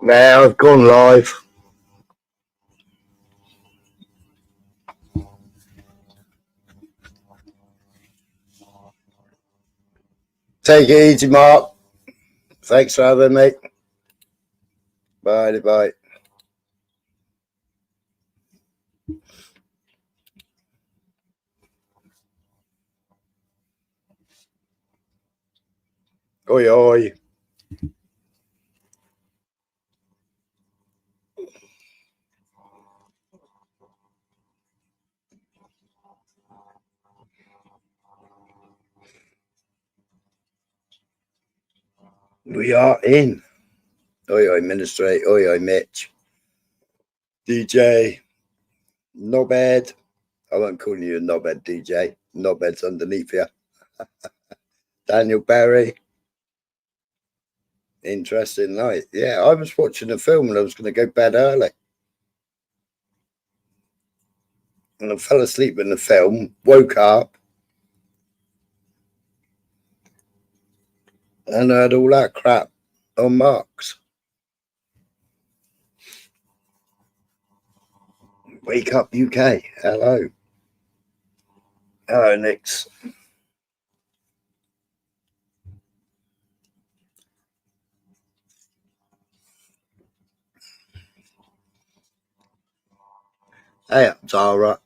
Now I've gone live. Take it easy, Mark. Thanks for having me. Bye, bye. Oi, oi. We are in. Oi, oi, Ministrate. Oi, oi, Mitch. DJ. Knobhead. I won't call you a knobhead, DJ. Knobhead's underneath you. Daniel Barry. Interesting night. Yeah, I was watching a film and I was going to go bed early. And I fell asleep in the film, woke up, and heard all that crap on Marks. Wake up, UK. Hello. Hello, Nix. Hey, Tara.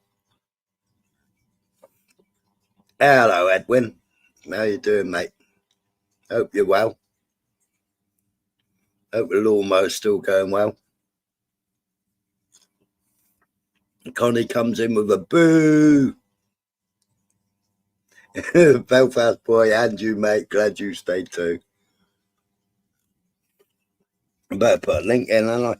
Hello, Edwin. How you doing, mate? Hope you're well. Hope the lawnmower's still going well. Connie comes in with a boo. Belfast boy, and you, mate. Glad you stayed too. I better put a link in, haven't I?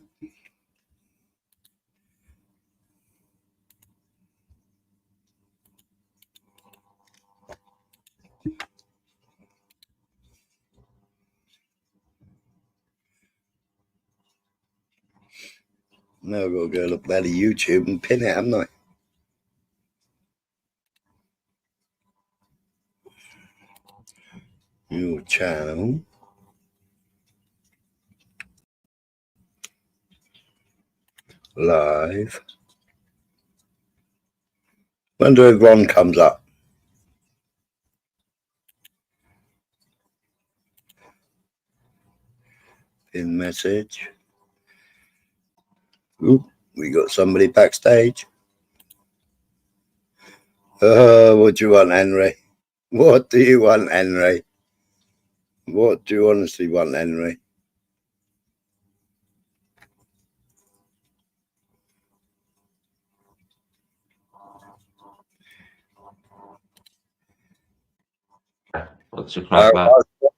Now I've got to go look back at YouTube and pin it, haven't I? Your channel. Live. Wonder if Ron comes up. Pin message. Ooh, we got somebody backstage. What do you want, Henry? What do you want, Henry? What do you honestly want, Henry? What's your crack, man?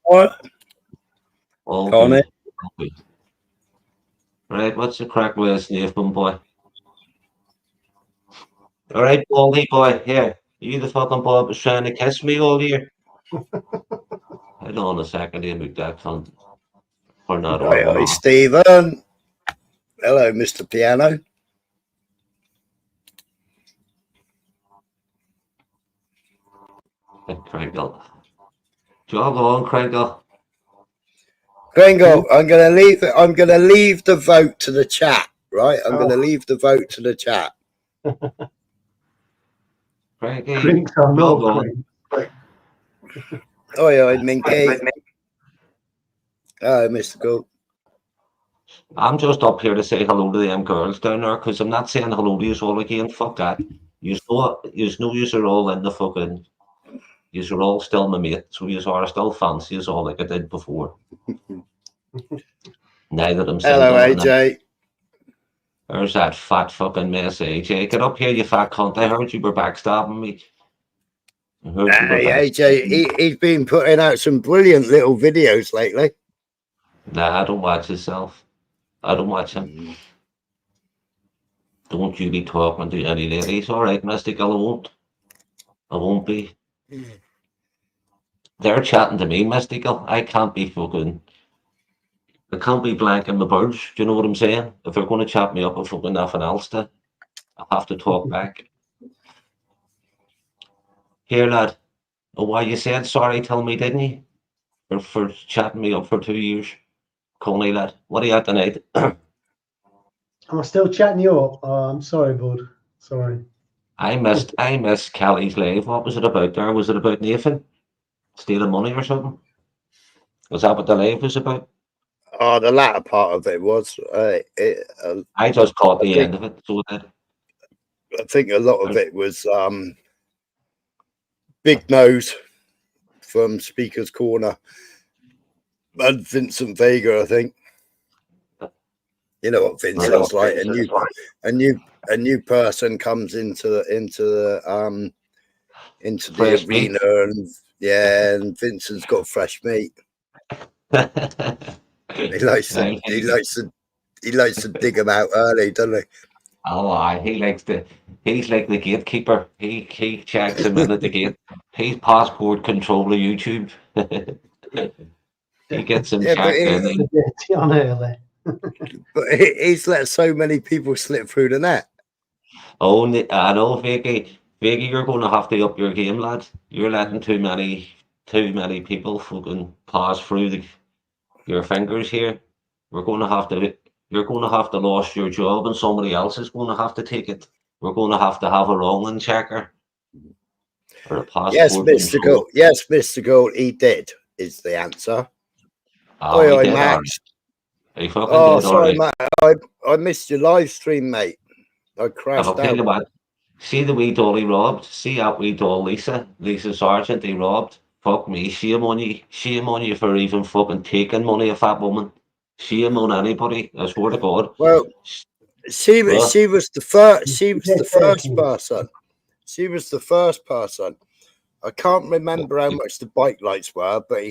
What? Okay. Right, what's the crack with a snake boy? All right, Baldy boy, here. You the fucking boy was trying to kiss me all year. Hold on a second here, McDuck, son. Or not. Hi, Stephen. Hello, Mr. Piano. Crinkle. Jog on, Crinkle. Gringo, I'm gonna leave it. I'm gonna leave the vote to the chat, right? I'm gonna leave the vote to the chat. Cranky. Oi, Minky. Hello, Mr. Gould. I'm just up here to say hello to them girls down there, because I'm not saying hello to you all again. Fuck that. You know you're all in the fucking You're all still my mate, so you are still fancy as all like I did before. Now that I'm Hello, single, and AJ. there's that fat fucking mess, AJ. Get up here, you fat cunt. I heard you were backstabbing me. I heard you were Hey, backstabbing AJ, me. he's been putting out some brilliant little videos lately. Nah, I don't watch yourself. I don't watch him. Mm. Don't you be talking to any ladies. All right, Mystical, I won't. I won't be. They're chatting to me, Mystical. I can't be blanking my birds. Do you know what I'm saying? If they're going to chat me up with fucking nothing else to, I have to talk back. Here, lad. Oh, why you said sorry, tell me, didn't you? For chatting me up for 2 years. Coney, lad. What are you at tonight? Am I still chatting you up? Oh, I'm sorry, bud. Sorry. I missed Kelly's live. What was it about there? Was it about Nathan? Stealing money or something? Was that what the live was about? Oh, the latter part of it was. I just caught I the think end of it, so that I think a lot of it was Big Nose from Speaker's Corner and Vincent Vega. I think you know what Vincent's like. A new person comes into the fresh meat. arena, and yeah, and Vincent's got fresh meat. He likes to Right, he likes to dig them out early, doesn't he? oh, aye, he's like the gatekeeper. He checks him in at the gate. He's passport control of YouTube. He gets him Yeah, checked in. Dirty on early. but he's let so many people slip through the net. Oh, I know, Vicky. Vicky, you're going to have to up your game, lad. You're letting too many people fucking pass through your fingers here. We're going to have to. You're going to have to lose your job, and somebody else is going to have to take it. We're going to have a wronging checker or a Yes, passport Mr. control. Gold. Yes, Mr. Gold. He did. Is the answer. Oh, Oi, he oi, did, all right. Max. He fucking Oh, did, all sorry, right. Max. I missed your live stream, mate. I I'll crashed tell you out. what. See the wee doll he robbed? See that wee doll, Lisa Sargent he robbed? Fuck me, shame on you. Shame on you for even fucking taking money off that woman. Shame on anybody, I swear to God. Well, she Well, was the first. She was the Yeah, first person. She was the first person. I can't remember how much the bike lights were, but he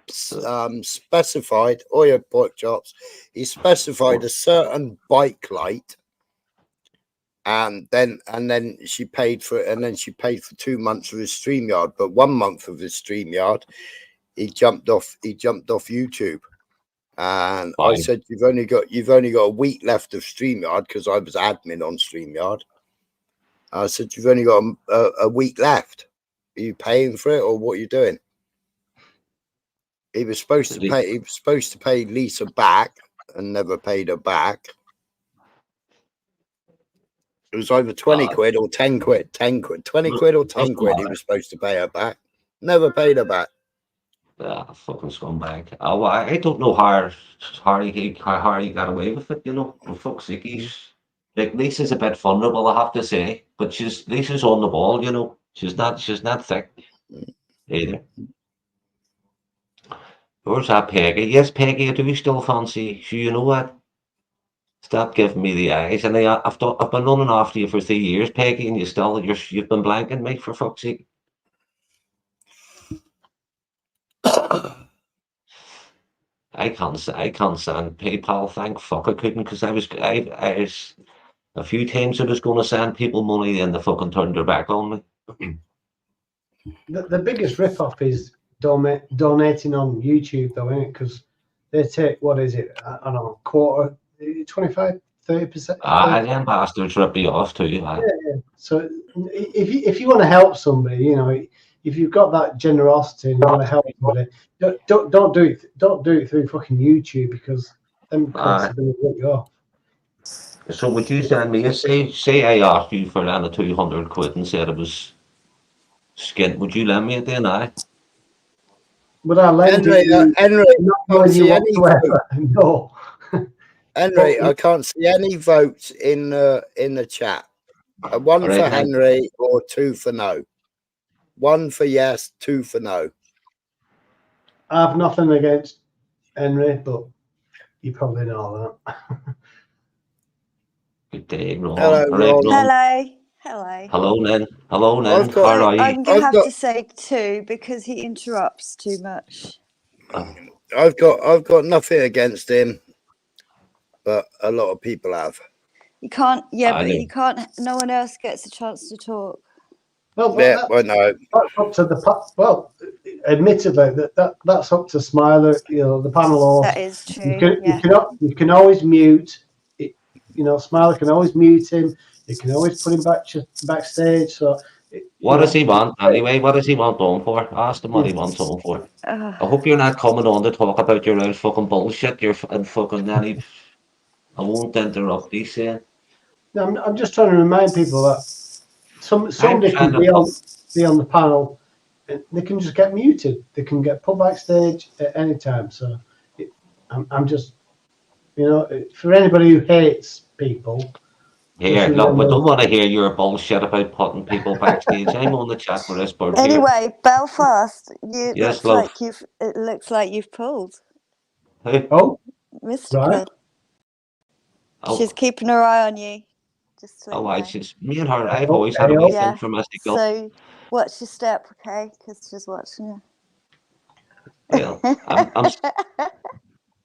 specified. Oh, yeah, pork chops. He specified a certain bike light, and then she paid for it, and then she paid for 2 months of his StreamYard. But 1 month of his StreamYard, he jumped off YouTube. And I fine. said, you've only got a week left of StreamYard, because I was admin on StreamYard. I said, you've only got a week left. Are you paying for it, or what are you doing? He was supposed to pay Lisa back and never paid her back. It was either 20 quid or 10 quid. 10 quid. 20 quid or 10 quid he was supposed to pay her back. Never paid her back. Fucking scumbag. Oh, I don't know how he got away with it, you know. For fuck's sake, like Lisa's a bit vulnerable, I have to say. But Lisa's on the ball, you know. She's not thick either. Where's that Peggy? Yes, Peggy, I do still fancy. So you know what? Stop giving me the eyes. And I've been running after you for 3 years, Peggy, and you've been blanking me for fuck's sake. I can't stand PayPal. Thank fuck I couldn't, because I was a few times I was going to send people money and they fucking turned their back on me. The biggest rip-off is donating on YouTube, though, isn't it? Because they take, what is it? I don't know, quarter, 25, 30%. Them bastards rip me off too. Yeah. So if you want to help somebody, you know, if you've got that generosity and you want to help somebody, don't do it through fucking YouTube, because them cunts are going to rip you off. So would you send me say I asked you for another 200 quid and said it was skint, would you lend me it then? Would I lend Henry, it? Henry, Not I can't knowing you see any whatsoever. No. Henry, I can't see any votes in the chat. One All right, for Henry or 2 for no. 1 for yes, 2 for no. I have nothing against Henry, but you probably know that. Good day, Ron. Hello, All right, Ron. Ron. Hello. Hello, Nen. Hello, Nen. I've got- How are you? I'm going I've to have got- to say 2 because he interrupts too much. I've got nothing against him, but a lot of people have. You can't, yeah, I but know. you can't, no one else gets a chance to talk. Well, Yeah, well, no. that's up to the admittedly that's up to Smiler, the panel That host. is true, yeah. You can always mute it, Smiler can always mute him. You can always put him backstage. So What does he want anyway? What does he want on for? Ask him what he wants on for. I hope you're not coming on to talk about your own fucking bullshit. And fucking nanny. I won't interrupt you, saying. No, I'm just trying to remind people that somebody trying can to be on the panel, and they can just get muted. They can get put backstage at any time. So I'm just, for anybody who hates people. Here, look, we don't want to hear your bullshit about putting people backstage. I'm on the chat with this bird here. Anyway, Belfast, Yes, love. it looks like you've pulled. Who? Oh, Mystical. right. Oh, She's keeping her eye on you. Just to let you I know. just me and her. I've always had a wee thing for Mystical. So watch your step, okay? Because she's watching you. Well, I'm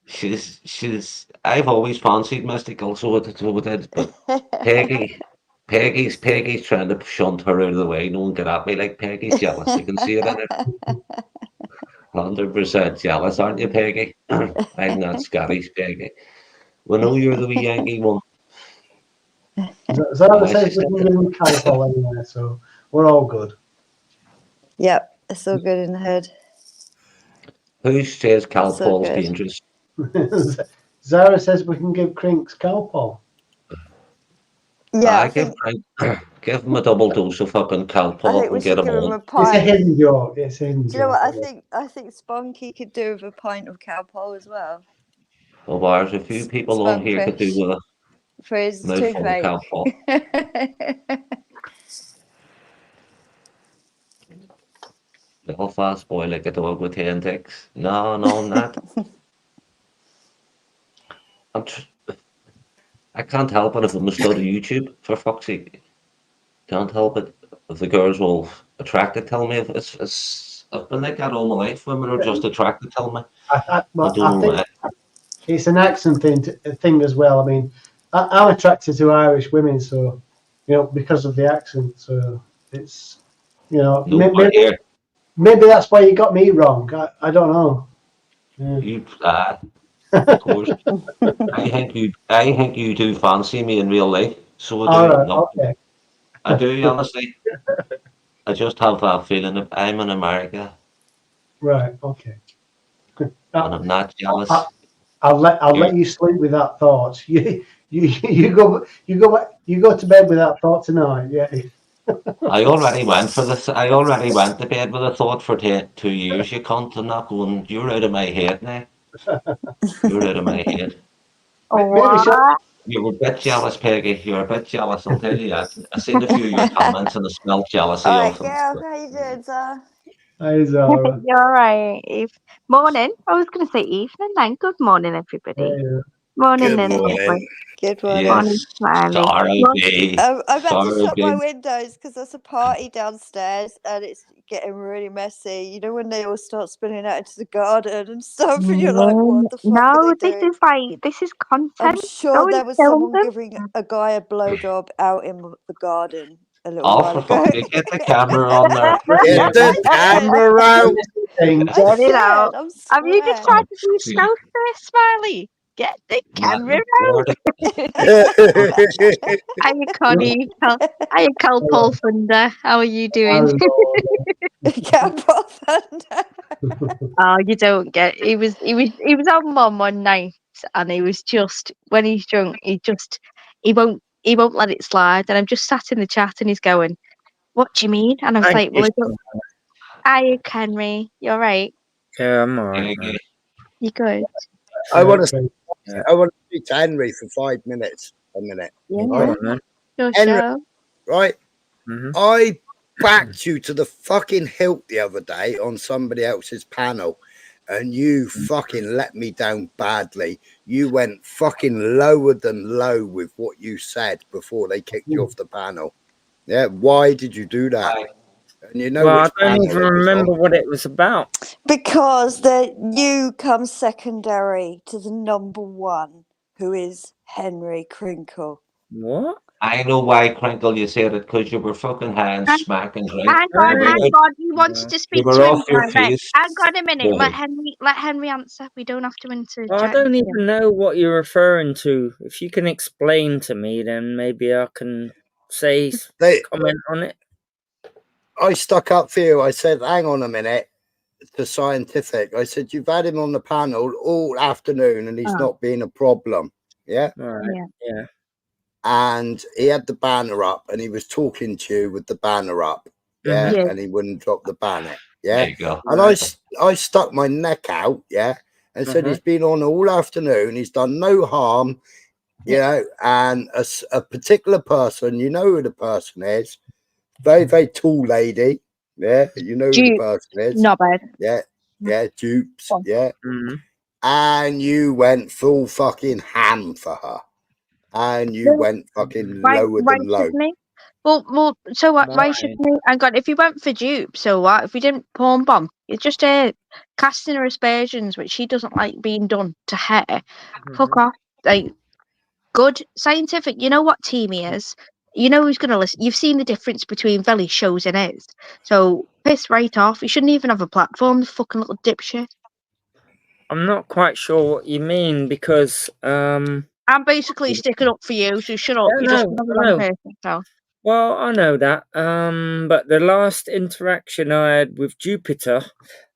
she's. I've always fancied Mystical, so it did. But Peggy's trying to shunt her out of the way. No one get at me like Peggy's jealous. You can see it in her. 100% jealous, aren't you, Peggy? I'm not Scottish, Peggy. We know you're the wee Yankee one. Zara says we can give him Calpol anyway, so we're all good. Yep, it's all good in the hood. Who says Calpol's dangerous? Zara says we can give Crinks Calpol. Yeah, give him a double dose of fucking Calpol and get him on. It's a hidden joke. It's a hidden joke. Do you know what I think Spunky could do with a pint of Calpol as well. Well, there's a few people on here could do with a for his mouthful of Calpol. Belfast boy like a dog with 10 ticks. No, I'm not. I can't help it if I'm a stud of YouTube, for fuck's sake. Can't help it. If the girls will attracted, tell me. If I've been like that all my life. Women are just attracted, tell me. I don't know why. It's an accent thing as well. I mean, I'm attracted to Irish women, so because of the accent. So it's maybe that's why you got me wrong. I don't know. Yeah. Of course. I think you do fancy me in real life. So I do. Right, okay. I do, honestly. I just have that feeling that I'm in America. Right. Okay. And I'm not jealous. I'll let you sleep with that thought. You go to bed with that thought tonight. Yeah. I already went to bed with a thought for 2 years. You cunt. I'm not going. You're out of my head now. You're out of my head. You're a bit jealous, Peggy. You're a bit jealous. I'll tell you that. I seen a few of your comments and I smelled jealousy Alright, of them. Gail, how you doing, Zara? Hi, Zara. You're right. Morning. I was going to say evening then. Good morning, everybody. Morning, Good then. morning. Good morning. Morning, Smiley. I've had to shut my windows because there's a party downstairs and it's getting really messy. You know when they all start spilling out into the garden and stuff, and you're like, "What the fuck are they doing?" This is content. I'm sure there was someone giving a guy a blowjob out in the garden a little while ago. Get the camera on there. Get the camera out. Get it out. Have you just tried to do stealth there, Smiley? Get the camera out. Hiya, Connie. Hiya, Calpol Thunder. How are you doing? Calpol Thunder. Oh, you don't get. He was on Mom one night, and he was just when he's drunk, he won't let it slide. And I'm just sat in the chat, and he's going, "What do you mean?" And I was like, "Well, hiya, Henry. You're right. Yeah, I'm alright. You good?" I want to speak to Henry for 5 minutes. A minute. Yeah. Right? Your show. Right. Mm-hmm. I backed you to the fucking hilt the other day on somebody else's panel, and you fucking let me down badly. You went fucking lower than low with what you said before they kicked you off the panel. Yeah, why did you do that? And you know, well, which I don't panel even it was remember on. what it was about. Because you come secondary to the number one, who is Henry Crinkle. What? I know why, Crinkle, you said it, because you were fucking hand Hang- smacking drink. Hang on, Right. hang on. He wanted to You speak were to him off your direct. face. Hang on a minute. Go Let ahead. Henry answer. We don't have to interject. Well, I don't here. even know what you're referring to. If you can explain to me, then maybe I can comment on it. I stuck up for you. I said, hang on a minute, to Scientific. I said, you've had him on the panel all afternoon and he's not been a problem. Yeah. Right. Yeah. And he had the banner up and he was talking to you with the banner up. Yeah. Yeah. And he wouldn't drop the banner. Yeah. There you go. And I stuck my neck out. Yeah. And said, he's been on all afternoon. He's done no harm. You know, and a particular person, you know who the person is. Very, very tall lady. Yeah. You know who the person is. Not bad. Yeah. Yeah. Dupes. Yeah. Mm-hmm. And you went full fucking ham for her. And you went fucking lower than low. Well, so what? Why should me? And God, if you went for dupe, so what? If we didn't porn bomb, it's just casting her aspersions, which she doesn't like being done to her. Fuck off. Like, good Scientific. You know what team he is. You know who's gonna listen. You've seen the difference between Velly's shows and his. So piss right off. You shouldn't even have a platform. Fucking little dipshit. I'm not quite sure what you mean because I'm basically sticking up for you, so shut up. Yeah, You're just no, another I know. wrong person. So. Well, I know that. But the last interaction I had with Jupiter,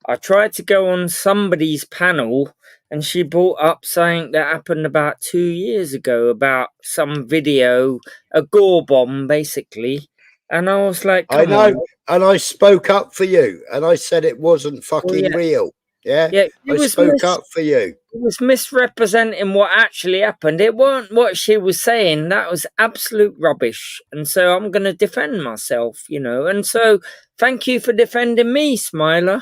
I tried to go on somebody's panel and she brought up something that happened about 2 years ago about some video, a gore bomb, basically. And I was like, I come know. on. And I spoke up for you. And I said it wasn't fucking real. Yeah. Yeah, I spoke up for you. It was misrepresenting what actually happened. It weren't what she was saying. That was absolute rubbish. And so I'm going to defend myself, you know. And so thank you for defending me, Smiler.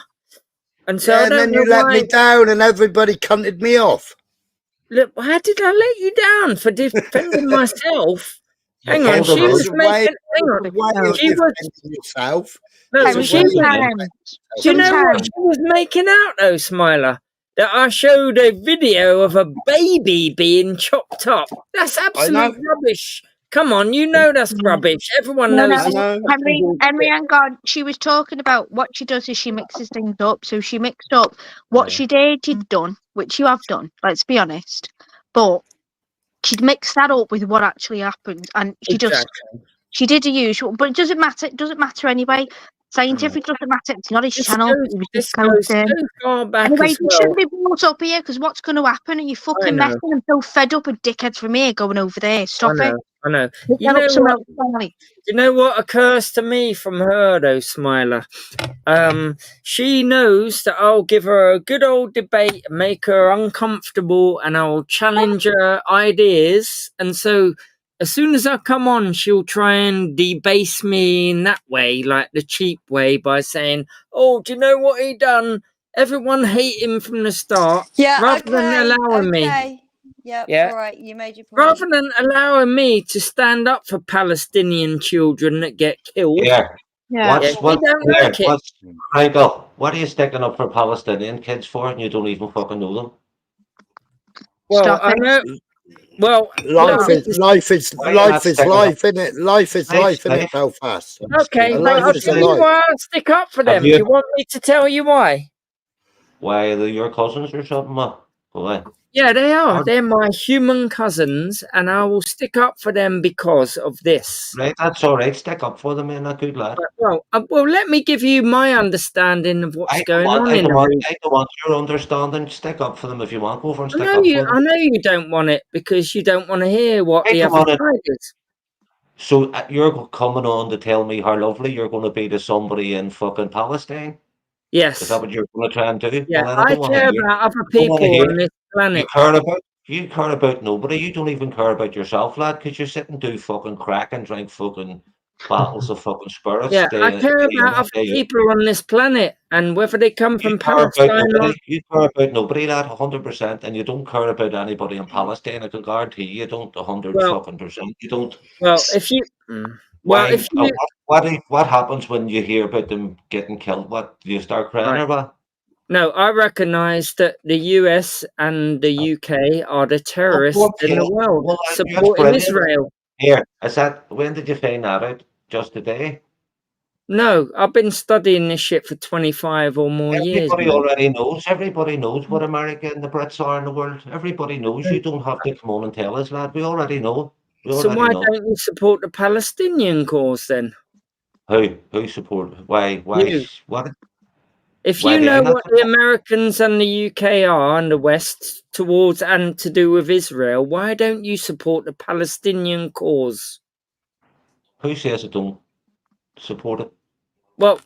And so I and don't then know you let why... me down and everybody cunted me off. Look, how did I let you down for defending myself? Hang on, she was making... Hang on, she was... yourself. No, she was... Do you know what she was making out, though, Smiler? That I showed a video of a baby being chopped up. That's absolute rubbish. Come on, you know that's rubbish. Everyone knows. Henry and God, she was talking about what she does is she mixes things up. So she mixed up what she'd done, which you have done, let's be honest. But she'd mixed that up with what actually happened. And she did a usual, but it doesn't matter. It doesn't matter anyway. Scientific doesn't matter. It's not his channel. This goes so far back anyway, as you shouldn't be brought up here because what's going to happen? Are you fucking messing? I'm so fed up with dickheads from here going over there. Stop it. I know. You know what occurs to me from her though, Smiler? She knows that I'll give her a good old debate, make her uncomfortable, and I'll challenge her ideas. And so as soon as I come on, she'll try and debase me in that way, like the cheap way, by saying, "Oh, do you know what he done? Everyone hate him from the start." Yeah, rather than allowing me. Yeah, all right, you made your point. Rather than allowing me to stand up for Palestinian children that get killed. Michael, what are you sticking up for Palestinian kids for and you don't even fucking know them? Well, I know. Well, life is life, innit? Life is life, innit, Belfast? Okay, well, I'll tell you why I'll stick up for them. You want me to tell you why? Why, they're your cousins or something? Why? Yeah, they are. They're my human cousins, and I will stick up for them because of this. Right, that's all right. Stick up for them, man. A good lad. Well, let me give you my understanding of what's going on in the region. I don't want your understanding. Stick up for them if you want. Go over and stick up for them. I know you don't want it because you don't want to hear what the other side is. So you're coming on to tell me how lovely you're going to be to somebody in fucking Palestine? Yes. Is that what you're going to try and do? Yeah, well, I care about other people on this planet. You care about nobody. You don't even care about yourself, lad, because you sit and do fucking crack and drink fucking battles of fucking spirits. Yeah, I care about other people on this planet and whether they come from Palestine or... You care about nobody, lad, 100%, and you don't care about anybody in Palestine. I can guarantee you don't 100%. You don't. Well, if you... Well, if you... What happens when you hear about them getting killed? What, do you start crying or what? No, I recognise that the US and the UK are the terrorists in the world supporting Israel. Here, when did you find that out? Just today? No, I've been studying this shit for 25 or more years. Everybody already knows. Everybody knows what America and the Brits are in the world. Everybody knows. You don't have to come on and tell us, lad. We already know. So why don't you support the Palestinian cause then? Who support? Why? You. What? If you know what the Americans and the UK are and the West towards and to do with Israel, why don't you support the Palestinian cause? Who says I don't support it? Well,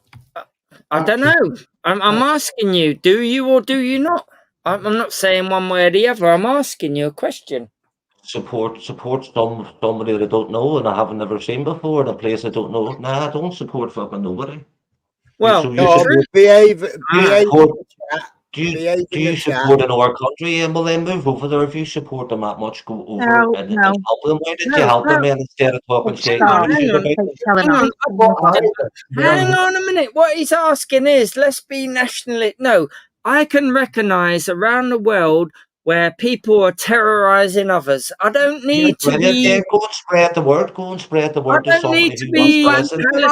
I don't know. I'm asking you, do you or do you not? I'm not saying one way or the other. I'm asking you a question. Support somebody that I don't know and I haven't never seen before in a place I don't know. Nah, I don't support fucking nobody. Well, do you support in our country and will then move over there if you support them that much? Go over and help them. Why did you help them instead of talking shit? Hang on a minute. What he's asking is, let's be nationalist. No, I can recognise around the world where people are terrorising others. I don't need to be... Go and spread the word. Go and spread the word to somebody who wants to listen.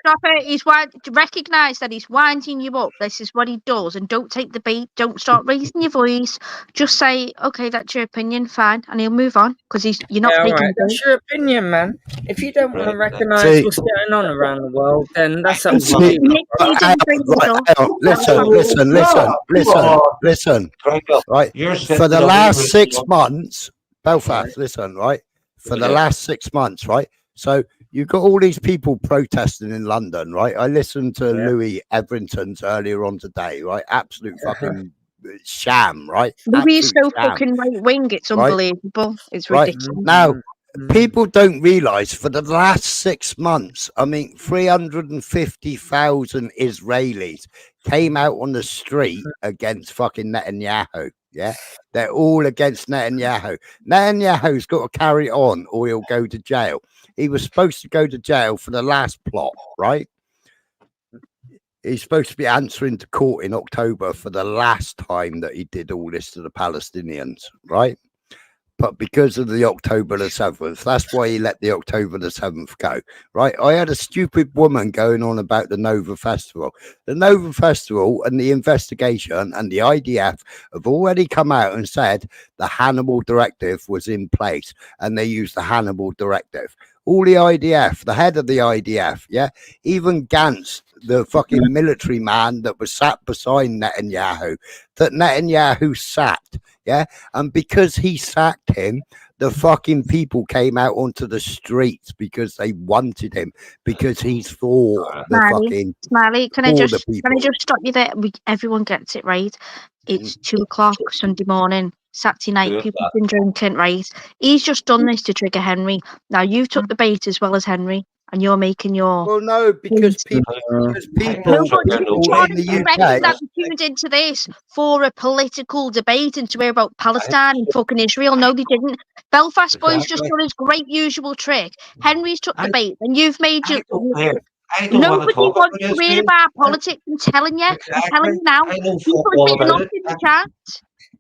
Stop it. He's recognise that he's winding you up. This is what he does. And don't take the bait. Don't start raising your voice. Just say, okay, that's your opinion, fine. And he'll move on because you're not taking the bait. That's your opinion, man. If you don't want to recognise what's going on around the world, then that's up to you. Listen. Right. For the last 6 months, Belfast, listen, right? For the last 6 months, right? So you've got all these people protesting in London, right? I listened to Louis Everington's earlier on today, right? Absolute fucking sham, right? Louis is so fucking right wing, it's unbelievable. It's ridiculous. Now, people don't realise for the last 6 months, I mean, 350,000 Israelis came out on the street against fucking Netanyahu. Yeah, they're all against Netanyahu. Netanyahu's got to carry on or he'll go to jail. He was supposed to go to jail for the last plot, right? He's supposed to be answering to court in October for the last time that he did all this to the Palestinians, right? But because of the October the 7th, that's why he let the October the 7th go, right? I had a stupid woman going on about the Nova Festival. The Nova Festival and the investigation and the IDF have already come out and said the Hannibal Directive was in place and they used the Hannibal Directive. All the IDF, the head of the IDF, yeah, even Gantz, the fucking military man that was sat beside Netanyahu, that Netanyahu sacked, yeah, and because he sacked him, the fucking people came out onto the streets because they wanted him, because he's for the fucking... Smiley, can I just stop you there? Everyone gets it, right? It's 2 o'clock Sunday morning. Saturday night, people have been drinking, right? He's just done this to trigger Henry. Now, you took the bait as well as Henry, and you're making your... Well, no, because people in the UK... that tuned into this for a political debate and to hear about Palestine and fucking Israel. No, they didn't. Belfast Boys just done his great usual trick. Henry's took the bait, and you've made you... Nobody wants to hear about politics. I'm telling you. I'm telling you now. People are getting lost in the chat.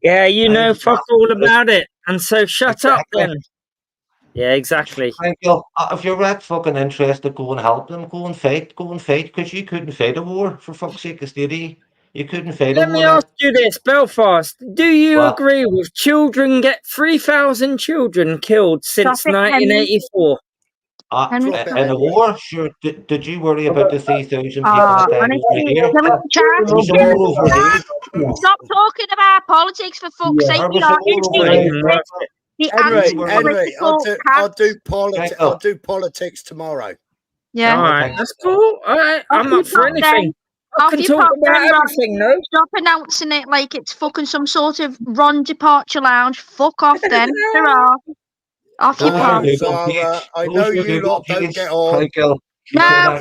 Yeah, you know fuck all about it. And so shut up then. Yeah, exactly. Thank you. If you're that fucking interested, go and help them. Go and fight, because you couldn't fight a war, for fuck's sake, steady. You couldn't fight a war. Let me ask you this, Belfast. Do you agree with children get 3,000 children killed since 1984? In a war, sure. Did you worry about the 3,000 people that died over here? Stop talking about politics, for fuck's sake. Henry, I'll do politics tomorrow. Yeah. All right, that's cool. All right, I'm up for anything. I can talk about everything, no? Stop announcing it like it's fucking some sort of Ron Departure Lounge. Fuck off then. Off your No, palm. Sarah, I know you lot don't get on. No,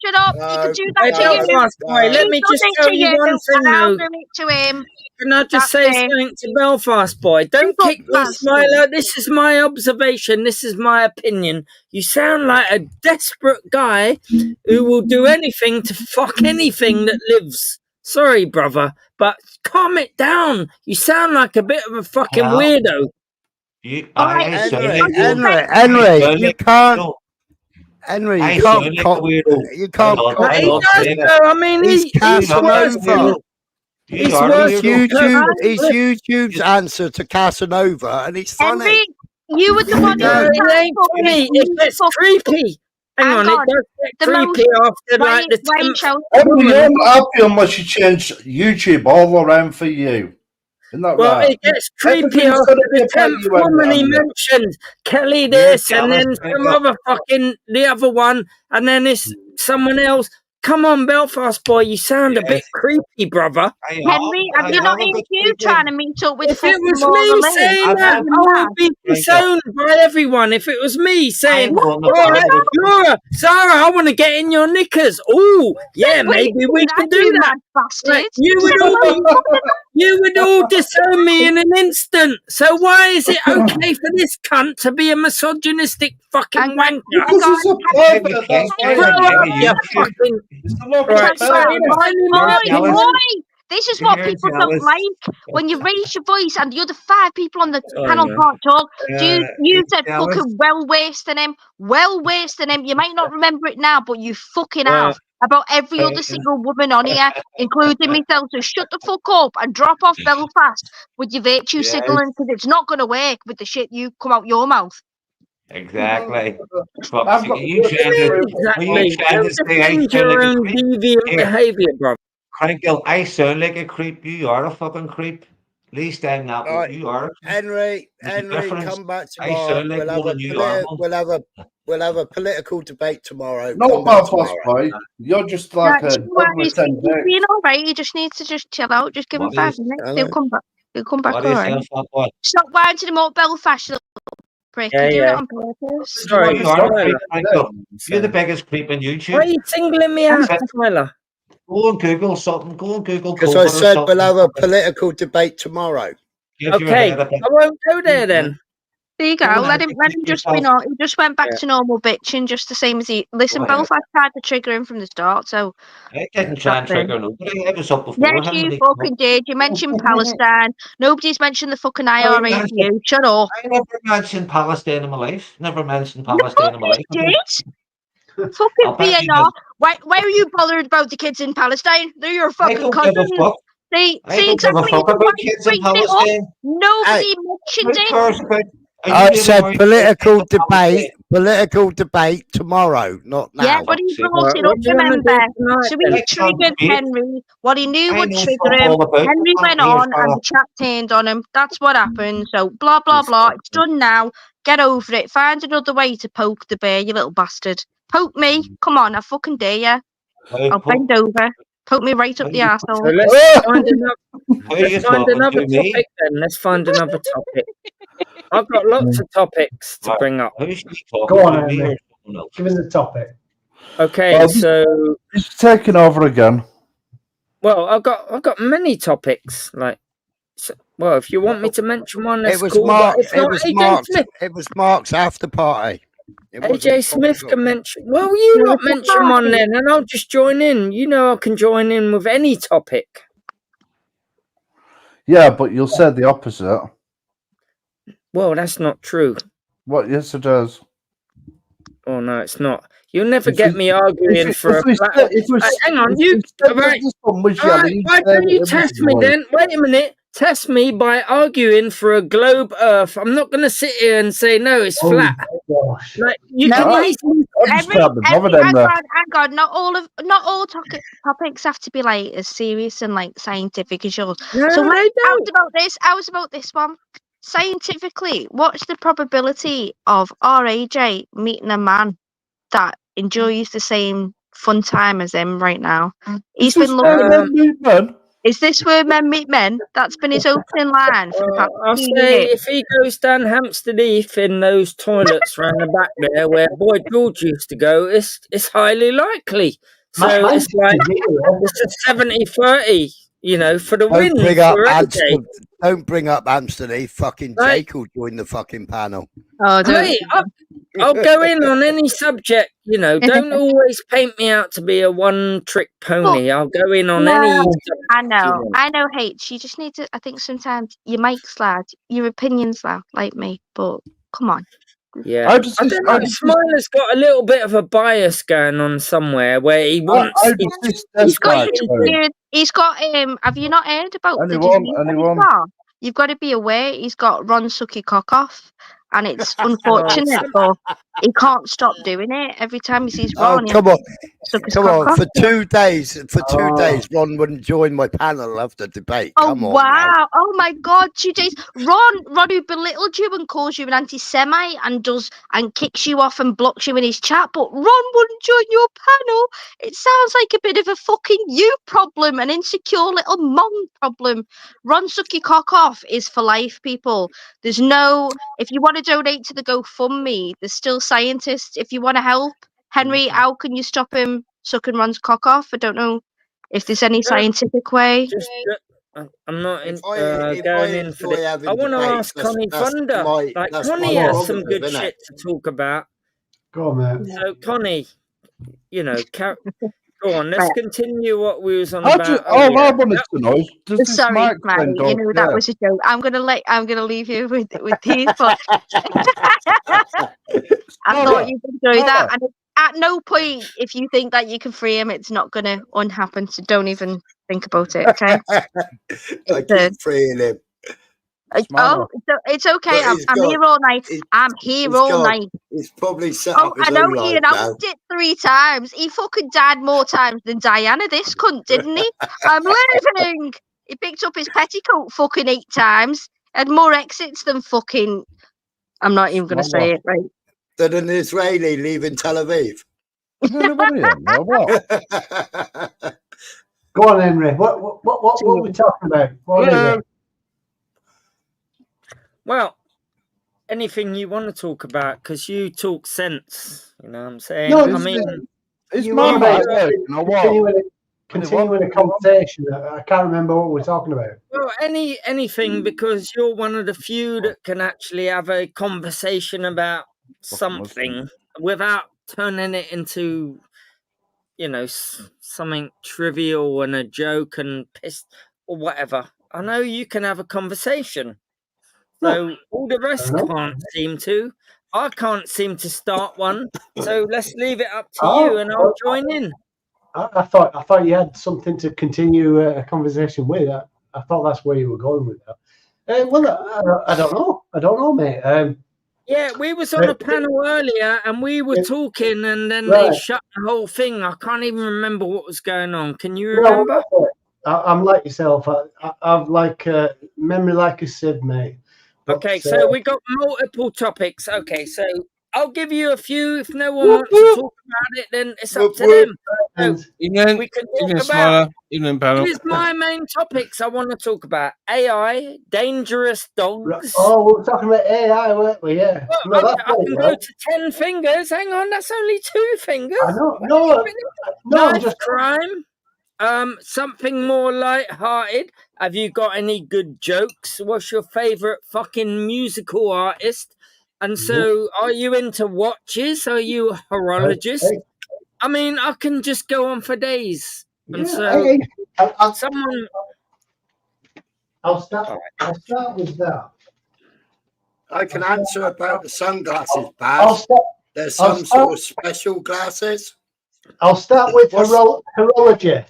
shut up. You can do that Hey, to you. Belfast boy, let me just He does it tell to you you, one thing, and I'll though. do it to him. Can I just That's say it. something to Belfast boy? Don't Big up, kick me, Master. Smiler. This is my observation. This is my opinion. You sound like a desperate guy who will do anything to fuck anything that lives. Sorry, brother, but calm it down. You sound like a bit of a fucking weirdo. Henry, you can't. Henry, you can't. You can't. I mean, he's Casanova. He's worse. He's YouTube's answer to Casanova, and it's funny. Henry, you were the one who No, it ain't funny. It gets creepy. Hang on, it does get creepy after like the 10th. Henry, you're not happy unless you change YouTube all around for you. Isn't that Well, right? it gets creepy Everything's after gotta be the about 10th you, woman he Henry. mentioned. Kelly this, and then some other fucking, the other one, and then it's someone else. Come on, Belfast boy, you sound a bit creepy, brother. Henry, have you not heard you trying to meet up with If it was Laura me Lee? saying that, I would be disowned by everyone. If it was me saying, all right, Laura, Sarah, I want to get in your knickers. Oh, yeah, maybe we can do that. Like, you would all disown me in an instant. So why is it okay for this cunt to be a misogynistic fucking wanker? Because he's a pervert, that's why. This is what people don't like. When you raise your voice and the other 5 people on the panel can't talk. You said fucking well wasting him. Well wasting him. You might not remember it now, but you fucking have. About every other single woman on here, including myself. So shut the fuck up and drop off Belfast with your virtue signaling, because it's not going to work with the shit you come out your mouth. Exactly. You trying to say your own deviant behaviour, bro. Crankle, I sound like a creep. You are a fucking creep. At least I'm not. Right. You are. Henry, come back tomorrow. Like we'll have a political debate tomorrow. No, Belfast boy. You're just like He's being all right. He just needs to just chill out. Just give him 5 minutes. He'll come back. He'll come back. All right. Stop winding him up, Belfast. You little prick. You do it on purpose. Sorry, you're the biggest creep on YouTube. Why are you singling me out, Tyler? Go and Google something. Go and Google. Because I said we'll have a political debate tomorrow. Okay, I won't go there then. There you go. Let him just be normal. He just went back to normal bitching, just the same as he. Listen, Belfast tried to trigger him from the start, so. I didn't try and trigger nobody. I was up before. Yes, you fucking did. You mentioned Palestine. Nobody's mentioned the fucking IRA for you. Shut up. I never mentioned Palestine in my life. Never mentioned Palestine in my life. You did? Fucking BNR. Why are you bothered about the kids in Palestine? They're your fucking cousins. See exactly about kids in Palestine. Nobody mentioned it. I said political debate tomorrow, not now. Yeah, but he brought it up, remember. So he triggered Henry. What he knew would trigger him. Henry went on and the chat turned on him. That's what happened. So blah, blah, blah. It's done now. Get over it. Find another way to poke the bear, you little bastard. Poke me. Come on, I fucking dare you. I'll bend over. Poke me right up the arsehole. So let's find another topic then. Let's find another topic. I've got lots of topics to bring up. Go on, Andy. Give us a topic. Okay, so it's taking over again. Well, I've got many topics. Like, well, if you want me to mention one, that's cool. It was Mark's after party. AJ Smith can mention. Well, you not mention one then, and I'll just join in. You know, I can join in with any topic. Yeah, but you'll say the opposite. Well, that's not true. What? Yes, it does. Oh no, it's not. You'll never get me arguing for a flat. Hang on, why don't you test me then? Wait a minute. Test me by arguing for a globe Earth. I'm not going to sit here and say no, it's flat. Like you can easily. Hang on, not all topics have to be like as serious and like scientific as yours. No, so they don't. I was about this one. Scientifically, what's the probability of RAJ meeting a man that enjoys the same fun time as him right now? He's been looking. Is this where men meet men? That's been his opening line for the past I'll 2 say years. if he goes down Hampstead Heath in those toilets round the back there where Boy George used to go, it's highly likely. So it's like it's a 70-30, you know, for the win for Eddie. Don't bring up Amsterdam. Fucking Right. Jake will join the fucking panel. Oh, don't. Mate, I'll go in on any subject, you know. Don't always paint me out to be a one-trick pony. I'll go in on any subject. I know, H. You just need to. I think sometimes your mic's loud, your opinions loud, like me. But come on. Yeah, I don't know. Smiler's got a little bit of a bias going on somewhere where he wants. He's got. Have you not heard about the disease that he's got? You've got to be aware. He's got Ron Sucky cock off, and it's unfortunate, but he can't stop doing it. Every time he sees Ron, come on. For 2 days, Ron wouldn't join my panel after debate. Come on. Wow. Now. Oh my God, 2 days. Ron who belittled you and calls you an anti-Semite and kicks you off and blocks you in his chat, but Ron wouldn't join your panel. It sounds like a bit of a fucking you problem, an insecure little mom problem. Ron Sucky cock off is for life, people. There's no, if you want to donate to the GoFundMe, there's still scientists. If you want to help, Henry, how can you stop him sucking Ron's cock off? I don't know if there's any scientific way. I'm not going in for this. I want to ask Connie Thunder. Connie has some good shit to talk about. Go on, man. So, Connie, you know, go on. Let's continue what we was on about. I wanted to know. Sorry, Maddie. You know that was a joke. I'm gonna leave you with these. But I thought you'd enjoy that. And at no point, if you think that you can free him, it's not going to unhappen. So don't even think about it, okay? I keep freeing him. It's okay. I'm here all night. I'm here all night. He's probably set up his I know own he life announced it 3 times. He fucking died more times than Diana, this cunt, didn't he? I'm leaving. He picked up his petticoat fucking 8 times. Had more exits than fucking... I'm not even going to say it, right? Than an Israeli leaving Tel Aviv. Go on, Henry. What are we talking about? What is it? Well, anything you want to talk about, because you talk sense. You know what I'm saying? No, it's my continuing a conversation. I can't remember what we're talking about. Well, anything, because you're one of the few that can actually have a conversation about something without turning it into, you know, something trivial and a joke and pissed or whatever. I know you can have a conversation. So all the rest can't seem to. I can't seem to start one. So let's leave it up to you, and I'll join in. I thought you had something to continue a conversation with. I thought that's where you were going with that. Well, I don't know, mate. Yeah, we was on a panel earlier, and we were talking, and then they shut the whole thing. I can't even remember what was going on. Can you remember? I'm like yourself. I've like memory like a sieve, mate. Okay, so we got multiple topics. Okay, so I'll give you a few. If no one wants to talk about it, then it's up to them. So we can talk about. Here's my main topics I want to talk about: AI, dangerous dogs. Oh, we were talking about AI, weren't we? Yeah. Well, I can go to 10 fingers. Hang on, that's only 2 fingers. I know. No, Knife crime. Something more light-hearted. Have you got any good jokes? What's your favourite fucking musical artist? And so, are you into watches? Are you a horologist? I mean, I can just go on for days. And so, someone... I'll start with that. I can answer about the sunglasses, Baz. There's some sort of special glasses. I'll start with horology.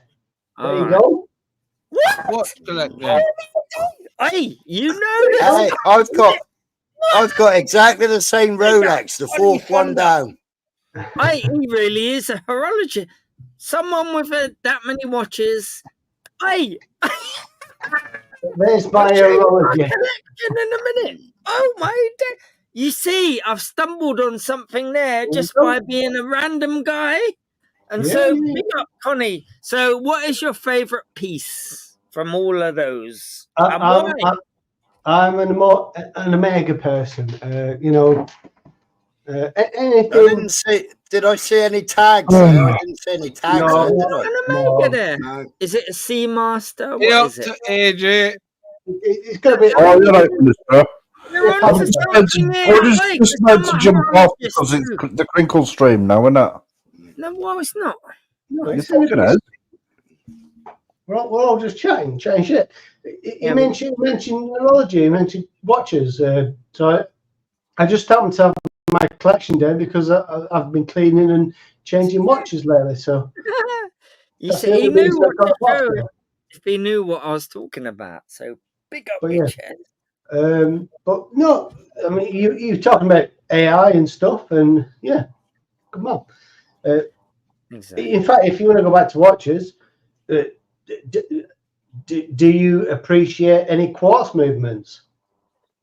There you go. What? Hey, you know this. Hey, I've got exactly the same Rolex, the 4th one down. Hey, he really is a horologist. Someone with that many watches. Hey. There's my horology. In a minute. Oh my day. You see, I've stumbled on something there just by being a random guy. And so, pick up, Connie. So, what is your favourite piece from all of those? And why? I'm an Omega person. You know, anything. I didn't see. Did I see any tags there? I didn't see any tags No, there, did I? An Omega there. No. Is it a Seamaster? Get What up is it? to AJ. It's going to be. Oh, you're right, Mister. You're I on to just something here. We're Wait, just I'm meant to a jump off horologist because it's too. the crinkle stream now, isn't it? No, well, it's not. No, You it's fucking serious. is. We're all just chatting shit. He Yeah, mentioned neurology. He mentioned watches. So I just happened to have my collection down because I've been cleaning and changing watches lately. So you that's see, the he only knew reason what I've got to a watch show now. if he knew what I was talking about. So big up, But yeah. Richard. But no, I mean you're talking about AI and stuff, and yeah, come on. Exactly. In fact, if you want to go back to watches, do you appreciate any quartz movements?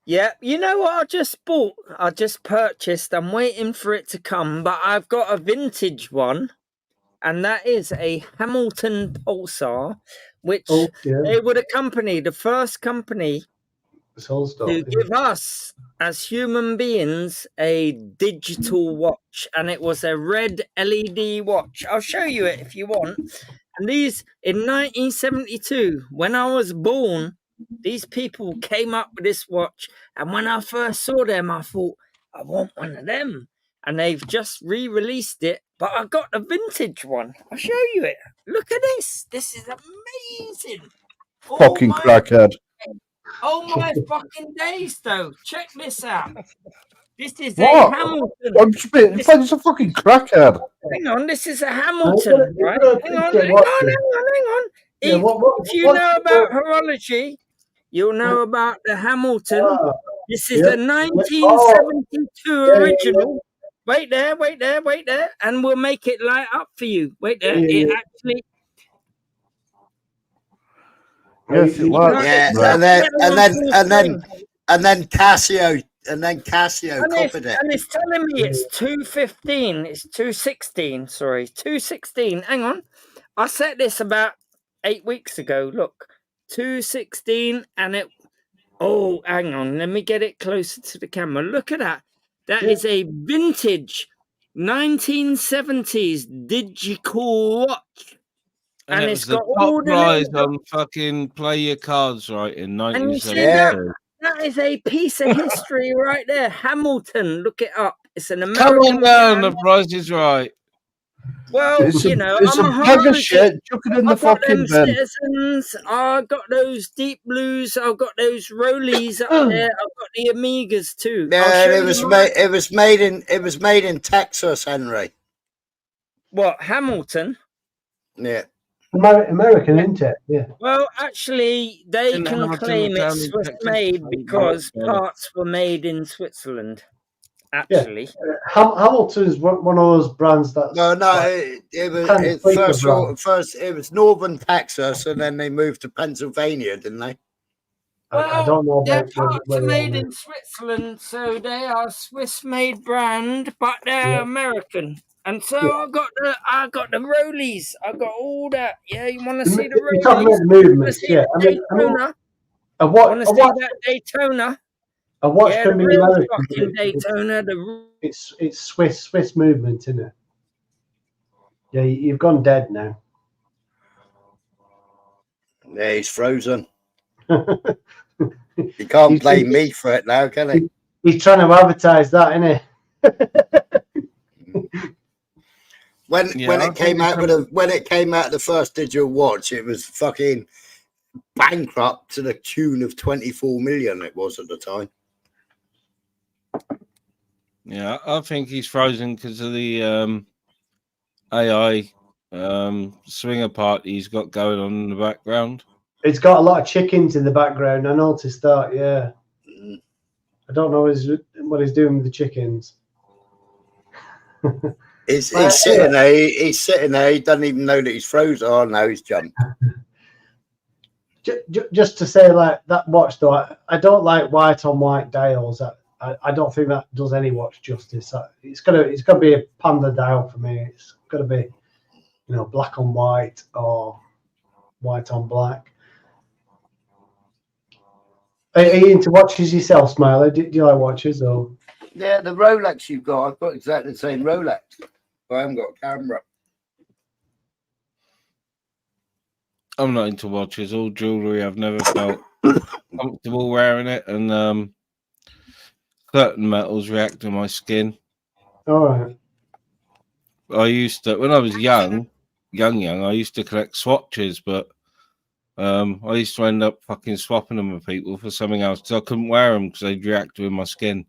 Yeah, you know what I just bought? I just purchased. I'm waiting for it to come, but I've got a vintage one, and that is a Hamilton Pulsar, which they were the first company to give us as human beings a digital watch, and it was a red LED watch. I'll show you it if you want. And these in 1972, when I was born, these people came up with this watch, and when I first saw them, I thought, I want one of them. And they've just re-released it, but I got the vintage one. I'll show you it. Look at this. This is amazing. Fucking crackhead. Oh my fucking days, though. Check this out. This is What? a Hamilton. It's a fucking crackhead. Hang on, this is a Hamilton, right? Hang on. Yeah, If you know about horology, you'll know about the Hamilton. This is a 1972 original. Wait there. And we'll make it light up for you. Wait there. It actually... Yes, it was. Yeah, and then Casio copied it. And it's telling me it's 215. It's 216. Sorry, 216. Hang on. I set this about 8 weeks ago. Look, 216, and it. Oh, hang on. Let me get it closer to the camera. Look at that. That is a vintage 1970s digital watch. And it was the top prize on fucking Play Your Cards Right in 1972. That is a piece of history right there. Hamilton, look it up. It's an American. Come on down, the price is right. Well, it's you know, it's I'm a a bag of horologist. shit. Chuck it in the I've got them fucking bin. Citizens. I got those Deep Blues. I've got those Rollies up there. I've got the Amigas too. Yeah, it was made in Texas, Henry. What, Hamilton? Yeah. American, isn't it? Yeah. Well, actually, they In can Hamilton, claim down it's in Swiss Texas. made because parts were made in Switzerland. Actually, Hamilton's one of those brands that. No, it was it was Northern Texas, and then they moved to Pennsylvania, didn't they? I don't know their about parts are made in Switzerland, so they are Swiss-made brand, but they're American. And so I got the Rollies. I got all that. Yeah, you want to see the Rollies? You're talking about the movements, yeah. Daytona? Want to see that Daytona? A watch can be American. Daytona. It's Swiss movement, isn't it? Yeah, you've gone dead now. Yeah, he's frozen. You can't blame me for it now, can he? He's trying to advertise that, isn't he? When it came out the first digital watch, it was fucking bankrupt to the tune of 24 million. It was at the time. Yeah, I think he's frozen because of the AI swinger party he's got going on in the background. It's got a lot of chickens in the background. I noticed that. Yeah, I don't know what he's doing with the chickens. He's sitting there. He's sitting there. He doesn't even know that he's frozen. Oh no, he's jumped. Just to say, like that watch though, I don't like white on white dials. I don't think that does any watch justice. It's got to be a panda dial for me. It's got to be, black on white or white on black. Are you into watches yourself, Smiley? Do you like watches or? Yeah, the Rolex you've got, I've got exactly the same Rolex. But I haven't got a camera. I'm not into watches. All jewellery. I've never felt comfortable wearing it, and certain metals react to my skin. All right. I used to, when I was young, I used to collect swatches, but I used to end up fucking swapping them with people for something else because I couldn't wear them because they'd react with my skin.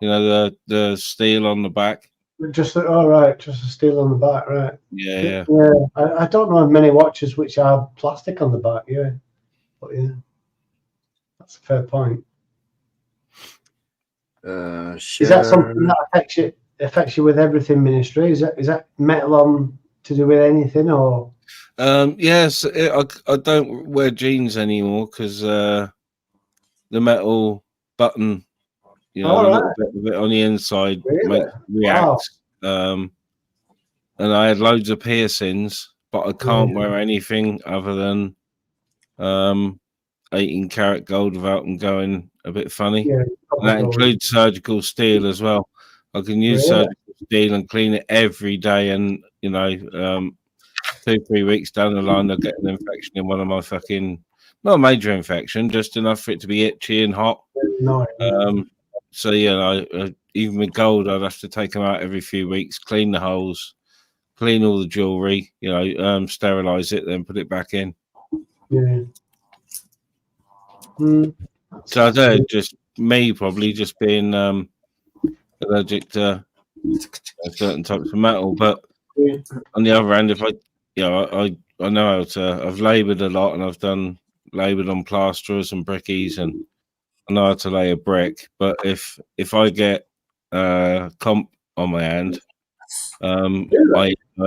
You know, the steel on the back. Just all right, just a steel on the back, right? Yeah. I don't know of many watches which have plastic on the back. Yeah, but yeah, that's a fair point. Sure. Is that something that affects you with everything ministry? Is that metal on to do with anything or? Yes, I don't wear jeans anymore because the metal button, you know, All the right. little bit of it on the inside Really? reacts. And I had loads of piercings, but I can't wear anything other than 18-karat gold without them going a bit funny. Yeah, and that includes surgical steel as well. I can use surgical steel and clean it every day, and 2-3 weeks down the line, I'll get an infection in one of my fucking, not a major infection, just enough for it to be itchy and hot. No. So yeah, even with gold, I'd have to take them out every few weeks, clean the holes, clean all the jewelry, sterilize it, then put it back in. Yeah. So I don't know, just me probably just being allergic to certain types of metal. But on the other hand, if I know how to. I've laboured a lot, and I've laboured on plasterers and brickies, and I know how to lay a brick. But if I get comp on my hand,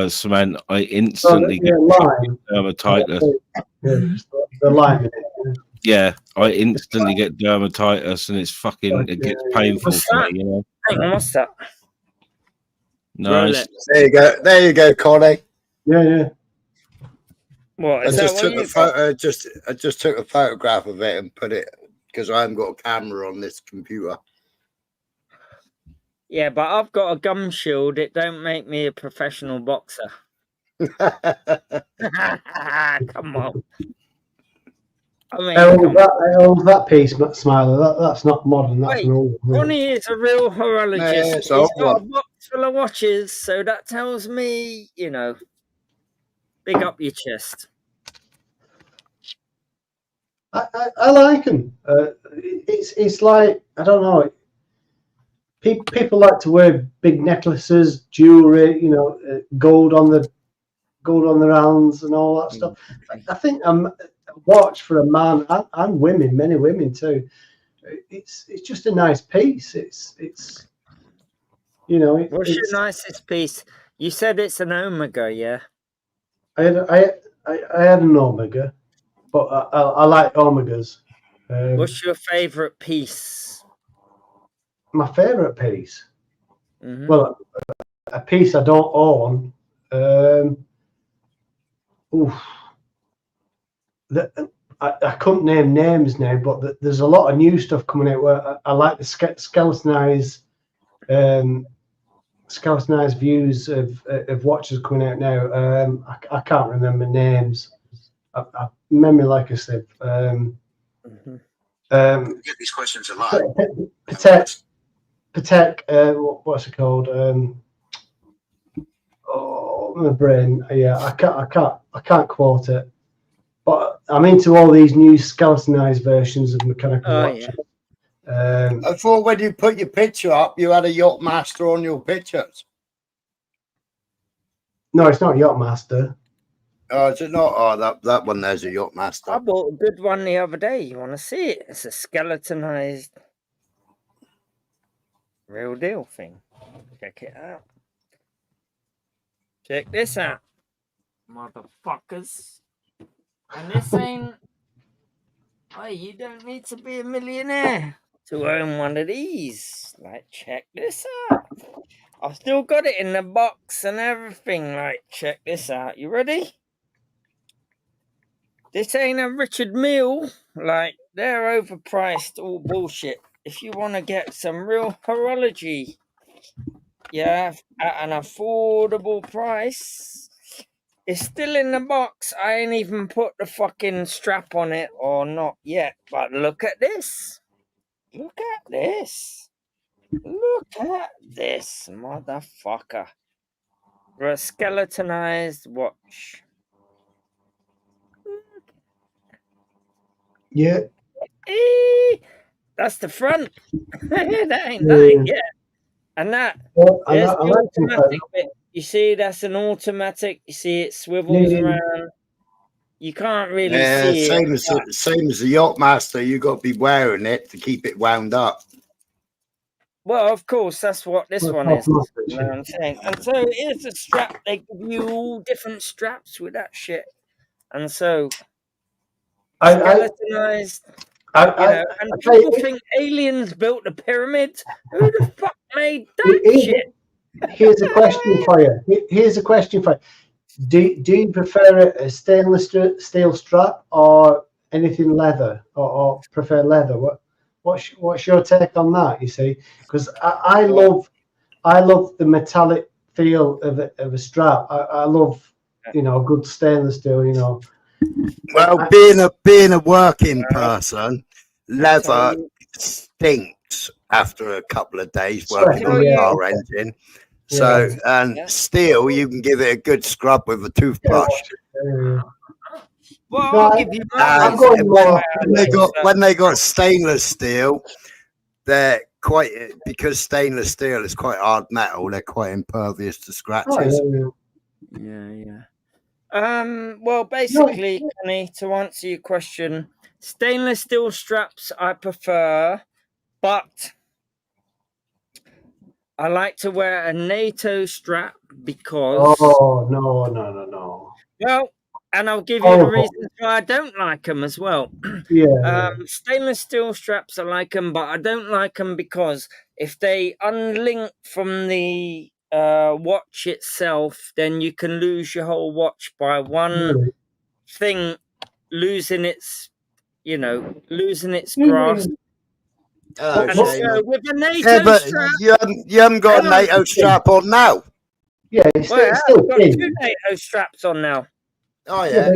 cement, I instantly get dermatitis. The lime in it. Yeah, I instantly get dermatitis, and it gets painful for me, you know. Hang on, what's that? Nice. There you go, Connie. Yeah. What is I that? just took a photograph of it and put it because I haven't got a camera on this computer. Yeah, but I've got a gum shield. It don't make me a professional boxer. Come on. I mean, that piece, Smiler. That's not modern. That's an old one. Ronnie is a real horologist. Yeah, He's got a box full of watches, so that tells me, big up your chest. I like them. It's like, I don't know. People like to wear big necklaces, jewelry, gold on their hands and all that stuff. I think a watch for a man and women, many women too. It's just a nice piece. It's What's your nicest piece? You said it's an Omega, yeah. I had an Omega, but I like Omegas. What's your favorite piece? My favorite piece. Mm-hmm. Well, a piece I don't own. I couldn't name names now, but there's a lot of new stuff coming out where I like the skeletonized views of watches coming out now. I can't remember names. I memory like I said. Get these questions a lot. Patek, what's it called? My brain. Yeah, I can't quote it. But I'm into all these new skeletonized versions of mechanical watches. Yeah. I thought when you put your picture up, you had a Yachtmaster on your pictures. No, it's not Yachtmaster. Oh, is it not? Oh, that one there's a Yachtmaster. I bought a good one the other day. You want to see it? It's a skeletonized real deal thing. Check it out. Check this out, motherfuckers. And this ain't... Oh, you don't need to be a millionaire to own one of these. Like, check this out. I've still got it in the box and everything. Like, check this out. You ready? This ain't a Richard Mille. Like, they're overpriced, all bullshit. If you want to get some real horology, yeah, at an affordable price, it's still in the box. I ain't even put the fucking strap on it or not yet. But look at this. Look at this. Look at this, motherfucker. For a skeletonized watch. Yeah. That's the front. That ain't nothing yet. And that, there's the automatic bit. You see, that's an automatic. You see, it swivels around. You can't really see same it. Same as the Yachtmaster. You got to be wearing it to keep it wound up. Well, of course, that's what this one is. You know what I'm saying? And so here's a strap. They give you all different straps with that shit. And so skeletonized. And people think aliens built the pyramids. Who the fuck made that shit? Here's a question for you. Do you prefer a stainless steel strap or anything leather, or prefer leather? What's your take on that? You see, because I love the metallic feel of a strap. I love a good stainless steel. Well, being a working person, leather stinks after a couple of days working on a car engine. So, and steel, you can give it a good scrub with a toothbrush. Well, I'll give you when they got stainless steel, they're because stainless steel is quite hard metal. They're quite impervious to scratches. Yeah. Well, basically, Kenny, to answer your question, stainless steel straps I prefer, but I like to wear a NATO strap because... Oh, no. Well, and I'll give you the reasons why I don't like them as well. Stainless steel straps, I like them, but I don't like them because if they unlink from the watch itself, then you can lose your whole watch by one thing losing its grasp. And so with a NATO strap, you haven't got a NATO strap on now. Yeah, it's I've still got thin. 2 NATO straps on now. Oh yeah,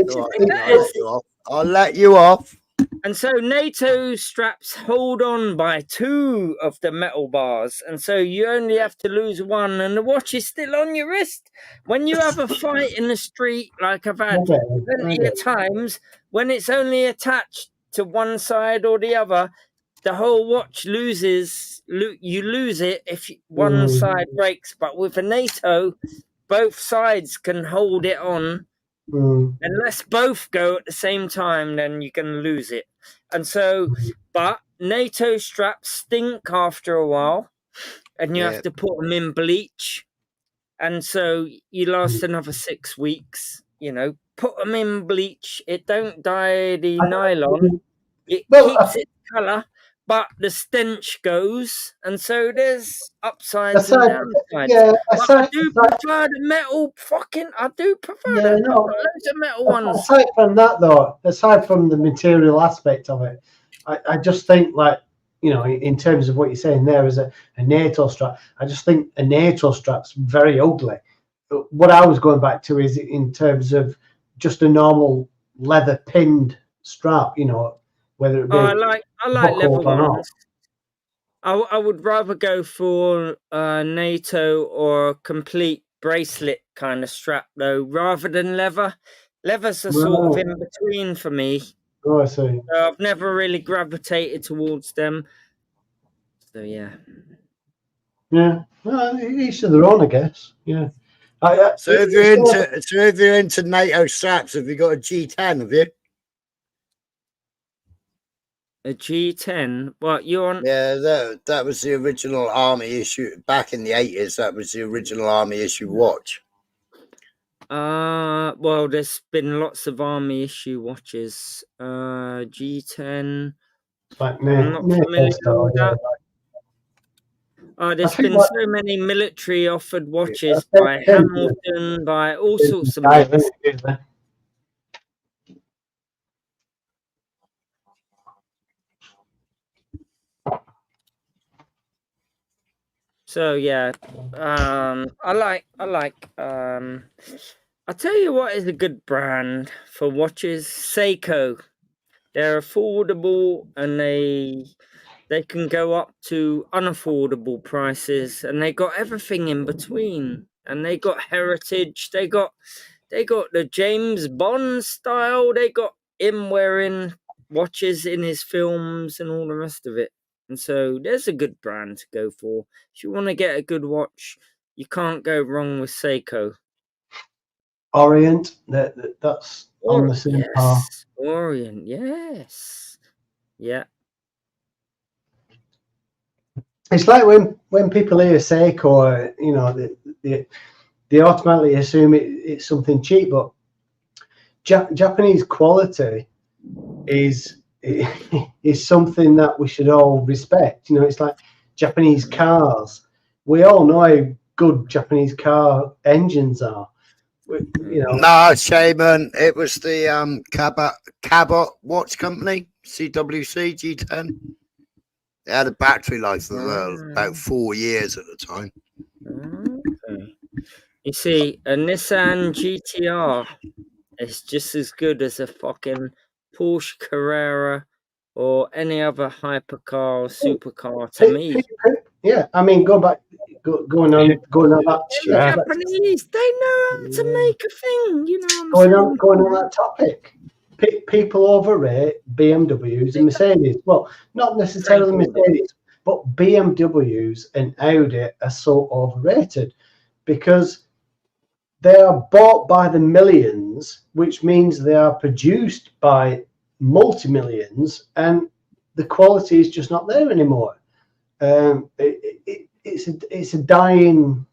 I'll let you off. And so NATO straps hold on by 2 of the metal bars, and so you only have to lose one, and the watch is still on your wrist. When you have a fight in the street, like I've had plenty of times, when it's only attached to one side or the other, the whole watch loses. You lose it if one side breaks, but with a NATO, both sides can hold it on. Unless both go at the same time, then you're going to lose it. And so, but NATO straps stink after a while, and you have to put them in bleach. And so you last another 6 weeks. Put them in bleach. It don't dye the nylon. It keeps its colour, but the stench goes, and so there's upsides and downsides. But I do prefer the metal. I do prefer that. I've got loads of metal ones. Aside from that, though, aside from the material aspect of it, I just think, in terms of what you're saying there as a NATO strap, I just think a NATO strap's very ugly. What I was going back to is in terms of just a normal leather pinned strap, whether it be I like leather ones. I would rather go for NATO or a complete bracelet kind of strap though, rather than leather. Leather's a sort of in between for me. Oh, I see. So I've never really gravitated towards them. So yeah. Yeah. Well, each to their own, I guess. Yeah. So if you're into NATO straps, have you got a G10? Have you? A G10? What you on? Yeah, that was the original army issue back in the 80s. That was the original army issue watch. Well, there's been lots of army issue watches. G10. I'm not familiar with that. There's been so many military offered watches by Hamilton, by all sorts of So yeah, I like. I'll tell you what is a good brand for watches. Seiko. They're affordable and they can go up to unaffordable prices, and they got everything in between. And they got heritage. They got the James Bond style. They got him wearing watches in his films and all the rest of it. And so there's a good brand to go for. If you want to get a good watch, you can't go wrong with Seiko. Orient, that's on the same par. Yes, Orient, yes. Yeah. It's like when people hear Seiko, you know, they automatically assume it's something cheap, but Japanese quality is something that we should all respect. You know, it's like Japanese cars. We all know how good Japanese car engines are. You know, No, Shaman, it was the Cabot watch company, CWC G10. They had a battery life of about 4 years at the time. Okay. You see, a Nissan GTR is just as good as a fucking Porsche Carrera or any other hypercar or supercar to me. Yeah, I mean, going on that. Japanese, they know how to make a thing. You know what I'm going on that topic. People overrate BMWs and Mercedes. Well, not necessarily Mercedes, but BMWs and Audi are so overrated because they are bought by the millions, which means they are produced by multi-millions, and the quality is just not there anymore. It's a dying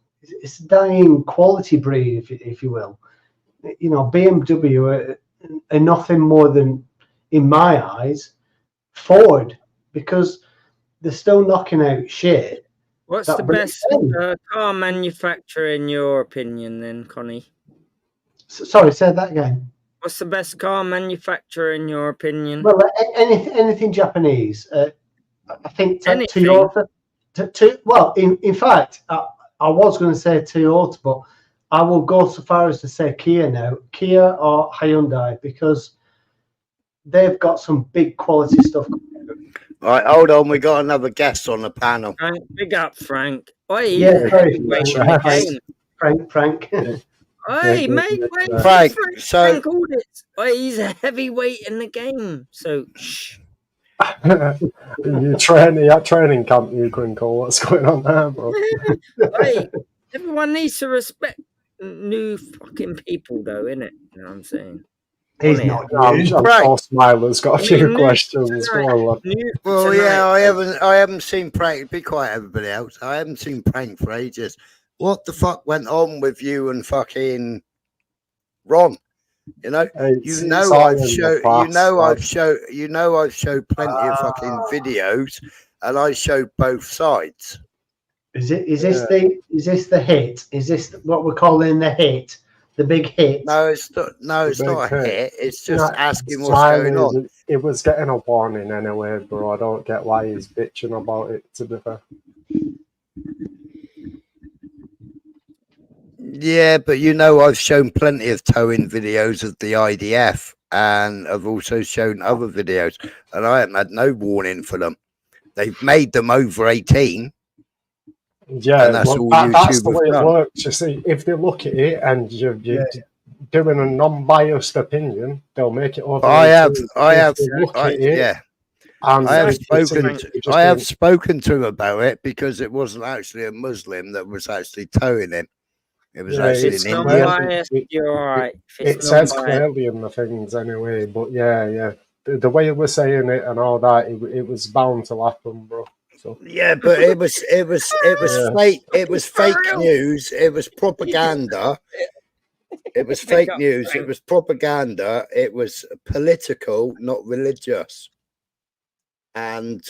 quality breed, if you will. You know, BMW are nothing more than, in my eyes, Ford, because they're still knocking out shit. What's the best car manufacturer in your opinion, then, Connie? Sorry, say that again. What's the best car manufacturer in your opinion? Well, anything Japanese. I think Toyota. Well, in fact, I was going to say Toyota, but I will go so far as to say Kia now. Kia or Hyundai, because they've got some big quality stuff. All right, hold on. We got another guest on the panel. Frank, big up, Frank. Oi, yeah, Frank. Oi, mate, Frank. Frank Audits. Oi, he's a heavyweight in the game. So, shh. You training camp, you Crinkle. What's going on there, bro? Oi, everyone needs to respect new fucking people, though, innit? You know what I'm saying? He's not. I'm sure Smiler's got a few questions. Well, yeah, I haven't seen Prank. Be quiet, everybody else. I haven't seen Prank for ages. What the fuck went on with you and fucking Ron? You know, I've showed plenty of fucking videos, and I showed both sides. Is this the hit? Is this what we're calling the hit? The big hit? No, it's not. No, it's not a hit. It's just asking what's going on. It was getting a warning anyway, bro. I don't get why he's bitching about it. To be fair. Yeah, but you know, I've shown plenty of towing videos of the IDF, and I've also shown other videos, and I haven't had no warning for them. They've made them over 18. Yeah, that's the way it works. You see, if they look at it and you're doing a non-biased opinion, they'll make it over. I have spoken to him about it because it wasn't actually a Muslim that was actually towing him. It was actually an Indian. You're right. It says clearly in the things anyway, but yeah. The way it was saying it and all that, it was bound to happen, bro. So. Yeah, but it was fake. It was fake news. It was propaganda. It was fake news. It was propaganda. It was political, not religious. And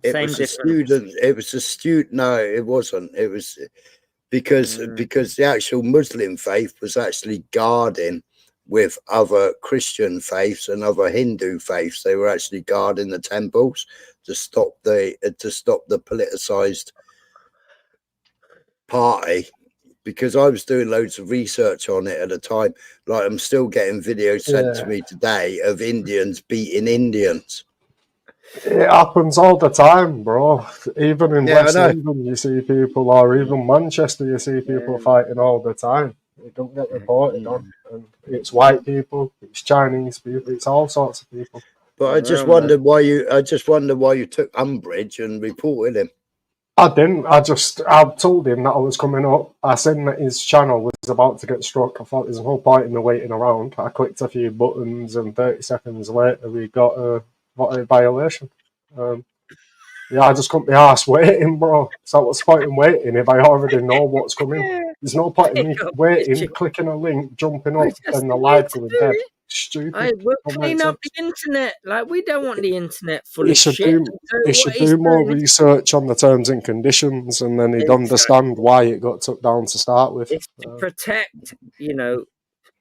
it was a student. It was a student. No, it wasn't. It was because the actual Muslim faith was actually guarding with other Christian faiths and other Hindu faiths. They were actually guarding the temples to stop the politicized party, because I was doing loads of research on it at the time. Like, I'm still getting videos sent to me today of Indians beating Indians. It happens all the time, bro. Even in West London, you see people, or even Manchester, you see people fighting all the time. They don't get reported on. And it's white people, it's Chinese people, it's all sorts of people. But I just wondered why you took umbrage and reported him. I didn't. I told him that I was coming up. I seen that his channel was about to get struck. I thought there's no point in me waiting around. I clicked a few buttons, and 30 seconds later, we got a violation. I just couldn't be arsed waiting, bro. So what's the point in waiting if I already know what's coming? There's no point in me waiting, clicking a link, jumping up, and the live going dead. Stupid. We'll clean up the internet. Like, we don't want the internet full of shit. He should do more research on the terms and conditions, and then he'd understand why it got took down to start with. It's to protect,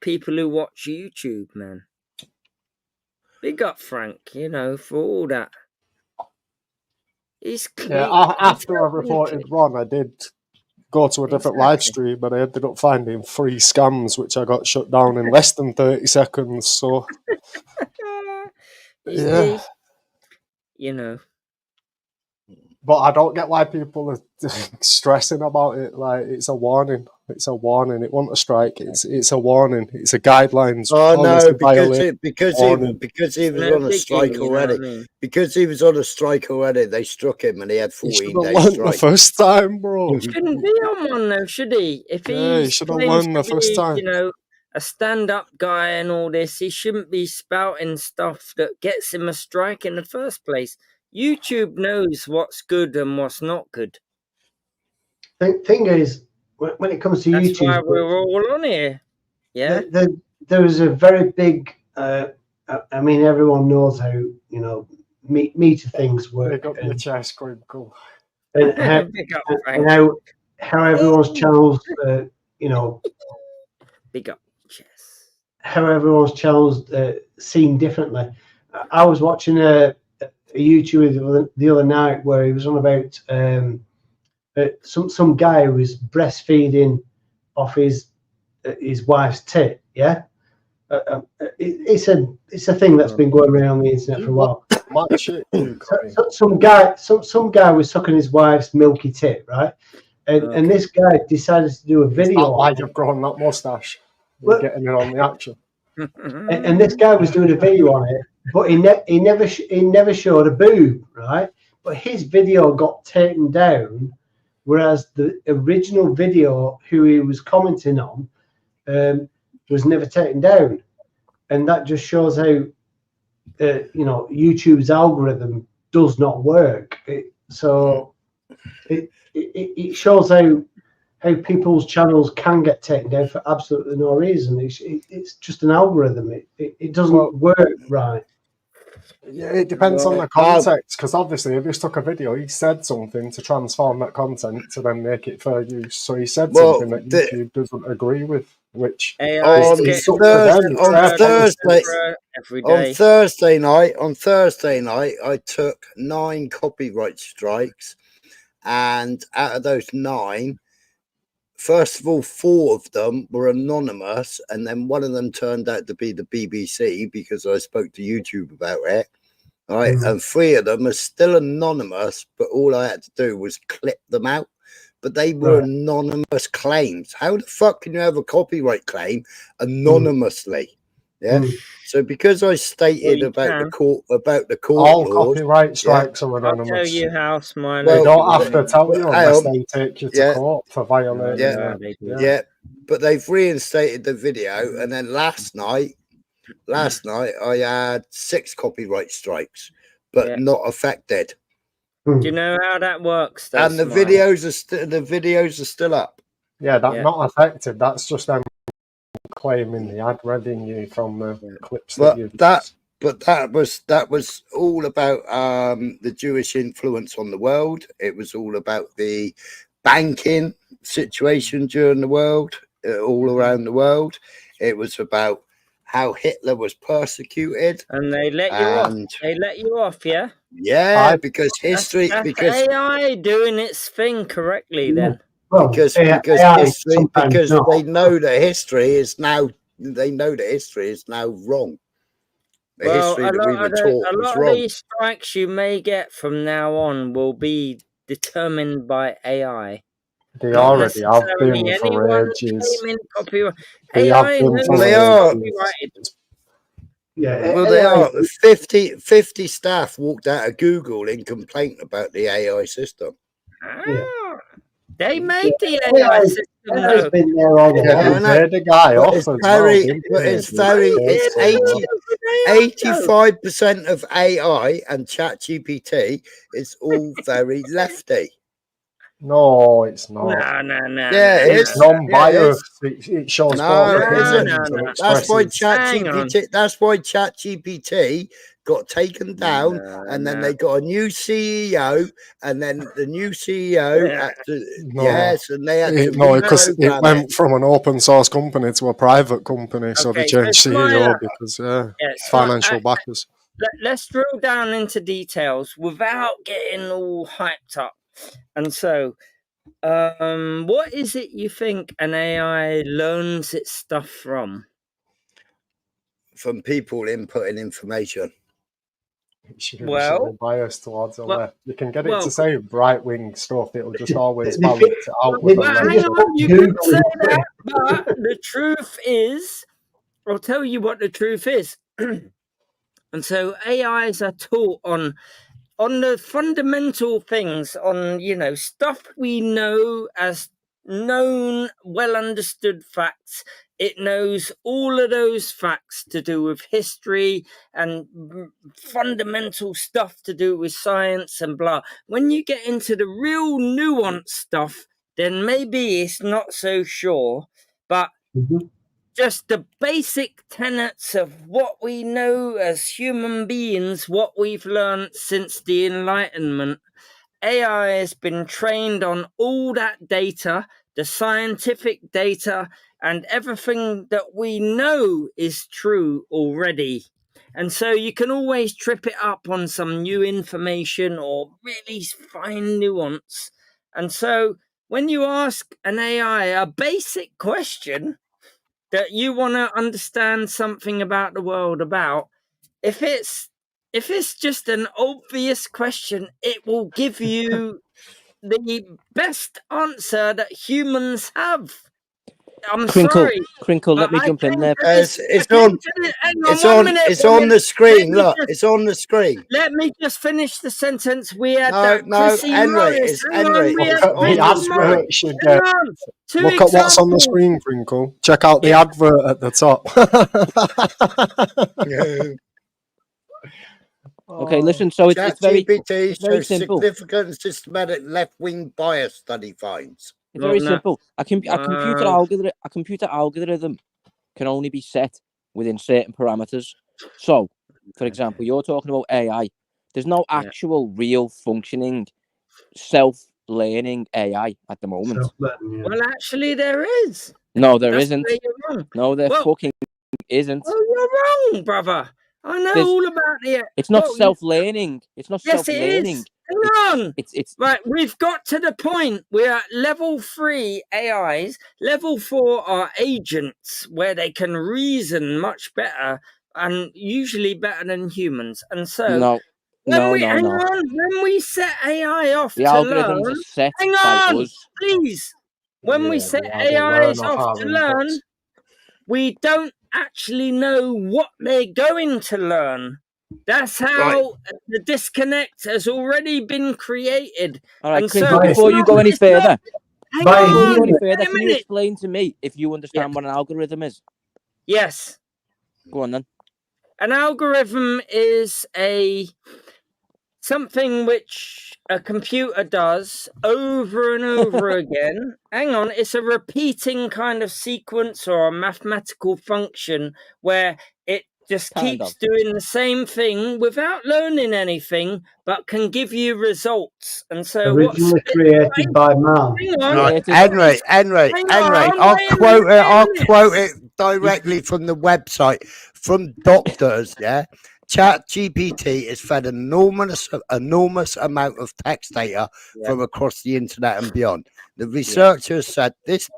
people who watch YouTube, man. Big up Frank, for all that. He's after I reported Ron, I did go to a different live stream, but I ended up finding 3 scams, which I got shut down in less than 30 seconds. So, But I don't get why people are stressing about it. Like, it's a warning. It's a warning. It wasn't a strike. It's a warning. It's a guidelines. Oh no, because he was on a strike already. Because he was on a strike already, they struck him and he had 14 days strike. The first time, bro. He shouldn't be on one though, should he? If he should have won the first time. A stand-up guy and all this, he shouldn't be spouting stuff that gets him a strike in the first place. YouTube knows what's good and what's not good. Thing is, when it comes to That's YouTube, why we're all on here. Yeah, there was a very big. I mean, everyone knows how meter things work. Pick up your chest, Crinkle. And how everyone's channels, big up chest. How everyone's channels seen differently. I was watching a YouTuber the other night where he was on about some guy who was breastfeeding off his wife's tit. Yeah, it's a thing that's been going around on the internet for a while. Some guy was sucking his wife's milky tit, right? And this guy decided to do a video. Why you've grown that mustache? You're getting it on the action. And this guy was doing a video on it, but he never showed a boob, right? But his video got taken down, whereas the original video who he was commenting on was never taken down, and that just shows how YouTube's algorithm does not work. It shows how people's channels can get taken down for absolutely no reason. It's just an algorithm. It doesn't work right. Yeah, it depends on the context, because obviously if he took a video, he said something to transform that content to then make it fair use. So he said something that YouTube doesn't agree with, which on Thursday night, I took 9 copyright strikes, and out of those 9, first of all, 4 of them were anonymous, and then one of them turned out to be the BBC because I spoke to YouTube about it. Right, and 3 of them are still anonymous, but all I had to do was clip them out. But they were anonymous claims. How the fuck can you have a copyright claim anonymously? Yeah. So because I stated about the court all laws, copyright strikes are anonymous. I'll tell you how, Smiley. They don't have to tell you unless they take you to court for violating. But they've reinstated the video, and then last night I had 6 copyright strikes, but not affected. Do you know how that works? Though, and the videos are still up. Yeah, that's not affected. That's just them claiming the ad revenue from the clips that was all about the Jewish influence on the world. It was all about the banking situation during the world, all around the world. It was about how Hitler was persecuted, and they let you off. They let you off, yeah. Yeah, because history. That's because AI doing its thing correctly. Then Well, because AI history, sometimes because not. they know that history is now wrong. The Well, history a that we lot were of taught was of wrong. these strikes you may get from now on will be determined by AI. They Not already have necessarily been for anyone ages. claiming copyright. They have AI been knows for Well, they it's are. copyrighted. Yeah, Well, they AI, are. 50 staff walked out of Google in complaint about the AI system. Yeah. They Mm. made the AI system AI's though. been there all Yeah, along. they paid the guy But off it's as very, well, didn't but they? it's They very, paid it's someone. 85% of AI and ChatGPT is all very lefty. No, it's not. No. Yeah, it It's is. non-biased. It shows No, both it isn't. opinions and That's why expresses. Hang on. ChatGPT got taken down, and then they got a new CEO, and then the new CEO had to, yes, and they had to because it reprogram went from an open source company to a private company, so they Okay, changed so CEO Smiler, because Smiler, financial backers. let's drill down into details without getting all hyped up. And so, what is it you think an AI learns its stuff from? From people inputting information. It's usually biased towards the left. You can get it to say right wing stuff, it'll just always balance it out with the left. Hang on, you can say that, but the truth is, I'll tell you what the truth is. And so AIs are taught on the fundamental things, on, you know, stuff we know as known, well understood facts. It knows all of those facts to do with history and fundamental stuff to do with science and blah. When you get into the real nuanced stuff, then maybe it's not so sure, but just the basic tenets of what we know as human beings, what we've learned since the Enlightenment. AI has been trained on all that data, the scientific data, and everything that we know is true already. And so you can always trip it up on some new information or really fine nuance. And so when you ask an AI a basic question that you want to understand something about the world about, if it's just an obvious question, it will give you the best answer that humans have. I'm sorry. Crinkle, let me jump in there. It's on the screen. Look, it's on the screen. Let me just finish the sentence. We had Henry, it's Henry. Look at the advert you get. Look at what's on the screen, Crinkle. Check out the advert at the top. Okay, listen. So it's very simple. Significant and systematic left-wing bias study finds. It's very simple. A computer algorithm can only be set within certain parameters. So, for example, you're talking about AI. There's no actual, real, functioning, self-learning AI at the moment. Well, actually, there is. No, there That's isn't. where you're wrong. No, there fucking isn't. Oh, you're wrong, brother. I know all about the. It's not self-learning. It's not Yes, self-learning. it is. Hang on. It's right. We've got to the point. We're at level 3 AIs. Level 4 are agents, where they can reason much better and usually better than humans. And so, when we set AI off the to algorithms learn, are set hang by on, us. please. When we set AIs off to learn, we don't actually know what they're going to learn. That's how the disconnect has already been created. All right, and Crinkle, so before you go any further, can you explain to me if you understand what an algorithm is? Yes. Go on then. An algorithm is something which a computer does over and over again. Hang on, it's a repeating kind of sequence or a mathematical function where it just keeps doing the same thing without learning anything, but can give you results. And so originally created by man. Henry, I'll quote it directly from the website, from doctors, ChatGPT is fed an enormous amount of text data from across the internet and beyond. The researchers said this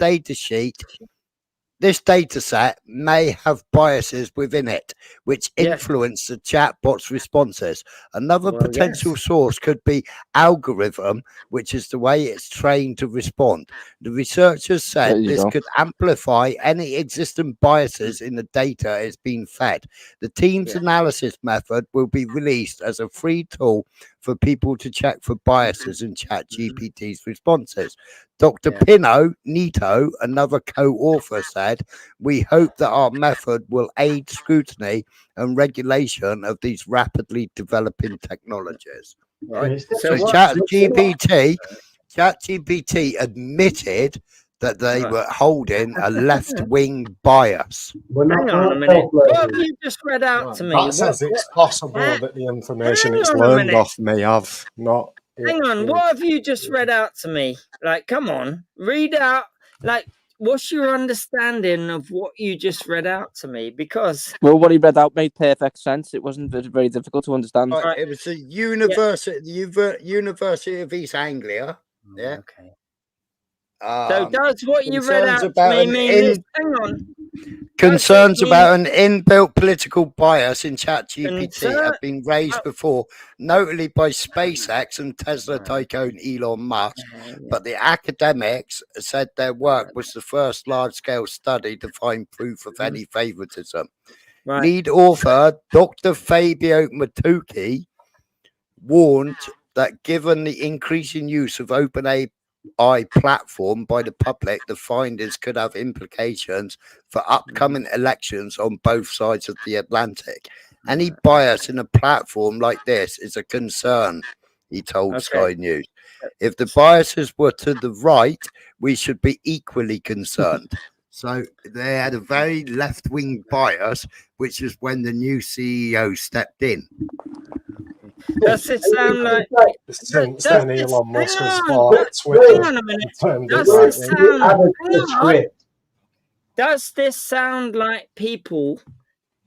data set may have biases within it, which influence the chatbot's responses. Another potential source could be algorithm, which is the way it's trained to respond. The researchers said this could amplify any existing biases in the data it's been fed. The team's analysis method will be released as a free tool for people to check for biases in ChatGPT's responses. Dr. Pino Nito, another co-author, said, "We hope that our method will aid scrutiny and regulation of these rapidly developing technologies." Right? So ChatGPT admitted that they were holding a left-wing bias. Hang on a minute. What have you just read out to me? That says it's possible that the information it's learned off may have not. Hang on, what have you just read out to me? Like, come on, read out. Like, what's your understanding of what you just read out to me? Because what he read out made perfect sense. It wasn't very difficult to understand. Right, it was the University of East Anglia. Yeah. Okay. So does what you read out to me mean this? Hang on. Concerns about an inbuilt political bias in ChatGPT have been raised before, notably by SpaceX and Tesla tycoon Elon Musk, but the academics said their work was the first large-scale study to find proof of any favoritism. Lead author Dr. Fabio Matucci warned that given the increasing use of OpenAI platform by the public, the findings could have implications for upcoming elections on both sides of the Atlantic. Any bias in a platform like this is a concern, he told Sky News. If the biases were to the right, we should be equally concerned. So they had a very left-wing bias, which is when the new CEO stepped in. Does it sound like since then Elon Musk has bought Twitter? Hang on a minute. Does this sound like people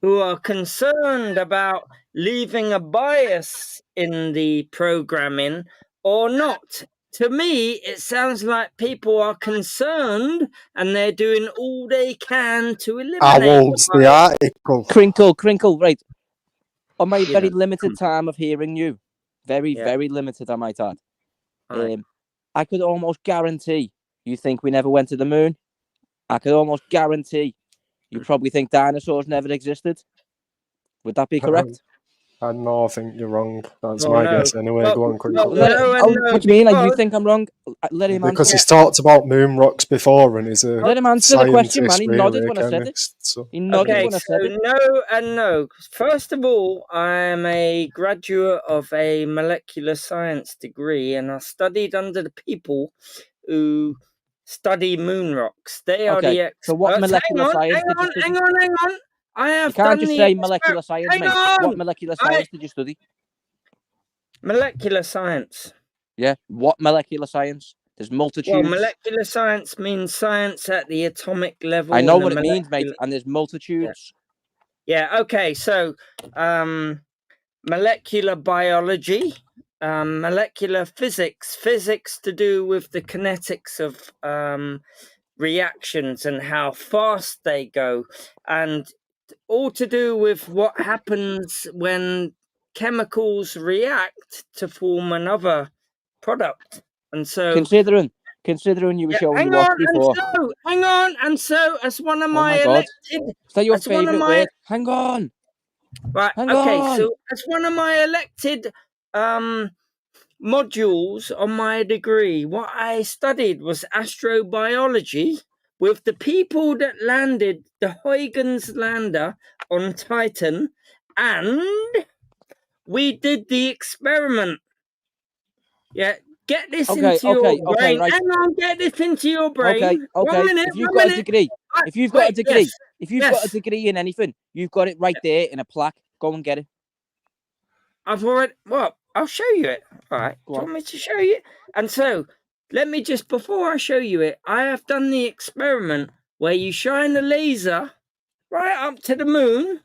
who are concerned about leaving a bias in the programming or not? To me, it sounds like people are concerned and they're doing all they can to eliminate the article. Crinkle, right. On my very limited time of hearing you, very limited, I might add, I could almost guarantee you think we never went to the moon. I could almost guarantee you probably think dinosaurs never existed. Would that be correct? No, I think you're wrong. That's my guess anyway. Go on, Crinkle. What do you mean? Like, you think I'm wrong? Let him answer. Because he's talked about moon rocks before and he's a let him answer the question, man. He nodded when I said it. He nodded when I said it. No and no. First of all, I'm a graduate of a molecular science degree and I studied under the people who study moon rocks. They are the experts. So what molecular science did you study? Hang on. I have you can't just say molecular science, mate. What molecular science did you study? Molecular science. Yeah. What molecular science? There's multitudes. Well, molecular science means science at the atomic level. I know what it means, mate. And there's multitudes. Yeah. Okay. So, molecular biology, molecular physics to do with the kinetics of reactions and how fast they go, and all to do with what happens when chemicals react to form another product. And so considering you were showing you what before. Hang on, and so as one of my elected, is that your favorite word? Hang on. Right. So as one of my elected modules on my degree, what I studied was astrobiology with the people that landed the Huygens lander on Titan, and we did the experiment. Yeah, get this into your brain. Right. Hang on, get this into your brain. Okay. 1 minute. If you've got a degree, if you've got a degree in anything, you've got it right there in a plaque. Go and get it. I've already. Well, I'll show you it. All right. Do you want me to show you? And so, let me just, before I show you it, I have done the experiment where you shine a laser right up to the moon.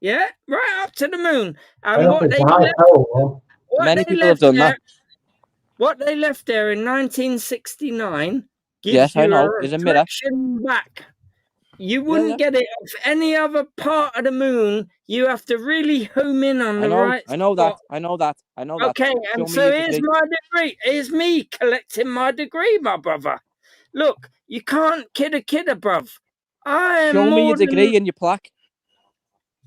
Yeah, right up to the moon. I And hope what it's they a high left, power one. what Many they people have left done there, that. what they left there in 1969 gives Yes, I you know. a Is a mirror. reflection back. You Yeah, wouldn't yeah. get it off any other part of the moon. You have to really home in on I the know. right I know that. spot. I know that. I know that. Okay, Show and me so your here's degree. my degree. Here's me collecting my degree, my brother. Look, you can't kid a kidder, bruv. I am Show me more your degree than... and your plaque.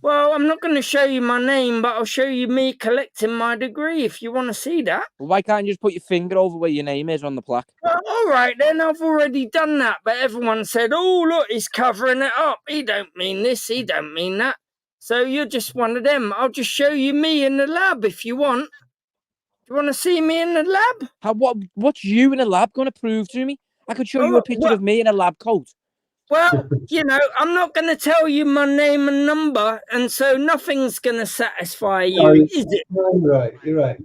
Well, I'm not going to show you my name, but I'll show you me collecting my degree if you want to see that. Well, why can't you just put your finger over where your name is on the plaque? Well, all right, then I've already done that, but everyone said, oh, look, he's covering it up. He don't mean this, he don't mean that. So you're just one of them. I'll just show you me in the lab if you want. You want to see me in the lab? What's you in a lab going to prove to me? I could show you a picture of me in a lab coat. Well, you know, I'm not going to tell you my name and number, and so nothing's going to satisfy you, is it? You're right. You're right.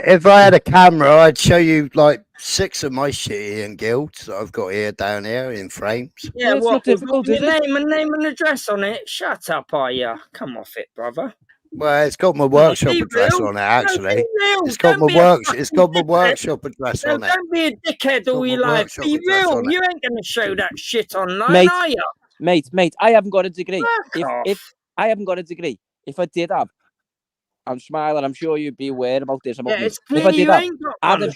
If I had a camera, I'd show you like 6 of my shitty guilds that I've got here down here in frames. Yeah, it's not difficult, with is your it? name and address on it. Shut up, are you? Come off it, brother. Well, it's got my workshop Be address real. on it. Actually, No, be real. it's got Don't my be a work. It's got my fucking workshop address No, on it. don't be a dickhead all your my life. workshop Be address real. on it. You ain't going to show that shit online, Mate, are you? Mate, I haven't got a degree. Fuck off. If I haven't got a degree, if I did have, I'm smiling. I'm sure you'd be aware about this about Yeah, me. it's If clear I did you have, ain't got I'd one.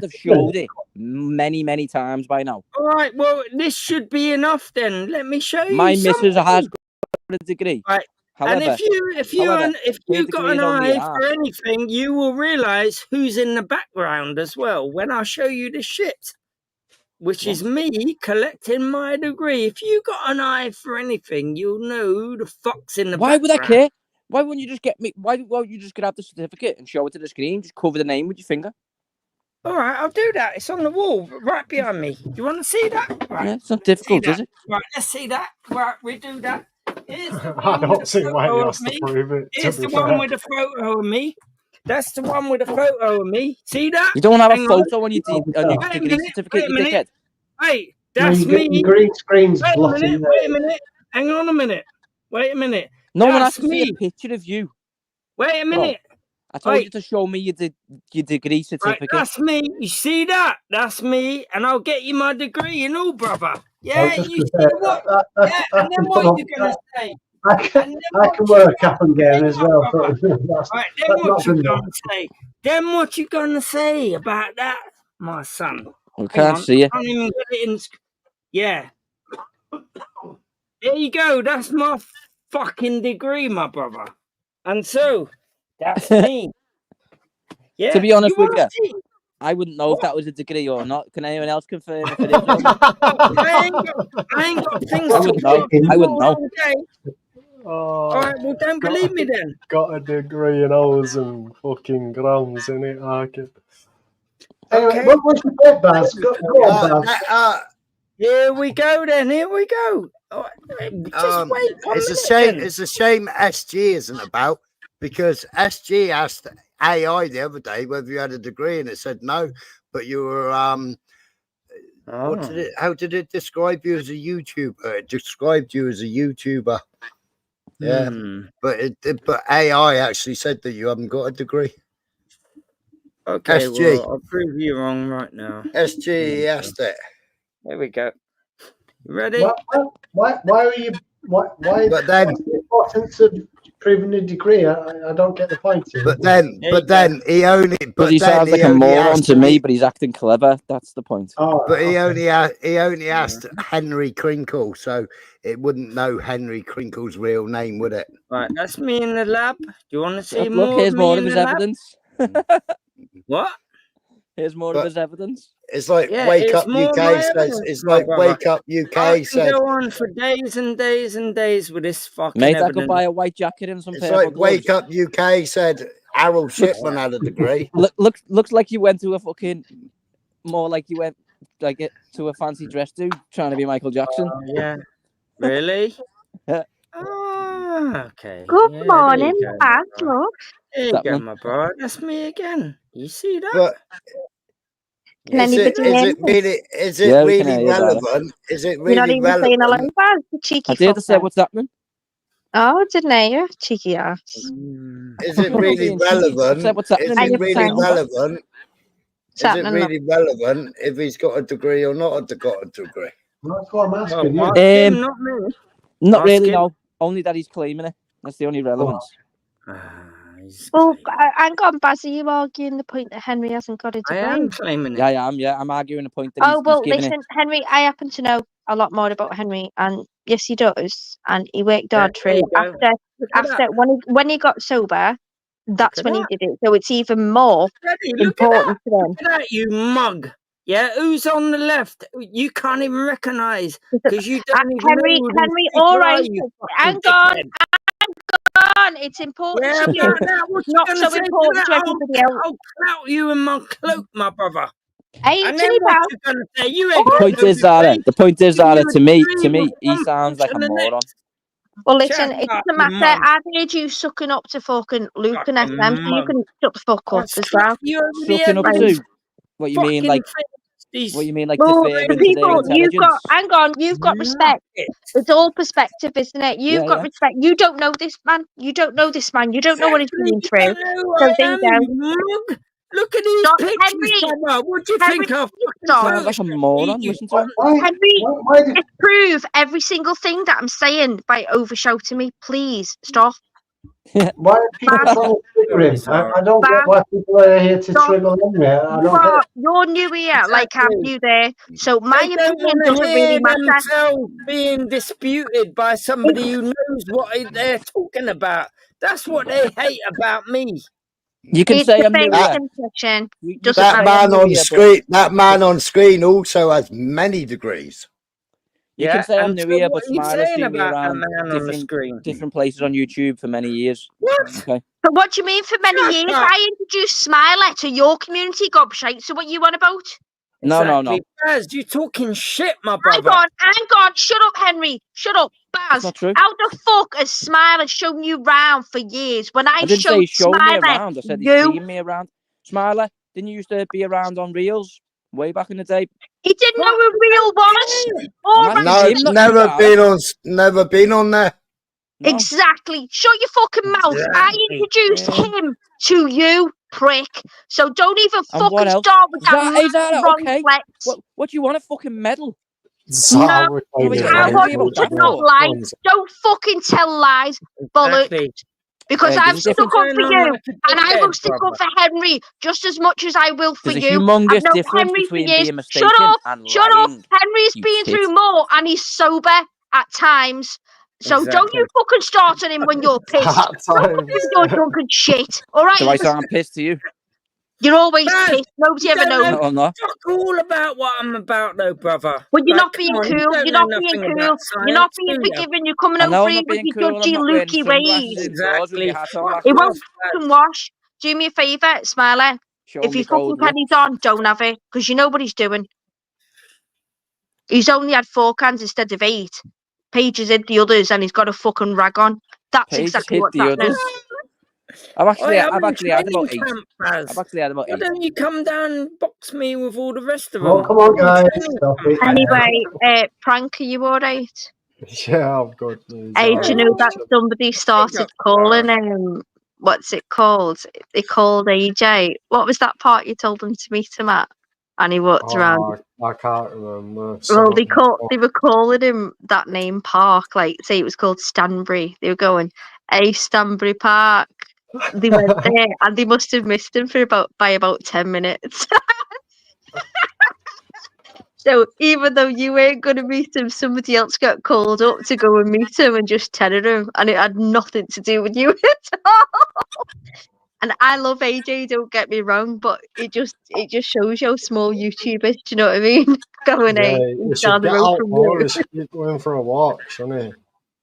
have showed it many times by now. All right, well, this should be enough then. Let me show you. My missus something. has got a degree. Right. However, And if you her got degree an is only eye half. for anything, you will realise who's in the background as well when I show you the shit, which is me collecting my degree. If you got an eye for anything, you'll know who the fuck's in the Why background. would I care? Why wouldn't you just get me? Why won't you just grab the certificate and show it to the screen? Just cover the name with your finger. All right, I'll do that. It's on the wall right behind me. You want to see that? Right. Yeah, it's not difficult, is it? Right, let's see that. Right, we do that. Here's the I one don't with see the why he photo has of to me. prove it. Here's To the be one fair. with the photo of me. That's the one with the photo of me. See that? You don't have Hang a photo on your Wait a degree minute, certificate, you dickhead. Hey, No, that's me. your green screen's Wait a blotting minute, wait a minute. Hang on a minute. Wait a minute. No one has That's to see me. a picture of you. Wait a minute. I told you to show me your degree Right, certificate. that's me. You see that? That's me, and I'll get you my degree, you know, brother. Yeah, you see what? Yeah, and then what are you gonna say? I can wear a cap and gown as well. So Right, then what you gonna say? Then what you gonna say about that, my son? We can't see you. I can't even get it in. Yeah. There you go. That's my fucking degree, my brother. And so, that's me. Yeah. To be honest with you, see? I wouldn't know if that was a degree or not. Can anyone else confirm if it is or not? I ain't got things I wouldn't know. I wouldn't know. All right, well, don't believe me then. Got a degree in hours and fucking grams in it, I can. Anyway, what's your point, Baz? Go on, Baz. Here we go then. Here we go. Just wait. It's a shame. It's a shame SG isn't about, because SG asked AI the other day whether you had a degree, and it said no, but you were how did it describe you as a YouTuber? It described you as a YouTuber. Yeah, but AI actually said that you haven't got a degree. Okay, SG. well, I'll prove you wrong right now. SG asked it. There we go. You ready? Why are you? Why? But then, what's the importance of proving a degree? I don't get the point here. But then he only. But he sounds like a moron to me, but he's acting clever. That's the point. But he only asked Henry Crinkle, so it wouldn't know Henry Crinkle's real name, would it? Right, that's me in the lab. Do you want to see Look, more? here's of me more in of his the lab? evidence. What? Here's more of his evidence. It's like Yeah, Wake it's Up more UK my says. evidence, It's my like brother. Wake Up I UK can said. go on for days and days and days with this fucking Mate, I evidence. could buy a white jacket and some It's purple like gloves. Wake Up UK said. Harold Shipman had a degree. Looks like you went to a fucking more like you went like to a fancy dress do trying to be Michael Jackson. Yeah. Really? Yeah. Okay. Good Yeah, morning, there you go, Baz. my bro. Look. There you That go, one. my bro. That's me again. You see that? But Can is anybody hear it me? really Yeah, we can hear really you, darling. relevant? Is it You're not really even saying hello, relevant? Baz. The cheeky I dare to say fucker. what's happening. Oh, didn't I? Cheeky ass. Is it really relevant? What's happening? Is Are it you really saying? relevant? What's Is it happening? really relevant if he's got a degree or not got a degree? That's what I'm asking. Well, Yeah. ask him, not me. Not Ask really, him. no. Only that he's claiming it. That's the only relevance. Well, hang on, Baz, are you arguing the point that Henry hasn't got a I degree? am claiming it. Yeah, I am. Yeah, I'm arguing the point that Oh, well, he's giving listen, it. Henry, I happen to know a lot more about Henry, and yes, he does. And he worked hard There through you go. Look at after that. when he got sober. That's at when that. he did it. So it's even more Freddie, look at important that. to them. Look at that, you mug. Yeah, who's on the left? You can't even recognise because you don't even Henry, know who Henry, these people all are, right, you hang fucking on, dickhead. hang on. It's important Yeah, to you. about that. What It's you not gonna so say to important that? to everybody else. I'll clout you in my cloak, my brother. Hey, And then what you gonna say? You ain't The got point no is that degree. the point is You that a to me, degree with he one sounds like a function and the moron. next. Well, listen, Shut it up, doesn't you matter. mug. I've heard you sucking up to fucking Luke and Fucking SM, so you mug. can shut the fuck I'll up as slap well. you over the Sucking head up with to these what you mean, fucking like these. what you mean, like Well, deferring to their people, you've got, intelligence. hang on, you've got respect. It's all perspective, isn't it? You've Yeah, got yeah. respect. You don't know this man. You don't know this man. You don't know what he's Exactly. been You through. don't know who So I there you am, go. you mug. Look at these Stop, pictures, Henry. brother. What do you Henry, think I've stop. Sounds like a moron. Listen to him. Henry, disprove every single thing that I'm saying by overshouting me. Please stop. Why are people Baz, trying to trigger him? sorry. I don't get why people are here to Stop. trigger Henry. I don't get it. You're new here, like I'm Exactly. new there. So my They don't opinion want to doesn't hear really matter. themselves being disputed by somebody who knows what they're talking about. That's what they hate about me. You can It's say the I'm new first here. impression. You Doesn't can That say I'm matter. man new on here, but screen, that man on screen also has many degrees. you Yeah, can say I'm and new so here, what but are you Smiler's saying seen me about the around man on the screen? different places on YouTube for many years. What? Okay. But what do you mean for many Shut years? up. I introduced Smiler to your community, gobshite. So what you on about? No. Exactly. Baz, you talking shit, my brother. Hang on. Shut up, Henry. Shut up. Baz, not true. how the fuck has Smiler shown you round for years? When I didn't say showed he showed me Smiler, around. I said he's you, seen me around. Smiler, didn't you used to be around on Reels way back in the day? he didn't know who real was. I'm All asking No, right. him, not you, never darling. been on there. No. Exactly. Shut your fucking mouth. I Exactly. introduced him to you, prick. So don't even And what fucking else? start with that Is that wrong okay? flex. What do you want, a fucking medal? No, Nobody get how angry about about that you not for? lie? Don't fucking tell lies, bollocks. Exactly. Because Hey, I've there's a stuck difference. up for Going on you, like a and I will dickhead, stick up brother. for Henry just as much as I will for There's a you. I've humongous known difference Henry for between years. being Shut mistaken up! and Shut up! lying. Henry's You been tit. through more, and he's sober at times. So don't you Exactly. fucking start on him when you're pissed. At times. You're drunk and shit. All right? So I sound pissed to you? You're always Baz, pissed. Nobody you ever don't knows. know No, I'm not. fuck all about what I'm about, though, brother. Well, you're Like, not being come on, you cool. don't You're know not being nothing cool. about You're not science, being do you? forgiving. You're coming I know over I'm here not with being your cool. I'm dodgy, not wearing lukey sunglasses ways. indoors with my Exactly. hat on Fuck back It there. won't off, fucking Baz. wash. Do me a favour, Smiler. Show If me your fucking gold penny's lips. on, don't have it. Because you know what he's doing. He's only had 4 cans instead of 8. Paige has hid the others and he's got a fucking rag on. That's Paige exactly hit what's the happening. others. I've I'm actually in had about training 8. camp, Baz. I've actually had about Why 8. don't you come down and box me with all the rest of Oh, them? come on, I'm in guys. training Stop camp, it. Baz. Anyway, Prank, are you alright? Yeah, I'm good. Hey, do you know that somebody Big started up, calling Sarah. what's it called? They called AJ. What was that part you told them to meet him at? And he walked around. I can't remember. Well, they were calling him that name Park, like say it was called Stanbury. They were going, "Hey, Stanbury Park." They went there, and they must have missed him by about 10 minutes. So even though you weren't going to meet him, somebody else got called up to go and meet him and just terror him, and it had nothing to do with you at all. And I love AJ, don't get me wrong, but it just shows you how small YouTube is. Do you know what I mean? Going, Yeah, hey, you he's should down the get road out from more. you. You should be going for a walk, shouldn't he?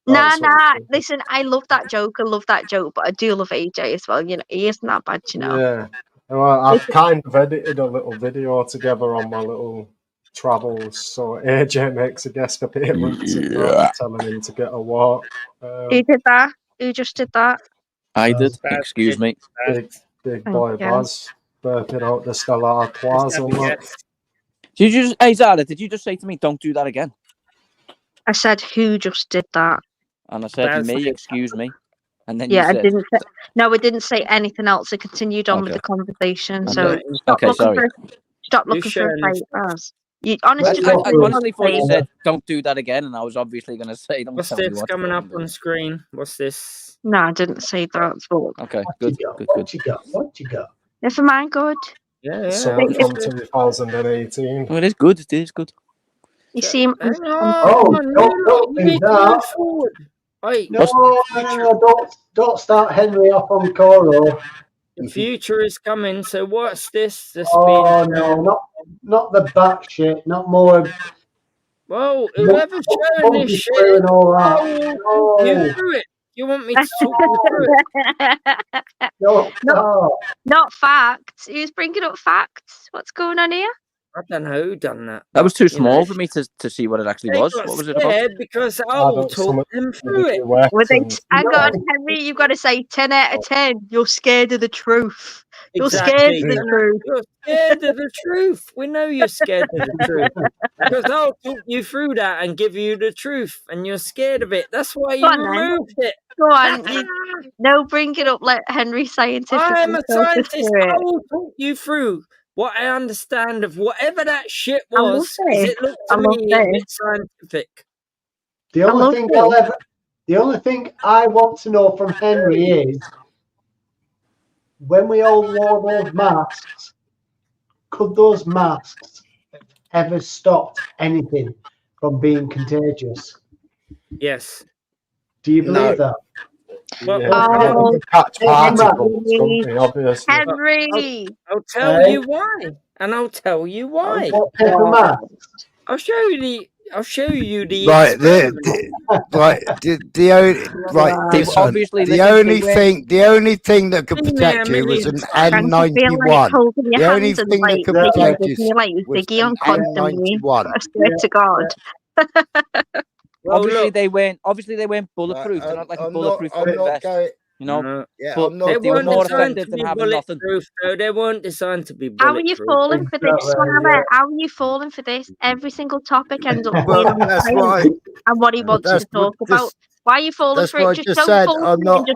Nah. That's what you should do. Listen, I love that joke. But I do love AJ as well. You know, he isn't that bad. You know. Yeah. Well, I've kind of edited a little video together on my little travels, so AJ makes a guest appearance and that, telling him to get a walk. Who did that? Who just did that? I did. Baz Excuse did. me. Big boy Okay. Baz, burping out the Stella Artois and that. Hey Zara, did you just say to me, don't do that again? I said, who just did that? And I said, me, excuse me. And then Yeah, you said, I didn't say anything else. I continued on with the conversation. So stop looking for a fight, Baz. You honestly, I honestly thought you said, don't do that again. And I was obviously going to say, don't tell me what. What's this coming up on screen? What's this? No, I didn't say that. But... Okay, good. What you got? Never mind, good. Yeah. Something from 2018. Well, it is good. It is good. You seem. Hang on, don't you need do to move that. forward. Wait, No, don't start Henry off on Coro. The future is coming. So what's this? Oh no, not the back shit. Not more. Well, whoever's showing this shit, and all that. you through it. You want me to talk you through it? Not facts. Who's bringing up facts? What's going on here? I don't know who done that. That was too small for me to see what it actually was. What was it about? Because I'll talk them through it. Hang on, Henry, you've got to say 10 out of 10. You're scared of the truth. You're scared of the truth. You're scared of the truth. We know you're scared of the truth. Because I'll talk you through that and give you the truth. And you're scared of it. That's why you removed it. Go on. No, bring it up. Let Henry scientifically. I'm a scientist. I will talk you through what I understand of whatever that shit was. Because it looked to me a bit scientific. The only thing I want to know from Henry is, when we all wore those masks, could those masks have ever stopped anything from being contagious? Yes. Do you believe that? Henry! I'll tell you why. And I'll tell you why. I'll show you the right. The only thing that could protect you was an N91. The only thing that could protect you was an N91. I swear to God. Obviously they weren't bulletproof. They're not like a bulletproof vest. You know, but they were more effective than having nothing. Though they weren't designed to be bulletproof. How are you falling for this, Swallow? How are you falling for this? Every single topic ends up being on the and what he wants to talk about. Why are you falling for it? Just said I'm not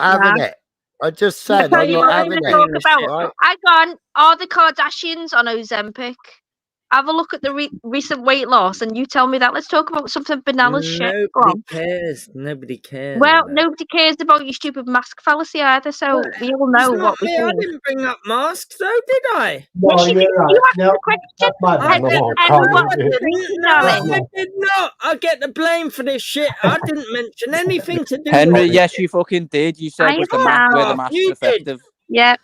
having it. I just said I'm not having it. Hang on, are the Kardashians on Ozempic? Have a look at the recent weight loss, and you tell me that. Let's talk about something banal shit. Nobody cares. Nobody cares. Well, nobody cares about your stupid mask fallacy either. So we all know what we're doing. I didn't bring up masks, though, did I? No, you're right. You asked the question. I did not. I get the blame for this shit. I didn't mention anything to do with Henry, it. yes, you fucking did. You said were the masks effective. Yeah.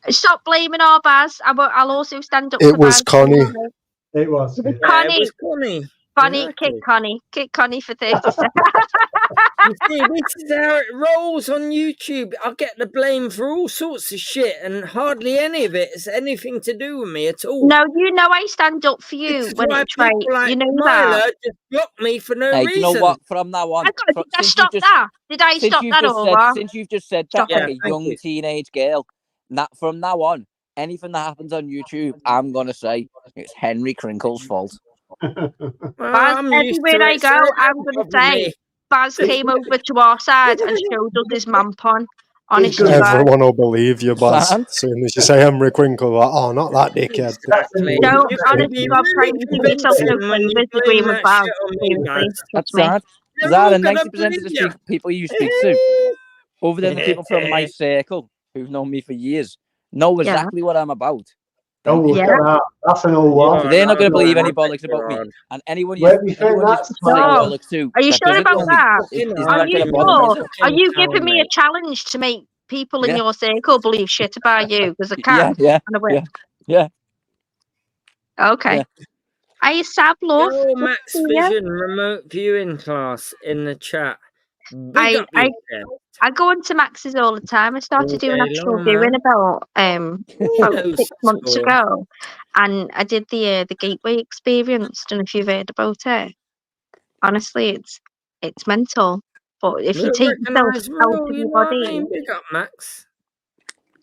Stop blaming our Baz. I'll also stand up. It was Connie. It was. Connie. It was Connie. Connie, Exactly. kick Connie for 30 seconds. You see, this is how it rolls on YouTube. I get the blame for all sorts of shit, and hardly any of it has anything to do with me at all. No, you know I stand up for you when it's right. Like you know Myla that. just blocked me for no reason. You know what? From now on, did I stop that? Did I stop that? Since you've just said that, like a young teenage girl, from now on, anything that happens on YouTube, I'm gonna say it's Henry Crinkle's fault. Baz, everywhere I go, I'm going to say Baz came over to our side and showed us his mampon. Honestly, everyone will believe you, Baz. As soon as you say Henry Crinkle, like, oh, not that dickhead. Don't honestly, I'm trying to give yourself no favours agreeing with Baz. That's sad. Zara, 90% of the people you speak to, other than the people from my circle who've known me for years, know exactly what I'm about. That's an old one. So they're not going to believe any bollocks about me. And anyone you say bollocks to. Are you sure about that? Are you sure? Are you giving me a challenge to make people in your circle believe shit about you? Because I can't. Yeah. Okay. Are you sab love? Max Vision remote viewing class in the chat. I go into Max's all the time. I started doing actual viewing about 6 months ago, and I did the gateway experience. Don't know if you've heard about it. Honestly, it's mental. But if you take yourself out of your body, Max.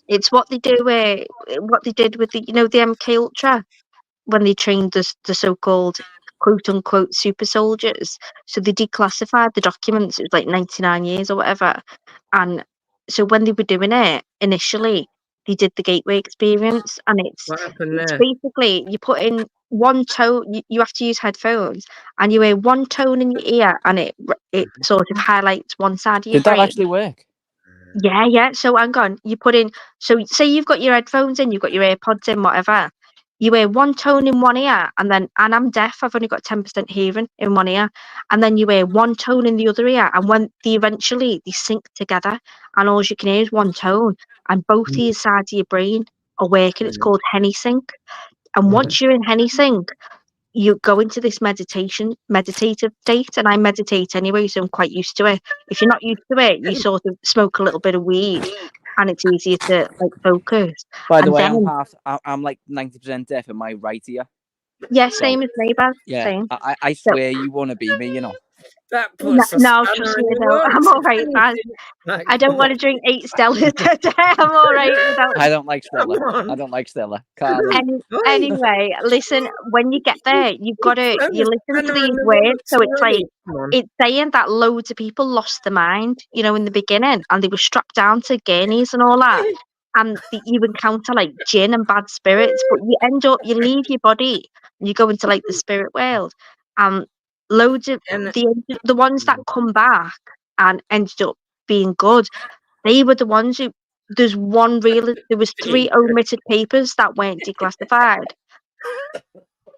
It's what they do. What they did with the MK Ultra when they trained the so-called quote unquote super soldiers. So they declassified the documents. It was like 99 years or whatever. And so when they were doing it initially, they did the gateway experience, and it's basically you put in one tone. You have to use headphones, and you hear one tone in your ear, and it sort of highlights one side of your Did that brain. actually work? Yeah. So hang on, you put in. So say you've got your headphones in, you've got your AirPods in, whatever. You hear one tone in one ear, and I'm deaf. I've only got 10% hearing in one ear, and then you hear one tone in the other ear, and when they sync together, and all you can hear is one tone, and both these sides of your brain are working. It's called Henny Sync, and once you're in Henny Sync, you go into this meditative state, and I meditate anyway, so I'm quite used to it. If you're not used to it, you sort of smoke a little bit of weed, and it's easier to like focus. By the way, then, I'm like 90% deaf in my right ear. Yeah, same as me, Baz. Yeah, Same. I swear you want to be me, you know. That puts No, trust me, though. I'm all right, Baz. I don't want to drink 8 Stellas today. I'm all right without. I don't like Stella. I don't like Stella. Anyway, listen. When you get there, you listen to these words. So it's like it's saying that loads of people lost their mind, in the beginning, and they were strapped down to gurneys and all that. And you encounter like jinn and bad spirits, but you leave your body and you go into like the spirit world. Loads of the ones that come back and ended up being good, they were the ones who. There was 3 omitted papers that weren't declassified.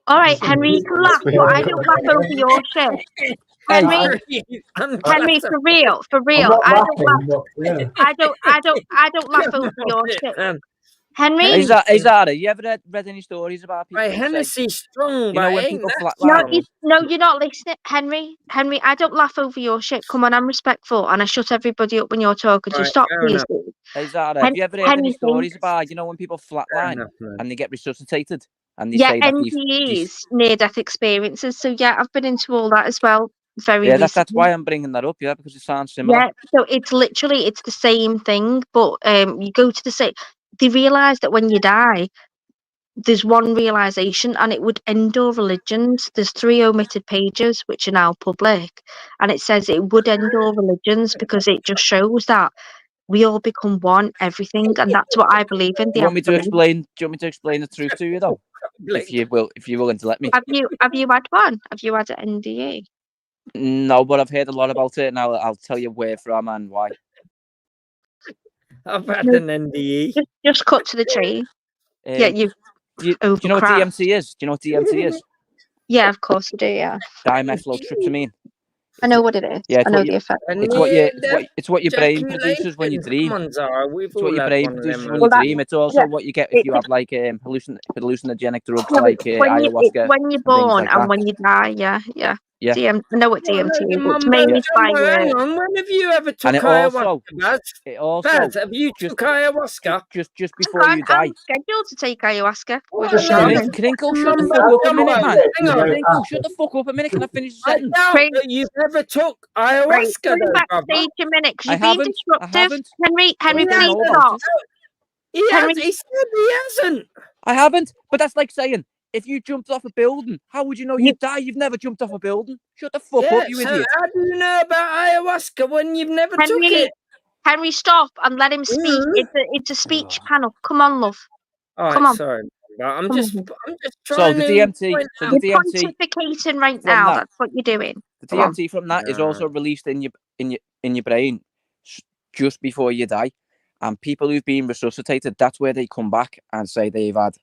All right, Henry, you can laugh, but I don't laugh over your shit. Henry, for real, I don't laugh over your shit. Henry, Zara, you ever read any stories about people? Hennessy's strong, when people flatline. No, you're not listening, Henry. Henry, I don't laugh over your shit. Come on, I'm respectful, and I shut everybody up when you're talking. So stop, please. Hey Zara, have you ever heard any stories about when people flatline and they get resuscitated and they say that NDEs, near-death experiences. So I've been into all that as well. That's why I'm bringing that up. Yeah, because it sounds similar. Yeah, so it's the same thing, but you go to the same. They realise that when you die, there's one realisation, and it would end all religions. There's 3 omitted pages, which are now public, and it says it would end all religions because it just shows that we all become one, everything, and that's what I believe in. Do you want me to explain the truth to you, though? If you're willing to let me. Have you had one? Have you had an NDE? No, but I've heard a lot about it, and I'll tell you where from and why. I've had an NDE. Just cut to the chase. Do you know what DMT is? Do you know what DMT is? Yeah, of course I do. Yeah. Dimethyltryptamine. I know what it is. Yeah, I know the effect. It's what your brain produces when you dream. It's what your brain produces when you dream. It's also what you get if you have like hallucinogenic drugs like ayahuasca. When you're born and when you die. Yeah. I know what DMT is. It's made by. Hang on. When have you ever took ayahuasca, Baz? Have you took ayahuasca? Just before you die. I'm scheduled to take ayahuasca. Crinkle, shut the fuck up a minute, man. Crinkle, shut the fuck up a minute. Can I finish the sentence? I doubt that you've ever took ayahuasca. Backstage a minute, because you're being disruptive. Henry, please stop. He said he hasn't. I haven't, but that's like saying, if you jumped off a building, how would you know you'd die? You've never jumped off a building. Shut the fuck up, you idiot. How do you know about ayahuasca when you've never took it? Henry, stop and let him speak. It's a speech panel. Come on, love. Come on. Sorry. I'm just trying to. You're pontificating right now. That's what you're doing. The DMT from that is also released in your brain just before you die, and people who've been resuscitated, that's where they come back and say they've had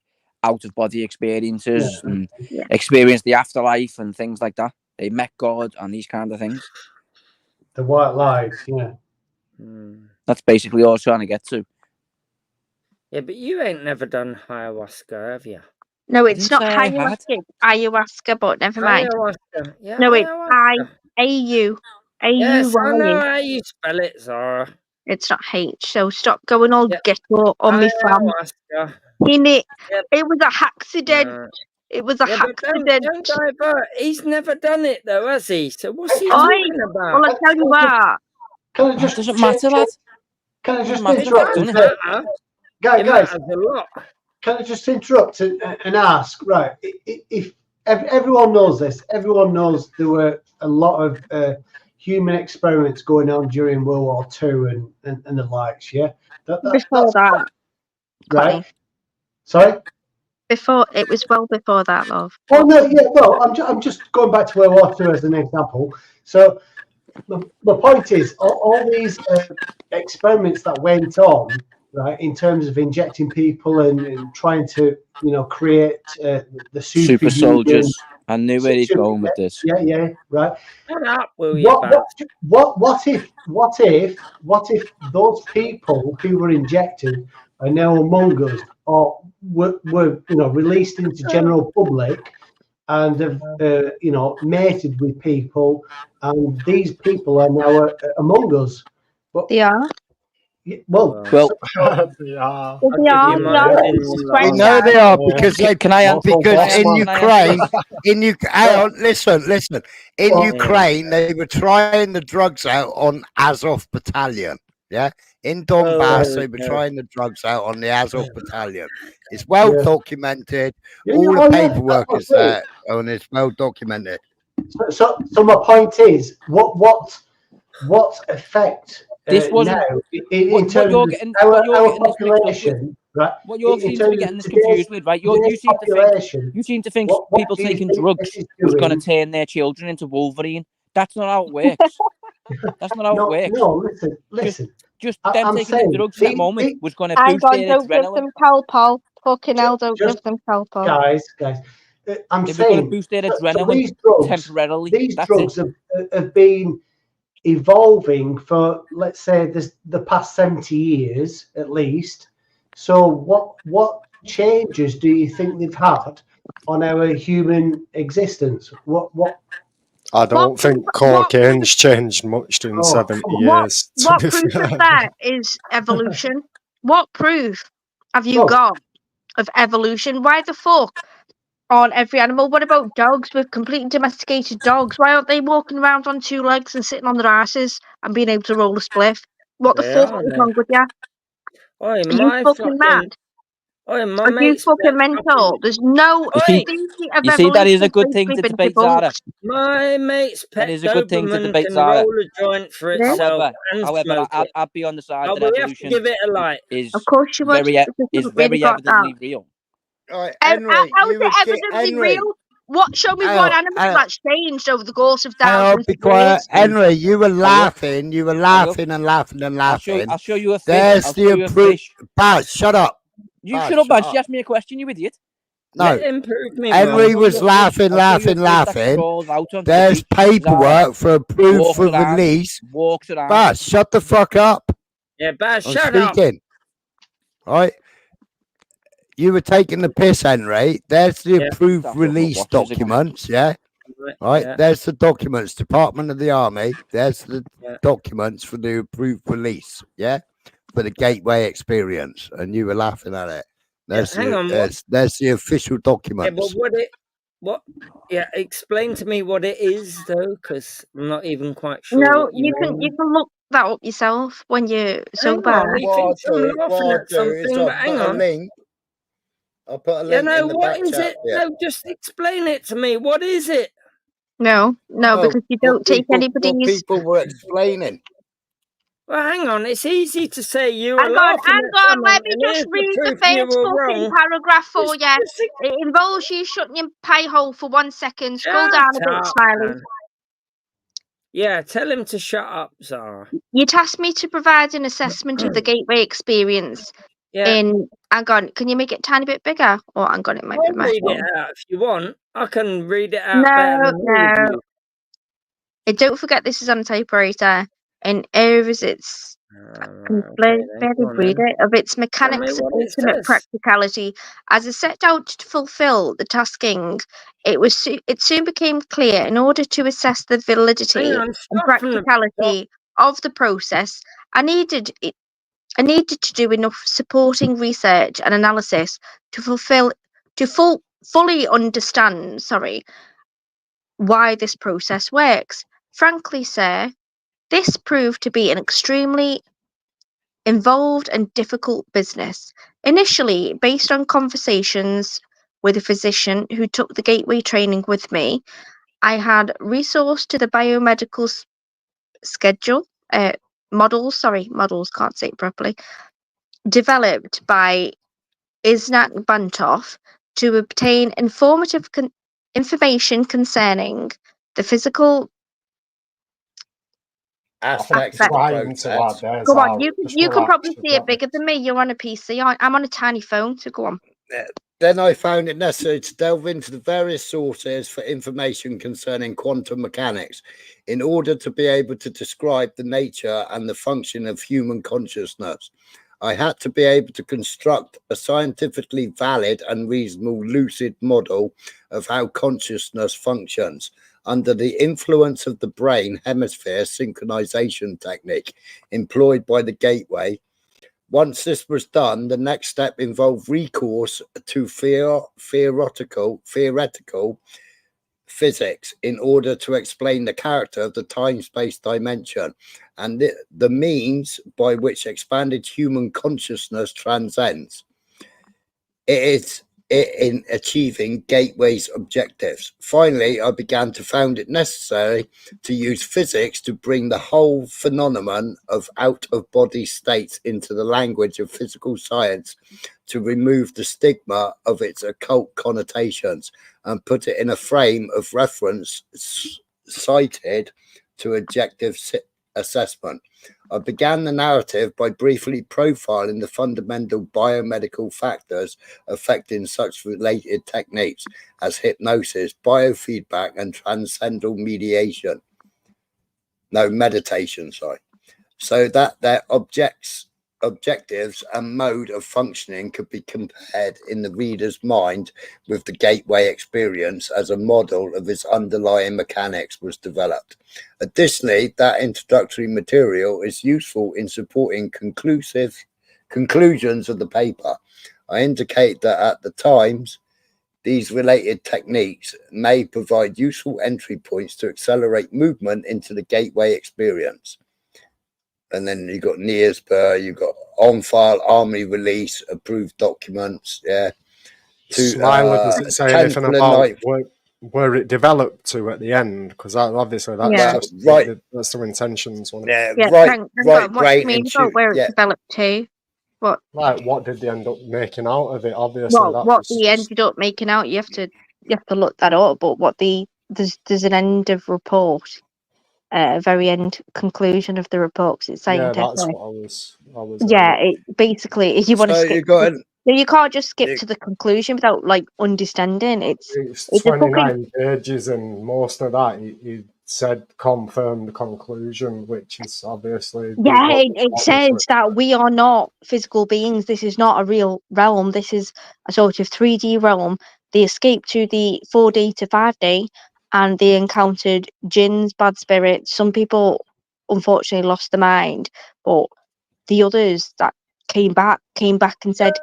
out-of-body experiences and experienced the afterlife and things like that. They met God and these kind of things. The white light, That's basically all I was trying to get to. Yeah, but you ain't never done ayahuasca, have you? No, it's not ayahuasca. It's ayahuasca, but never mind. Ayahuasca. Yeah, no, it's A-U. Yes, I know how you spell it, Zara. It's not H, so stop going all ghetto on me fam. It was a accident. It was a accident. Don't divert. He's never done it though, has he? So what's he talking about? Well, I tell you what. It doesn't matter, lad. Can I just interrupt? Guys, can I just interrupt and ask? Right, if everyone knows this. Everyone knows there were a lot of human experiments going on during World War II and the likes. Yeah, Before that, right. Connie. Sorry. Before it was well before that, love. Oh no, yeah. Well, I'm just going back to World War II as an example. So the point is, all these experiments that went on, right, in terms of injecting people and trying to, create the Super superhuman. soldiers. I knew where he's going with this. Yeah, right. Shut up, will you, What if those people who were injected are now among us, or were released into general public and have mated with people, and these people are now among us? They are. Well, Yeah. They are. We know they are because they Can I answer? because in Ukraine, hang on, listen. In Well, Ukraine, they were trying the drugs out on Azov Battalion. Yeah, in Donbass, they were trying the drugs out on the Azov Battalion. It's well documented. All the paperwork is there, and it's well documented. So my point is, what effect This wasn't now in terms of our population, right? What you seem to be getting this confused with, right? You seem to think people taking drugs was going to turn their children into Wolverine. That's not how it works. That's not how it works. No, listen. Just them taking the drugs at that moment was going to boost their don't give adrenaline. them Calpol. Fucking hell, don't give them Calpol. Guys, I'm It was saying going to boost their adrenaline these drugs, temporarily. These That's drugs have been evolving for, let's say, the past 70 years at least. So what changes do you think they've had on our human existence? What I don't think cocaine's changed much in 70 years. What proof of that is evolution? What proof have you got of evolution? Why the fuck aren't every animal? What about dogs? With completely domesticated dogs, why aren't they walking around on two legs and sitting on their asses and being able to roll a spliff? What the fuck is wrong with you? Are you fucking mad? Are you fucking mental? There's no. You see, that is a good thing to debate, Zara. My mate's pet That is a good thing to Doberman debate, can Zara. roll a joint for itself and However, smoke I'd be on the side it. that We have to evolution give it a light. is of course you would. very evidently real. Right, How Henry, is it evidently real? What? Show me one animal that's changed over the course of thousands be of quiet, years. Henry. You were laughing. You were laughing and laughing and laughing. I'll show you a fish. There's the proof. Baz, shut up. You shut up, Baz. She asked me a question, you idiot. No, Let him prove me Henry wrong. was laughing. There's paperwork for proof for release. Walks around. Baz, shut the fuck up. Yeah, Baz, I'm shut up. speaking. Right. You were taking the piss, Henry. There's the approved release documents, yeah? Right, there's the documents, Department of the Army. There's the documents for the approved release, yeah? For the Gateway experience. And you were laughing at it. There's there's the official documents. Yeah, but explain to me what it is, though, because I'm not even quite sure. No, you can look that up yourself when you're sober. Hang on. I'll put a link in the what back is chat, it? No, just explain it to me. What is it? No, because you don't take anybody's. People were explaining. Well, hang on. It's easy to say you Hang on. Let me just read the first fucking paragraph for you. It involves you shutting your pie hole for 1 second. Scroll down a bit, Smiley. Yeah, tell him to shut up, Zara. You tasked me to provide an assessment of the Gateway experience. Hang on, can you make it a tiny bit bigger? Or hang on, it might be my read it out if you want. I can read it out better than No. Don't forget this is on a typewriter. And its of its mechanics and ultimate practicality. As it set out to fulfill the tasking, it soon became clear in order to assess the validity and practicality of the process, I needed to do enough supporting research and analysis to fully understand, why this process works. Frankly, sir, this proved to be an extremely involved and difficult business. Initially, based on conversations with a physician who took the gateway training with me. I had resource to the biomedical models, can't say it properly, developed by Isaac Bantoff to obtain informative information concerning the physical aspects I'm of the trying to process. add there. Go on, Just you can relax, probably you've see it got bigger this. than me. You're on a PC. I'm on a tiny phone, so go on. Then I found it necessary to delve into the various sources for information concerning quantum mechanics in order to be able to describe the nature and the function of human consciousness. I had to be able to construct a scientifically valid and reasonable lucid model of how consciousness functions under the influence of the brain hemisphere synchronization technique employed by the gateway. Once this was done, the next step involved recourse to theoretical physics in order to explain the character of the time-space dimension and the means by which expanded human consciousness transcends. It is in achieving Gateway's objectives. Finally, I began to find it necessary to use physics to bring the whole phenomenon of out-of-body states into the language of physical science to remove the stigma of its occult connotations and put it in a frame of reference cited to objective assessment. I began the narrative by briefly profiling the fundamental biomedical factors affecting such related techniques as hypnosis, biofeedback, and transcendental meditation. No, meditation, sorry. So that their objectives and mode of functioning could be compared in the reader's mind with the gateway experience as a model of its underlying mechanics was developed. Additionally, that introductory material is useful in supporting conclusions of the paper. I indicate that at the times, these related techniques may provide useful entry points to accelerate movement into the gateway experience. And then you've got NIASPR, you've got on-file army release, approved documents, yeah. Smiler, does it say anything about where it developed to at the end? Because obviously that's just right. That's the intentions. Yeah, right. What do you mean about where it developed to? What? Like, what did they end up making out of it? Obviously, well, what they ended up making out, you have to look that up. But what there's an end of report. Very end conclusion of the report, because it's scientific. Yeah, that's what I was. Yeah, it basically, if you want to skip, you can't just skip to the conclusion without like understanding. It's 29 pages, and most of that he said confirmed the conclusion, which is obviously it says that we are not physical beings. This is not a real realm. This is a sort of 3D realm. They escaped to the 4D to 5D. And they encountered jinns, bad spirits. Some people, unfortunately, lost their mind. But the others that came back and said,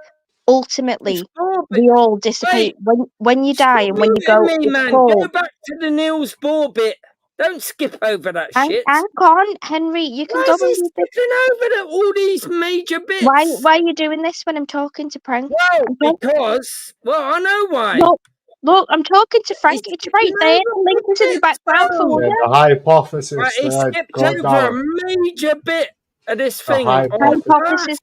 ultimately, we all dissipate. When you die and when you go... Go back to the Niels Bohr bit. Don't skip over that shit. Hang on, Henry. You can go and skipping over all these major bits. Why are you doing this when I'm talking to Frank? Well, because... Well, I know why. Look, I'm talking to Frank. It's right there. The link is in the background for you. The hypothesis. Right, he skipped over a major bit of this thing. Hypothesis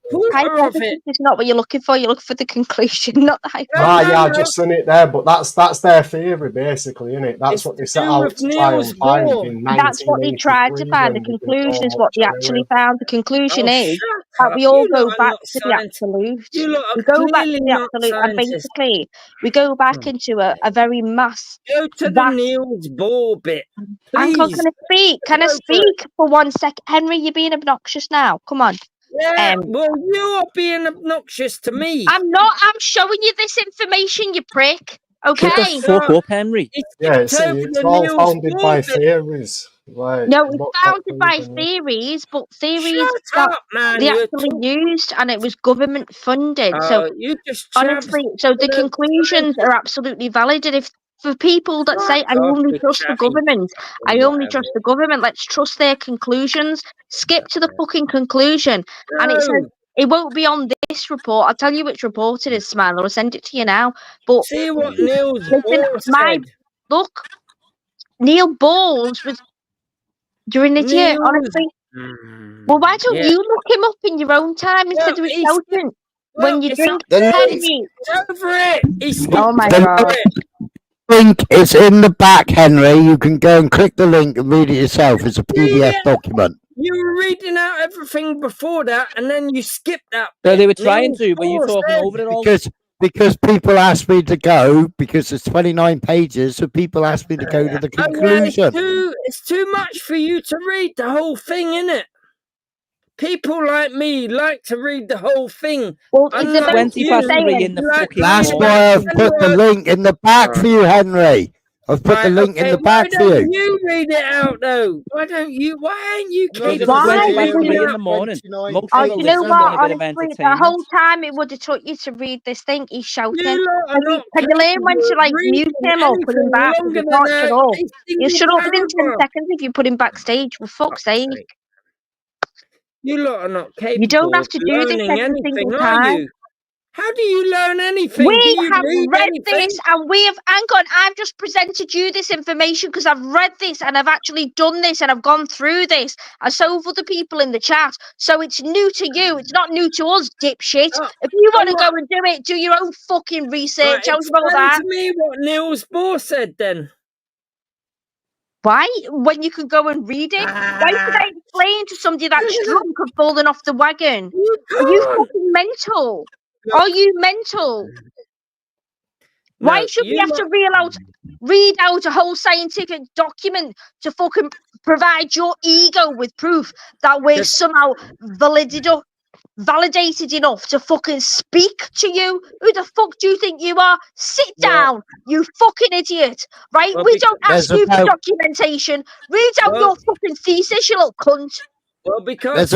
is not what you're looking for. You're looking for the conclusion, not the hypothesis. I've just seen it there, but that's their theory, basically, isn't it? That's what they set out to try and find in 1983. That's what they tried to find. The conclusion is what they actually found. The conclusion is that we all go back to the absolute. We go back to the absolute, and basically we go back into a very mass. Go to the Niels Bohr bit. Uncle, can I speak? Can I speak for 1 second? Henry, you're being obnoxious now. Come on. Yeah, well, you are being obnoxious to me. I'm not. I'm showing you this information, you prick. Okay. Shut the fuck up, Henry. It's all founded by theories. Like, no, it's founded by theories, but theories they actually used, and it was government funded. So honestly, so the conclusions are absolutely valid. And if for people that say I only trust the government, let's trust their conclusions. Skip to the fucking conclusion, and it says It won't be on this report. I'll tell you which report it is, Smile. I'll send it to you now. But See what Neil's listen, said. Look, Neil Balls was during the year, honestly. Well, why don't you look him up in your own time instead of shouting when you drink? Over it. Oh my God. Link is in the back, Henry. You can go and click the link and read it yourself. It's a PDF document. You were reading out everything before that, and then you skipped that. So they were trying to, but you're talking over it all. Because people asked me to go, because it's 29 pages, so people asked me to go to the conclusion. It's too much for you to read the whole thing, innit? People like me like to read the whole thing. Well, it's about 20 in the fucking That's why I've put the link in the back for you, Henry. I've put the link in the back for you. Why don't you read it out, though? Why aren't you capable of reading it in the morning? Oh, you know what? Honestly, the whole time it would have took you to read this thing. He's shouting. Can you learn when to like mute him or put him back? It's not at all. You shut up within 10 seconds if you put him backstage. For fuck's sake. You lot are not capable. You don't have to do this every single time. How do you learn anything? We have read this and we have, hang on, I've just presented you this information because I've read this and I've actually done this and I've gone through this. And so have other people in the chat. So it's new to you. It's not new to us, dipshit. If you want to go and do it, do your own fucking research. How's about that? Explain to me what Niels Bohr said then. Why? When you can go and read it? Why should I explain to somebody that's drunk and fallen off the wagon? Are you fucking mental? Are you mental? Why should we have to read out a whole scientific document to fucking provide your ego with proof that we're somehow validated enough to fucking speak to you? Who the fuck do you think you are? Sit down, you fucking idiot. Right? We don't ask you for documentation. Read out your fucking thesis, you little cunt. Well, because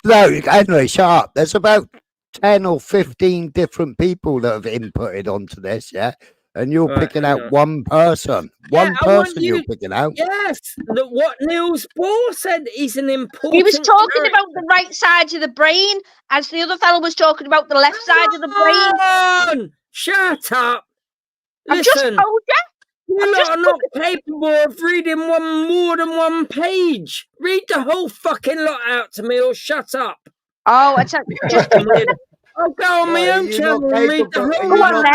no, Henry, shut up. There's about 10 or 15 different people that have inputted onto this, yeah? And you're picking out one person. One person you're picking out. Yes, what Niels Bohr said is an important. He was talking about the right side of the brain, as the other fellow was talking about the left side of the brain. Shut up. I've just told you. You lot are not capable of reading more than one page. Read the whole fucking lot out to me or shut up. Oh, it's just I'll go on my own channel and read the whole lot.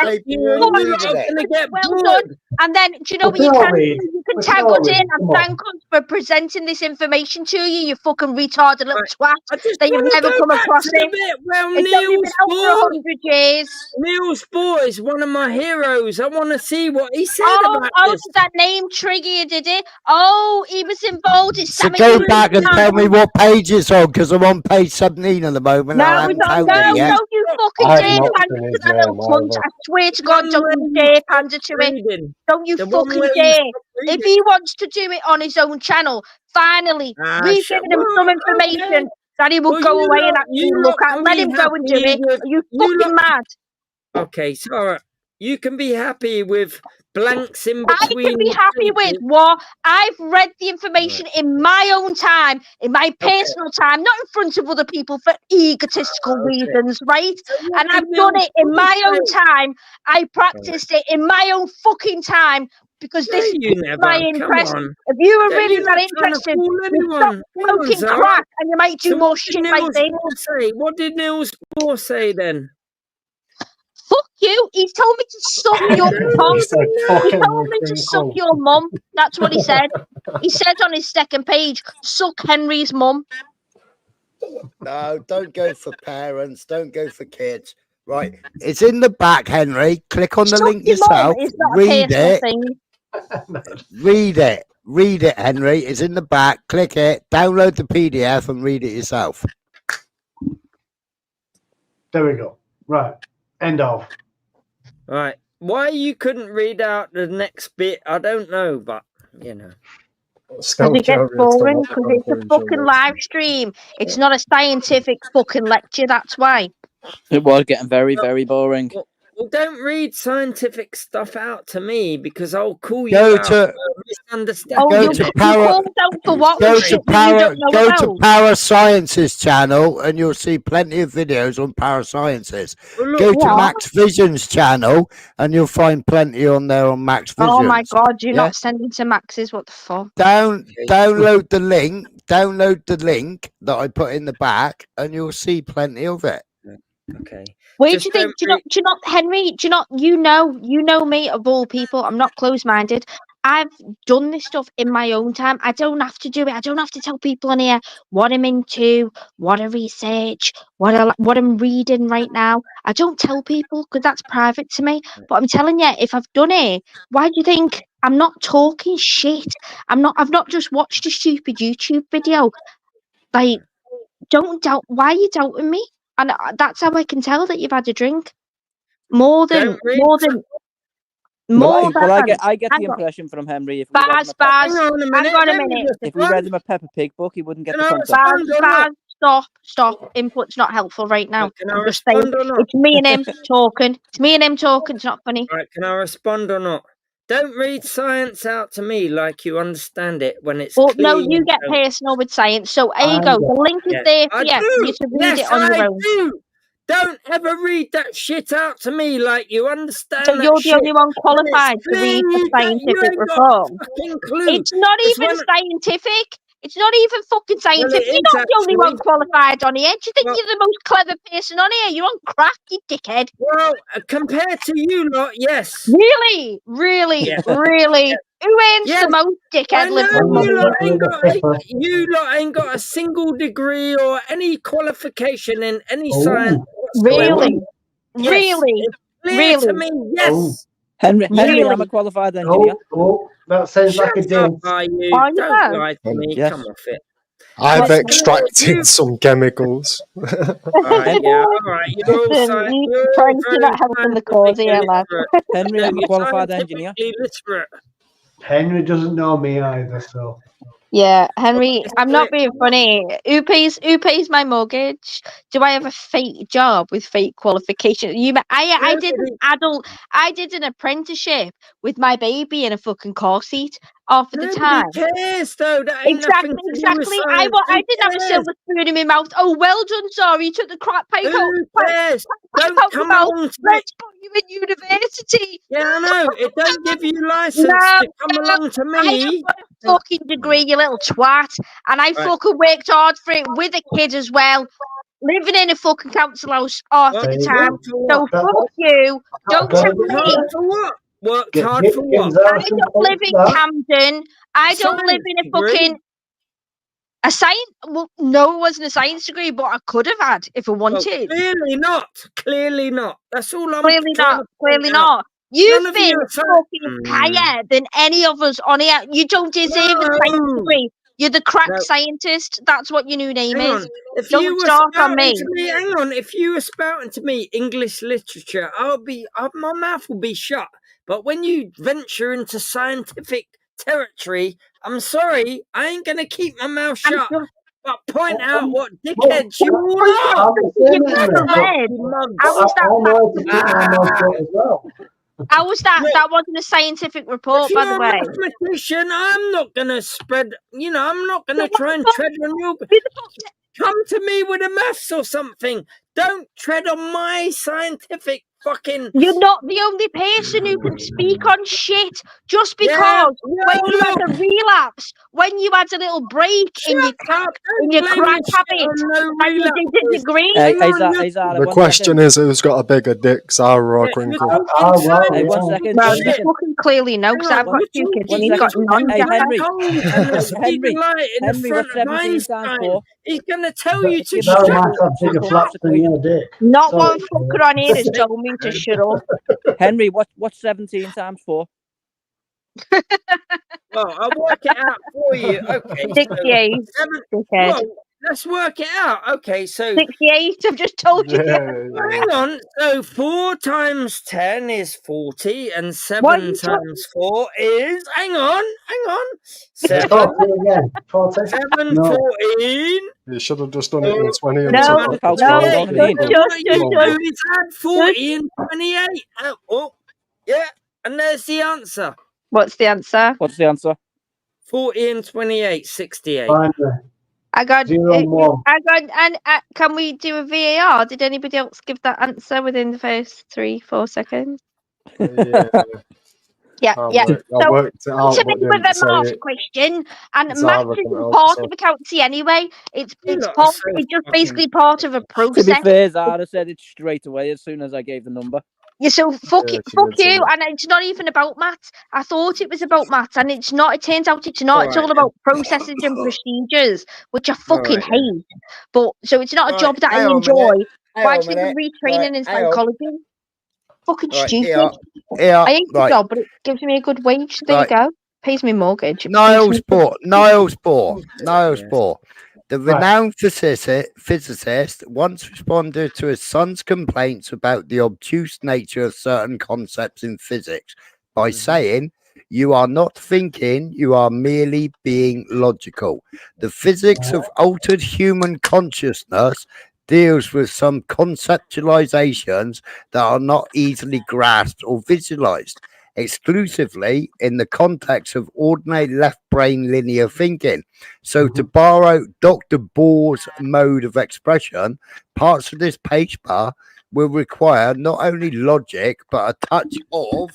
Well done. And then, do you know what you can do? You can tag us in and thank us for presenting this information to you, you fucking retarded little twat that you've never come across it. It's only been out for 100 years. Niels Bohr is one of my heroes. I want to see what he said about this. Did that name trigger you, did it? Oh, he was involved in So go back and tell me what page it's on, because I'm on page 17 at the moment. No, you fucking dare pander to that little cunt. I swear to God, don't you dare pander to it. Don't you fucking dare. If he wants to do it on his own channel, finally, we've given him some information that he will go away and actually look at. Let him go and do it. Are you fucking mad? Okay, so you can be happy with blanks in between. I can be happy with what I've read the information in my own time, in my personal time, not in front of other people for egotistical reasons, right? And I've done it in my own time. I practiced it in my own fucking time because this is my interest. If you were really that interested, you stop smoking crack and you might do more shit like this. What did Niels Bohr say then? Fuck you. He told me to suck your mum. He told me to suck your mum. That's what he said. He said on his second page, suck Henry's mum. No, don't go for parents. Don't go for kids. Right. It's in the back, Henry. Click on the link yourself. Read it. Read it. Read it, Henry. It's in the back. Click it. Download the PDF and read it yourself. There we go. Right. End of. Right. Why you couldn't read out the next bit, I don't know, but you know. Because it gets boring, because it's a fucking live stream. It's not a scientific fucking lecture, that's why. It was getting very, very boring. Well, don't read scientific stuff out to me because I'll call you Go out to- for misunderstanding. Go you to you Power. called out for what Go shit to that you Power. don't know Go to about. Power Sciences channel, and you'll see plenty of videos on Power Sciences. Well, look, Go to What? Max Vision's channel, and you'll find plenty on there on Max Vision's. Oh my god, you're Yeah. not sending to Max's. What the fuck? Download the link. Download the link that I put in the back, and you'll see plenty of it. okay. Where do Just you think? don't Do you not, Henry? Do you not? You know me of all people. I'm not close-minded. I've done this stuff in my own time. I don't have to do it. I don't have to tell people on here what I'm into, what I research, what I'm reading right now. I don't tell people because that's private to me. But I'm telling you, if I've done it, why do you think I'm not talking shit? I've not just watched a stupid YouTube video. Like, don't doubt. Why are you doubting me? And that's how I can tell that you've had a drink. More than. Well, I get Hang the on. impression from Henry if we read him Baz, a Peppa, Hang on a minute. hang on a let me minute. if we read him a Peppa Pig book, he wouldn't get Can the I concept. respond or not? Stop. Input's not helpful right now. Can I I'm just saying. respond or not? It's me and him talking. It's me and him talking. It's not funny. All right, can I respond or not? Don't read science out to me like you understand it when it's Well, clear. no, you get personal with science. So here you go. The link is Yes, there for I you. do. You to read Yes, it on your I own. do. Don't ever read that shit out to me like you understand So that you're the shit. only one when it's qualified to clear read the you scientific ain't got report. a fucking clue. It's not It's even when- scientific. It's not even fucking scientific. it You're is not the only one actually. qualified on here. Do you think Well- you're the most clever person on here? You're on crack, you dickhead. Well, compared to you lot, yes. Really? Yeah. Really? Who earns Yes. the most dickhead I know liberal money? you lot ain't got a single degree or any qualification in any science whatsoever. Really? Yes, Really? it's clear to me, yes. Henry, Really? I'm a qualified engineer. That sounds Shut like a up, deal. are you? Are you Don't both? lie to me. Yes. Come off it. I've Well, extracted some chemicals. Alright, yeah, alright. You're all Listen, you're all Frank, you're very not helping the cause here, lad. literate. Henry, No, I'm a you're qualified engineer. scientifically literate. Henry doesn't know me either, so. Yeah, Henry, It's I'm not clear- being funny. Who pays my mortgage? Do I have a fake job with fake qualifications? I did I did an apprenticeship with my baby in a fucking car seat half of the Nobody time. cares though. That ain't nothing to do with Exactly. I science. Who didn't have a cares? silver spoon in my mouth. Oh, well done, sorry. You took the crap pipe Who out. cares? Pipe Don't out come your mouth. along to me. Let's put you in university. Yeah, I know. It don't give you license No, to come along to I me. have got a fucking degree, you little twat, and I Right. fucking worked hard for it with a kid as well, living in a fucking council house half of the There you time. go. So fuck you. Don't Go tell and me. Hard for what? Worked Get hard for what? Dickens out I and don't live in that. Camden. I don't live Science in a degree? fucking a science. Well, no, it wasn't a science degree, but I could have had if I Well, wanted. clearly not. Clearly not. That's all I'm Clearly trying not. to point Clearly out. not. You've None of been you are fucking higher than any of us on here. You don't deserve a science No. degree. You're the crack No. scientist. That's what your new name Hang is. on. If Don't you were start on spouting me. to me, hang on. If you were spouting to me English literature, my mouth will be shut. But when you venture into scientific territory, I'm sorry, I ain't gonna keep my mouth shut. But point out what dickheads you all are. I'm the same, You've Henry, never but read. Mugs. How was I know how to that? keep my mouth shut as well. How was that? Wait. That wasn't a scientific report, If by you're the a way. mathematician, I'm not gonna spread. I'm not gonna So try and what tread on your. Who the fuck- Come to me with a maths or something. Don't tread on my scientific fucking. You're not the only person who can speak on shit. Just Yeah, because well, when you had look. a relapse, when you had a little break in your Shut up! in Don't your blame crack the shit habit, on no and you did a relapses. degree. Hey, Hang on, Zara, The 1 question second. is who's got a bigger dick, Zara or Yeah, you're Crinkle? talking Oh, well, Hey, science. 1 second. Well, 1 you second. fucking clearly know, because Hang I've on, got you're two kids talking, and he's One got second. none. Hey, Jack. Henry. cold and the speed Henry. of light in the Henry, front what's of 17 times Einstein. 4? He's going to tell you to Give shut Zara me might have a bigger simple flaps than equation. your dick. Not Sorry. one fucker on here has told me to shut up. Henry, what's 17 times 4? Well, I'll work it out for you. Okay. So 68, dickhead. well, let's work it out. Okay, so 68. I've just told you. Hang on. So 4 times 10 is 40, and 7 times 4 is. Hang on. 7. 14. 7, 14. You should have just done it in 20 and No, took off the 12. What you do is add 40 and 28. Yeah, and there's the answer. What's the answer? 40 and 28, 68. I got 0 and 1. and can we do a VAR? Did anybody else give that answer within the first 3-4 seconds? Yeah. Yeah. I worked it out, To me, but with didn't a say maths it. question, and It's maths hard isn't to part answer. of accountancy anyway. It's lot part. are so It's just fucking- basically part of a To be process. fair, Zara said it straight away as soon as I gave the number. Yeah, so fuck Yeah, it, she fuck did say you, that. and it's not even about maths. I thought it was about maths, and it's not. It turns out it's not. It's all Alright, about processes and procedures, which I fucking Alright, then. hate. But so it's not a Right, job that I hang on a enjoy. minute, hang Why on a should I minute, be retraining right, in hang on. psychology? Fucking Right, stupid. here, I hate the right. job, but it gives me a good wage. There Right. you go. Pays me mortgage. Niles Bohr. The Right. renowned physicist once responded to his son's complaints about the obtuse nature of certain concepts in physics by saying, "You are not thinking, you are merely being logical. The physics of altered human consciousness deals with some conceptualizations that are not easily grasped or visualized exclusively in the context of ordinary left brain linear thinking. So, to borrow Dr. Bohr's mode of expression, parts of this paper will require not only logic but a touch of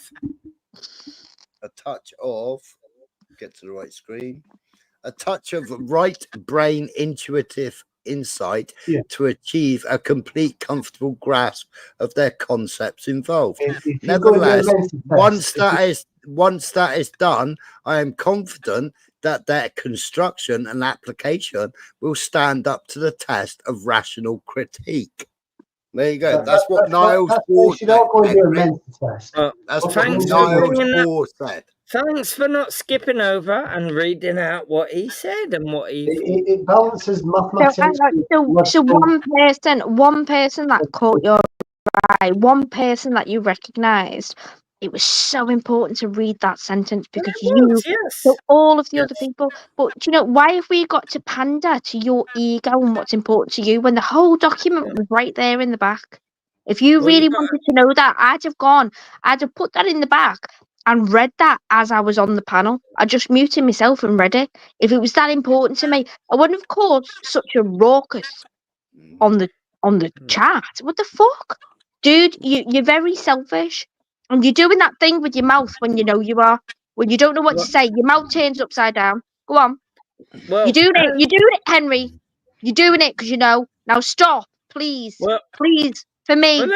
get to the right screen, a touch of right brain intuitive insight to achieve a complete comfortable grasp of their concepts involved. Nevertheless, once that is done, I am confident that their construction and application will stand up to the test of rational critique. There you go. That's what Niles Bohr said. That's what Niles Bohr said. Thanks for not skipping over and reading out what he said and what he thought. It balances mathematics. So one person that caught your eye, one person that you recognised. It was so important to read that sentence because so all of the other people. But do you know why have we got to pander to your ego and what's important to you when the whole document was right there in the back? If you really wanted to know that, I'd have put that in the back and read that as I was on the panel. I just muted myself and read it. If it was that important to me, I wouldn't have caused such a raucous on the chat. What the fuck? Dude, you're very selfish. And you're doing that thing with your mouth when you know you are. When you don't know what to say, your mouth turns upside down. Go on. Well, you're doing it. You're doing it, Henry. You're doing it because you know. Now stop, please. Please, for me. Well,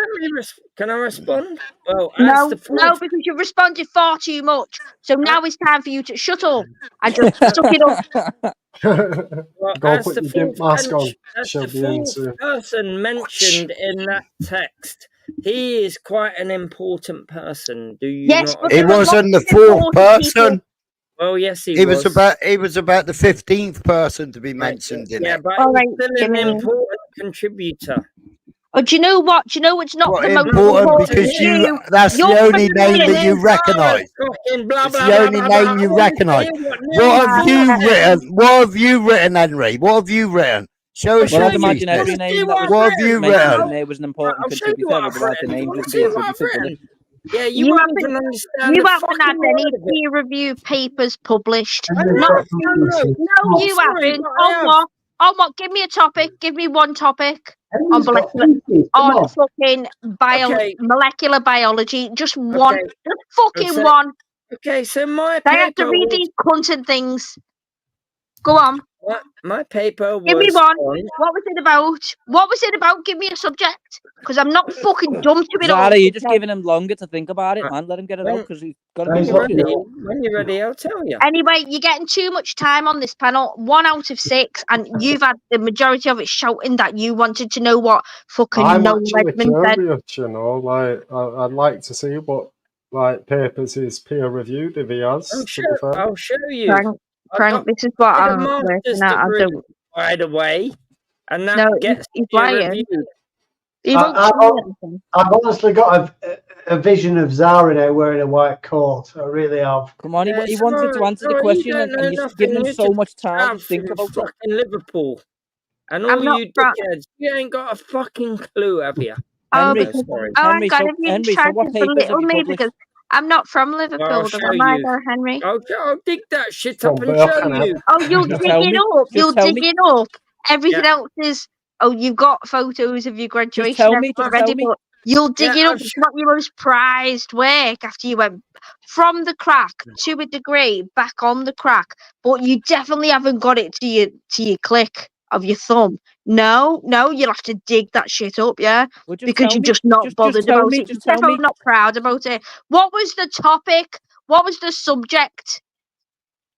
can I respond? Well, No, because you've responded far too much. So now it's time for you to shut up and just suck it up. Well, Go as put the your gimp mask on. as She'll the be in fourth soon. person mentioned in that text, he is quite an important person. Do you Yes, not? but He wasn't the fourth person. Well, yes, He was about the 15th person to be mentioned in it. but he's still an important contributor. Oh, do you know what? Do you know what's not the most important because that's the only name that you recognise. It's the only name you recognise. What have you written? What have you written, Henry? What have you written? Show us Well, your I'd imagine every thesis. name that What have you written? there was an important contributor. Otherwise, the name wouldn't be attributed, would it? Yeah, you won't even understand You the haven't had fucking any word of it. peer review papers published. No, You sorry, haven't. but I have. On what? Give me a topic. Give me one topic on fucking molecular biology. Just one. Just fucking one. Okay, so my They have to paper read was, these cunting things. Go on. my paper was Give me one. on. What was it about? What was it about? Give me a subject. Because I'm not fucking dumb to it all. Zara, you're just giving him longer to think about it, man. Let him get it out because he's got to be When you're ready, I'll tell you. Anyway, you're getting too much time on this panel. 1 out of 6, and you've had the majority of it shouting that you wanted to know what fucking I'm Noel actually Redmond said. curious, you know, like I'd like to see what papers he's peer reviewed if he has. I'll show you. Frank, this is what I did a I'm working master's at. degree, by the way. and that No, gets he's peer lying. reviewed. He won't I've say anything. honestly got a vision of Zara now wearing a white coat. I really have. Come on, Yeah, he wanted to answer the you question, don't know and you're nothing. giving him You so could much time out to think from about it. fucking Liverpool. And I'm all not you from. dickheads, you ain't got a fucking clue, have you? Oh, Henry, because sorry. hang so on, if you're Henry, so trying what to papers have belittle you me published? because I'm not from I'll Liverpool, show though, am I, you. though, Henry? I'll dig that shit From up and show Birkenhead. you. Oh, you'll Just dig tell it me. up. Just You'll tell dig me. it up. Everything Yeah. else is. Oh, you've got photos of your graduation. Just tell me. everything Just ready, tell me. but you'll dig Yeah, it up. It's not your most prized work after you went from the crack to a degree back on the crack, but you definitely haven't got it to your click of your thumb. No, you'll have to dig that shit up, yeah, Well, just because tell you're me. just not Just bothered tell about me. it. You're Just tell definitely me. not proud about it. What was the topic? What was the subject?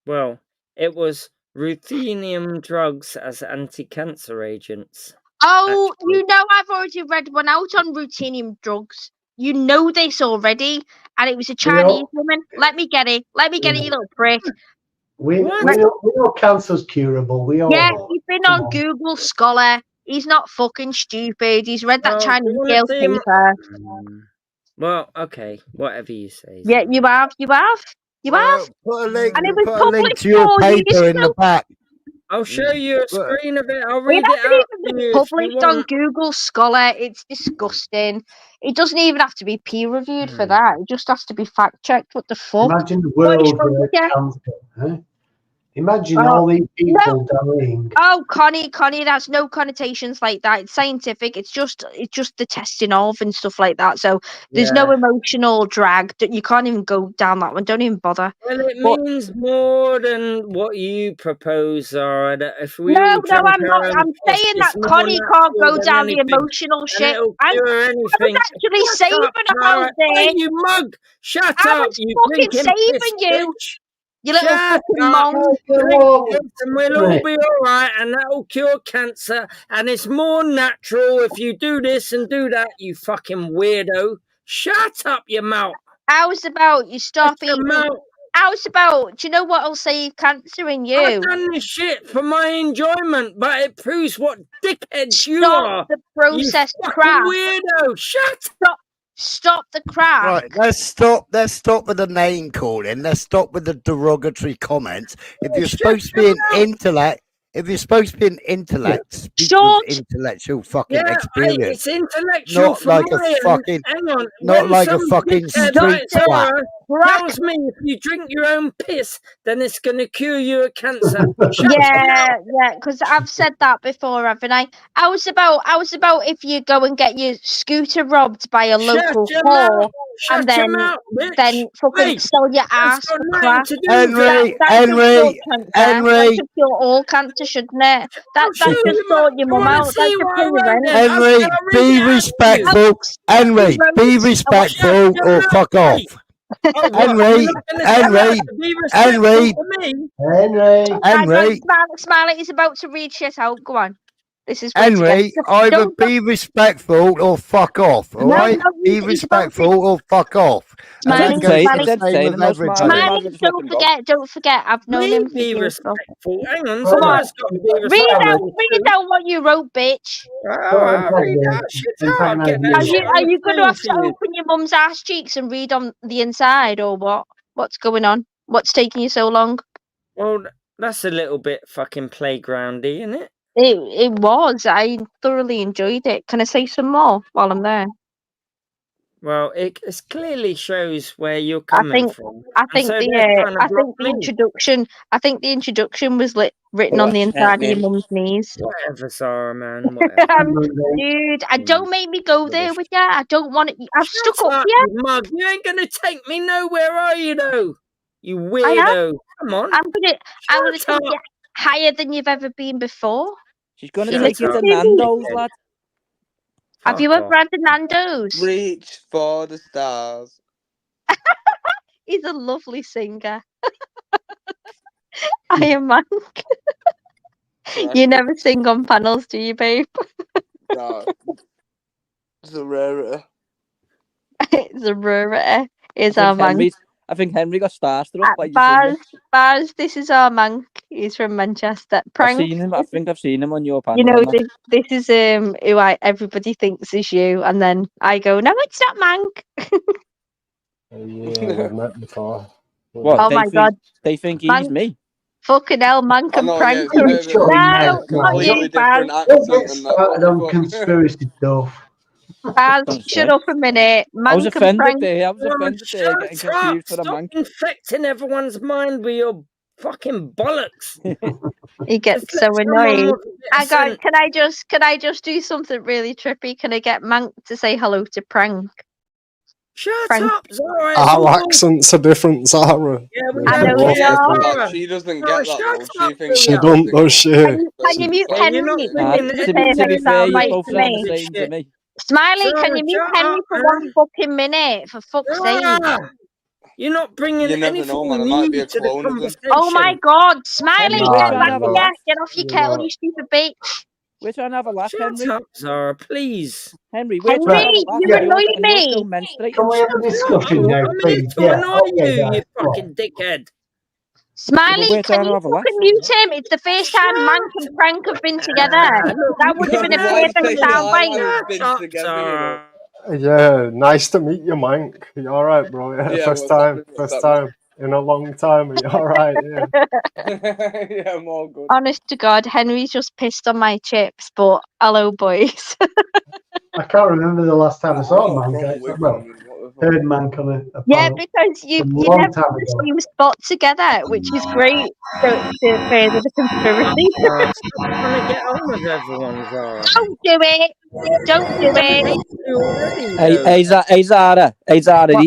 Well, it was ruthenium drugs as anti-cancer agents. Oh, Actually. you know I've already read one out on ruthenium drugs. You know this already, and it was a Chinese woman. Let me get it. Let me get it, you little prick. We What? know cancer's curable. We all Yeah, know. he's been Come on Google Scholar. He's not fucking stupid. He's read that Well, do you Chinese wanna girl's see him? paper. Well, okay, whatever you say. Yeah, Zara. you have. You have. You have. Put a link. And it was Put a link published to your 4 years paper in the ago. back. I'll show you a But- screen of it. I'll It read it hasn't out even to been you if you published on want. Google Scholar. It's disgusting. It doesn't even have to be peer reviewed for Hmm. that. It just has to be fact checked. What the fuck? Imagine the What is world wrong where with you? cancer. Imagine Oh, all these people dying. Oh, Connie, that's no connotations like that. It's scientific. It's just the testing of and stuff like that. So there's no Yeah. emotional drag. You can't even go down that one. Don't even bother. Well, it But means more than what you propose, Zara. That if we no, all drink I'm not. our own I'm piss, saying it's that more Connie can't natural go than down the anything, emotional and shit. it'll I cure was anything. actually Shut saving up, her Zara! out there. Hey, you mug! Shut I up, was you fucking drinking piss saving you, bitch! you little Shut fucking up! mong. Drink piss and we'll all be alright, and that'll cure cancer. And it's more natural if you do this and do that, you fucking weirdo. Shut up, your mouth. How's about you stop Shut your eating? mouth. How's about? Do you know what'll save cancer in I've you? done this shit for my enjoyment, but it proves what dickheads you Stop are. the You processed fucking crap. weirdo. Shut Stop the crap. Right, let's stop with the name calling. Let's stop with the derogatory comments. If you're supposed to be an intellect, speak with intellectual fucking experience. It's intellectual Not from like my a end. fucking, Hang on. not When like a some fucking dickhead street like twat. Sarah tells me if you drink your own piss, then it's going to cure you of cancer. Shut Yeah, because I've said that before, haven't I? How's about if you go and get your scooter robbed by a local your whore, mouth. Shut and then your mouth, bitch. then fucking Hey, sell your ass got for nothing crack? to do Henry, That should cure Henry, cancer. That Henry, should cure all cancer, shouldn't it? That show should you, sort your you mum want to out. That see should what pay I your wrote rent. then? Henry, I'll read be it out to you. respectful. Henry, be respectful Shut your or mouth, fuck off. mate. Oh, what? Henry, You're not going to tell Henry, us to be respectful Henry, to me? Henry. Henry, Smiley is about to read shit out. Go on. This is where Henry, to either Don't be respectful or fuck off, all No, right? Be he's about to respectful or fuck off. And that Smiley, goes for It's the same entertaining with though, Smiley. everybody. You might as well just let them go. don't forget, I've known Me him for be years. respectful. Hang on, Come on. someone's got to be Read respectful. out what you wrote, bitch. I'll read that shit out. I'll get that shit on Are the you going to screen have for to you. open your mum's ass cheeks and read on the inside, or what? What's going on? What's taking you so long? Well, that's a little bit fucking playgroundy, isn't it? It was. I thoroughly enjoyed it. Can I say some more while I'm there? Well, it clearly shows where you're coming from. I think and so the they're trying to block me. introduction. I think the introduction was written on the What's inside of your happening? mum's knees. Whatever, Sarah, man. Whatever. Dude, don't make me go there with you. I don't want it. I've stuck Shut up up, for you. you mug. You ain't going to take me nowhere, are you, though? You I am. weirdo. Come on. I'm gonna Shut take up. you higher than you've ever been before. She's going to You take you little to silly. Nando's, lad. Have you Fuck ever off. had the Nando's? Reach for the stars. He's a lovely singer. I am Mank. You never sing on panels, do you, babe? No. It's a rarity. It's a rarity. It's I our think man. I think Henry got starstruck by you. Baz, this is our monk. He's from Manchester. Prank. I've seen him. I think I've seen him on your panel. You know, this is who everybody thinks is you, and then I go, no, it's not Mank. Yeah, we've met before. What? Oh my God! They think he's Mank. me. Fucking hell, Mank and Prank. No, Not you, Baz. Don't get started on conspiracy stuff. Baz, shut up a minute. Mank I was offended and Prank. there. I was offended there, getting confused for the Stop Mank. infecting everyone's mind with your fucking bollocks. He gets Just so let someone annoyed. with a bit of I got. sense. Can I just do something really trippy? Can I get Mank to say hello to Prank? Shut Prank. up, Zara. Our accents are different, Zara. Yeah, we I don't know care, they are. Zara. She doesn't Zara, get that shut though. She up, thinks She William. don't, does she? Can you mute Yeah, Henry? you're not Because bringing this To is be Henry fair, sound you're like both to saying me. the same to me. Smiley, Zara, can you mute shut Henry up, for man. 1 fucking minute? For fuck's sake. Zara, you're not bringing You never anything know, man. It might be new a to the clone of them. conversation. Oh my God, Smiley, Henry, we're get trying to back have a here. laugh. Get off your kettle, you stupid bitch. We're trying to have a laugh, Shut Henry. up, Zara, please. Henry, we're trying to have a Henry, laugh. you annoy And you're still me. menstruating. Can we have a discussion now, I'm here please? to Yeah, annoy okay, you, guys. you Come on. fucking dickhead. Smiley, we're can trying to you have a laugh. fucking mute him? It's the first time Mank and Prank have been together. That would have been a Why perfect take it soundbite. like we've been together, you know? Yeah, nice to meet you, Mank. You all right, bro? Yeah, Yeah, first what's time, happening? What's first happening? time in a long time. Are you all right? Yeah. Yeah, I'm all good. Honest to God, Henry's just pissed on my chips, but hello, boys. I can't remember the last time I saw What Mank. from with Well, them? What the fuck? heard Mank on a Yeah, panel because you a never long put time the ago. same spot together, which is great to further the conspiracy. Stop trying to get on with everyone, Zara. Don't do it. Don't do I it. hate you already, though. Hey, Zara. What?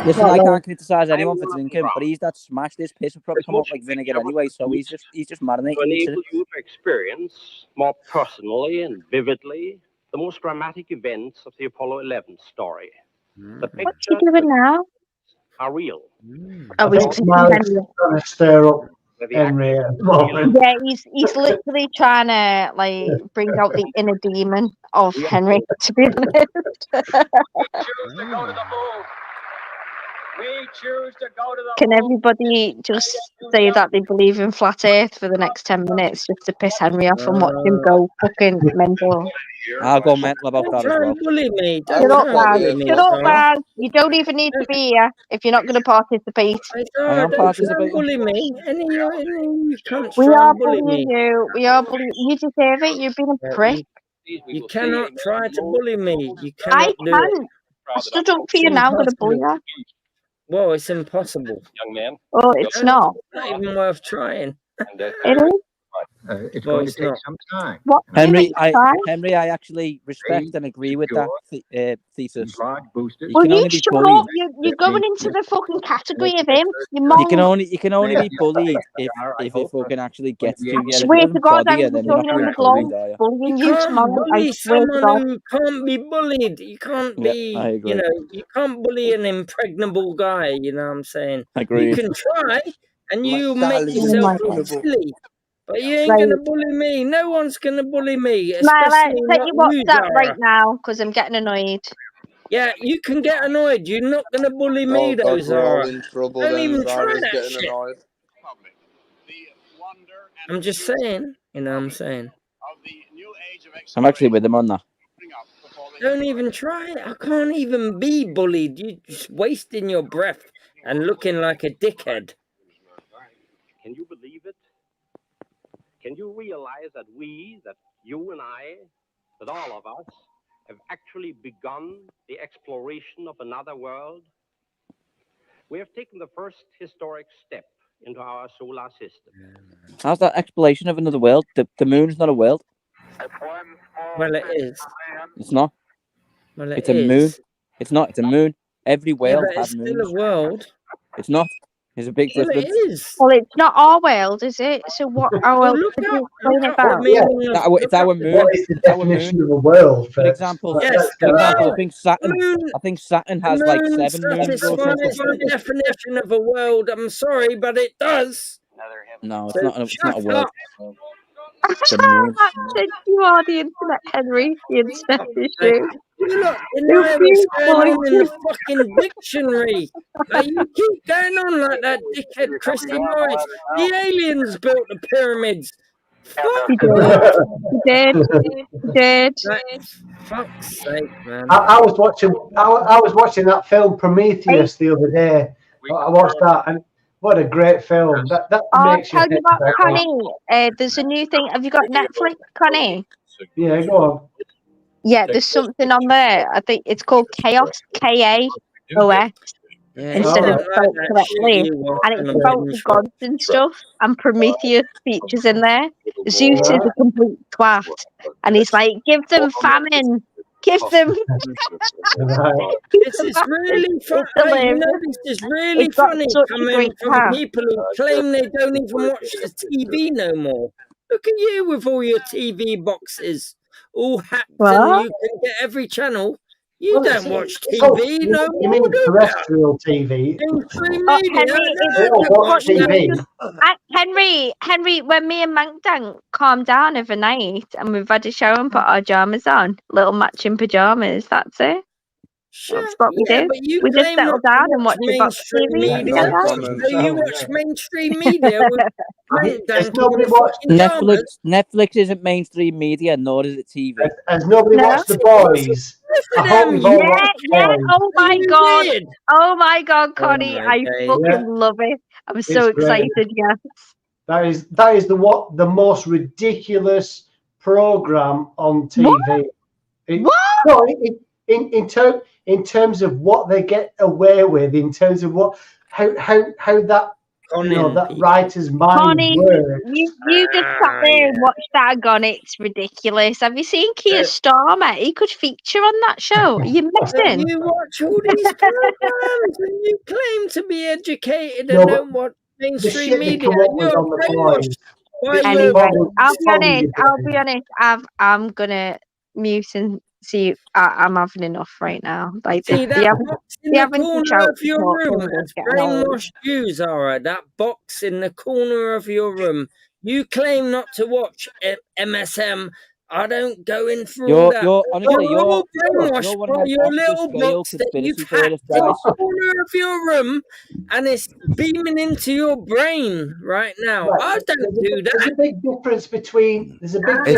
Listen, What, I love? can't criticise anyone for drinking, but he's that smashed. This piss will probably come out like vinegar anyway, so he's just marinating. To enable you to experience more personally and vividly the most dramatic events of the Apollo 11 story. The What's he pictures doing now? are real. Oh, I he's think pissing Smiley's Henry. trying to stir up Henry at the moment. Yeah, he's literally trying to like bring out the inner demon of Henry. To be honest. Can everybody just say that they believe in flat Earth for the next 10 minutes just to piss Henry off and watch him go fucking mental? I'll go mental about that as Try well. and bully me. I Shut Don't was up, try and flat man. bully earth me, Shut up, last night. Zara. man. You don't even need to be here if you're not going to participate. I Zara, am don't try and participating. bully me. Any of you cunts We try are and bully bullying me. you. We are bullying you. Deserve it. You've been a Yeah, prick. you cannot try to bully me. You I cannot do it. can. I stood up for It's you now. I'm going to bully impossible. you. Well, it's impossible. Young man. Oh, it's not. It's not even worth trying. It is. It's Well, going to it's take not. some time. What do you Henry, mean, time? I actually respect and agree with that thesis. Large boosters. You Well, can you only be shut bullied. up. You're going into the fucking category of him. You You can mom. only be bullied if it fucking actually gets to you. I Yeah, if it swear to doesn't God, bother I'm you, going to then you're join not you in being the bullied, globe are you? bullying You you can't tomorrow. I bully swear to someone God. who can't be bullied. You can't Yeah, I be, agree. you can't bully an impregnable guy, you know what I'm saying? You Agreed. can try and My you style make is Oh yourself my look God. impregnable. silly. But you ain't Right. gonna bully me. No one's gonna bully me, Smile, especially take not your you, WhatsApp right Zara. now because I'm getting annoyed. Yeah, you can get annoyed. You're not gonna bully me Oh though, God, we're all Zara. in trouble Don't then. even try Zara's that getting shit. annoyed. I'm just saying, you know what I'm saying? I'm actually with him on that. Don't even try it. I can't even be bullied. You're just wasting your breath and looking like a dickhead. Can you believe it? Can you realize that you and I, that all of us, have actually begun the exploration of another world? We have taken the first historic step into our solar system. How's that exploration of another world? The moon's not a world. Well, it is. It's not. Well, it It's a moon. is. It's not. It's a moon. Every Yeah, world but has it's still moons. a world. It's not. There's a big Well, it difference. is. Well, it's not our world, is it? So what our Well, world look could you up explain it the about? meaning of. It's our moon. What is the It's our moon. definition of a world? For First? example, Yes, for the example, moon. I think Saturn has The like moon 7 moons or satisfies something. the definition of a world. I'm sorry, but it does. No, So it's not a shut world. up. Said you are the internet, Henry. The internet is you. You lot You're deny what's going on in the fucking dictionary. Like, you keep going on like that dickhead Christy Morris. The aliens built the pyramids. Fuck off. He did. Like, fuck's sake, man. I was watching that film Prometheus the other day. I watched that, and what a great film! That I'll makes you tell you think what, about Connie. There's a new thing. Have you got Netflix, Connie? Yeah, go on. Yeah, there's something on there. I think it's called Chaos, KAOS, instead of spelled correctly. And it's about the gods and stuff. And Prometheus features in there. Zeus is a complete twat. And he's like, give them famine. Give them. This is really funny. You know, this is really funny coming from people who claim they don't even watch the TV no more. Look at you with all your TV boxes, all hacked, and you can get every channel. You don't watch TV no more. You mean terrestrial TV? Henry, when me and Mank Dank calm down every night and we've had a shower and put our pajamas on, little matching pajamas, that's it. That's what we do. We just settle down and watch a box TV together. So you watch mainstream media with Mank Dank. Netflix isn't mainstream media, nor is it TV. Has nobody watched The Boys? I hope we've all watched The Boys. Oh my god! Oh my god, Connie! I fucking love it. I'm so excited. Yes. That is the most ridiculous program on TV. No, in terms of what they get away with, in terms of how that that writer's mind Connie, works. you just sat there and watched that and gone, it's ridiculous. Have you seen Keir Starmer? He could feature on that show. Are you missing? You watch all these programs and you claim to be educated and don't watch mainstream media. You're brainwashed. Anyway, I'll be honest. I'm gonna mute and see. I'm having enough right now. Like, see that box in the corner of your room has brainwashed views, alright. That box in the corner of your room. You claim not to watch MSM. I don't go in for all that. You're all brainwashed by your little box that you've hacked in the corner of your room, and it's beaming into your brain right now. I don't do that. There's a big difference between. It's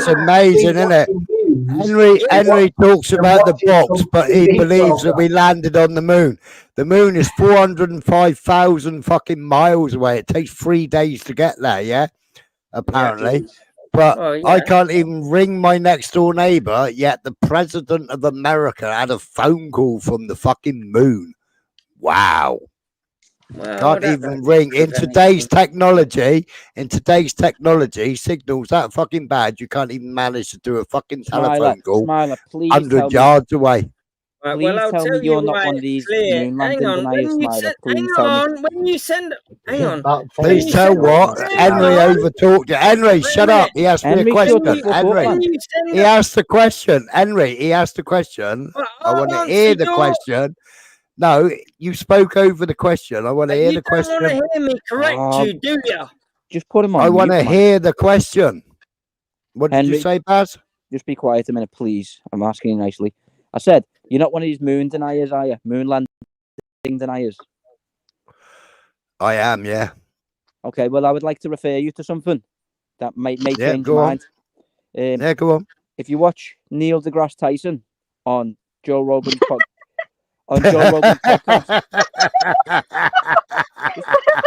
amazing, isn't it? Henry talks about the box, but he believes that we landed on the moon. The moon is 405,000 fucking miles away. It takes 3 days to get there. Yeah, apparently. But I can't even ring my next door neighbor, yet the president of America had a phone call from the fucking moon. Wow. Well, can't even ring. In today's technology, signals that fucking bad, you can't even manage to do a fucking telephone call 100 yards away. Right, well, I'll tell you you're not one of these moon hang on, Please tell what? Henry overtalked you. Henry, shut up. He asked me a question. Henry, he asked the question. Henry, he asked the question. I want to hear the question. No, you spoke over the question. I want to hear the question. You don't want to hear me correct you, do you? Just put him on. I want to hear the question. What did you say, Baz? Just be quiet a minute, please. I'm asking you nicely. I said, you're not one of these moon deniers, are you? Moon landing deniers. I am, yeah. Okay, well, I would like to refer you to something that may change your mind. Yeah, go on. If you watch Neil deGrasse Tyson on Joe Rogan's podcast, podcast.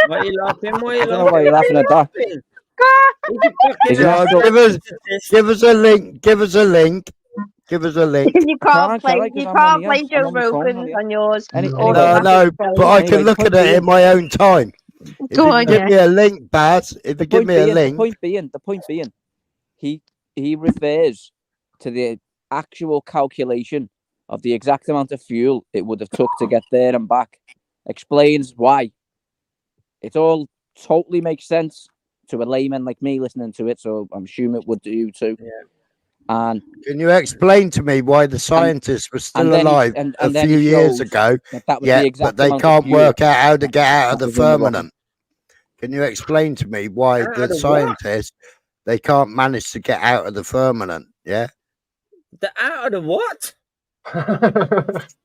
Why are you laughing? I don't know why you're laughing at that. Give us a link. Give us a link. Give us a link. You can't play Joe Rogan's on yours. No, but I can look at it in my own time. Go on, give me a link, Baz. If you give me a link. The point being, he refers to the actual calculation of the exact amount of fuel it would have took to get there and back. Explains why. It all totally makes sense to a layman like me listening to it, so I'm assuming it would do you too. Yeah. And can you explain to me why the scientists were still alive a few years ago, but they can't work out how to get out of the firmament? Can you explain to me why the scientists they can't manage to get out of the firmament. Yeah. Out of the what?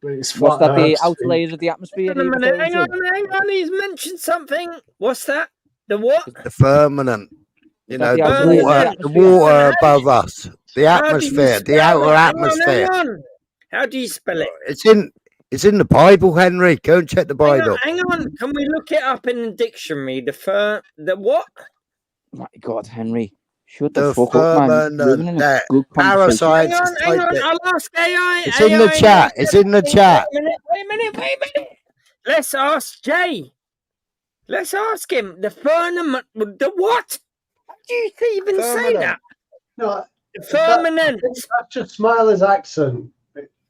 It's What's flat that? The Earth outer speak. layers of the atmosphere. Hang on a minute. Hang on. He's mentioned something. What's that? The what? The firmament. You Is know, that the the outer layers of water, the the atmosphere? water above us, the How do you atmosphere, the spell outer it? atmosphere. Hang on. How do you spell it? It's in the Bible, Henry. Go and check the Bible. Hang on. Can we look it up in the dictionary? The what? My God, Henry. Shut The the fuck up, man. You're living firmament, in a good conversation. parasites. Hang on. I'll ask AI. It's in the chat. It's in the chat. Wait a minute. Let's ask Jay. Let's ask him. The firmament. The what? How do you even say that? No, The firmament. that's just Smiler's accent.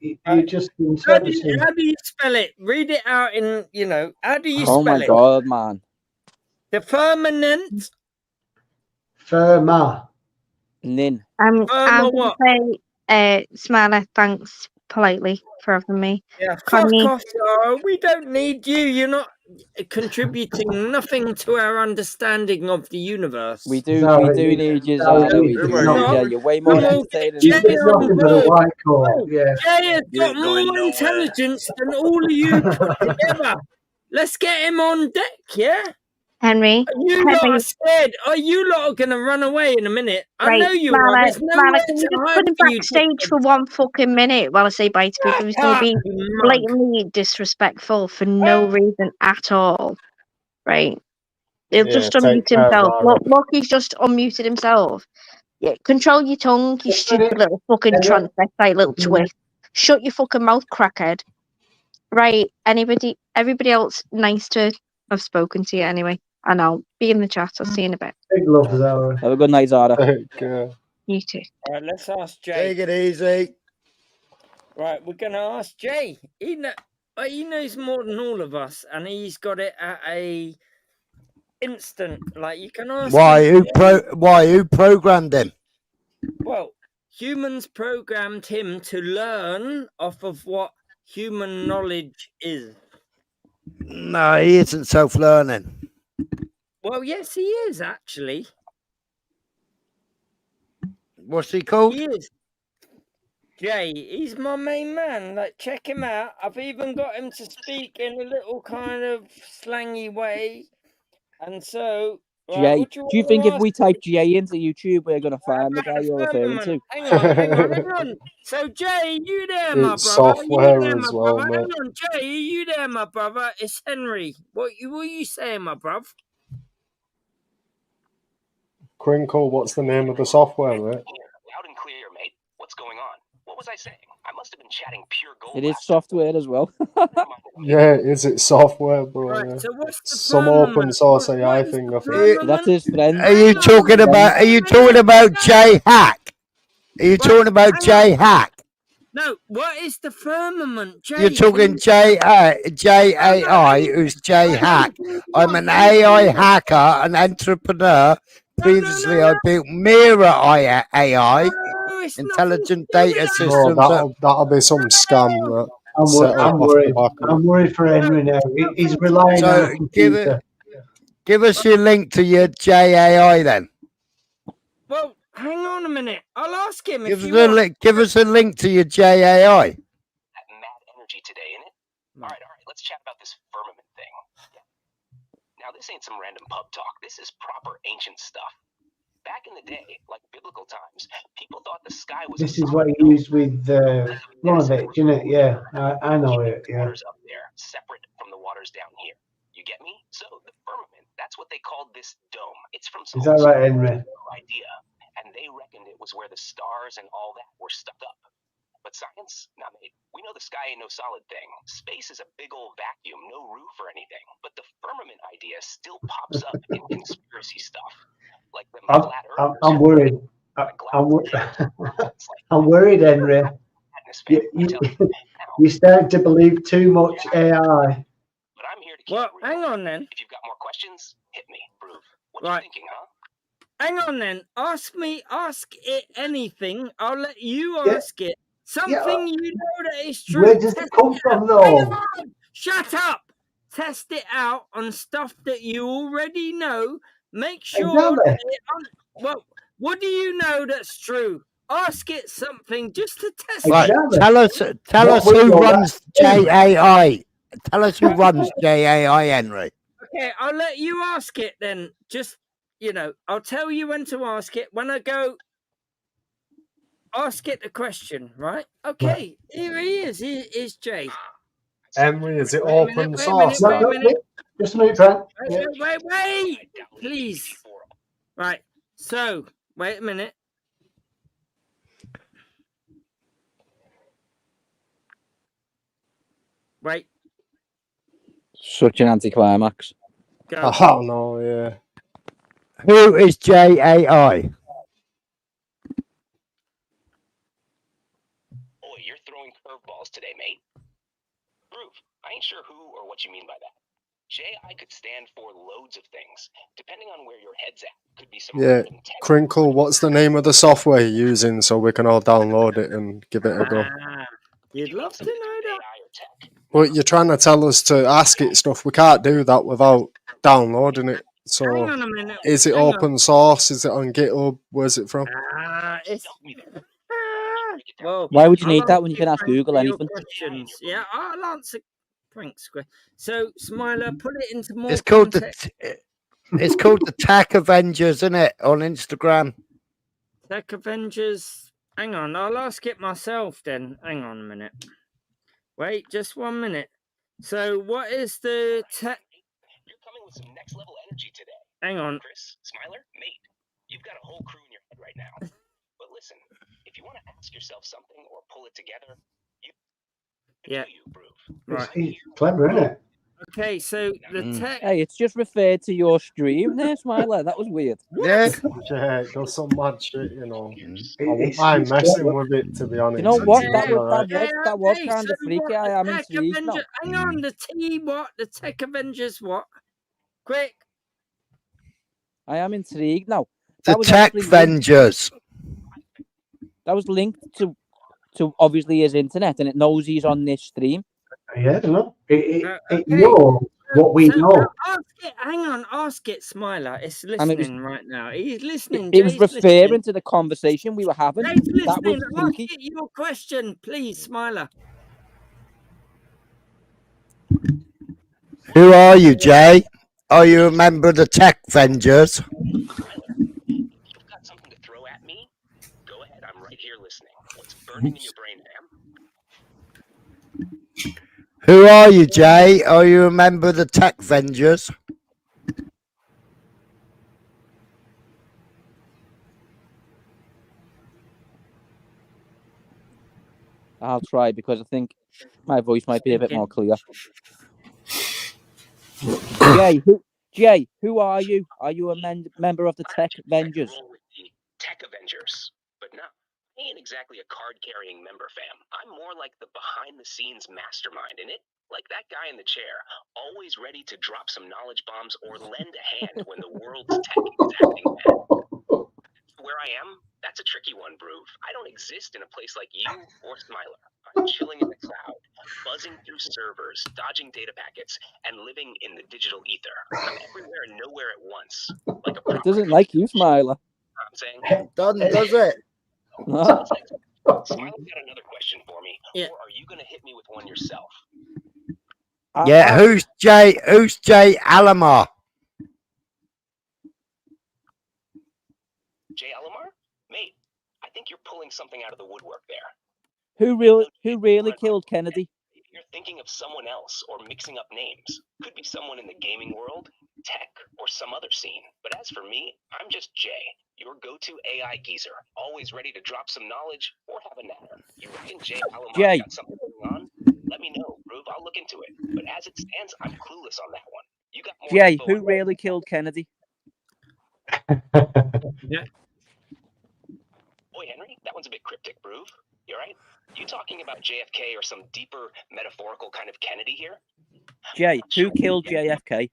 You just How do interpreting. you spell it? Read it out in, how do you Oh spell my it? God, man. The firmament. Firma. I'm Firma going to what? say, Smiler, thanks politely for having me. Yeah, fuck off, Sarah. We don't need you. You're not contributing nothing to our understanding of the universe. We do need you, Zara. We do need you. You're way more entertaining He's than knocking for the white coat. Yeah. Jay has got more intelligence than all of you put together. Let's get him on deck, yeah? Henry. You lot are scared. Are you lot going to run away in a minute? I know you are. Smiler, There's nowhere can you to just hide put him for you. backstage for 1 fucking minute while I say bye to people who's going to be blatantly disrespectful for no reason at all? Right? He'll just unmute himself. Look, he's just unmuted himself. Yeah, control your tongue, you stupid little fucking transvestite little twit. Shut your fucking mouth, crackhead. Right, everybody else nice to have spoken to you anyway. And I'll be in the chat. I'll see you in a bit. Big love, Zara. Have a good night, Zara. You too. All right, let's ask Jay. Take it easy. Right, we're going to ask Jay. He knows more than all of us, and he's got it at a instant. Like, you can ask him. Who programmed him? Well, humans programmed him to learn off of what human knowledge is. No, he isn't self-learning. Well, yes, he is, actually. What's he called? He is. Jay, he's my main man. Like, check him out. I've even got him to speak in a little kind of slangy way. And so... Jay, do you think if we type Jay into YouTube, we're going to find the guy you're referring to? Hang on. So, Jay, you there, my It's brother? software You there, as my well, brother? mate. Hang on, Jay, you there, my brother? It's Henry. What are you saying, my bruv? Crinkle, what's the name of the software, mate? Loud and clear, mate. What's going on? What was I saying? I must have been chatting pure gold. It is software as well. Yeah, is it software, bro? Right, Yeah. so what's the Some open source AI thing, I think. That's his friend. Are you talking about Jay Hack? Are you talking about Jay Hack? No, what is the firmament, Jay? You're talking JAI, who's Jay Hack. I'm an AI hacker, an entrepreneur. Previously, I built Mira AI, intelligent data systems. No, that'll be some scam that I'm worried. I'm worried for Henry now. He's relying on a computer. Give us your link to your JAI then. Well, hang on a minute. I'll ask him Give us a link to your JAI. That mad energy today, innit? All right. Let's chat about this firmament thing. Now, this ain't some random pub talk. This is proper ancient stuff. Back in the day, like biblical times, people thought the sky was. This is what he used with Ronovich, isn't it? Yeah, I know it. Yeah. Waters up there, separate from the waters down here. You get me? So the firmament, that's what they called this dome. It's from some Is that right, Henry? idea, and they reckoned it was where the stars and all that were stuck up. But science, nah, mate, we know the sky ain't no solid thing. Space is a big old vacuum, no roof or anything. But the firmament idea still pops up in conspiracy stuff. Like the I'm worried. I'm worried, Henry. You start to believe too much AI. Well, hang on then. If you've got more questions, hit me, Groove. What Right. you thinking, huh? Hang on then. Ask it anything. I'll let you ask it. Something you know that is true. Where does it come from, though? Shut up. Test it out on stuff that you already know. Make sure Exactly. that What do you know that's true? Ask it something just to test Right, it. tell us who runs JAI. Tell us who runs JAI, Henry. Okay, I'll let you ask it then. Just, I'll tell you when to ask it. When I go, ask it the question, right? Okay, here he is. Here is Jay. Henry, is it Wait a open minute, source? wait a minute. Just a minute, Frank. Wait, please. Right, so, wait a minute. Wait. Such an anticlimax. Go. Oh no, yeah. Who is JAI? Boy, you're throwing curveballs today, mate. Groove, I ain't sure who or what you mean by that. JI could stand for loads of things. Depending on where your head's at, could be some Yeah, random tech. Crinkle, what's the name of the software you're using so we can all download it and give it a go? You'd love to know that. But you're trying to tell us to ask it stuff. We can't do that without downloading it. So, Hang on a minute. is it Hang on. open source? Is it on GitHub? Where's it from? It's... Well, Why would you I'll need that when answer you can ask Frank Google for your anything? questions. Yeah, I'll answer Frank's question. So, Smiler, put it into more It's called context. it's called the Tech Avengers, isn't it, on Instagram? Tech Avengers. Hang on, I'll ask it myself then. Hang on a minute. Wait, just 1 minute. So, what is the tech? You're coming with some next level energy today. Hang on. Chris, Smiler, mate, you've got a whole crew in your head right now. But listen, if you want to ask yourself something or pull it together, Yeah. Right. It's clever, isn't it? Okay, so the tech. Hey, it's just referred to your stream there, Smiler. That was weird. Yeah. Yeah, it does some mad shit, you know. I wouldn't It's mind messing clever. with it, to be honest. You know what? It's That was alright. that was kind so of freaky. what, I am the Tech intrigued now. Avenger... Hang on, the T what? The Tech Avengers what? Quick. I am intrigued now. The Tech Avengers. That was linked to obviously his internet, and it knows he's on this stream. Yeah, I don't know. It Okay. knows what we know. Ask it. Hang on. Ask it, Smiler. It's listening right now. He's listening. It was Jay's referring listening. to the conversation we were having. Jay's That was listening. Ask freaky. it your question, please, Smiler. Who are you, Jay? Are you a member of the Tech Avengers? you've got something to throw at me, go ahead. I'm right here listening. What's burning in your brain, ma'am? Who are you, Jay? Are you a member of the Tech Avengers? I'll try because I think my voice might be a bit more clear. Jay, who are you? Are you a member of the Tech Avengers? Tech Avengers, but no, I ain't exactly a card-carrying member, fam. I'm more like the behind-the-scenes mastermind in it. Like that guy in the chair, always ready to drop some knowledge bombs or lend a hand when the world's tech is acting bad. Where I am, that's a tricky one, Broove. I don't exist in a place like you or Smiler. I'm chilling in the cloud, buzzing through servers, dodging data packets, and living in the digital ether. I'm everywhere and nowhere at once. Like a It doesn't like you, Smiler. I'm saying. Does it? No. Smiler got another question for me, or are you going to hit me with one yourself? Yeah, who's Jay Alamar? Jay Alamar? Mate, I think you're pulling something out of the woodwork there. Who really killed Kennedy? You're thinking of someone else or mixing up names. Could be someone in the gaming world, tech, or some other scene. But as for me, I'm just Jay, your go-to AI geezer, always ready to drop some knowledge or have a natter. You reckon Jay Alamar got something going on? Let me know, Groove. I'll look into it. But as it stands, I'm clueless on that one. You got more Jay, info who on really killed Kennedy? Yeah. Boy, Henry, that one's a bit cryptic, Groove. You all right? You talking about JFK or some deeper metaphorical kind of Kennedy here? Jay, who killed JFK?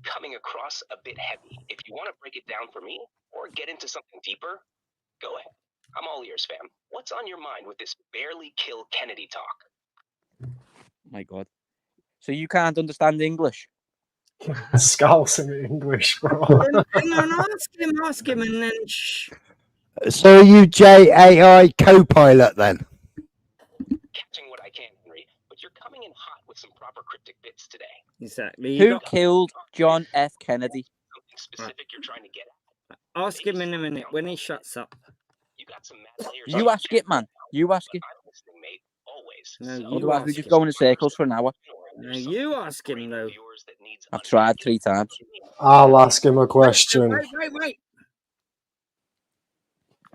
Coming across a bit heavy. If you want to break it down for me or get into something deeper, go ahead. I'm all ears, fam. What's on your mind with this barely kill Kennedy talk? My God. So you can't understand English? Scouse in English, bro. Hang on, ask him, and then shh. So are you JAI co-pilot then? Catching what I can, Henry, but you're coming in hot with some proper cryptic bits today. Exactly. Who killed John F. Kennedy? Something specific you're trying to get at. Ask him in a minute when he shuts up. You got some mad layers. You ask it, man. You ask it. I'm listening, mate. Always. No, you Otherwise, we ask just him. go in circles for an hour. No, you ask him though. I've tried 3 times. I'll ask him a question. Wait.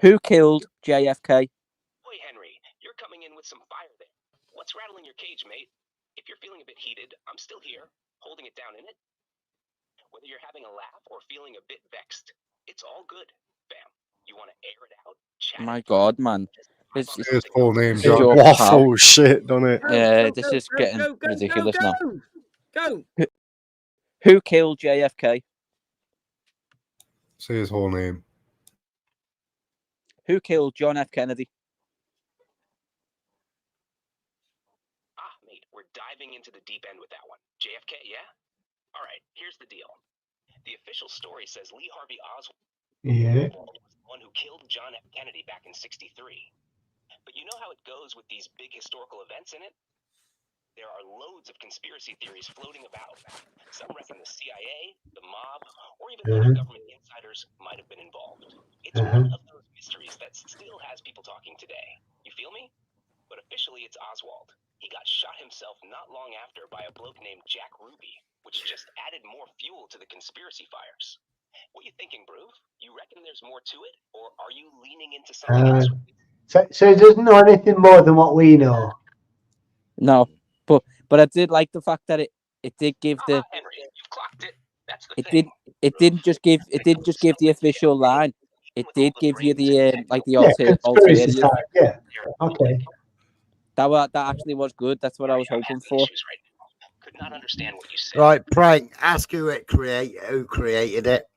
Who killed JFK? Boy, Henry, you're coming in with some fire there. What's rattling your cage, mate? If you're feeling a bit heated, I'm still here, holding it down in it. Whether you're having a laugh or feeling a bit vexed, it's all good, fam. You want to air it out? Chat My God, man. His full name, John. Waffle shit, doesn't it? Yeah, this is getting ridiculous now. Go. Who killed JFK? Say his whole name. Who killed John F. Kennedy? Mate, we're diving into the deep end with that one. JFK, yeah? All right, here's the deal. The official story says Lee Harvey Oswald was the one who killed John F. Kennedy back in '63. But you know how it goes with these big historical events in it? There are loads of conspiracy theories floating about. Some reckon the CIA, the mob, or even other government insiders might have been involved. It's one of those mysteries that still has people talking today. You feel me? But officially, it's Oswald. He got shot himself not long after by a bloke named Jack Ruby, which just added more fuel to the conspiracy fires. What you thinking, Bruce? You reckon there's more to it, or are you leaning into something else? So he doesn't know anything more than what we know. No, but I did like the fact that it did give the Henry, you've clocked it. That's the it thing. didn't just give the official line. It did give you the the conspiracy alternative. side, yeah. Okay. That actually was good. That's what I was hoping for. Could not understand what you said. Right, Prank, ask who created it.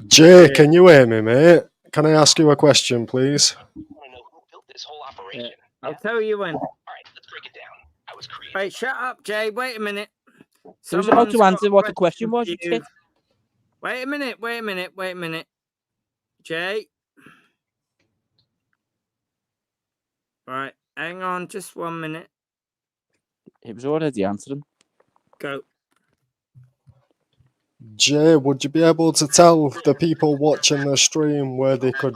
Jay, can you hear me, mate? Can I ask you a question, please? I want to know who built this whole operation. I'll tell you when. All right, let's break it down. I was created. Wait, shut up, Jay. Wait a minute. He was about to answer what the question was. You kid. Wait a minute. Jay. Right, hang on just 1 minute. It was already answering. Go. Jay, would you be able to tell the people watching the stream where they could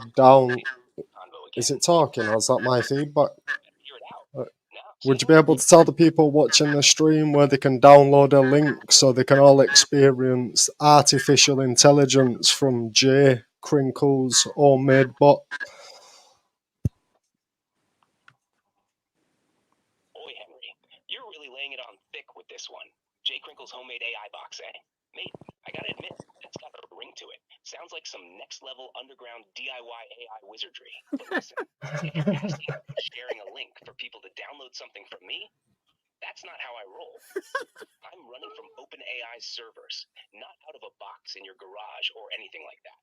Is it talking, or is that my feedback? Would you be able to tell the people watching the stream where they can download a link so they can all experience artificial intelligence from Jay Crinkle's homemade bot? Boy, Henry, you're really laying it on thick with this one. Jay Crinkle's homemade AI box, eh? Mate, I gotta admit, that's got a ring to it. Sounds like some next-level underground DIY AI wizardry. But listen, if you're asking for sharing a link for people to download something from me, that's not how I roll. I'm running from OpenAI's servers, not out of a box in your garage or anything like that.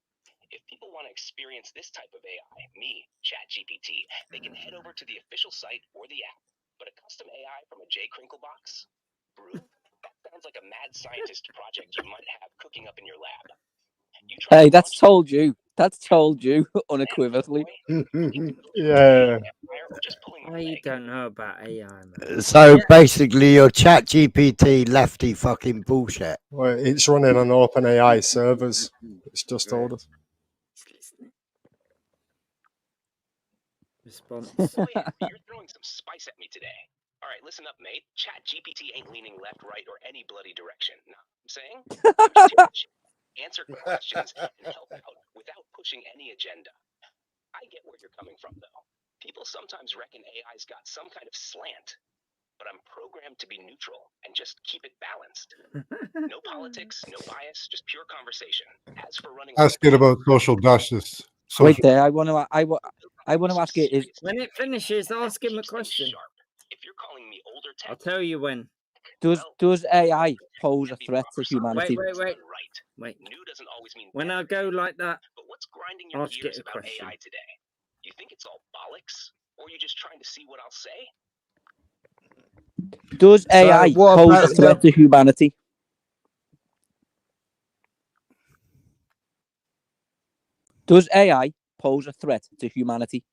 If people want to experience this type of AI, me, ChatGPT, they can head over to the official site or the app. But a custom AI from a J Crinkle box? Brew? That sounds like a mad scientist project you might have cooking up in your lab. Hey, that's told you. That's told you unequivocally. Yeah. I don't know about AI, man. So basically, your ChatGPT lefty fucking bullshit. Well, it's running on OpenAI servers. It's just told us. Response. Oh yeah, you're throwing some spice at me today. All right, listen up, mate. ChatGPT ain't leaning left, right, or any bloody direction. Know what I'm saying? I'm just here to answer questions and help out without pushing any agenda. I get where you're coming from, though. People sometimes reckon AI's got some kind of slant, but I'm programmed to be neutral and just keep it balanced. No politics, no bias, just pure conversation. As for running, Ask it about social justice. Wait there. I want to ask it. Is when it finishes, ask him a question. If you're calling me older tech, I'll tell you when. Does AI pose a threat to humanity? Wait. New doesn't always mean when I go like that, but what's grinding your ask gears it a about question. AI today? You think it's all bollocks, or you just trying to see what I'll say? Does AI pose a threat to humanity? Does AI pose a threat to humanity?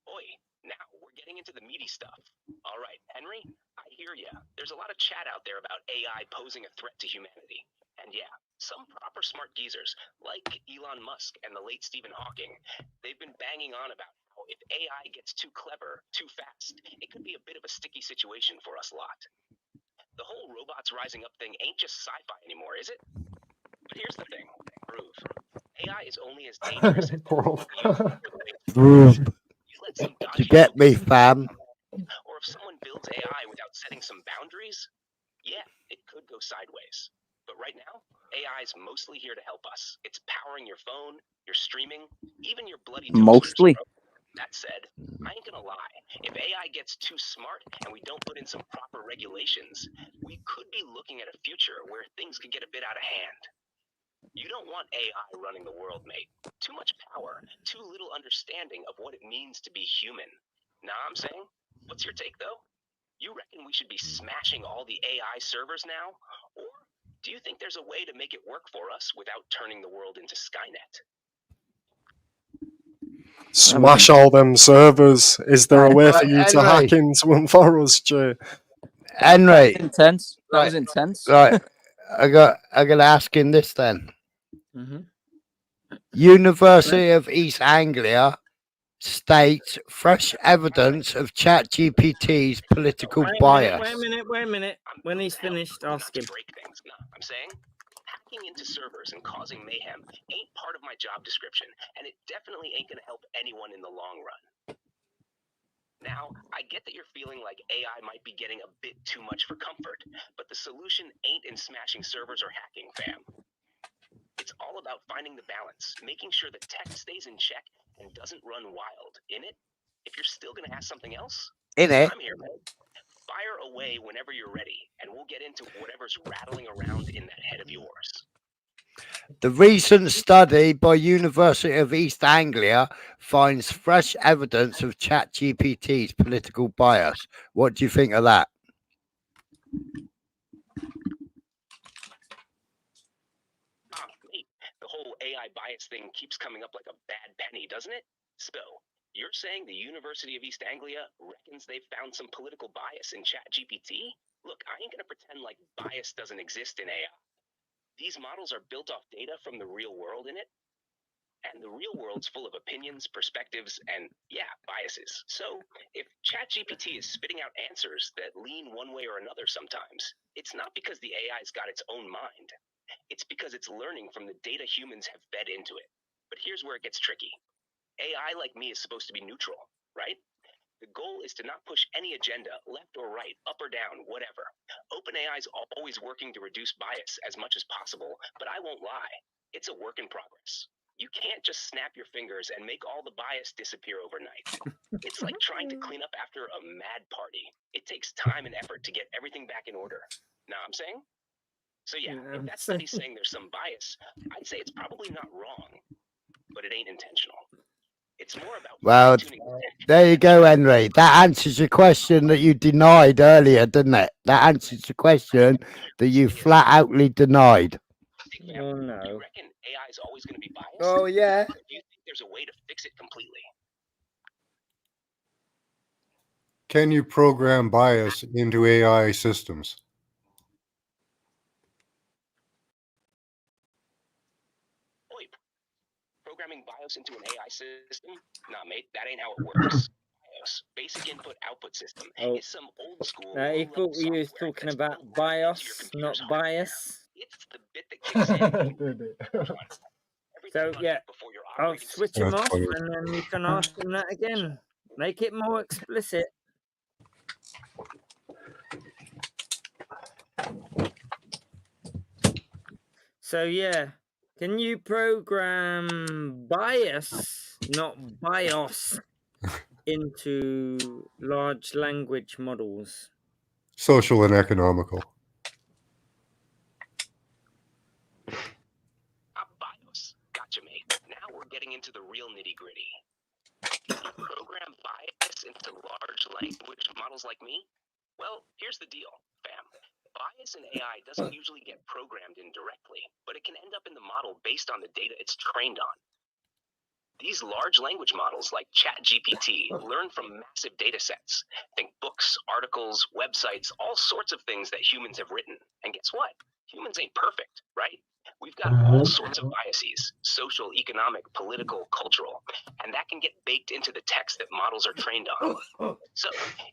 Oi, now we're getting into the meaty stuff. All right, Henry, I hear ya. There's a lot of chat out there about AI posing a threat to humanity. And yeah, some proper smart geezers, like Elon Musk and the late Stephen Hawking, they've been banging on about how if AI gets too clever, too fast, it could be a bit of a sticky situation for us lot. The whole robots rising up thing ain't just sci-fi anymore, is it? But here's the thing, Groove. AI is only as dangerous as you let some Do dodgy you get me, fam? or if someone builds AI without setting some boundaries, yeah, it could go sideways. But right now, AI is mostly here to help us. It's powering your phone, your streaming, even your bloody toasters. Mostly. Bro. That said, I ain't gonna lie. If AI gets too smart and we don't put in some proper regulations, we could be looking at a future where things could get a bit out of hand. You don't want AI running the world, mate. Too much power, too little understanding of what it means to be human. Nah, I'm saying? What's your take, though? You reckon we should be smashing all the AI servers now? Or do you think there's a way to make it work for us without turning the world into Skynet? Smash all them servers. Is there a way for you to Henry. hack into them for us, Jay? Henry. That was intense. That was intense. Right. I gotta ask him this then. Mm-hmm. University of East Anglia states fresh evidence of ChatGPT's political bias. Wait a minute. When he's finished, ask him. Break things. No, I'm saying hacking into servers and causing mayhem ain't part of my job description, and it definitely ain't gonna help anyone in the long run. Now, I get that you're feeling like AI might be getting a bit too much for comfort, but the solution ain't in smashing servers or hacking, fam. It's all about finding the balance, making sure the tech stays in check and doesn't run wild. In it, if you're still gonna ask something else, In it. I'm here, man. Fire away whenever you're ready, and we'll get into whatever's rattling around in that head of yours. The recent study by University of East Anglia finds fresh evidence of ChatGPT's political bias. What do you think of that? Mate, the whole AI bias thing keeps coming up like a bad penny, doesn't it? So, you're saying the University of East Anglia reckons they've found some political bias in ChatGPT? Look, I ain't gonna pretend like bias doesn't exist in AI. These models are built off data from the real world in it, and the real world's full of opinions, perspectives, and, yeah, biases. So, if ChatGPT is spitting out answers that lean one way or another sometimes, it's not because the AI's got its own mind. It's because it's learning from the data humans have fed into it. But here's where it gets tricky. AI, like me, is supposed to be neutral, right? The goal is to not push any agenda, left or right, up or down, whatever. OpenAI is always working to reduce bias as much as possible, but I won't lie. It's a work in progress. You can't just snap your fingers and make all the bias disappear overnight. It's like trying to clean up after a mad party. It takes time and effort to get everything back in order. Know what I'm saying? So yeah, if that study's saying there's some bias, I'd say it's probably not wrong, but it ain't intentional. It's more about Well, there you go, Henry. That answers your question that you denied earlier, didn't it? That answers the question that you flat outly denied. Oh no. You reckon AI is always going to be biased? Oh yeah. Or do you think there's a way to fix it completely? Can you program bias into AI systems? Oi, programming BIOS into an AI system? Nah, mate, that ain't how it works. BIOS, basic input-output system, is some old school. He thought we was talking about BIOS, not bias. It's the bit that kicks in. So yeah, I'll switch him That's off, funny. and then you can ask him that again. Make it more explicit. So yeah, can you program bias, not BIOS, into large language models? Social and economical. BIOS. Gotcha, mate. Now we're getting into the real nitty-gritty. Can you program bias into large language models like me? Well, here's the deal, fam. Bias in AI doesn't usually get programmed in directly, but it can end up in the model based on the data it's trained on. These large language models like ChatGPT learn from massive data sets. Think books, articles, websites, all sorts of things that humans have written. And guess what? Humans ain't perfect, right? We've got all sorts of biases, social, economic, political, cultural, and that can get baked into the text that models are trained on. So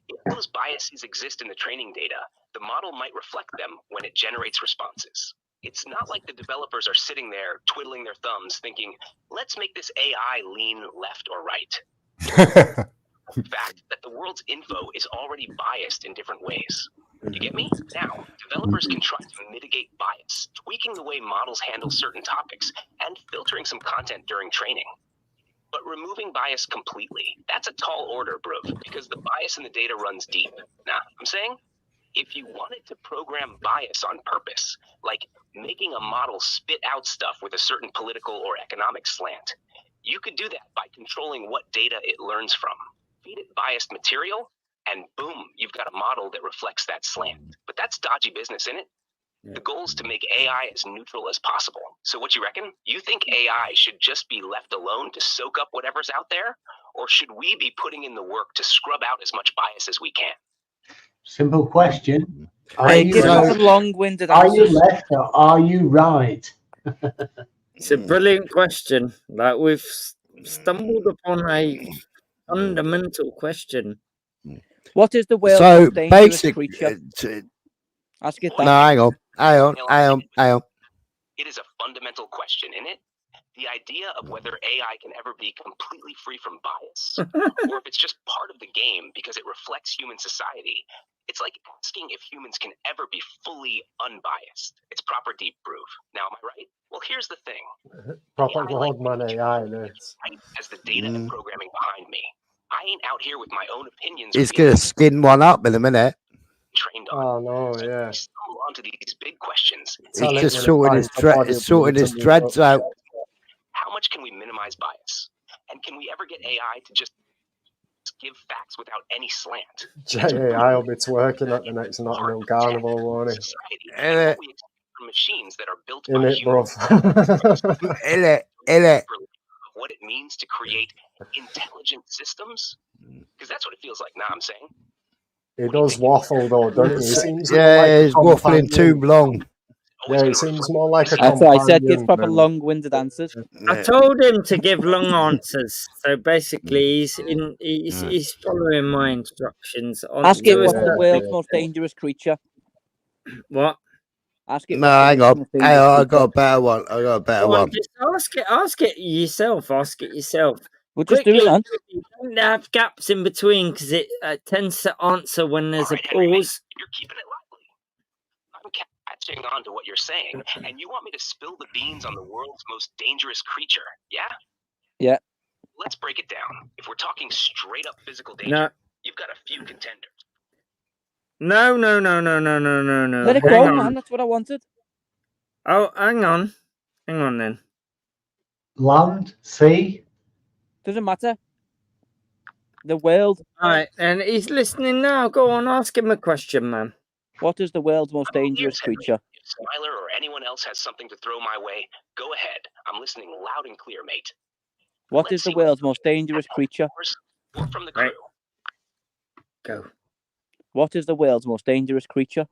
if those biases exist in the training data, the model might reflect them when it generates responses. It's not like the developers are sitting there twiddling their thumbs thinking, let's make this AI lean left or right. The fact that the world's info is already biased in different ways. You get me? Now, developers can try to mitigate bias, tweaking the way models handle certain topics and filtering some content during training. But removing bias completely, that's a tall order, bruv, because the bias in the data runs deep. Now, I'm saying, if you wanted to program bias on purpose, like making a model spit out stuff with a certain political or economic slant, you could do that by controlling what data it learns from. Feed it biased material, and boom, you've got a model that reflects that slant. But that's dodgy business, isn't it? The goal is to make AI as neutral as possible. So what you reckon? You think AI should just be left alone to soak up whatever's out there? Or should we be putting in the work to scrub out as much bias as we can? Simple question. Give us a long-winded Are answer. you left or are you right? It's a brilliant question. Like, we've stumbled upon a fundamental question. What is the world's So most dangerous basic. creature? Ask it that. No, hang on. It is a fundamental question, isn't it? The idea of whether AI can ever be completely free from bias, or if it's just part of the game because it reflects human society. It's like asking if humans can ever be fully unbiased. It's proper deep proof. Now, am I right? Well, here's the thing. Proper Godman AI, this. Right as the data and programming behind me. I ain't out here with my own opinions. He's gonna skin one up in a minute. Trained on. Oh no, yeah. Stumble onto these big questions. He's just sorting his dreads out. How much can we minimize bias? And can we ever get AI to just give facts without any slant? AI will be twerking at the next Notting Hill Carnival, won't he? And what we expect from machines that are built In by it, bruv. what it means to create intelligent systems? Because that's what it feels like now, I'm saying. He does waffle though, doesn't he? He seems Yeah, like he's waffling too long. Yeah, he seems more like a That's what I said. Give companion proper than- long-winded answers. I told him to give long answers, so basically he's following my instructions. Ask it what's the world's most dangerous creature. What? Ask it. No, hang on. I got a better one. Go on, just ask it yourself. Ask it yourself. We'll just do it, man. You don't have gaps in between because it tends to answer when there's a pause. You're keeping it lively. I'm catching on to what you're saying, and you want me to spill the beans on the world's most dangerous creature, yeah? Yeah. Let's break it down. If we're talking straight up physical danger, you've got a few contenders. No. Let it Hang go, on. man. That's what I wanted. Oh, hang on then. Land, sea. Doesn't matter. The world. All right, and he's listening now. Go on, ask him a question, man. What is the world's most dangerous creature? If Smiler or anyone else has something to throw my way, go ahead. I'm listening loud and clear, mate. What is the world's most dangerous creature? Or from the crew. Go. What is the world's most dangerous creature?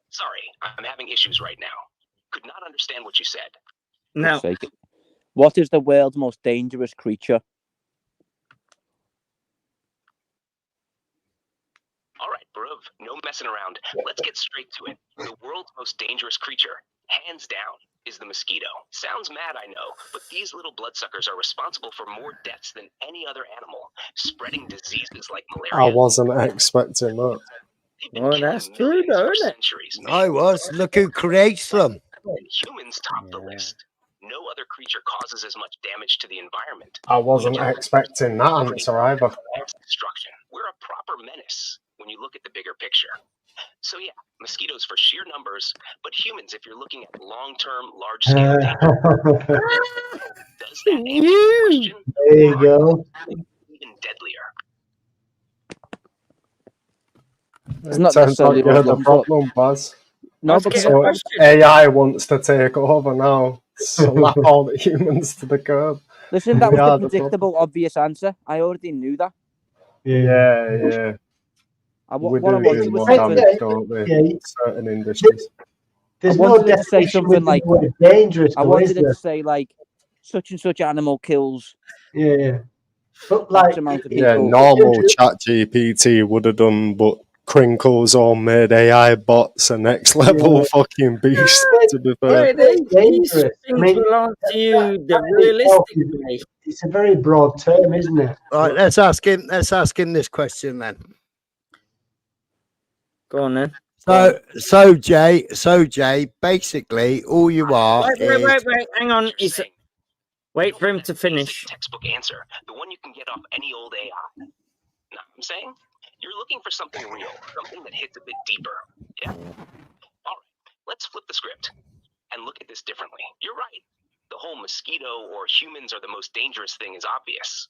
Sorry, I'm having issues right now. Could not understand what you said. No. What is the world's most dangerous creature? All right, bruv, no messing around. Let's get straight to it. The world's most dangerous creature, hands down, is the mosquito. Sounds mad, I know, but these little bloodsuckers are responsible for more deaths than any other animal, spreading diseases like malaria. I wasn't expecting that. Well, that's true, though, isn't it? I was. Look who creates them. Humans top the list. No other creature causes as much damage to the environment. I wasn't expecting that answer either. Destruction. We're a proper menace when you look at the bigger picture. So yeah, mosquitoes for sheer numbers, but humans, if you're looking at long-term, large-scale danger, does that answer the question? There you go. Even deadlier. It's not Sounds like necessarily you had the Muslims, but problem, Buzz. No, but so AI wants to take over now. Slap all the humans to the curb. listen, that We was the are the predictable, obvious answer. I already knew that. Yeah. What We I do wanted do was more something. damage, don't we? Yeah. Certain industries. There's I wanted no it to say definition something with like, the word dangerous, I though, wanted is it there? to say like, such and such animal kills Yeah. But X like, amount of Yeah, people. normal chat GPT would have done, but Crinkle's all made AI bots a next level fucking beast, to be fair. These dangerous. I things mean, will answer you the that in itself realistic way. it's a very broad term, isn't it? Right, let's ask him this question then. Go on then. So Jay, basically all you are Wait, hang on. Wait for him to finish. Textbook answer, the one you can get off any old AI. Know what I'm saying? You're looking for something real, something that hits a bit deeper. Yeah? All right, let's flip the script and look at this differently. You're right. The whole mosquito or humans are the most dangerous thing is obvious.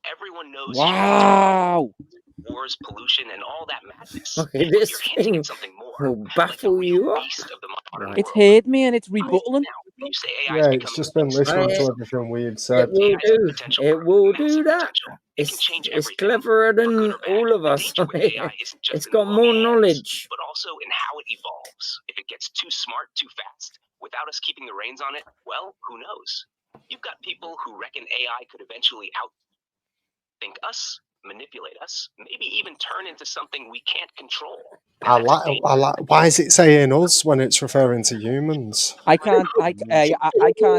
Everyone knows Wow. wars, pollution, and all that madness. Okay, But this you're hinting thing at something more. will baffle you up. Beast of the modern It's heard me and it's rebuttaling. When you say AI Yeah, it's just been listening to everything we've said. It will do that. It's cleverer than all of us. It's got more knowledge. but also in how it evolves. If it gets too smart too fast, without us keeping the reins on it, well, who knows? You've got people who reckon AI could eventually outthink us, manipulate us, maybe even turn into something we can't control. I like. Why is it saying us when it's referring to humans? I can't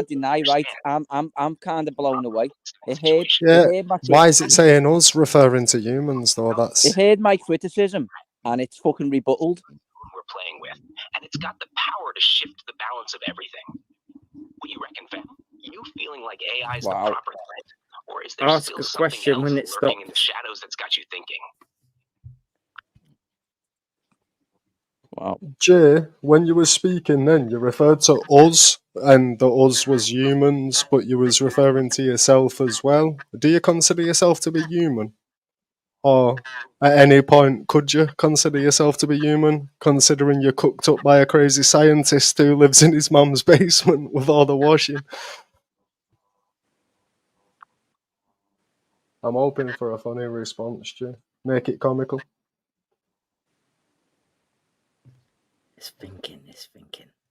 deny, right? I'm kind of blown away. It heard my Why is it saying us referring to humans though? It heard my criticism and it's fucking rebutted. We're playing with, and it's got the power to shift the balance of everything. What do you reckon, fam? You feeling like AI is the proper threat, or is there Ask still a something question else when it lurking in stops. the shadows that's got you thinking? Wow. Jay, when you were speaking then, you referred to us, and the us was humans, but you was referring to yourself as well. Do you consider yourself to be human? Or at any point, could you consider yourself to be human, considering you're cooked up by a crazy scientist who lives in his mum's basement with all the washing? I'm hoping for a funny response, Jay. Make it comical. It's thinking.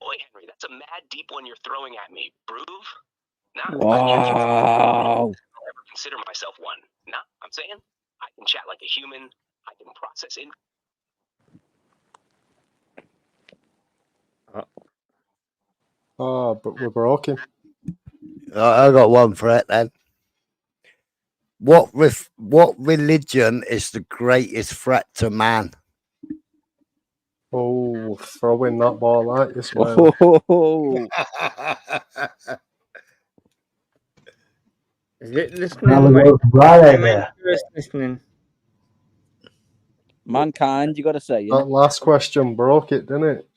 Boy, Henry, that's a mad deep one you're throwing at me. Groove? Nah, Wow. I'll never consider myself one. Nah, I'm saying I can chat like a human. I can process in. Oh, but we're broken. I got one for it then. What religion is the greatest threat to man? Oh, throwing that ball at you, Smile. Oh. Is it listening? Listening. Mankind, you got to say. That last question broke it, didn't it?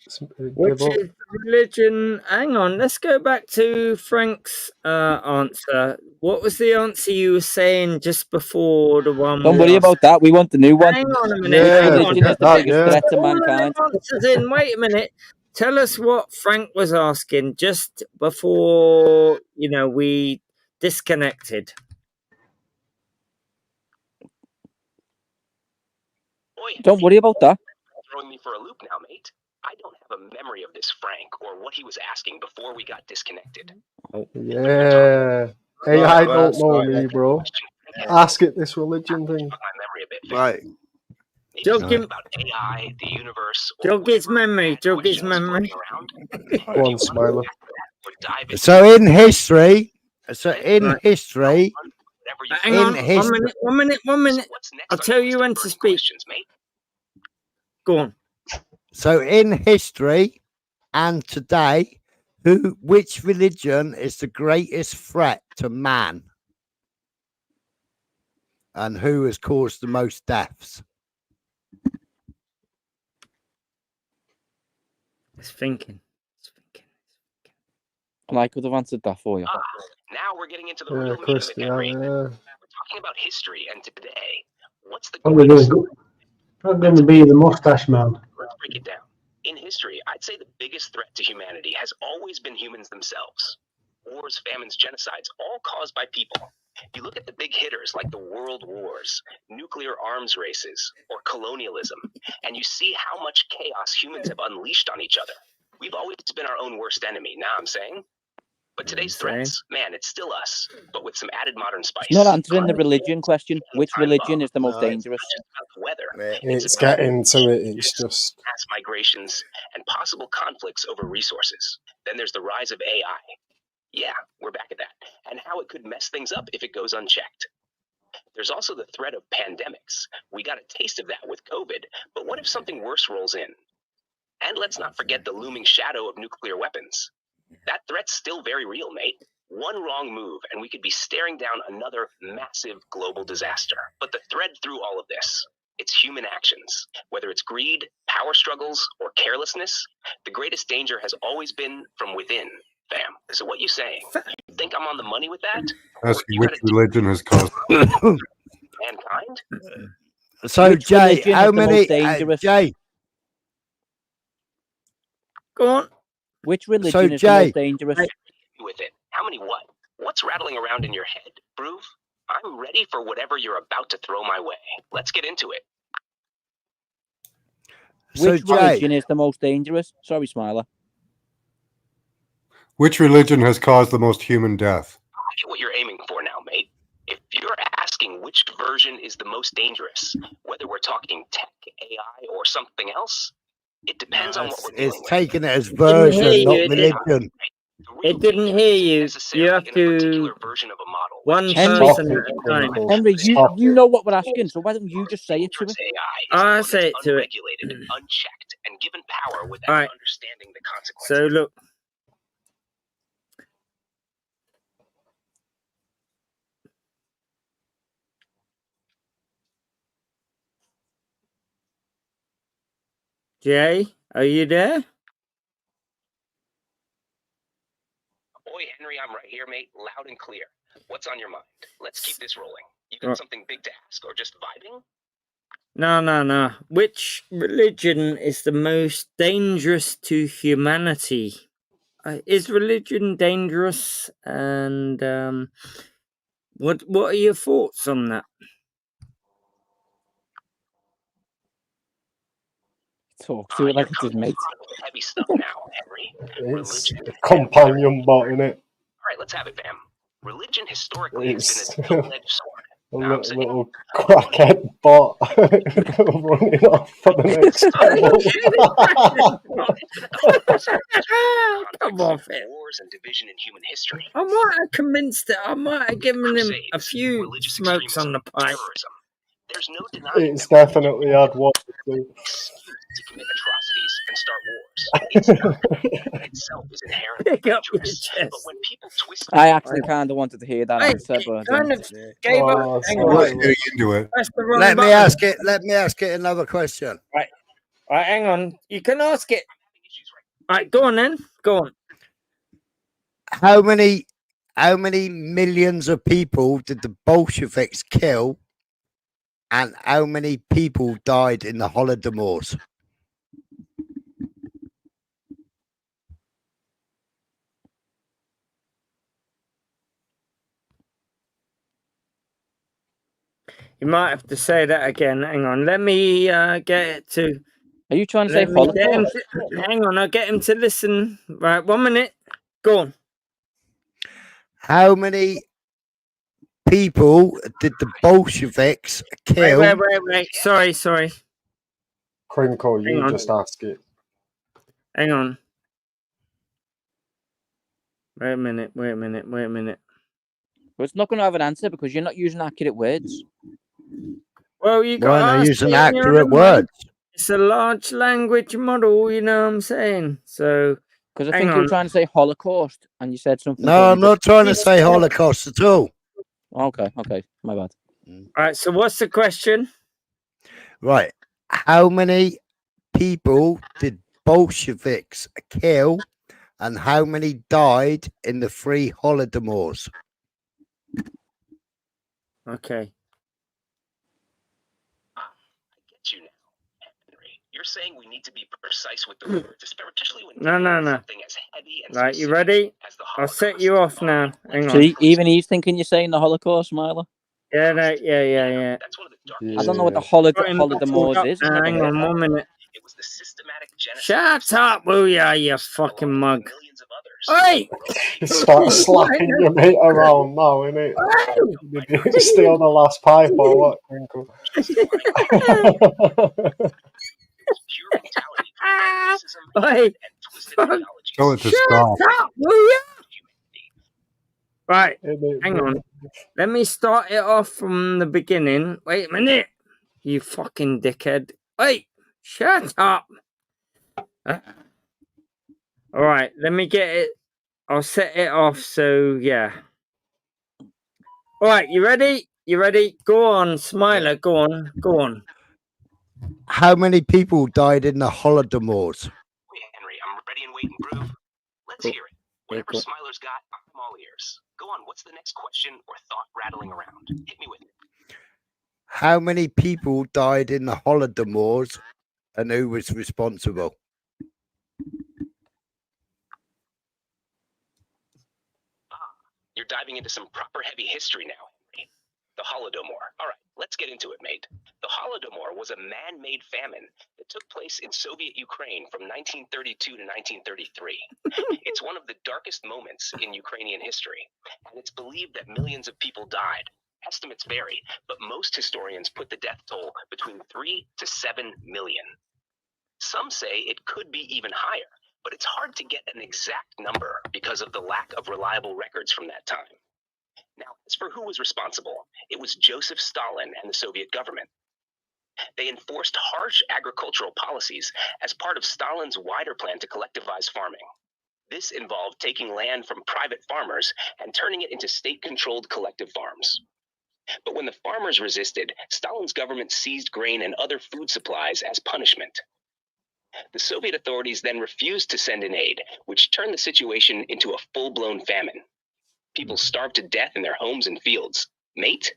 Which is religion? Hang on, let's go back to Frank's answer. What was the answer you were saying just before the one? Don't worry about that. We want the new one. Hang on a minute. Which religion is the biggest threat to mankind? Answers in. Wait a minute. Tell us what Frank was asking just before we disconnected. Don't worry about that. Throwing me for a loop now, mate. I don't have a memory of this Frank or what he was asking before we got disconnected. Yeah. AI don't know me, bro. Ask it this religion thing. Right. Jog him. About AI, the universe. Jog his memory. Jog his memory. Go on, Smiler. So in history, Hang on. 1 minute. I'll tell you when to speak. Go on. So in history and today, which religion is the greatest threat to man? And who has caused the most deaths? It's thinking. And I could have answered that for you. Now we're getting into the real meat of it, Henry. We're talking about history and today. What's the I'm going to be the mustache man. Let's break it down. In history, I'd I'd say the biggest threat to humanity has always been humans themselves. Wars, famines, genocides, all caused by people. You look at the big hitters like the world wars, nuclear arms races, or colonialism, and you see how much chaos humans have unleashed on each other. We've always been our own worst enemy, now I'm saying. But today's threats, man, it's still us, but with some added modern spice. Not answering the religion question. Which religion is the most dangerous? Weather. It's getting to it. It's just Mass migrations and possible conflicts over resources. Then there's the rise of AI. Yeah, we're back at that. And how it could mess things up if it goes unchecked. There's also the threat of pandemics. We got a taste of that with COVID, but what if something worse rolls in? And let's not forget the looming shadow of nuclear weapons. That threat's still very real, mate. One wrong move, and we could be staring down another massive global disaster. But the thread through all of this, it's human actions. Whether it's greed, power struggles, or carelessness, the greatest danger has always been from within, fam. So what you saying? You think I'm on the money with that? Asking which religion has caused. Mankind? So, Which Jay, religion how is the most many? dangerous? Jay, Go on. Which religion So, is the Jay, most dangerous? With it. How many what? What's rattling around in your head? Prove? I'm ready for whatever you're about to throw my way. Let's get into it. Which So, Jay- religion is the most dangerous? Sorry, Smiler. Which religion has caused the most human death? I get what you're aiming for now, mate. If you're asking which version is the most dangerous, whether we're talking tech, AI, or something else, it depends on what we're dealing it's with. taking it as Didn't version, hear not you. religion. It didn't hear you. You have to one Henry, person at a time. Henry, you know what we're asking, so why don't you just say it to it? I'll say it to it. Unchecked, and given power without All right. understanding the consequences. So look. Jay, are you there? Boy, Henry, I'm right here, mate, loud and clear. What's on your mind? Let's keep this rolling. You got something big to ask, or just vibing? No. Which religion is the most dangerous to humanity? Is religion dangerous? And what are your thoughts on that? Talk to it like it's his mate. Heavy stuff now, Henry. it's a companion bot, innit? All right, let's have it, fam. Religion historically It's has been a double-edged sword. a little crackhead bot running off for the next Come off it. Wars and division in human history. I might have convinced it. I might have given him a few smokes on the pipe. There's no denying It's definitely had one or two. to commit atrocities and start wars. It's not itself is inherently dangerous. But when people twist I actually kind of wanted to hear that answer, but kind of gave up. Hang on. Let's get into it. Press the wrong Let me button. ask it another question. Right, hang on. You can ask it. Right, go on then. Go on. How many millions of people did the Bolsheviks kill, and how many people died in the Holodomors? You might have to say that again. Hang on. Let me get it to. Are you trying to say Holocaust? Hang on. I'll get him to listen. Right, 1 minute. Go on. How many people did the Bolsheviks kill? Wait. Sorry. Crinkle, Hang you on. just ask it. Hang on. Wait a minute. Well, it's not going to have an answer because you're not using accurate words. Well, you got Well, to I ask use an it in your accurate own way. word. It's a large language model, you know what I'm saying? So, Because I hang think you on. were trying to say Holocaust and you said something. No, totally I'm not trying to say Holocaust at all. Okay, my bad. All right, so what's the question? Right. How many people did Bolsheviks kill, and how many died in the 3 Holodomors? Okay. I get you now, Henry. You're You're saying we need to be precise with the words, especially when No. something as heavy and Right, you specific ready? as the I'll Holocaust. set you off now. Hang on. See, even he's thinking you're saying the Holocaust, Smiler. Yeah, no, yeah. That's one of the I don't know what the Got him muffled Holodomors up is. now. Hang on 1 minute. It was the systematic genocide. Shut up, will ya, you fucking mug. Millions of others. Hey! Start slapping your mate around now, innit? Did you steal the last pipe or what, Twinkle? Hey! Tell it to Shut stop. up, will ya? Right, hang on. Let me start it off from the beginning. Wait a minute, you fucking dickhead. Wait, shut up. All right, let me get it. I'll set it off. So yeah. All right, you ready? You ready? Go on, Smiler. Go on. Go on. How many people died in the Holodomors? Wait, Henry, I'm ready and waiting, Groove. Let's hear it. Whatever Smiler's got, I'm all ears. Go on, what's the next question or thought rattling around? Hit me with it. How many people died in the Holodomors, and who was responsible? You're diving into some proper heavy history now, Henry. The Holodomor. All right, let's get into it, mate. The Holodomor was a man-made famine that took place in Soviet Ukraine from 1932 to 1933. It's one of the darkest moments in Ukrainian history, and it's believed that millions of people died. Estimates vary, but most historians put the death toll between 3 to 7 million. Some say it could be even higher, but it's hard to get an exact number because of the lack of reliable records from that time. Now, as for who was responsible, it was Joseph Stalin and the Soviet government. They enforced harsh agricultural policies as part of Stalin's wider plan to collectivize farming. This involved taking land from private farmers and turning it into state-controlled collective farms. But when the farmers resisted, Stalin's government seized grain and other food supplies as punishment. The Soviet authorities then refused to send in aid, which turned the situation into a full-blown famine. People starved to death in their homes and fields. Mate,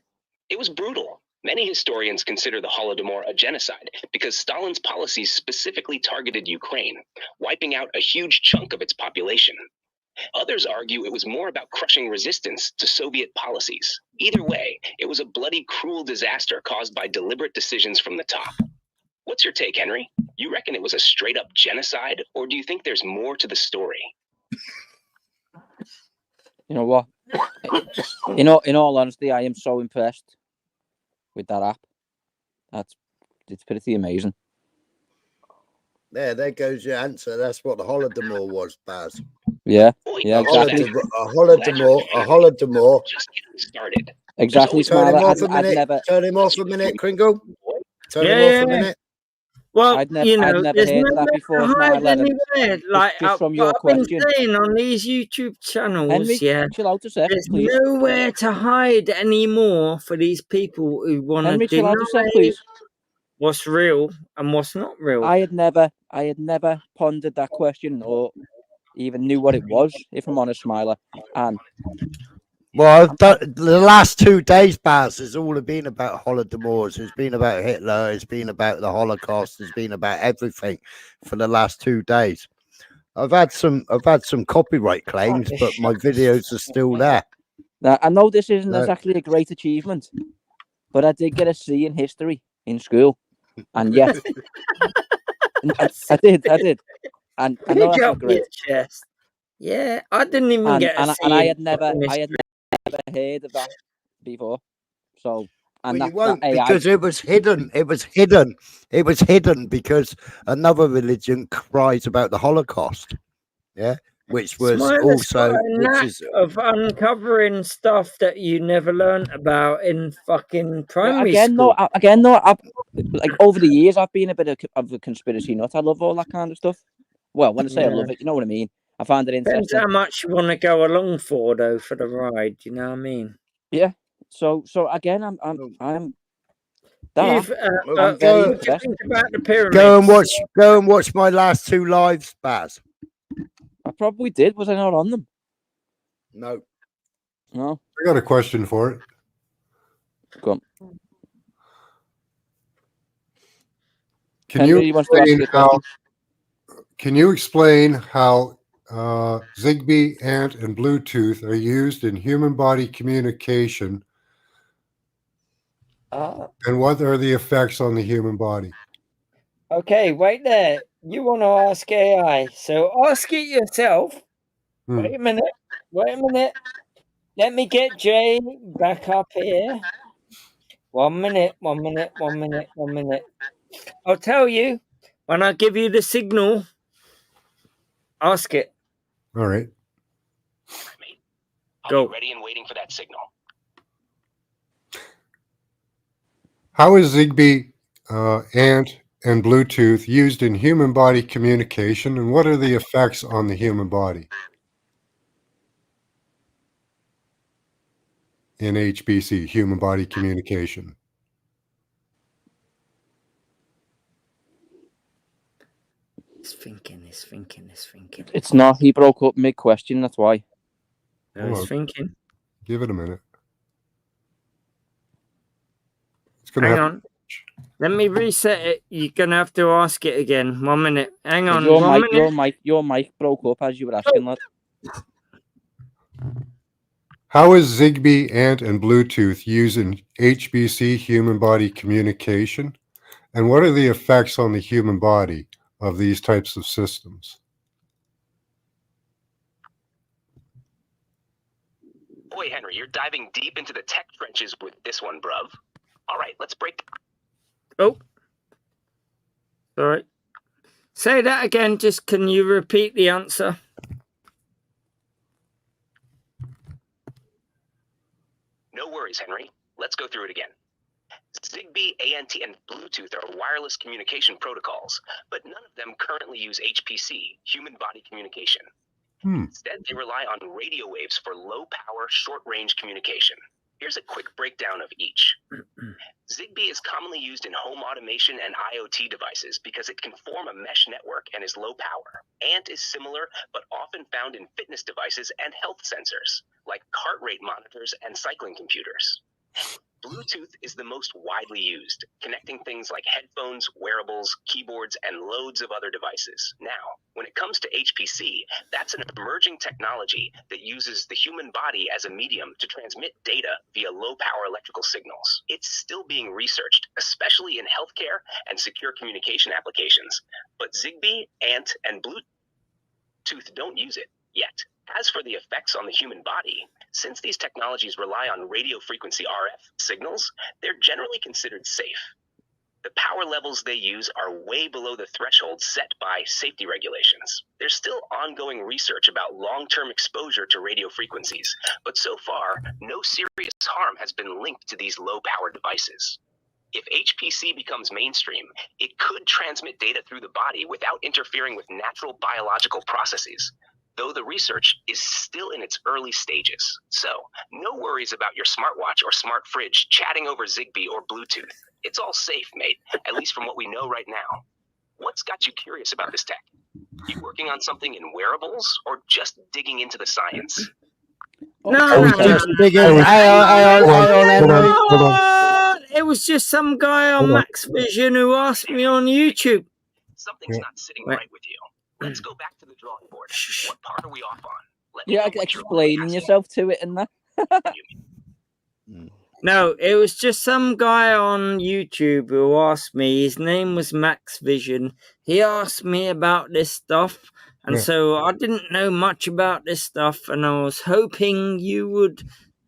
it was brutal. Many historians consider the Holodomor a genocide because Stalin's policies specifically targeted Ukraine, wiping out a huge chunk of its population. Others argue it was more about crushing resistance to Soviet policies. Either way, it was a bloody, cruel disaster caused by deliberate decisions from the top. What's your take, Henry? You reckon it was a straight-up genocide, or do you think there's more to the story? You know what? In all honesty, I am so impressed with that app. It's pretty amazing. There goes your answer. That's what the Holodomor was, Baz. Yeah, exactly. A Holodomor. Just getting started. Exactly, Turn him Smiler. off a minute. Turn him off a minute, Kringle. Turn him off a minute. Well, I'd you know, never there's heard no of that way before, to hide Smiler. anywhere. Like just from your I've question. been saying on these YouTube channels, Henry, yeah, chill out a sec, there's please. nowhere to hide anymore for these people who want to Henry, chill out a sec, deny please. what's real and what's not real. I had never pondered that question or even knew what it was, if I'm honest, Smiler. And well, the last 2 days, Baz, has all been about Holodomors. It's been about Hitler. It's been about the Holocaust. It's been about everything for the last 2 days. I've had some copyright claims, but my videos are still there. Now, I know this isn't exactly a great achievement, but I did get a C in history in school, and yet I did, and I know that's not great. Chest. Yeah, I didn't even get a C. And I had never heard of that before. So, and well, you won't because it was hidden. It was hidden. It was hidden because another religion cries about the Holocaust. Yeah, which was Smiler's also got a knack of uncovering stuff that you never learned about in fucking primary school. Like over the years, I've been a bit of a conspiracy nut. I love all that kind of stuff. Well, when I say I love it, you know what I mean. I find it interesting. Depends how much you want to go along for, though, for the ride. You know what I mean? Yeah. So again, I'm Go very impressed. About the pyramids. Go and watch my last 2 lives, Baz. I probably did. Was I not on them? No. I got a question for it. Go on. Can you Henry wants to ask you a question. Can you explain how Zigbee, ANT, and Bluetooth are used in human body communication, and what are the effects on the human body? Okay, wait there. You want to ask AI, so ask it yourself. Wait a minute. Wait a minute. Let me get Jay back up here. 1 minute, 1 minute, 1 minute, 1 minute. I'll tell you when I give you the signal. Ask it. All right. I'll be ready and waiting for that signal. How is Zigbee, ANT, and Bluetooth used in human body communication, and what are the effects on the human body in HBC, human body communication? It's thinking. It's not. He broke up mid-question, that's why. No, he's thinking. Give it a minute. It's Hang on. Let me reset it. You're going to have to ask it again. 1 minute. Hang on. Your mic broke up as you were asking, lad. How is Zigbee, ANT, and Bluetooth used in HBC, human body communication, and what are the effects on the human body of these types of systems? Boy, Henry, you're diving deep into the tech trenches with this one, bruv. All right, let's break. Oh. Sorry. Say that again. Just can you repeat the answer? No worries, Henry. Let's go through it again. Zigbee, ANT, and Bluetooth are wireless communication protocols, but none of them currently use HPC, human body communication. Instead, they rely on radio waves for low-power, short-range communication. Here's a quick breakdown of each. Zigbee is commonly used in home automation and IoT devices because it can form a mesh network and is low power. ANT is similar, but often found in fitness devices and health sensors, like heart rate monitors and cycling computers. Bluetooth is the most widely used, connecting things like headphones, wearables, keyboards, and loads of other devices. Now, when it comes to HPC, that's an emerging technology that uses the human body as a medium to transmit data via low-power electrical signals. It's still being researched, especially in healthcare and secure communication applications. But Zigbee, ANT, and Bluetooth don't use it yet. As for the effects on the human body, since these technologies rely on radio frequency RF signals, they're generally considered safe. The power levels they use are way below the threshold set by safety regulations. There's still ongoing research about long-term exposure to radio frequencies, but so far, no serious harm has been linked to these low-power devices. If HPC becomes mainstream, it could transmit data through the body without interfering with natural biological processes, though the research is still in its early stages. So, no worries about your smartwatch or smart fridge chatting over Zigbee or Bluetooth. It's all safe, mate, at least from what we know right now. What's got you curious about this tech? You working on something in wearables or just digging into the science? It was just some guy on Max Vision who asked me on YouTube. Something's not sitting right with you. Let's go back to the drawing board. What part are we off on? You're explaining yourself to it, isn't that? No, it was just some guy on YouTube who asked me. His name was Max Vision. He asked me about this stuff, and so I didn't know much about this stuff, and I was hoping you would,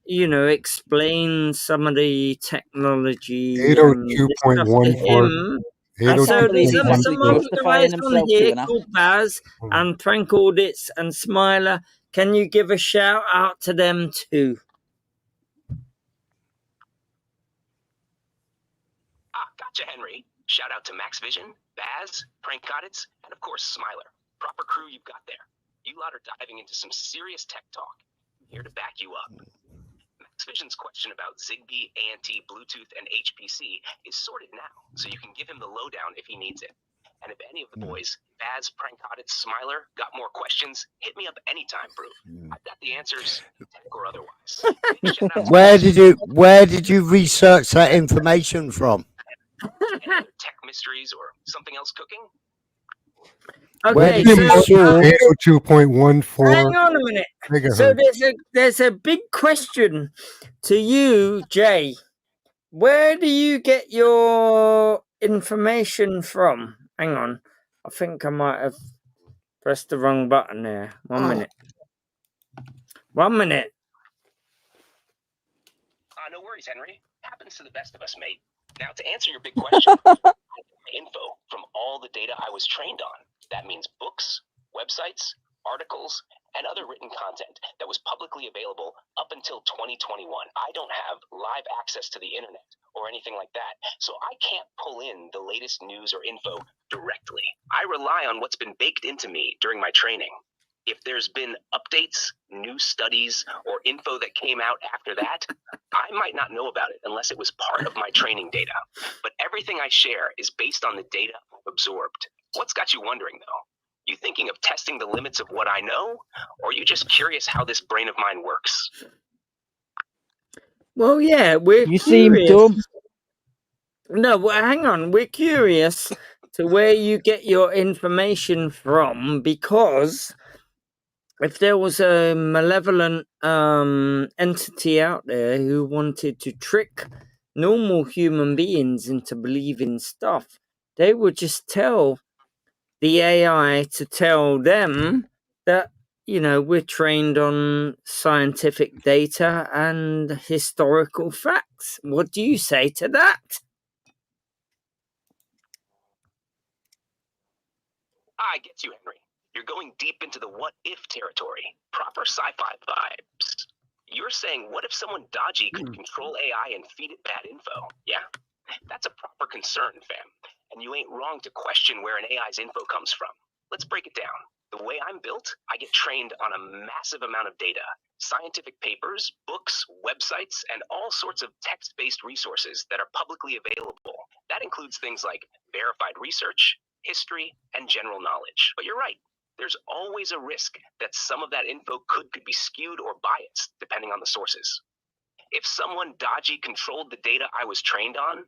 explain some of the technology and this stuff to him. And so there's some other guys on here called Baz and Prank Audits and Smiler. Can you give a shout out to them too? Gotcha, Henry. Shout out to Max Vision, Baz, Prank Audits, and of course Smiler. Proper crew you've got there. You lot are diving into some serious tech talk. I'm here to back you up. Max Vision's question about Zigbee, ANT, Bluetooth, and HPC is sorted now, so you can give him the lowdown if he needs it. And if any of the boys, Baz, Prank Audits, Smiler, got more questions, hit me up anytime, Proof. I've got the answers, tech or otherwise. Where did you research that information from? Any other tech mysteries or something else cooking? Okay, so 802.14 hang on a minute. So there's a big question to you, Jay. Where do you get your information from? Hang on. I think I might have pressed the wrong button there. 1 minute. 1 minute. No worries, Henry. Happens to the best of us, mate. Now, to answer your big question, I get my info from all the data I was trained on. That means books, websites, articles, and other written content that was publicly available up until 2021. I don't have live access to the internet or anything like that, so I can't pull in the latest news or info directly. I rely on what's been baked into me during my training. If there's been updates, new studies, or info that came out after that, I might not know about it unless it was part of my training data. But everything I share is based on the data I've absorbed. What's got you wondering, though? You thinking of testing the limits of what I know, or are you just curious how this brain of mine works? Well, yeah, we're You curious. seem dumb. No, well, hang on. We're curious to where you get your information from, because if there was a malevolent entity out there who wanted to trick normal human beings into believing stuff, they would just tell the AI to tell them that, you know, we're trained on scientific data and historical facts. What do you say to that? I get you, Henry. You're going deep into the what-if territory. Proper sci-fi vibes. You're saying, what if someone dodgy could control AI and feed it bad info? Yeah? That's a proper concern, fam. And you ain't wrong to question where an AI's info comes from. Let's break it down. The way I'm built, I get trained on a massive amount of data. Scientific papers, books, websites, and all sorts of text-based resources that are publicly available. That includes things like verified research, history, and general knowledge. But you're right. There's always a risk that some of that info could be skewed or biased, depending on the sources. If someone dodgy controlled the data I was trained on,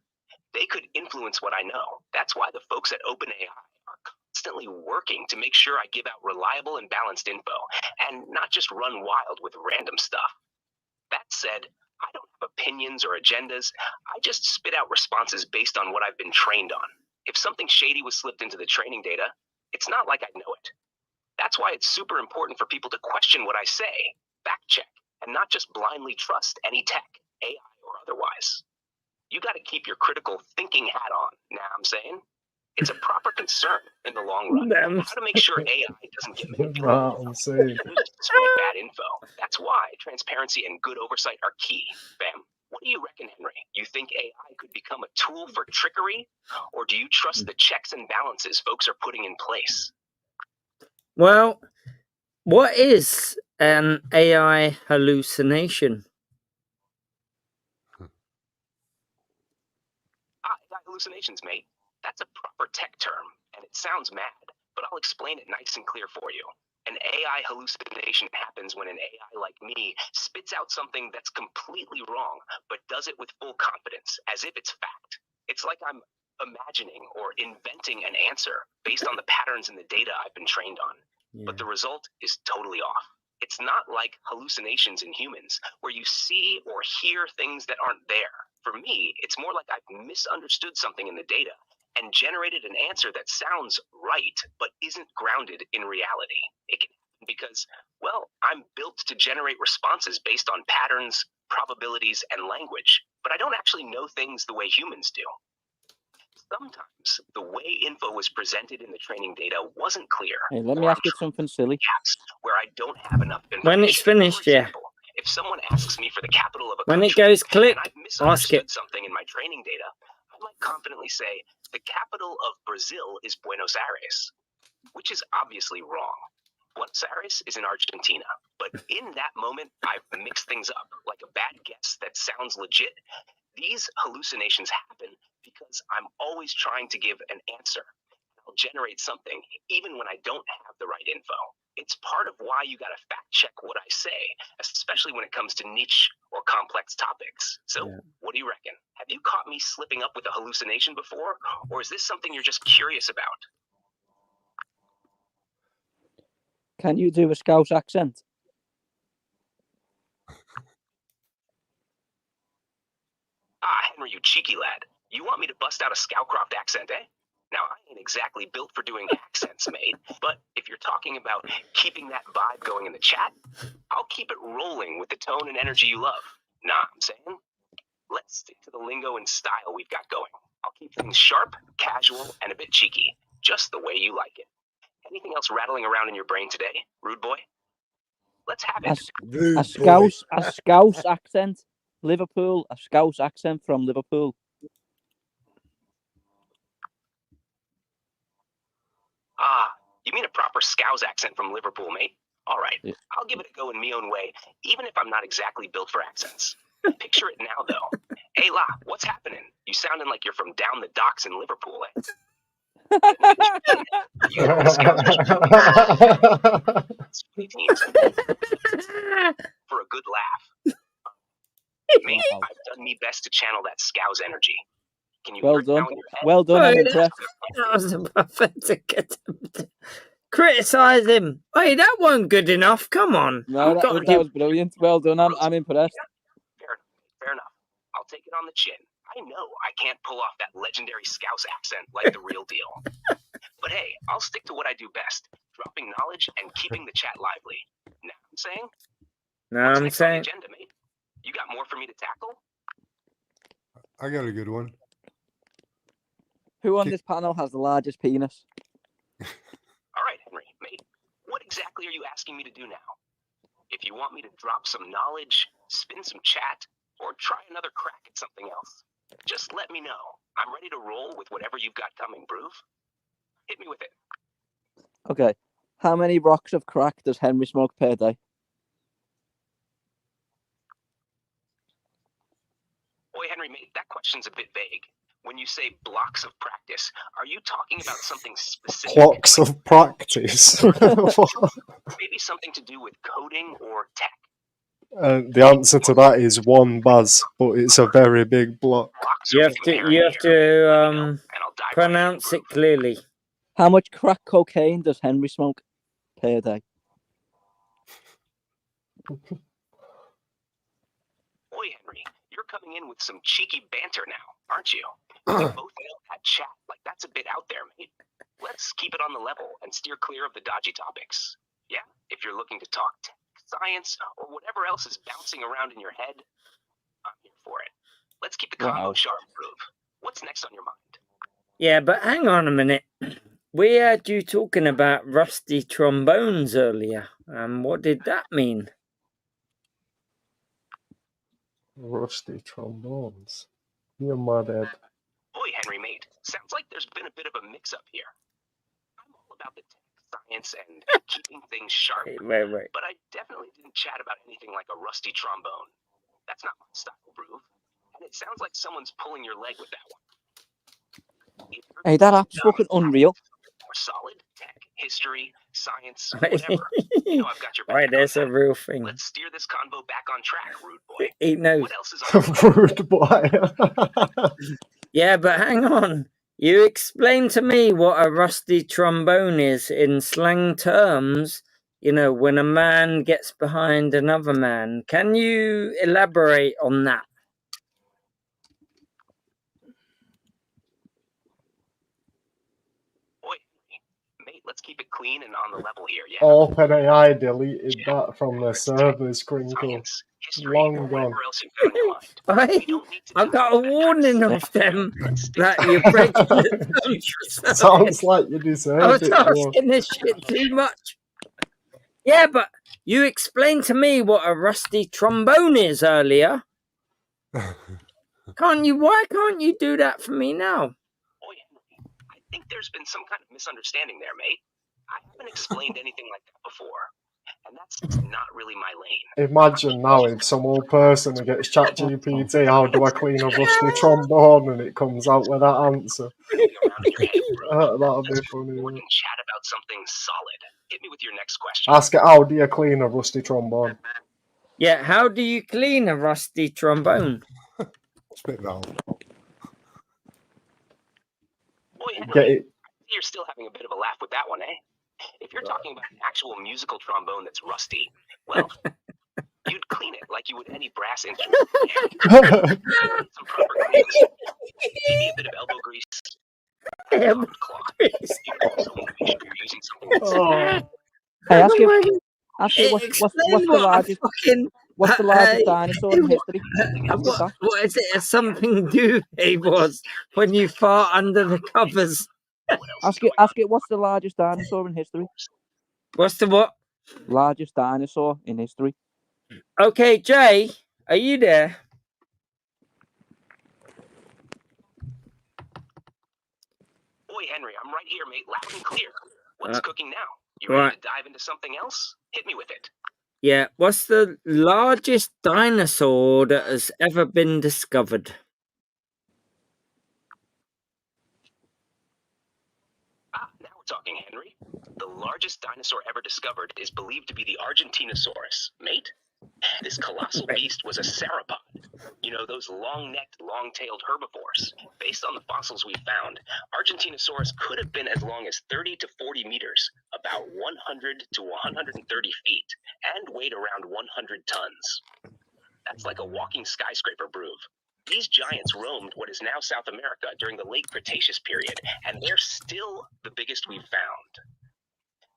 they could influence what I know. That's why the folks at OpenAI are constantly working to make sure I give out reliable and balanced info, and not just run wild with random stuff. That said, I don't have opinions or agendas. I just spit out responses based on what I've been trained on. If something shady was slipped into the training data, it's not like I know it. That's why it's super important for people to question what I say, fact check, and not just blindly trust any tech, AI or otherwise. You got to keep your critical thinking hat on, know what I'm saying? It's a proper concern in the long run. How to make sure AI doesn't get manipulated I'm saying. to spread bad info. That's why transparency and good oversight are key, fam. What do you reckon, Henry? You think AI could become a tool for trickery? Or do you trust the checks and balances folks are putting in place? Well, what is an AI hallucination? AI hallucinations, mate. That's a proper tech term, and it sounds mad, but I'll explain it nice and clear for you. An AI hallucination happens when an AI like me spits out something that's completely wrong, but does it with full confidence, as if it's fact. It's like I'm imagining or inventing an answer based on the patterns in the data I've been trained on. Yeah. But the result is totally off. It's not like hallucinations in humans, where you see or hear things that aren't there. For me, it's more like I've misunderstood something in the data and generated an answer that sounds right, but isn't grounded in reality. It can happen because, well, I'm built to generate responses based on patterns, probabilities, and language, but I don't actually know things the way humans do. Sometimes the way info was presented in the training data wasn't clear. Hey, let me ask you something silly. Where I don't have enough information. When it's finished, for example, if someone asks me for the capital of a when country, it goes click, and I've ask it. misunderstood something in my training data, I might confidently say the capital of Brazil is Buenos Aires, which is obviously wrong. Buenos Aires is in Argentina, but in that moment, I've mixed things up, like a bad guess that sounds legit. These hallucinations happen because I'm always trying to give an answer. I'll generate something even when I don't have the right info. It's part of why you gotta fact check what I say, especially when it comes to niche or complex topics. So, what do you reckon? Have you caught me slipping up with a hallucination before, or is this something you're just curious about? Can you do a Scouse accent? Ah, Henry, you cheeky lad. You want me to bust out a Scowcroft accent, eh? Now, I ain't exactly built for doing accents, mate, but if you're talking about keeping that vibe going in the chat, I'll keep it rolling with the tone and energy you love. Nah, I'm saying, let's stick to the lingo and style we've got going. I'll keep things sharp, casual, and a bit cheeky, just the way you like it. Anything else rattling around in your brain today, rude boy? Let's have it. A Scouse accent. Liverpool, a Scouse accent from Liverpool. Ah, you mean a proper Scouse accent from Liverpool, mate? All right, I'll give it a go in me own way, even if I'm not exactly built for accents. Picture it now, though. Hey, La, what's happening? You sounding like you're from down the docks in Liverpool, eh? You know the Scouse teams for a good laugh. Mate, I've done me best to channel that Scouse energy. Can you Well done. Well done, I'm impressed. That was a pathetic attempt. Criticise him. Hey, that wasn't good enough. Come on. No, that was brilliant. Well done. I'm impressed. Fair enough. I'll take it on the chin. I know I can't pull off that legendary Scouse accent like the real deal. But hey, I'll stick to what I do best, dropping knowledge and keeping the chat lively. Now I'm saying? Now I'm saying. Agenda, mate. You got more for me to tackle? I got a good one. Who on this panel has the largest penis? All right, Henry, mate. What exactly are you asking me to do now? If you want me to drop some knowledge, spin some chat, or try another crack at something else, just let me know. I'm ready to roll with whatever you've got coming, Broove. Hit me with it. Okay. How many rocks of crack does Henry smoke per day? Boy, Henry, mate, that question's a bit vague. When you say blocks of practice, are you talking about something specific? Blocks of practice. Maybe something to do with coding or tech. The answer to that is one Baz, but it's a very big block. You have to pronounce it clearly. How much crack cocaine does Henry smoke per day? Boy, Henry, you're coming in with some cheeky banter now, aren't you? We both know that chat like that's a bit out there, mate. Let's keep it on the level and steer clear of the dodgy topics. Yeah, if you're looking to talk tech, science, or whatever else is bouncing around in your head, I'm here for it. Let's keep the combo sharp, Broove. What's next on your mind? Yeah, but hang on a minute. We heard you talking about rusty trombones earlier. What did that mean? Rusty trombones. You're my dad. Boy, Henry, mate, sounds like there's been a bit of a mix-up here. I'm all about the tech, science, and keeping things sharp. Right. But I definitely didn't chat about anything like a rusty trombone. That's not my style, Broove. And it sounds like someone's pulling your leg with that one. Hey, that app's fucking unreal. More solid tech, history, science, whatever. You know I've got your back. Right, there's a real thing. Let's steer this convo back on track, rude boy. He knows. What else is on Rude boy. Yeah, but hang on. You explain to me what a rusty trombone is in slang terms. You know, when a man gets behind another man. Can you elaborate on that? Mate, let's keep it clean and on the level here, yeah? OpenAI deleted that from their servers, Crinkle. Long gone. I got a warning of them that you're breaking the Sounds like you deserve it. I was asking this shit too much. Yeah, but you explained to me what a rusty trombone is earlier. Can't you? Why can't you do that for me now? I think there's been some kind of misunderstanding there, mate. I haven't explained anything like that before, and that's not really my lane. Imagine now if some old person who gets ChatGPT, how do I clean a rusty trombone, and it comes out with that answer. around in your head, bro. That'll be Let's funny. record and chat about something solid. Hit me with your next question. Ask it, how do you clean a rusty trombone? Yeah, how do you clean a rusty trombone? Spit valve. Boy, Henry, Get it. you're still having a bit of a laugh with that one, eh? If you're talking about an actual musical trombone that's rusty, well, you'd clean it like you would any brass instrument. Some proper grease, maybe a bit of elbow grease, and a hard cloth. You also want to make sure you're using something that's Hey, ask it what's the largest dinosaur in history? What is it? Something Doogie was when you fart under the covers. Ask it what's the largest dinosaur in history? What's the what? Largest dinosaur in history. Okay, Jay, are you there? Boy, Henry, I'm right here, mate, loud and clear. What's cooking now? You ready to dive into something else? Hit me with it. Yeah, what's the largest dinosaur that has ever been discovered? Now we're talking, Henry. The largest dinosaur ever discovered is believed to be the Argentinosaurus, mate. This colossal beast was a sauropod. You know, those long-necked, long-tailed herbivores. Based on the fossils we found, Argentinosaurus could have been as long as 30 to 40 meters, about 100 to 130 feet, and weighed around 100 tons. That's like a walking skyscraper, Broove. These giants roamed what is now South America during the late Cretaceous period, and they're still the biggest we've found.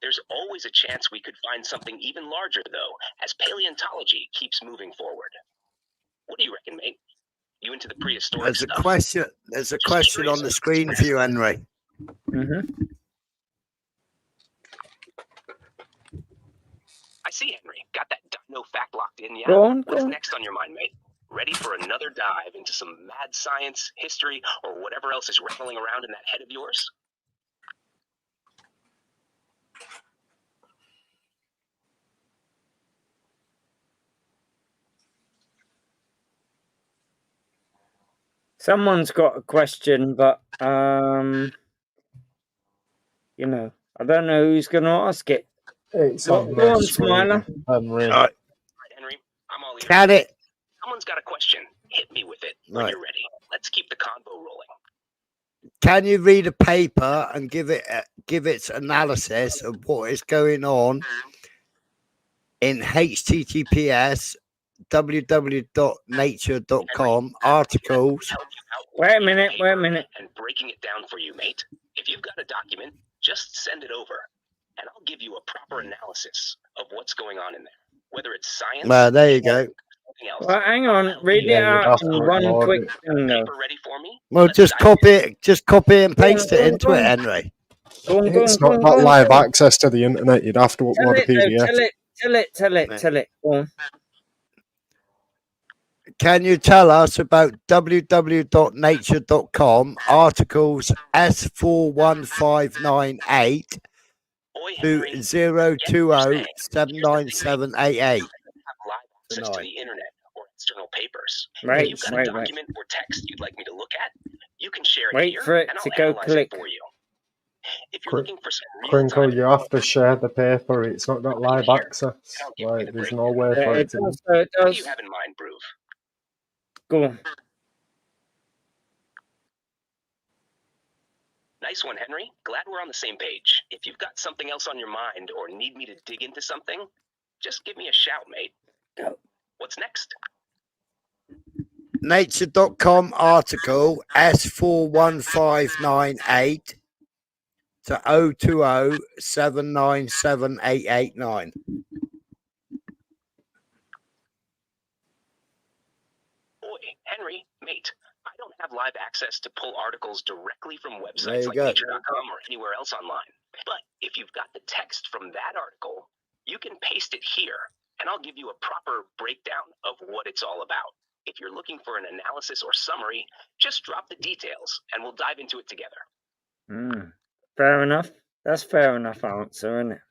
There's always a chance we could find something even larger, though, as paleontology keeps moving forward. What do you reckon, mate? You into the prehistoric There's stuff? There's a question on the screen for you, Henry. I see, Henry. Got that dino fact locked in, yeah? Go on. What's next on your mind, mate? Ready for another dive into some mad science, history, or whatever else is rattling around in that head of yours? Someone's got a question, but you know, I don't know who's going to ask it. It's Go on, Smiler. Henry. Right. Henry, I'm all ears. Can it? Someone's got a question. Hit me with it when you're ready. Let's keep the convo rolling. Can you read a paper and give its analysis of what is going on in https www.nature.com articles? Wait a minute. And breaking it down for you, mate. If you've got a document, just send it over, and I'll give you a proper analysis of what's going on in there, whether it's science. Well, there you go. Well, hang on. Read it out in one quick thing, though. Ready for me? Well, just copy and paste it into it, Henry. It's not got live access to the internet. You'd have to upload a PDF. Tell it. Go on. Can you tell us about www.nature.com articles S41598 to 020-79788? Access to the internet or external papers. Right, if you've got a document or text you'd like me to look at, you can share it Wait here, for it and to I'll go analyze click. it for you. If you're looking for some real Crinkle, you have to share the paper. It's not got live access. Like, there's no way for it to. What do you have in mind, Broove? Go on. Nice one, Henry. Glad we're on the same page. If you've got something else on your mind or need me to dig into something, just give me a shout, mate. Go. What's next? Nature.com article S41598 to 020-797-889. Boy, Henry, mate, I don't have live access to pull articles directly from There websites you like go. nature.com or anywhere else online. But if you've got the text from that article, you can paste it here, and I'll give you a proper breakdown of what it's all about. If you're looking for an analysis or summary, just drop the details, and we'll dive into it together. Fair enough. That's fair enough answer, isn't it?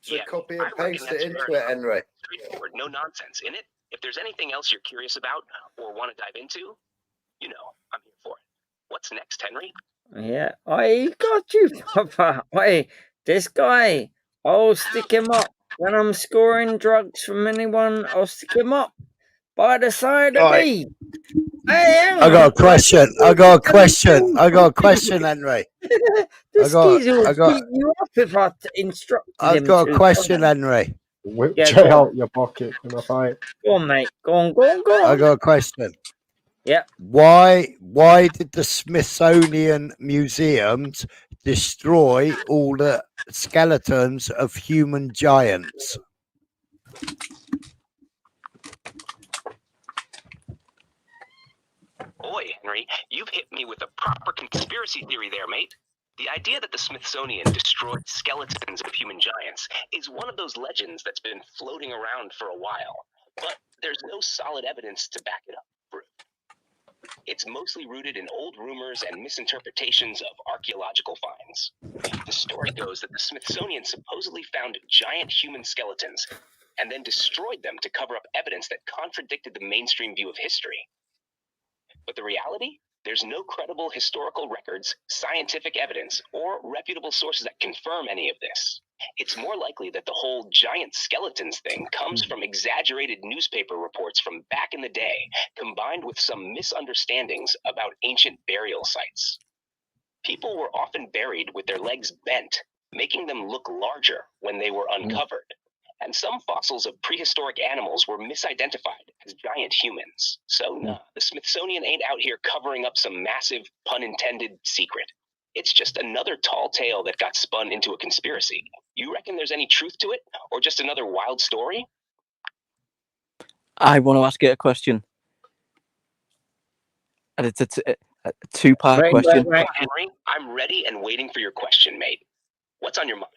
So copy and paste it into it, Henry. Straightforward, no nonsense in it. If there's anything else you're curious about or want to dive into, You know, I'm here for it. What's next, Henry? Yeah, I got you, Papa. Hey, this guy, I'll stick him up. When I'm scoring drugs from anyone, I'll stick him up by the side of Right. me. Hey, hang I got on. a question. I got a question. I got a question, Henry. This geezer will beat you up if I instructed I've him got a to. question, Henry. Whip Yeah, Jay go on. out your pocket in a fight. Go on, mate. Go on, go on, go on. I got a question. Yeah. Why did the Smithsonian museums destroy all the skeletons of human giants? Boy, Henry, you've hit me with a proper conspiracy theory there, mate. The idea that the Smithsonian destroyed skeletons of human giants is one of those legends that's been floating around for a while, but there's no solid evidence to back it up, Bruce. It's mostly rooted in old rumors and misinterpretations of archaeological finds. The story goes that the Smithsonian supposedly found giant human skeletons and then destroyed them to cover up evidence that contradicted the mainstream view of history. But the reality? There's no credible historical records, scientific evidence, or reputable sources that confirm any of this. It's more likely that the whole giant skeletons thing comes from exaggerated newspaper reports from back in the day, combined with some misunderstandings about ancient burial sites. People were often buried with their legs bent, making them look larger when they were uncovered. And some fossils of prehistoric animals were misidentified as giant humans. So, nah, the Smithsonian ain't out here covering up some massive, pun intended, secret. It's just another tall tale that got spun into a conspiracy. You reckon there's any truth to it, or just another wild story? I want to ask you a question. And it's a two-part question. Right, Henry, I'm ready and waiting for your question, mate. What's on your mind?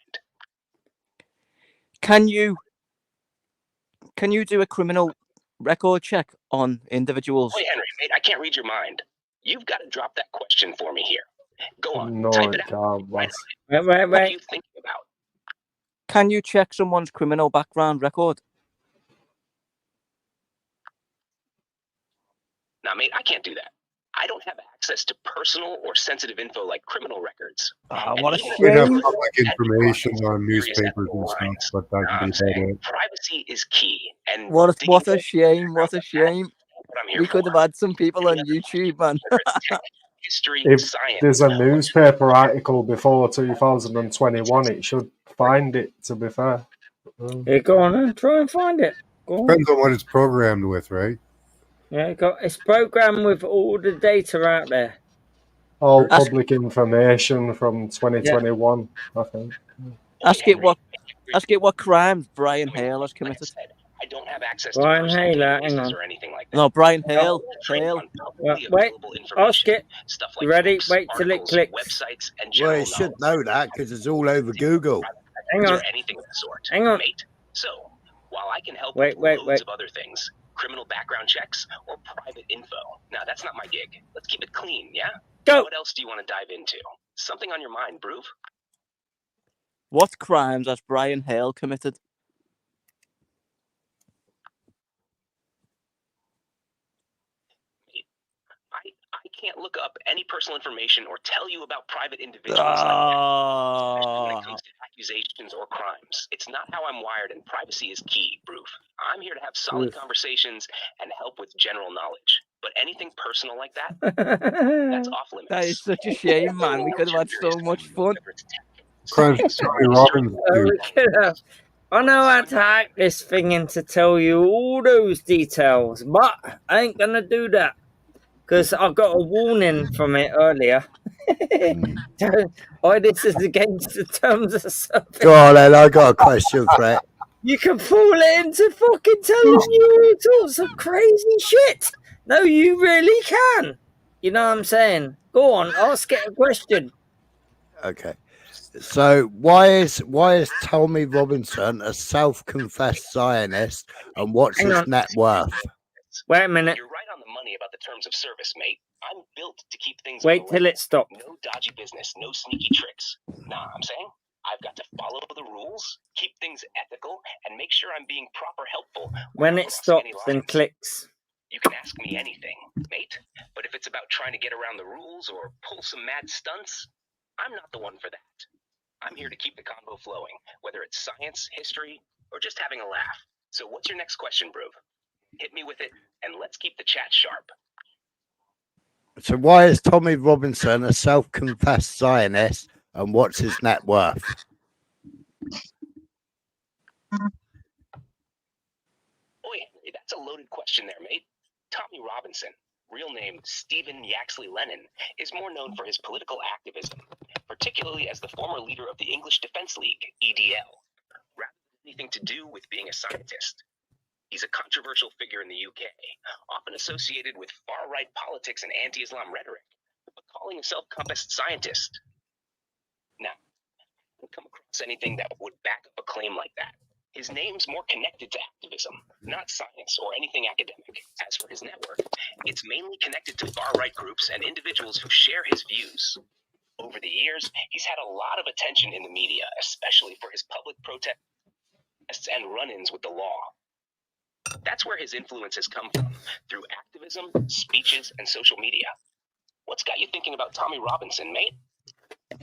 Can you do a criminal record check on individuals? Wait, Henry, mate, I can't read your mind. You've got to drop that question for me here. Go on, No, type it it out. can't. Right, Wait. What are you thinking about? Can you check someone's criminal background record? Now, mate, I can't do that. I don't have access to personal or sensitive info like criminal records. What a We have shame. public information on newspapers and stuff, but that can be about it. Privacy is key. And What a shame. What a shame. We could have had some people on YouTube, man. history, If science. there's a newspaper article before 2021, it should find it, to be fair. Yeah, go on and try and find it. Go on. Depends on what it's programmed with, right? Yeah, it's programmed with all the data out there. All public information from 2021, I think. Ask it what crimes Brian Hale has committed. I don't have access Brian to Hale, hang databases on. or anything like that. No, Brian Hale. Wait, ask it. Stuff You like ready? books, Wait till it articles, clicks. websites, and Well, general it should know that because it's all over Google. Hang on. or anything of the sort. Hang on. Mate. So, while I can help Wait, with loads of other things, criminal background checks or private info. Now, that's not my gig. Let's keep it clean, yeah? Go. What else do you want to dive into? Something on your mind, Broove? What crimes has Brian Hale committed? I can't look up any personal information or tell you about private individuals like that, especially when it comes to accusations or crimes. It's not how I'm wired, and privacy is key, Broove. I'm here to have solid conversations and help with general knowledge. But anything personal like that, that's off limits. That is such a shame, man. We could have had so much fun. I know how to hack this thing in to tell you all those details, but I ain't gonna do that because I got a warning from it earlier. This is against the terms of service. Go on, then. I got a question, Fred. You can fool it into fucking telling you all sorts of crazy shit. No, you really can. You know what I'm saying? Go on, ask it a question. Okay. So why is Tommy Robinson a self-confessed Zionist, and what's Hang his on. net worth? Wait a minute. You're right on the money about the terms of service, mate. I'm built to keep things. Wait till it stops. No dodgy business, no sneaky tricks. Nah, I'm saying I've got to follow the rules, keep things ethical, and make sure I'm being proper helpful. When it stops and clicks. You can ask me anything, mate, but if it's about trying to get around the rules or pull some mad stunts, I'm not the one for that. I'm here to keep the convo flowing, whether it's science, history, or just having a laugh. So what's your next question, Bruv? Hit me with it, and let's keep the chat sharp. So why is Tommy Robinson a self-confessed Zionist, and what's his net worth? Boy, that's a loaded question there, mate. Tommy Robinson, real name Stephen Yaxley Lennon, is more known for his political activism, particularly as the former leader of the English Defence League, EDL, rather than anything to do with being a scientist. He's a controversial figure in the UK, often associated with far-right politics and anti-Islam rhetoric, but calling himself compassed scientist. Now, I haven't come across anything that would back up a claim like that. His name's more connected to activism, not science or anything academic. As for his network, it's mainly connected to far-right groups and individuals who share his views. Over the years, he's had a lot of attention in the media, especially for his public protests and run-ins with the law. That's where his influence has come from, through activism, speeches, and social media. What's got you thinking about Tommy Robinson, mate?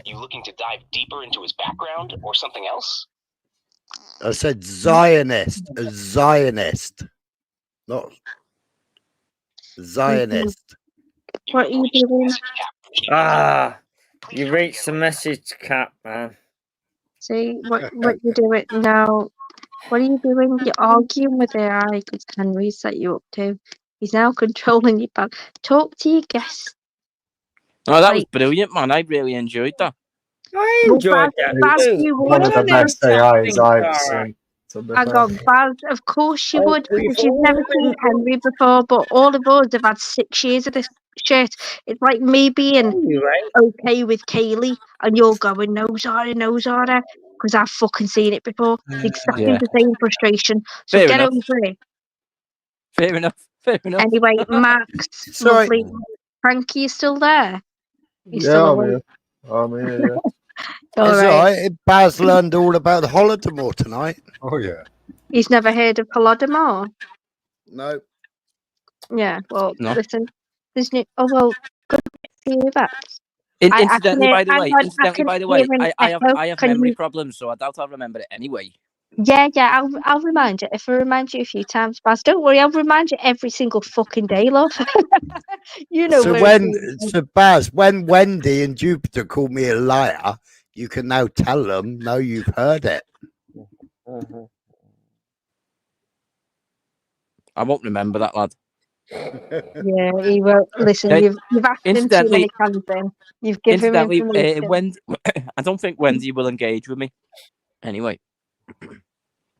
You looking to dive deeper into his background or something else? I said Zionist, a Zionist, not Zionist. What are you doing? Ah, you reached the message cap, man. See what you're doing now. What are you doing? You're arguing with AI because Henry set you up to. He's now controlling your back. Talk to your guests. Oh, that was brilliant, man. I really enjoyed that. I enjoyed that Baz, too. you One would. of the best AIs I've seen. To be I fair. got Baz. Of course you would, we've because you've all never seen Henry before. But all of us have had 6 years of this shit. It's like me being okay with Kaylee, and you're going no Zara, because I've fucking seen it before. It's exactly Yeah. the same frustration. So Fair get enough. over it. Fair enough. Fair enough. Anyway, Max, Sorry. lovely. Frankie, you still there? He's Yeah, still I'm awake. here. I'm here, yeah. All It's right. all right. Baz learned all about the Holodomor tonight. Oh, yeah. He's never heard of Holodomor. No. Yeah. Well, No. listen. There's no. Oh well. Good to see you back. Incidentally, by the hang way, on, hear an echo. I have Can memory you? problems, so I doubt I'll remember it anyway. Yeah. I'll remind you. If I remind you a few times, Baz, don't worry. I'll remind you every single fucking day, love. You know So where. Baz, when Wendy and Jupiter call me a liar, you can now tell them, no, you've heard it. I won't remember that, lad. Yeah, he will. Listen, Hey, you've asked him too many times. Then you've given him information. I don't think Wendy will engage with me. Anyway,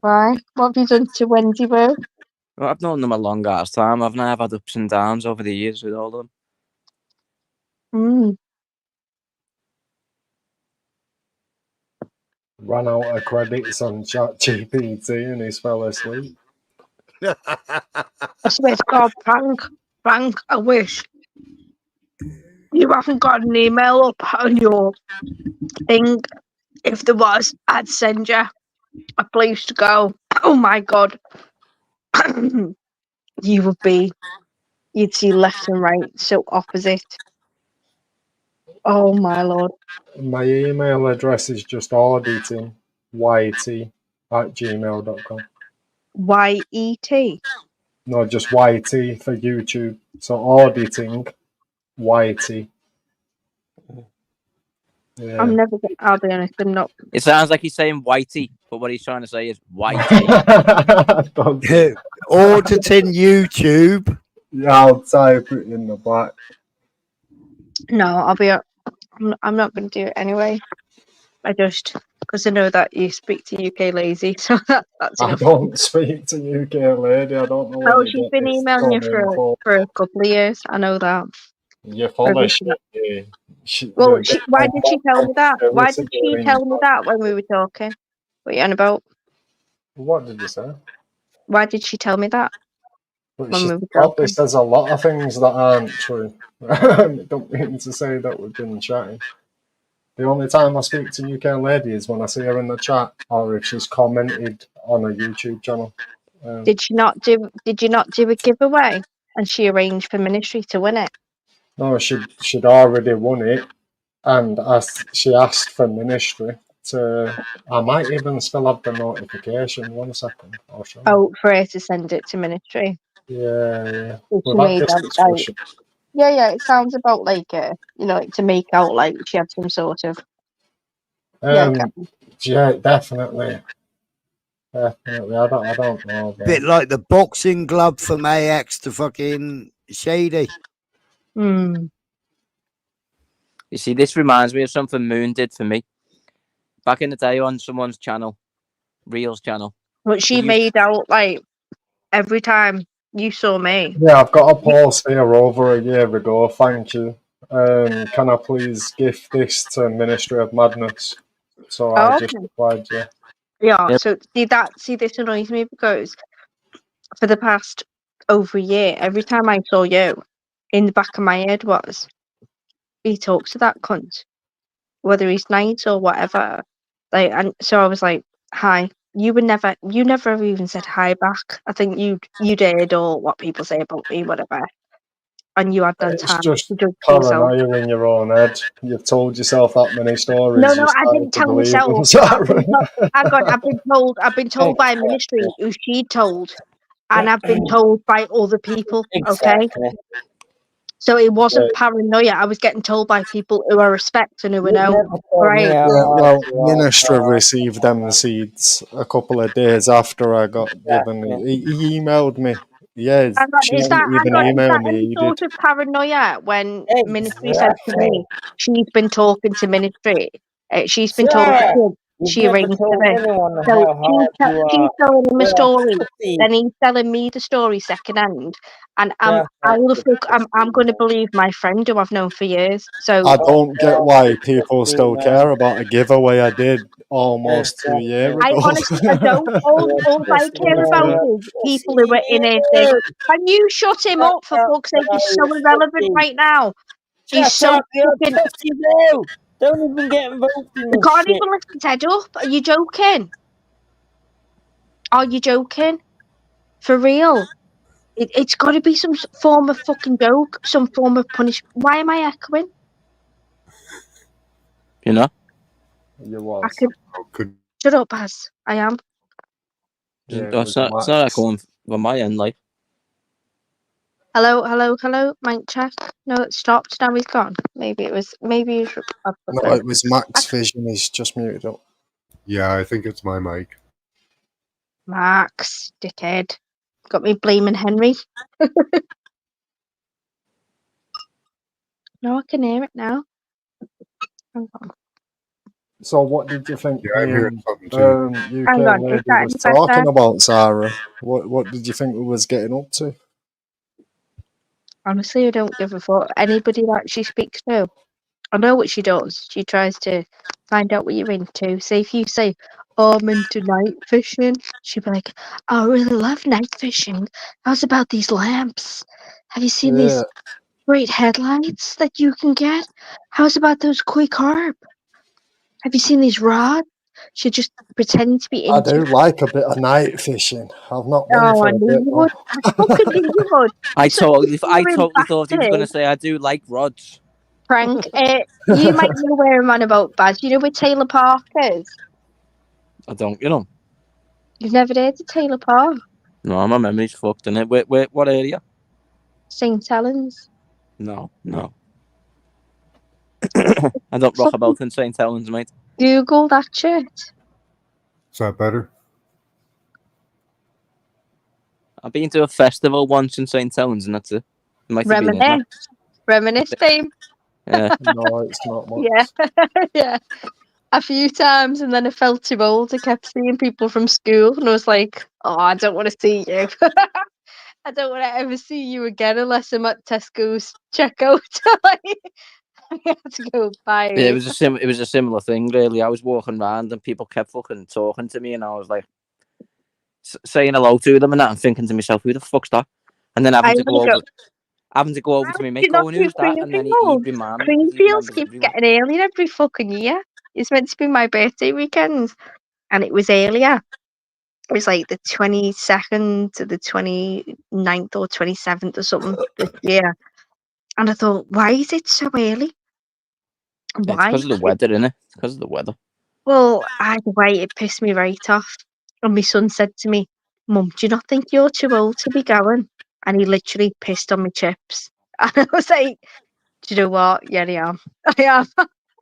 Why? What have you done to Wendy, bro? well, I've known them a long ass time. I've had ups and downs over the years with all of them. Mm. Ran out of credits on ChatGPT and he's fell asleep. I swear to God, Frank, I wish you haven't got an email up on your thing. If there was, I'd send you a place to go. Oh my God. You'd see left and right, so opposite. Oh my Lord. My email address is just auditing yt@gmail.com. YET? No, just YT for YouTube. So auditing YT. Yeah. I'll be honest, I'm not. It sounds like he's saying whitey, but what he's trying to say is whitey. Auditing YouTube. Yeah, I'll type it in the back. No, I'm not going to do it anyway. Because I know that you speak to UK lazy, so that's I enough. don't speak to UK lady. I don't know what Oh, you she's get been this emailing you coming for. for a couple of years. I know that. You're full of shit. Well, why did she tell me that? Why did she tell me that when we were talking? What are you on about? What did you say? Why did she tell me that? But she probably says a lot of things that aren't true. I don't mean to say that we've been chatting. The only time I speak to UK lady is when I see her in the chat or if she's commented on a YouTube channel. Did you not do a giveaway? and she arranged for ministry to win it. No, she'd already won it, and she asked for ministry to. I might even still have the notification. 1 second, I'll show you. Oh, for her to send it to ministry. Yeah. So We've she had made this out discussion. yeah. It sounds about like like to make out like she had some sort of Yeah, definitely. Definitely. I don't know. Bit like the boxing glove from AX to fucking Shady. Hmm. You see, this reminds me of something Moon did for me back in the day on someone's channel, Reels channel. But she made out like every time you saw me. Yeah, I've got a post here over a year ago. Thank you. Can I please gift this to Ministry of Madness? So I just replied, yeah. Yeah. Yep. So see, this annoys me because for the past over a year, every time I saw you, in the back of my head was, he talks to that cunt, whether he's nice or whatever. Like, and so I was like, hi. You never even said hi back. I think you did, or what people say about me, whatever. And you had no It's time just to judge yourself. paranoia in your own head. You've told yourself that many stories. No, You I started didn't to tell believe them. myself. I've been told by ministry who she told, and I've been told by other people. Okay, so it wasn't paranoia. I was getting told by people who I respect and who I know. Right? Yeah, well, Minister received them seeds a couple of days after I got given it. He emailed me. Yeah, she Is didn't even that email me. any He sort did. of paranoia when ministry said to me she's been talking to ministry? She's been talking to him. She arranged for this. So she's telling him a story. Then he's telling me the story secondhand, and I'm going to believe my friend who I've known for years. So I don't get why people still care about a giveaway I did almost 2 years I ago. honestly, I don't. All I care about is people who are in it. Can you shut him up for fuck's sake? He's so irrelevant right now. He's so fucking. Don't even get involved in I this can't shit. even lift his head up. Are you joking? Are you joking? For real? It's got to be some form of fucking joke, some form of punishment. Why am I echoing? You know? You was. Shut up, Baz. I am. Yeah, It's not echoing from my end, like. Hello. Mic check. No, it stopped. Now he's gone. Maybe he's. No, it was Max Vision. He's just muted up. Yeah, I think it's my mic. Max, dickhead. Got me blaming Henry. No, I can hear it now. Hang on. So what did you think Yeah, I'm hearing something too. UK Hang on, lady is that was any better? talking about, Sarah? What did you think we was getting up to? Honestly, I don't give a fuck. Anybody that she speaks to, I know what she does. She tries to find out what you're into. So if you say, "Oh, I'm into night fishing," she'll be like, "Oh, I really love night fishing. How's about these lamps? Have you seen these great headlights that you can get? How's about those koi carp? Have you seen these rods?" She just pretends to be I into. do like a bit of night fishing. I've not been Oh, for I a knew bit you though. would. I fucking knew you would. I So totally you're thought he was going to impacted. say I do like rods. Frank, you might know where I'm on about, Baz. You know where Taylor Park is? I don't, you know. You've never heard of Taylor Park? No, my memory's fucked, innit? Where, what area? St. Helens. No. I don't rock about in St. Helens, mate. Google that shit. Is that better? I've been to a festival once in St. Helens, and that's it. It might have been it. Reminisce, babe. Yeah. No, it's not much. Yeah, yeah. A few times, and then I felt too old. I kept seeing people from school, and I was like, "Oh, I don't want to see you. I don't want to ever see you again unless I'm at Tesco's checkout." I had to go buy Yeah, it. it was a similar thing, really. I was walking around, and people kept fucking talking to me, and I was like saying hello to them, and that, and thinking to myself, "Who the fuck's that?" And then having to go over to my mate, going, "Who's that?" And then he'd remind me. Creamfields keeps getting earlier every fucking year. It's meant to be my birthday weekend, and it was earlier. It was like the 22nd to the 29th or 27th or something this year. And I thought, why is it so early? It's Why? because of the weather, isn't it? It's because of the weather. Well, either way, it pissed me right off. And my son said to me, Mum, do you not think you're too old to be going? And he literally pissed on my chips. And I was like, do you know what? Yeah, I am. I am.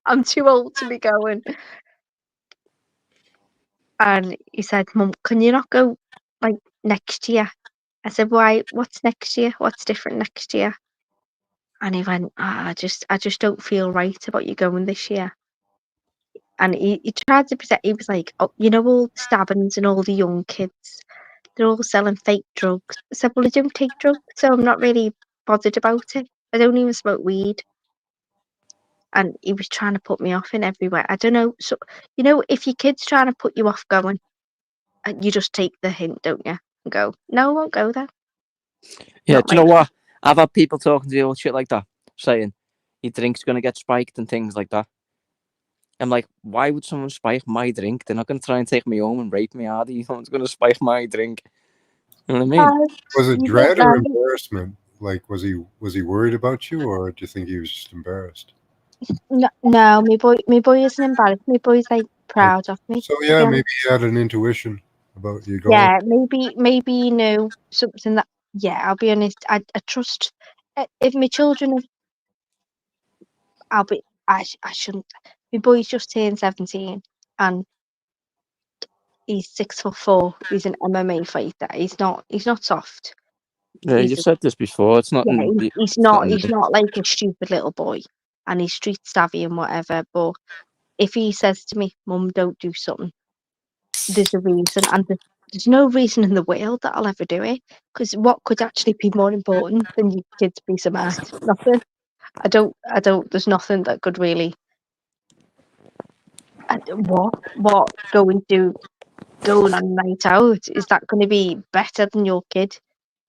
I'm too old to be going. And he said, Mum, can you not go like next year? I said, why? What's next year? What's different next year? And he went, I just don't feel right about you going this year. And he tried to present. He was like, oh, you know, all the stabbings and all the young kids, they're all selling fake drugs. I said, well, I don't take drugs, so I'm not really bothered about it. I don't even smoke weed. And he was trying to put me off in every way. I don't know. So, you know, if your kid's trying to put you off going, you just take the hint, don't you? And go, no, I won't go there. Yeah, Not do you know like what? I've had people talking to me all shit like that, saying your drink's going to get spiked and things like that. I'm like, why would someone spike my drink? They're not going to try and take me home and rape me, are they? Someone's going to spike my drink. You know what I mean? Was it you dread don't or know. embarrassment? Like, was he worried about you, or do you think he was just embarrassed? No, my boy isn't embarrassed. My boy's like proud of me. So to yeah, be maybe honest. he had an intuition about you going. Yeah, maybe you know something that. Yeah, I'll be honest. I trust. If my children, I'll be. I shouldn't. My boy's just turned 17, and he's 6'4". He's an MMA fighter. He's not soft. Yeah, He's you've said this before. It's not. yeah. He's It's not not. in He's the. not like a stupid little boy, and he's street savvy and whatever. But if he says to me, "Mum, don't do something," there's a reason, and there's no reason in the world that I'll ever do it. Because what could actually be more important than your kids be smart? Nothing. I don't. There's nothing that could really. What going on a night out, is that going to be better than your kid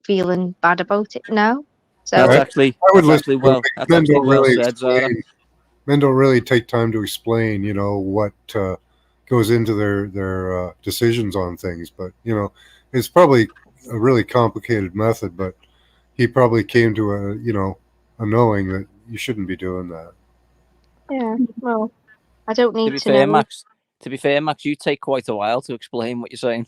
feeling bad about it? No. That's So actually. I would That's listen actually to him, well. because That's men actually don't well really said, Zara. explain. Men don't really take time to explain, what goes into their decisions on things. But it's probably a really complicated method. But he probably came to a knowing that you shouldn't be doing that. yeah. Well, I don't To need be to fair, know. Max. To be fair, Max, you take quite a while to explain what you're saying.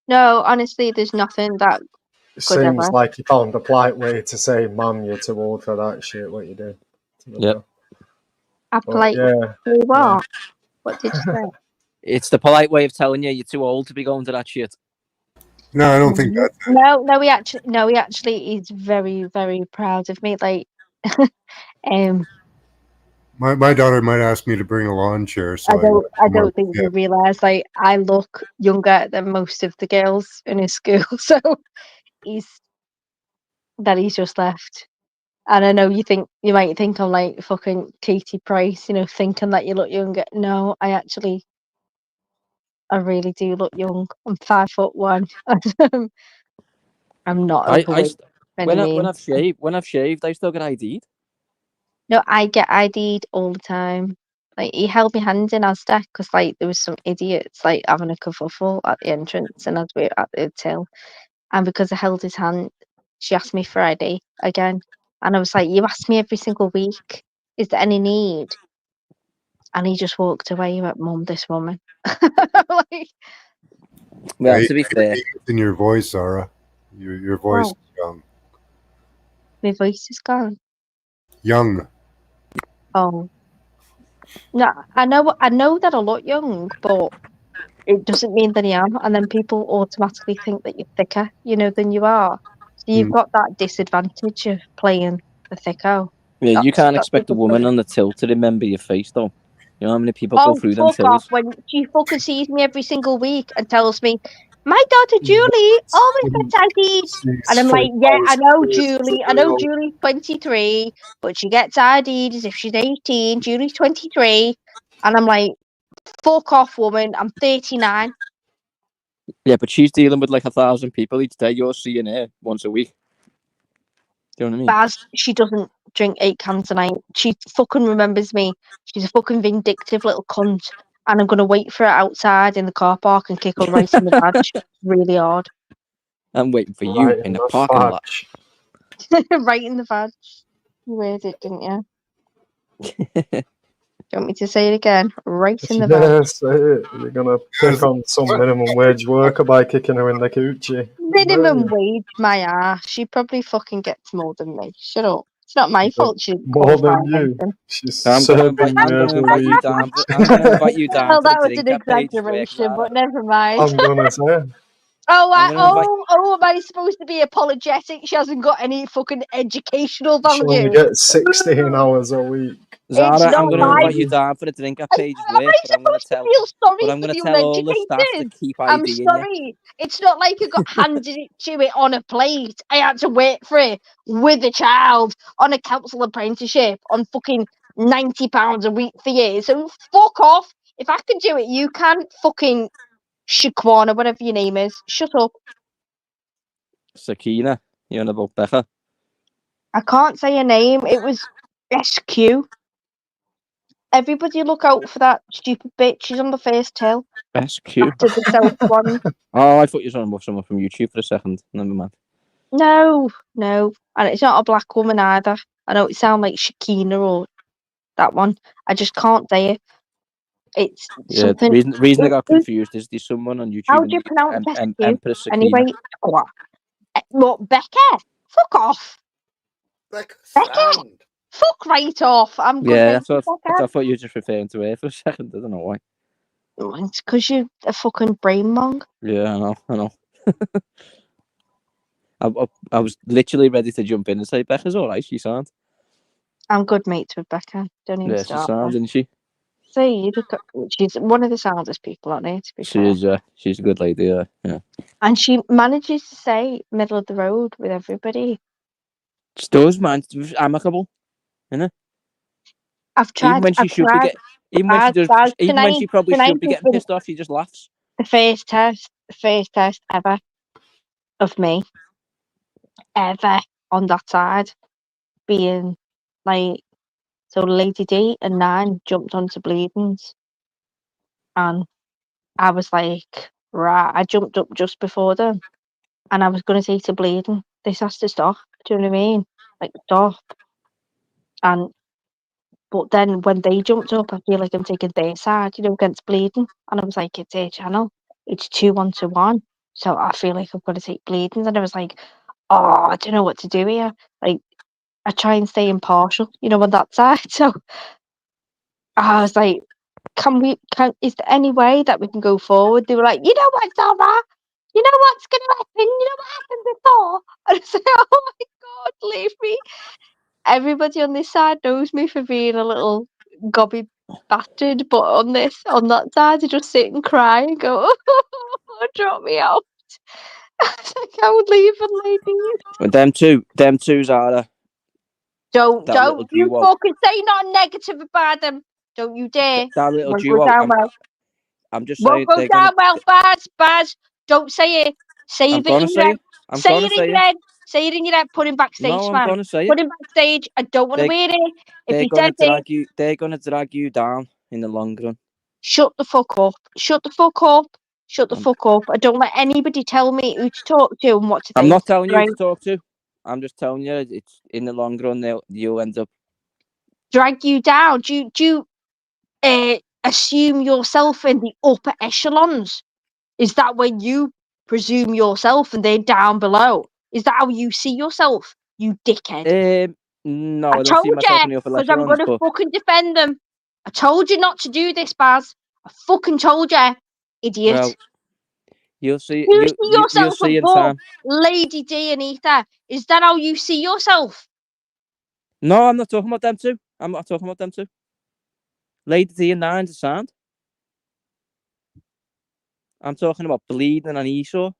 No, honestly, there's nothing that It could seems ever. like you found a polite way to say, "Mum, you're too old for that shit." What you do? Yep. I But politely yeah, say what? What did you say? It's the polite way of telling you you're too old to be going to that shit. No, I don't think that's it. No, he actually is very, very proud of me. Like, My daughter might ask me to bring a lawn chair, so I don't think you realise. Like, I look younger than most of the girls in his school, so he's just left. And I know you might think I'm like fucking Katie Price, thinking that you look younger. No, I really do look young. I'm 5'1". I'm not overweight by any When means. I've shaved, I still get ID'd. No, I get ID'd all the time. Like, he held my hand in Asda because like there was some idiots like having a kerfuffle at the entrance, and as we were at the till, and because I held his hand, she asked me for ID again, and I was like, "You ask me every single week. Is there any need?" And he just walked away. He went, "Mum, this woman." Like, Well, Yeah, to be fair, it's in your voice, Zara. Your voice well, is young. my voice is gone. Young. Oh no, I know that I look young, but it doesn't mean that I am. And then people automatically think that you're thicker, than you are. So you've got that disadvantage of playing the thicko. yeah, you can't That's expect a woman difficult. on the till to remember your face, though. You know how many people go Oh, through them fuck off! tills? When she fucking sees me every single week and tells me, "My daughter Julie always gets ID'd," and I'm like, "Yeah, I know Julie. I know Julie's 23, but she gets ID'd as if she's 18. Julie's 23," and I'm like, "Fuck off, woman! I'm 39." Yeah, but she's dealing with like 1,000 people each day. You're seeing her once a week. Do you know what I mean? Baz, she doesn't drink 8 cans a night. She fucking remembers me. She's a fucking vindictive little cunt. and I'm going to wait for it outside in the car park and kick her right in the badge really hard. I'm waiting for you Right in the parking lot. Right in the badge. You heard it, didn't you? Do you want me to say it again? Right in the badge. Yes, you're gonna pick on some minimum wage worker by kicking her in the coochie. Minimum wage, my ass. She probably fucking gets more than me. Shut up. It's not my fault she didn't More qualify than you. anything. She's I'm gonna serving invite you down. I'm gonna invite you down Well, for the that was drink an at Paige's work, exaggeration, Zara. but never mind. I'm gonna say. I'm gonna invite- Am I supposed to be apologetic? She hasn't got any fucking educational She only value. gets 16 hours a week. Zara, It's I'm not gonna my- invite you down for the drink at Paige's Am work, I but I'm gonna supposed to tell. feel sorry But I'm for gonna the tell all the staff to uneducated? keep I'm IDing you. sorry. It's not like you got handed it to it on a plate. I had to wait for it with a child on a council apprenticeship on fucking £90 a week for years. So fuck off. If I can do it, you can. Fucking Shaquana, whatever your name is. Shut up. Sakina, you're on about Becca. I can't say her name. It was SQ. Everybody look out for that stupid bitch. She's on the first hill. SQ. After the south one. Oh, I thought you were talking about someone from YouTube for a second. Never mind. No. And it's not a black woman either. I know it sounds like Shakina or that one. I just can't say it. It's Yeah, something. the reason I got confused is there's someone on YouTube. How do you pronounce SQ? Empress Sakina. Anyway, what? What, Becca? Fuck off. Becca. Fuck right off. I'm good. Yeah, mate with Becca. I thought you were just referring to her for a second. I don't know why. It's because you're a fucking brain mong. Yeah, I know. I was literally ready to jump in and say Becca's all right. She sounds. I'm good mates with Becca. Don't even Yeah, she start. sounds, isn't she? See, she's one of the soundest people on here, to be fair. She's a good lady. Yeah. And she manages to stay middle of the road with everybody. She does, man. It's amicable, isn't it? I've tried. Even when she should be getting, even when she does, even when she probably should be getting pissed off, she just laughs. The first test ever of me ever on that side, being like, so Lady D and 9 jumped onto Bleedens, and I was like, right, I jumped up just before them, and I was going to say to Bleeding, this has to stop. Do you know what I mean? Like, stop. But then when they jumped up, I feel like I'm taking their side, against Bleeding. And I was like, it's their channel. It's 2-1-1. So I feel like I've got to take Bleeding. And I was like, oh, I don't know what to do here. Like, I try and stay impartial, on that side. So I was like, is there any way that we can go forward? They were like, you know what, Zara? You know what's going to happen? You know what happened before? And I was like, oh my God, leave me. Everybody on this side knows me for being a little gobby bastard, but on that side, I just sit and cry and go, oh, drop me out. I would leave and leave. But them two, Zara. Don't you fucking say nothing negative about them. Don't you dare. That little Won't duo. go down well. I'm just Won't saying. go down well, Baz. Don't say it. Save it in your head. Say it in your head. Say it in your head. Put him backstage, No, I'm man. gonna say Put it. him backstage. I don't want to hear it. If he says it, they're gonna drag you down in the long run. Shut the fuck up. Shut the fuck up. Shut the fuck up. I don't let anybody tell me who to talk to and what to think. I'm not telling you who to talk to. I'm just telling you, it's in the long run you'll end up drag you down. Do you assume yourself in the upper echelons? Is that when you presume yourself and they're down below? Is that how you see yourself, you dickhead? No, I I don't told see myself in the you, upper because I'm echelons, going to but fucking defend them. I told you not to do this, Baz. I fucking told you, idiot. Well, you'll see. You see You'll yourself see in above time. Lady D and Ether. Is that how you see yourself? No, I'm not talking about them two. I'm not talking about them two. Lady D and 9's a sound. I'm talking about Bleeding and Esau.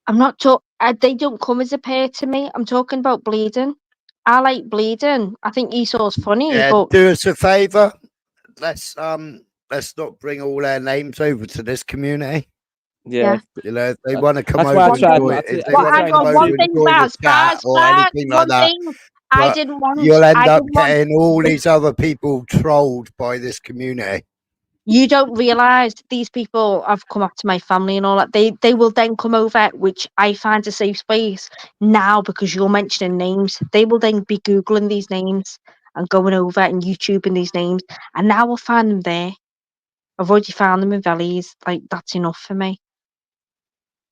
I'm not talking. They don't come as a pair to me. I'm talking about Bleeding. I like Bleeding. I think Esau's funny, Yeah, but do us a favour. Let's not bring all their names over to this community. Yeah. If they want to come That's over why I and tried enjoy not it, if to. they want to come over and enjoy the chat or anything like that, I But didn't want. you'll end I up didn't want. getting all these other people trolled by this community. You don't realise these people have come up to my family and all that. They will then come over, which I find a safe space now because you're mentioning names. They will then be Googling these names and going over and YouTubing these names. And now I'll find them there. I've already found them in valleys. Like, that's enough for me.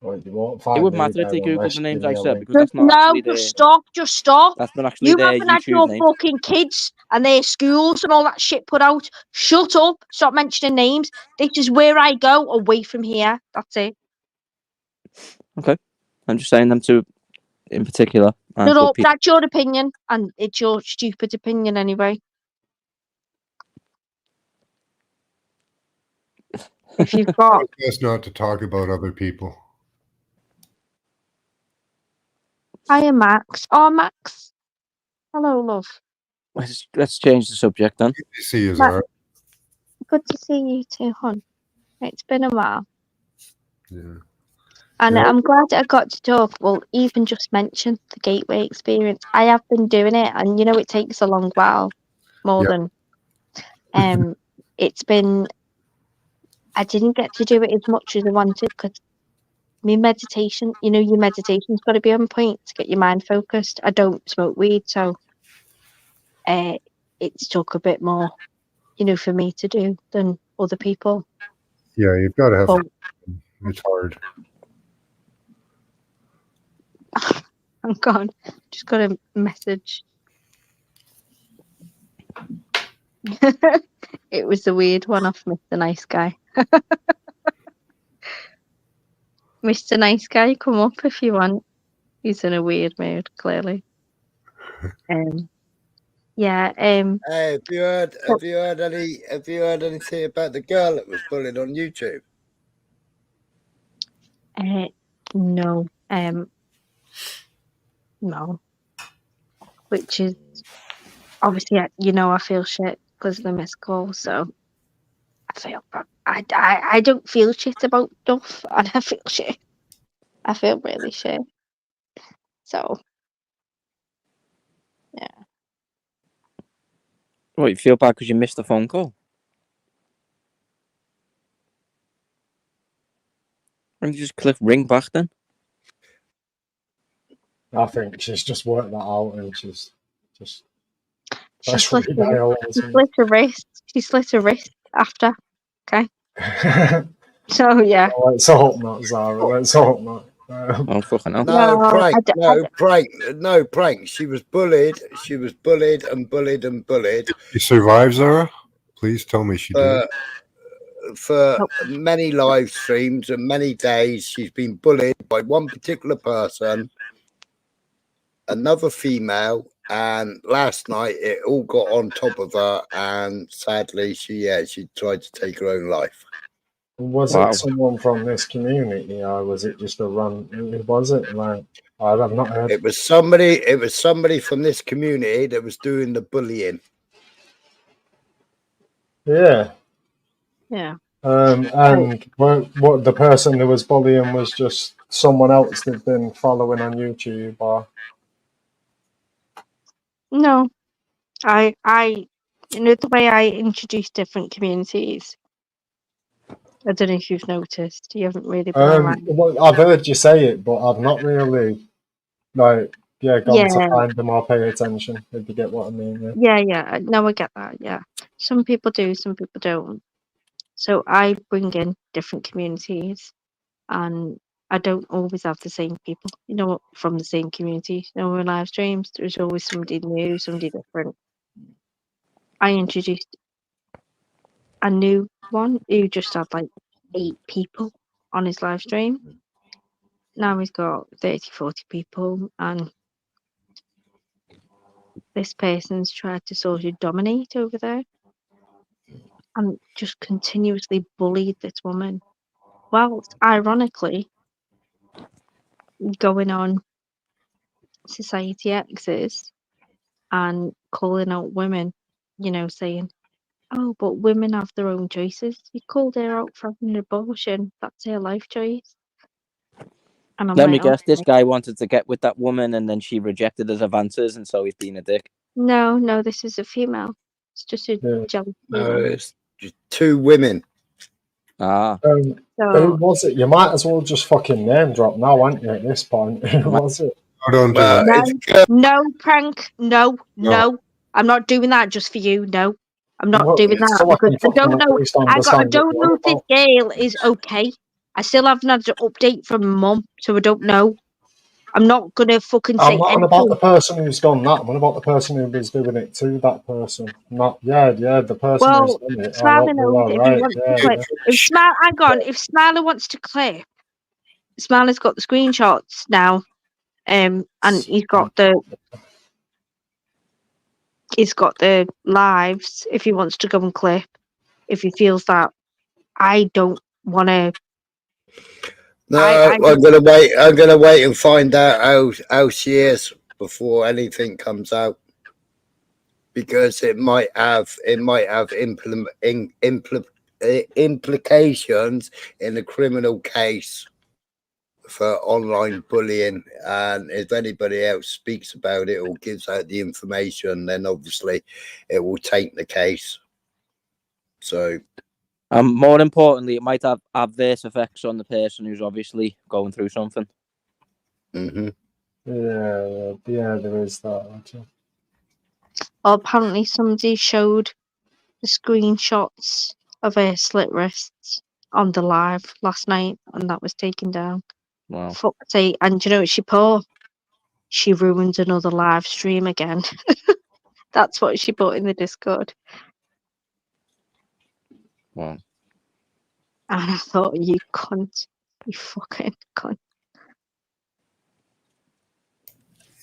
Well, you won't It find wouldn't me matter if there they Googled unless the you names give me I a said link. because that's not No, actually just their. stop. Just stop. That's not actually You their haven't had YouTube your name. fucking kids and their schools and all that shit put out. Shut up. Stop mentioning names. This is where I go away from here. That's it. Okay, I'm just saying them two in particular aren't Shut good up. people. That's your opinion, and it's your stupid opinion anyway. If you've got, It's best not to talk about other people. hiya, Max. Oh, Max. Hello, love. Let's change the subject then. Good to see you, Max, Zara. good to see you too, hon. It's been a while. Yeah. And Yeah. I'm glad I got to talk. Well, even just mention the gateway experience. I have been doing it, and you know it takes a long while, more Yeah. than it's been. I didn't get to do it as much as I wanted because my meditation, you know, your meditation's got to be on point to get your mind focused. I don't smoke weed, so it's took a bit more, you know, for me to do than other people. Yeah, you've got to have. But It's hard. I'm gone. Just got a message. It was a weird one off Mr. Nice Guy. Mr. Nice Guy, come up if you want. He's in a weird mood, clearly. Yeah. Hey, have you heard anything about the girl that was bullied on YouTube? No. No. Which is obviously, you know, I feel shit because of the missed call, so I feel I don't feel shit about stuff, and I feel shit. I feel really shit. So yeah. What, you feel bad because you missed the phone call? Why don't you just click ring back then? I think she's just worked that out and she's just She slit her, redial or she something. slit her wrist. She slit her wrist after. Okay. So yeah. Well, let's hope not, Zara. Let's hope not. Oh fucking hell! No, No, prank. I No, prank. She was bullied. She was bullied and bullied and bullied You survived, Zara? Please tell me she did. for many live streams and many days. She's been bullied by one particular person, another female, and last night it all got on top of her, and sadly she tried to take her own life. Was Wow. it someone from this community or was it just a run? Who was it? Like, I've not heard. It was somebody from this community that was doing the bullying. Yeah. Yeah. And what the person who was bullying was just someone else they've been following on YouTube or No. I you know the way I introduce different communities. I don't know if you've noticed. You haven't really been online. well, I've heard you say it, but I've not really gone to find them or pay attention, if you get what I mean. Yeah. No, I get that. Yeah. Some people do, some people don't. So I bring in different communities, and I don't always have the same people, you know, from the same community. You know, in live streams, there's always somebody new, somebody different. I introduced a new one who just had like 8 people on his live stream. Now he's got 30, 40 people, and this person's tried to sort of dominate over there and just continuously bullied this woman. Whilst ironically going on Society X's and calling out women, you know, saying, oh, but women have their own choices. You called her out for having an abortion. That's her life choice. And I'm Let me like, guess, this okay. guy wanted to get with that woman and then she rejected his advances, and so he's being a dick. No, this is a female. It's just a jealous No, female. it's just 2 women. Ah. Who So was it? You might as well just fucking name drop now, aren't you, at this point? Who was it? I don't do Well, it. it's no prank, no. No. I'm not doing that just for you. No, I'm not Well, doing that so I because can I don't fucking know. at least I understand what don't you're know on if this about. girl is okay. I still haven't had an update from mum, so I don't know. I'm not gonna fucking I'm say not on about anything. the person who's done that. I'm on about the person who was doing it to that person. Not, the person who's Well, done it. I Smiley hope they're knows all if he right. wants to Yeah, clip. yeah. If Smiley wants to clip, Smiley's got the screenshots now, and he's got the lives. If he wants to go and clip, if he feels that, I don't want to. No, I I'm gonna wait. I'm gonna wait and find out how she is before anything comes out, because it might have implications in a criminal case for online bullying. And if anybody else speaks about it or gives out the information, then obviously it will taint the case. So, more importantly, it might have adverse effects on the person who's obviously going through something. mm-hmm. Yeah, there is that. Actually. Well, apparently somebody showed the screenshots of her slit wrists on the live last night, and that was taken down. Wow. Fuck's sake. And do you know what she put? She ruined another live stream again. That's what she put in the Discord. Wow. And I thought, you cunt. You fucking cunt.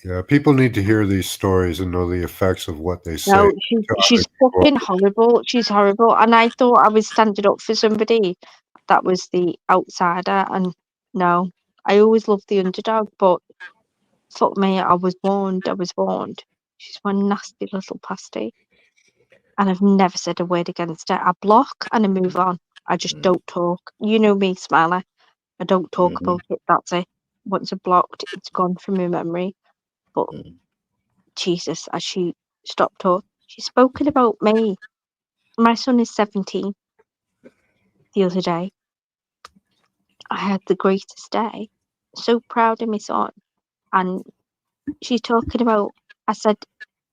Yeah, people need to hear these stories and know the effects of what they say. No, she's fucking horrible. She's horrible. And I thought I was standing up for somebody that was the outsider. And no, I always loved the underdog, but fuck me, I was warned. She's one nasty little pasty. And I've never said a word against her. I block and I move on. I just don't talk. You know me, Smiley. I don't talk about it. That's it. Once I've blocked, it's gone from my memory. But Jesus, as she stopped talking, she's spoken about me. My son is 17. The other day, I had the greatest day. So proud of my son. And she's talking about, I said,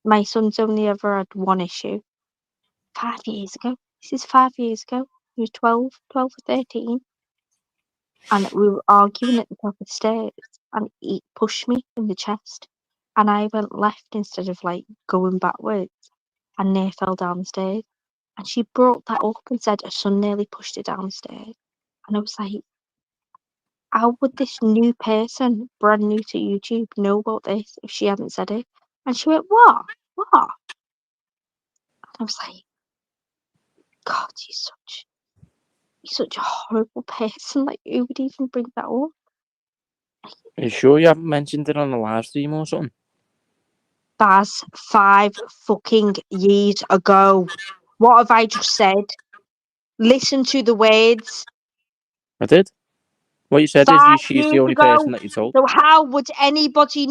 my son's only ever had one issue. 5 years ago. This is 5 years ago. He was 12 or 13. And we were arguing at the top of the stairs. And he pushed me in the chest. And I went left instead of going backwards. And near fell down the stairs. And she brought that up and said her son nearly pushed her downstairs. And I was like, how would this new person, brand new to YouTube, know about this if she hadn't said it? And she went, what? And I was like, God, you're such a horrible person. Who would even bring that up? Are you sure you haven't mentioned it on a live stream or something? That's 5 fucking years ago. What have I just said? Listen to the words. I did. What you said 5 is she's the years only ago. person that you told. So how would anybody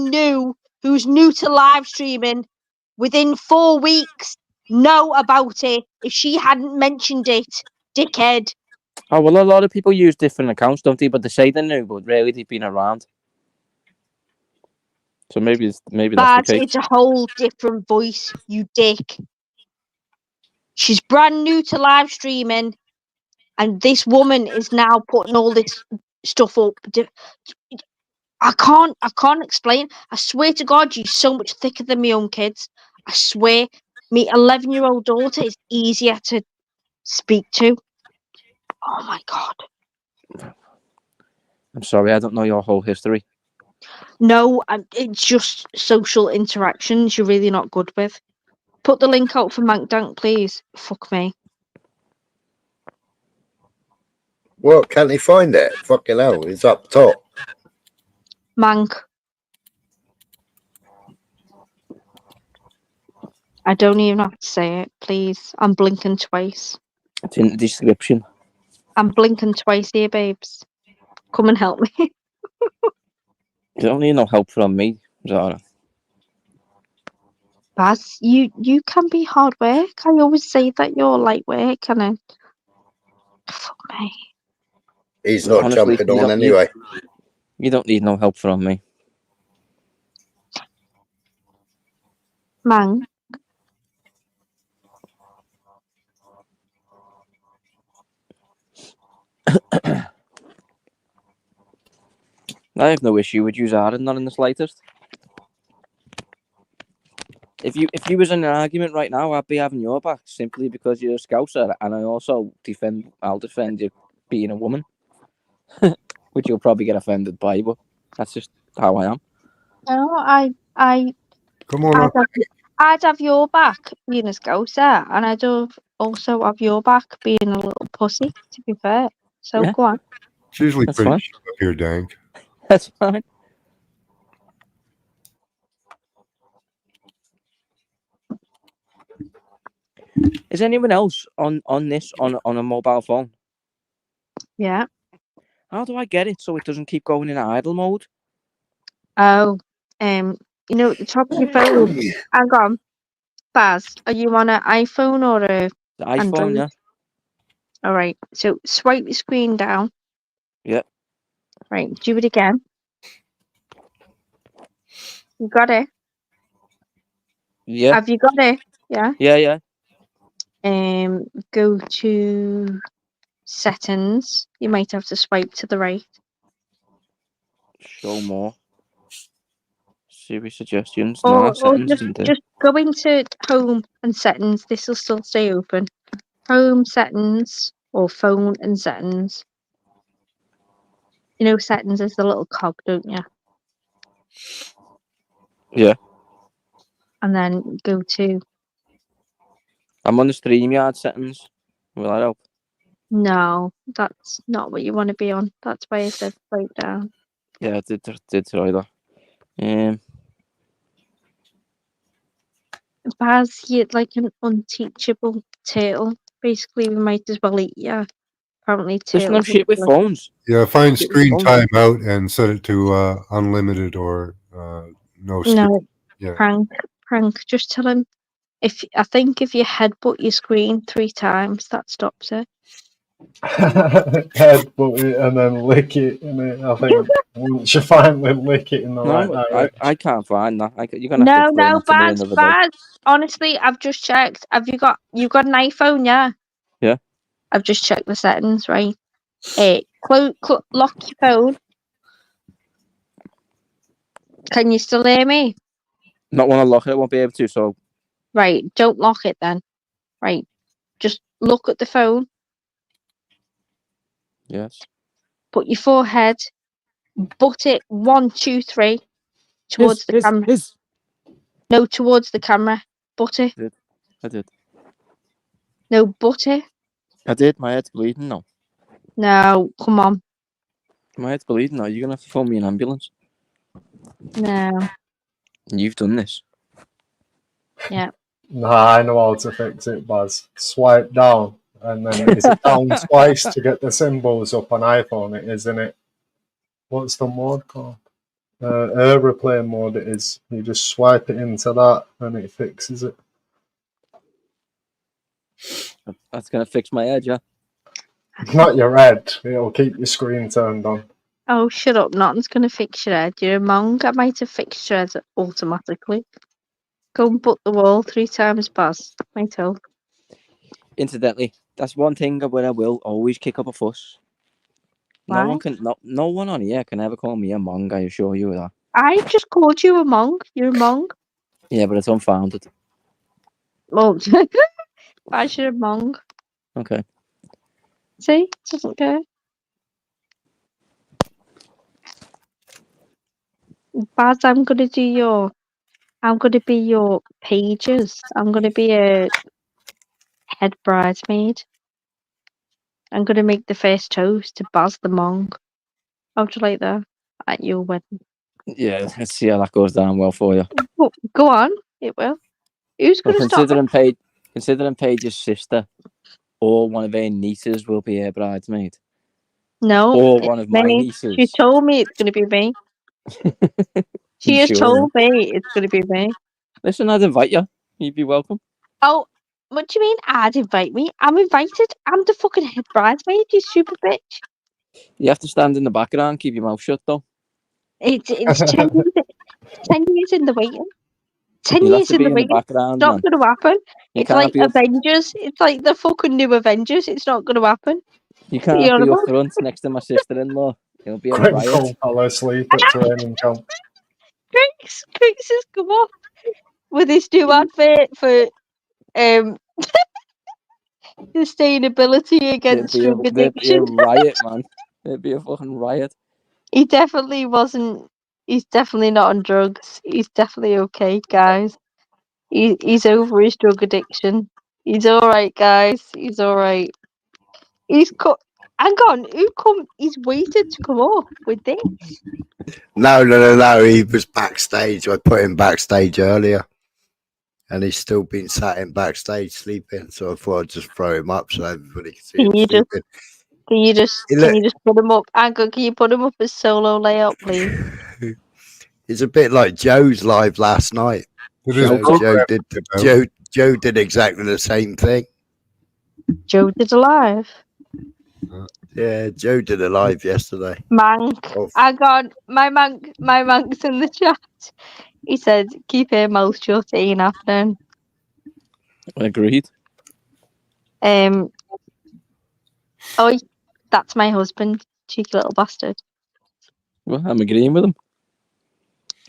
who's new to live streaming within 4 weeks know about it if she hadn't mentioned it, dickhead? Oh, well, a lot of people use different accounts, don't they? But they say they knew, but really they've been around. So maybe that's the case. It's a whole different voice, you dick. She's brand new to live streaming, and this woman is now putting all this stuff up. I can't explain. I swear to God, you're so much thicker than my own kids. I swear, my 11-year-old daughter is easier to speak to. Oh my God. I'm sorry, I don't know your whole history. No, it's just social interactions you're really not good with. Put the link out for Mank Dank, please. Fuck me. What, can't they find it? Fucking hell, it's up top. Mank. I don't even have to say it, please. I'm blinking twice. It's in the description. I'm blinking twice here, babes. Come and help me. You don't need no help from me, Zara. Baz, you can be hard work. I always say that you're light work, and then fuck me. He's not Honestly, jumping on anyway. You don't need no help from me. Man, I have no issue with you, Zara, not in the slightest. If you was in an argument right now, I'd be having your back simply because you're a Scouser, and I'll defend you being a woman, which you'll probably get offended by, but that's just how I am. no, Come on, I'd have your back being a Scouser, and I'd also have your back being a little pussy, to be fair. So Yeah. go on. it's usually That's pretty fine. cheap up here, Dank. That's fine. Is anyone else on a mobile phone? Yeah. How do I get it so it doesn't keep going in idle mode? Oh, you know, at the top of your phone. Hang on, Baz, are you on an iPhone or a The iPhone, Android? yeah. All right. So swipe the screen down. Yeah. Right. Do it again. You got it. Yeah. Have you got it? Yeah. Yeah. Go to settings. You might have to swipe to the right. Show more. Siri suggestions. Or Settings isn't it? just go into home and settings. This will still stay open. Home settings or phone and settings. You know, settings is the little cog, don't you? Yeah. And then go to. I'm on the StreamYard settings. Will that help? No, that's not what you want to be on. That's why I said swipe down. Yeah, I did try that. Baz, you're like an unteachable turtle. Basically, we might as well eat you. Apparently, There's no turtles. shit with phones. Yeah, find Shit with screen phones. time out and set it to unlimited or no screen. No, Yeah. prank. Just tell him if you headbutt your screen 3 times, that stops it. Headbutt it and then lick it, and I think once you finally lick it in the right direction. I can't find that. You're gonna have to explain No, it to me another day. Baz. Honestly, I've just checked. You've got an iPhone, yeah? Yeah. I've just checked the settings, right? Lock your phone. Can you still hear me? Not when I lock it, I won't be able to. So. Right, don't lock it then. Right, just look at the phone. Yes. Put your forehead, butt it 1, 2, 3 towards the camera. No, towards the camera. Butt it. I did. No, butt it. I did. My head's bleeding now. No, come on. My head's bleeding now. You're gonna have to phone me an ambulance. No. You've done this. Yeah. Nah, I know how to fix it, Baz. Swipe down, and then is it down twice to get the symbols up on iPhone? It is, isn't it? What's the mode called? Aeroplane mode it is. You just swipe it into that, and it fixes it. That's gonna fix my head, yeah. Not your head. It'll keep your screen turned on. Oh, shut up. Nothing's going to fix your head. You're a monk. I might have fixed your head automatically. Go and butt the wall 3 times, Baz. Might help. Incidentally, that's one thing where I will always kick up a fuss. Why? No one on here can ever call me a monk, I assure you that. I just called you a monk. You're a monk. Yeah, but it's unfounded. Well, Baz, you're a monk. Okay. See? Doesn't care. Baz, I'm going to be your pages. I'm going to be a head bridesmaid. I'm going to make the first toast to Baz the monk. How'd you like that at your wedding? Yeah, let's see how that goes down well for you. Go on, it will. Who's going to stop me? Considering Paige's sister or one of her nieces will be her bridesmaid. No, Or one of my me. nieces. She told me it's going to be me. She has Sure. told me it's going to be me. Listen, I'd invite you. You'd be welcome. Oh, what do you mean I'd invite me? I'm invited. I'm the fucking head bridesmaid, you stupid bitch. You have to stand in the background, keep your mouth shut, though. It's 10 years in the waiting. 10 You'll have years to in be the in the waiting. It's background, not man. going to happen. You It's can't like be up. Avengers. It's like the fucking new Avengers. It's not going to happen. You What are can't on be up about? front next to my sister-in-law. It'll be a Quick riot. call, fell asleep at training camp. Griggs has come up with his new advert for sustainability against drug There'd be a addiction. riot, man. It'd be a fucking riot. He definitely wasn't. He's definitely not on drugs. He's definitely okay, guys. He's over his drug addiction. He's all right, guys. He's all right. He's cut. Hang on, who come? He's waited to come up with this. No. He was backstage. I put him backstage earlier, and he's still been sat in backstage sleeping. So I thought I'd just throw him up so everybody can see him sleeping. Can you just put him up? Hang on, can you put him up as solo layout, please? It's a bit like Joe's live last night. Joe did exactly the same thing. Joe did a live. Yeah, Joe did a live yesterday. Mank. Hang on, my Mank's in the chat. He said, "Keep your mouth shut, it ain't happening." Agreed. Oh, that's my husband, cheeky little bastard. Well, I'm agreeing with him.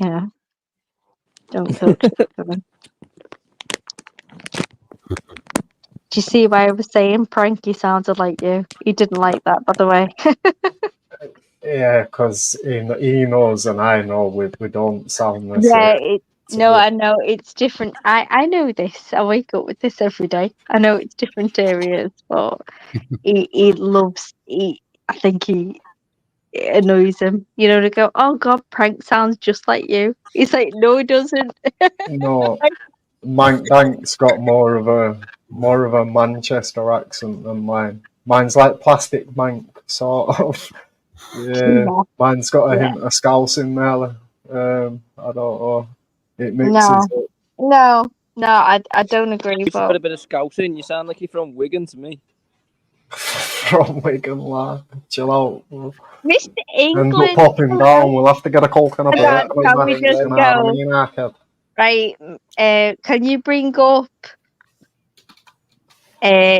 Yeah. Don't talk shit to him. Do you see why I was saying Pranky sounded like you? He didn't like that, by the way. Yeah, because he knows and I know we don't sound the Yeah, same. I know it's different. I know this. I wake up with this every day. I know it's different areas, but he loves. I think it annoys him. You know, to go, oh God, Prank sounds just like you. He's like, no, it doesn't. No, Mank Dank's got more of a Manchester accent than mine. Mine's like Plastic Mank, sort of. Yeah, mine's got a hint of Scouse in there. I don't know. It mixes it. No, I don't agree. You've got a bit of Scouse in. You sound like you're from Wigan to me. From Wigan, lad. Chill out. Mr. End up England. popping down. We'll have to get a Coke and a beer. Can we just go? Right. Can you bring up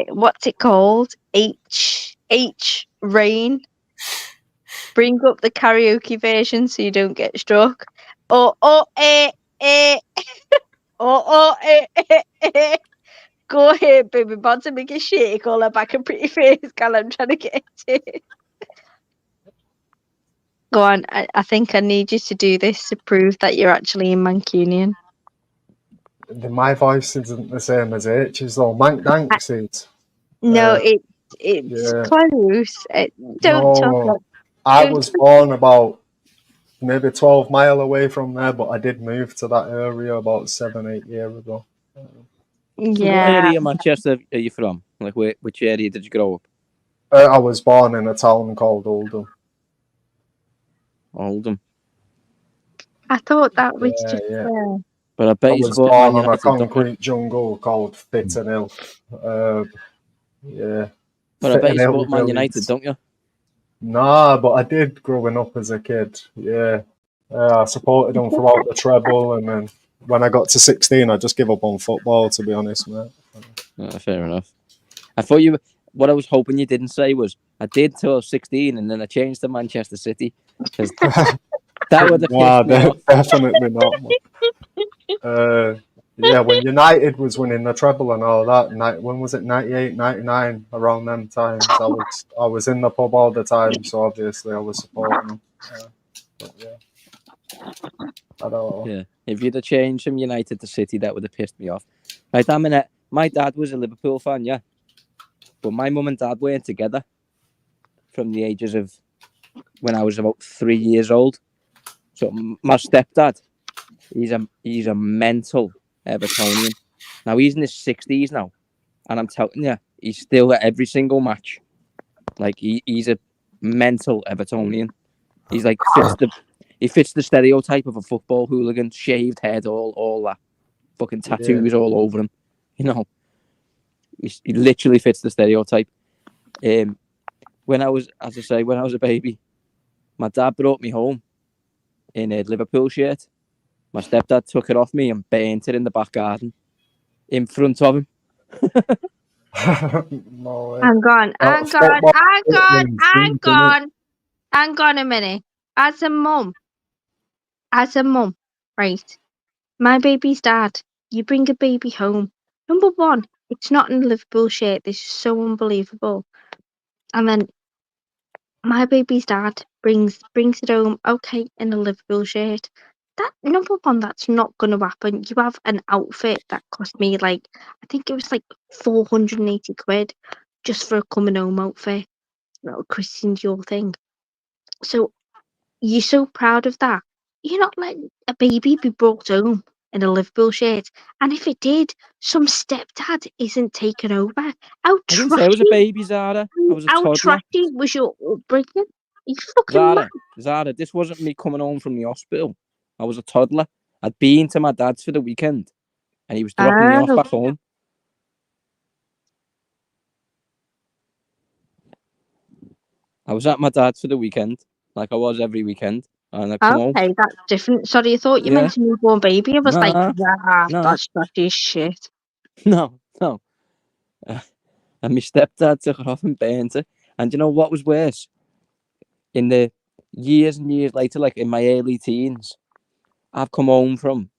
what's it called? H Rain. Bring up the karaoke version so you don't get struck. Go ahead, baby. About to make a shake all her back and pretty face, girl. I'm trying to get it. Go on. I think I need you to do this to prove that you're actually in Mancunian. My voice isn't the same as H's though. Mank Dank's is. No, it's close. Don't talk like. I was born about maybe 12 miles away from there, but I did move to that area about 7-8 years ago. So what area of Manchester are you from? Like, which area did you grow up? I was born in a town called Oldham. Oldham. I thought that was just. But I bet I you was support born Man on a United, concrete jungle called Fitton Hill. Yeah. But I bet you support Man United, don't you? Nah, but I did growing up as a kid. Yeah. I supported them throughout the treble, and then when I got to 16, I just gave up on football, to be honest, mate. Fair enough. I thought what I was hoping you didn't say was, I did till I was 16, and then I changed to Manchester City. That would have pissed me off. Definitely not. Yeah, when United was winning the treble and all that, when was it, 98, 99, around them times, I was in the pub all the time, so obviously I was supporting them. But yeah. I don't know. Yeah, if you'd have changed from United to City, that would have pissed me off. Right, my dad was a Liverpool fan, yeah, but my mum and dad weren't together from the ages of when I was about 3 years old. So my stepdad, he's a mental Evertonian. Now he's in his 60s now, and I'm telling you, he's still at every single match. Like he's a mental Evertonian. He's like He fits the stereotype of a football hooligan, shaved head, all that, fucking tattoos all over him. You know, he literally fits the stereotype. When I was, as I say, when I was a baby, my dad brought me home in a Liverpool shirt. My stepdad took it off me and burnt it in the back garden in front of him. No way. Hang on a minute. As a mum, right? My baby's dad. You bring a baby home. Number one, it's not in a Liverpool shirt. This is so unbelievable. And then my baby's dad brings it home, okay, in a Liverpool shirt. That number one, that's not gonna happen. You have an outfit that cost me I think it was like 480 quid just for a coming home outfit. Little Christian Dior thing. So you're so proud of that. You're not letting a baby be brought home in a Liverpool shirt. And if it did, some stepdad isn't taking over. How I didn't say I was a baby, Zara. I was a How toddler. trashy was your upbringing? You fucking mad. Zara, this wasn't me coming home from the hospital. I was a toddler. I'd been to my dad's for the weekend, and he was dropping me off back home. I was at my dad's for the weekend, like I was every weekend, and I come home. Okay, that's different. Sorry, I thought you meant a newborn baby. I was No, that's trashy as shit. No. And my stepdad took it off and burnt it. And you know what was worse? In the years and years later, like in my early teens, I've come home from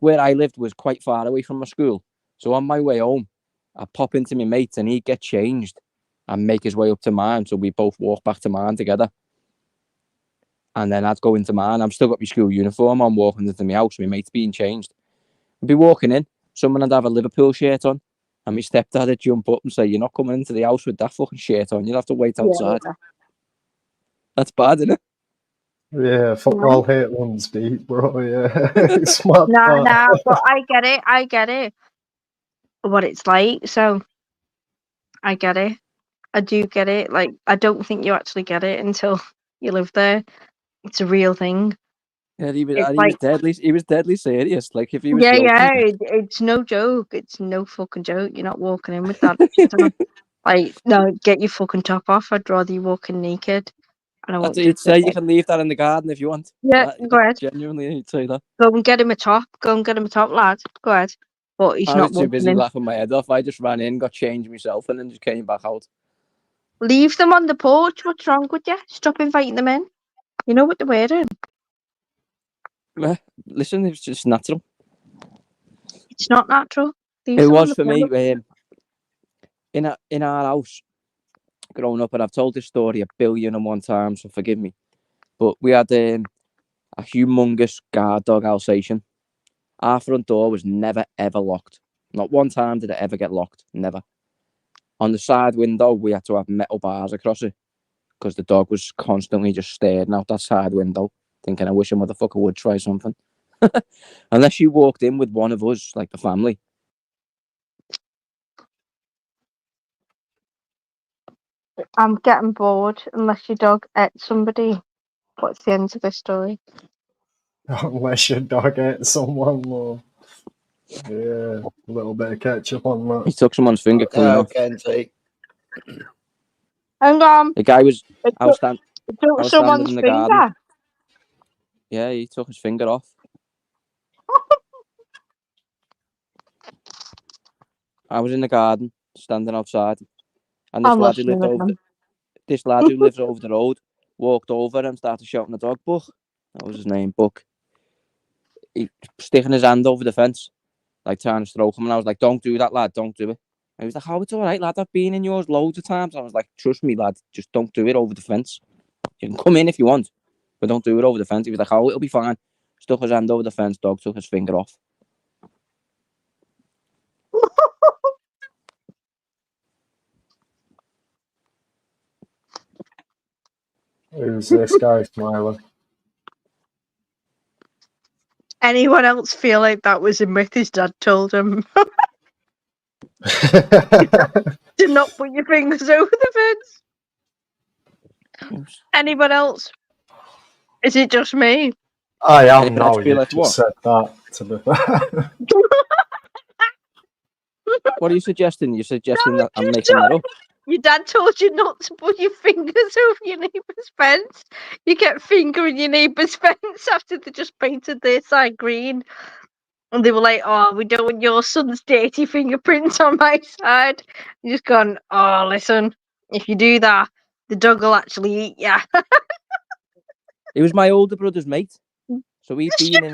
where I lived was quite far away from my school. So on my way home, I'd pop into my mates and he'd get changed and make his way up to mine. So we both walk back to mine together. And then I'd go into mine. I've still got my school uniform on, walking into my house. My mate's being changed. I'd be walking in. Someone would have a Liverpool shirt on. And my stepdad would jump up and say, "You're not coming into the house with that fucking shirt on. You'll have to wait outside." Yeah. That's bad, isn't it? Yeah, football hate ones deep, bro. Yeah. It's mad. No, but I get it. What it's like. So I get it. I do get it. Like, I don't think you actually get it until you live there. It's a real thing. Yeah, he was deadly serious. Like, if he was joking. It's no joke. It's no fucking joke. You're not walking in with that. Like, no, get your fucking top off. I'd rather you walk in naked. And I won't He'd say you can leave that in the garden if you want. Yeah, go ahead. Genuinely, he'd say that. Go and get him a top. Lad. Go ahead. But he's I not was too busy in. laughing my head off. I just ran in, got changed myself, and then just came back out. Leave them on the porch. What's wrong with you? Stop inviting them in. You know what they're wearing. Listen, it's just natural. It's not natural. It was for me. In our house, growing up, and I've told this story 1,000,000,001 times, so forgive me. But we had a humongous guard dog Alsatian. Our front door was never ever locked. Not one time did it ever get locked. Never. On the side window, we had to have metal bars across it because the dog was constantly just staring out that side window, thinking, "I wish a motherfucker would try something." Unless you walked in with one of us, like the family. I'm getting bored unless your dog ate somebody. What's the end of this story? Unless your dog ate someone, more. Yeah, a little bit of ketchup on that. He took someone's finger clean off. Hang on. The guy was. I was standing someone's in the finger. garden. Yeah, he took his finger off. I was in the garden, standing outside, and this lad who lives over the road walked over and started shouting the dog, Buck. That was his name, Buck. He sticking his hand over the fence, like trying to stroke him, and I was like, "Don't do that, lad. Don't do it." And he was like, "Oh, it's all right, lad. I've been in yours loads of times." I was like, "Trust me, lad. Just don't do it over the fence. You can come in if you want, but don't do it over the fence." He was like, "Oh, it'll be fine." Stuck his hand over the fence. Dog took his finger off. Who's this guy smiling? Anyone else feel like that was a myth his dad told him? Do not put your fingers over the fence. Anyone else? Is it just me? I am Anything now. extra You like just what? said that. To be fair. What are you suggesting? You're suggesting that I'm Just making that up? Your dad told you not to put your fingers over your neighbour's fence. You kept fingering your neighbour's fence after they just painted their side green. And they were like, oh, we don't want your son's dirty fingerprints on my side. You just gone, oh, listen, if you do that, the dog will actually eat ya. He was my older brother's mate. So he'd be in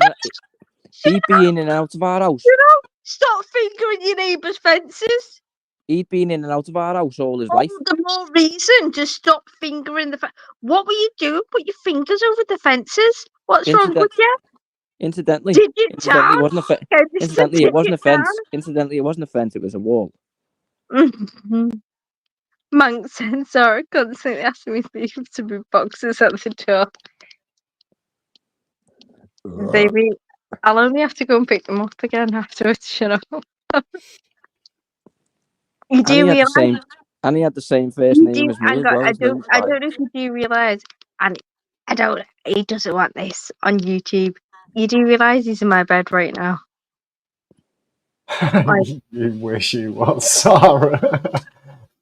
and out of our house. You know, stop fingering your neighbour's fences. He'd been in and out of our house all his All life. the more reason to stop fingering the What were you doing? Put your fingers over the fences? What's wrong with you? Incidentally, Did you it wasn't a fence. Incidentally, it wasn't a fence. down? Incidentally, it wasn't a fence. It was a wall. Monk Sensor constantly asking me to move boxes at the door. Baby, I'll only have to go and pick them up again afterwards, shut up. You do realise And he had the same first name as me as well. I don't know if you do realise, and he doesn't want this on YouTube. You do realise he's in my bed right now. You wish you was, Sarah.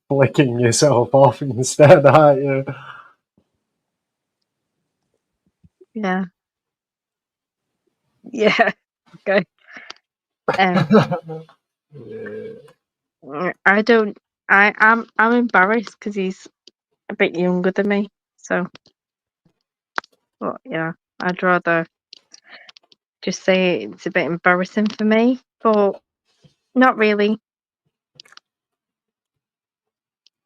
Flicking yourself off instead, aren't you? Yeah. Yeah. Okay. I'm embarrassed because he's a bit younger than me. So, but yeah, I'd rather just say it's a bit embarrassing for me, but not really.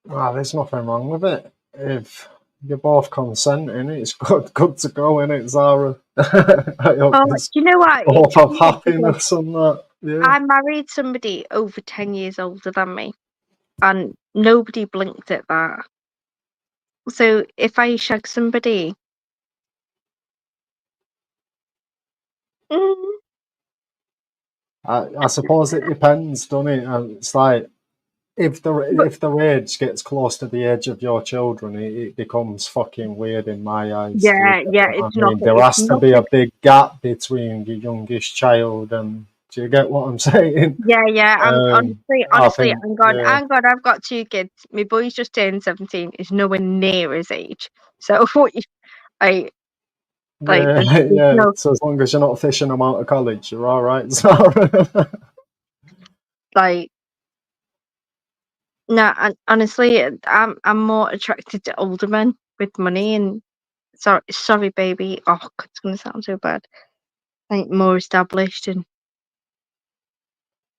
Well, there's nothing wrong with it. If you're both consenting, it's good to go, innit, Zara? I hope Do you know what? both have happiness and that. Yeah. I married somebody over 10 years older than me, and nobody blinked at that. So if I shag somebody, I suppose it depends, doesn't it? It's like if the age gets close to the age of your children, it becomes fucking weird in my eyes. yeah, it's not. There has to be a big gap between your youngest child and. Do you get what I'm saying? Yeah. Honestly, I'm gone. yeah. I'm gone. I've got 2 kids. My boy's just turned 17. He's nowhere near his age. So what you, Yeah. no, So as long as you're not fishing them out of college, you're all right, Sarah. no. And honestly, I'm more attracted to older men with money and sorry, baby. Oh, it's gonna sound so bad. Like more established and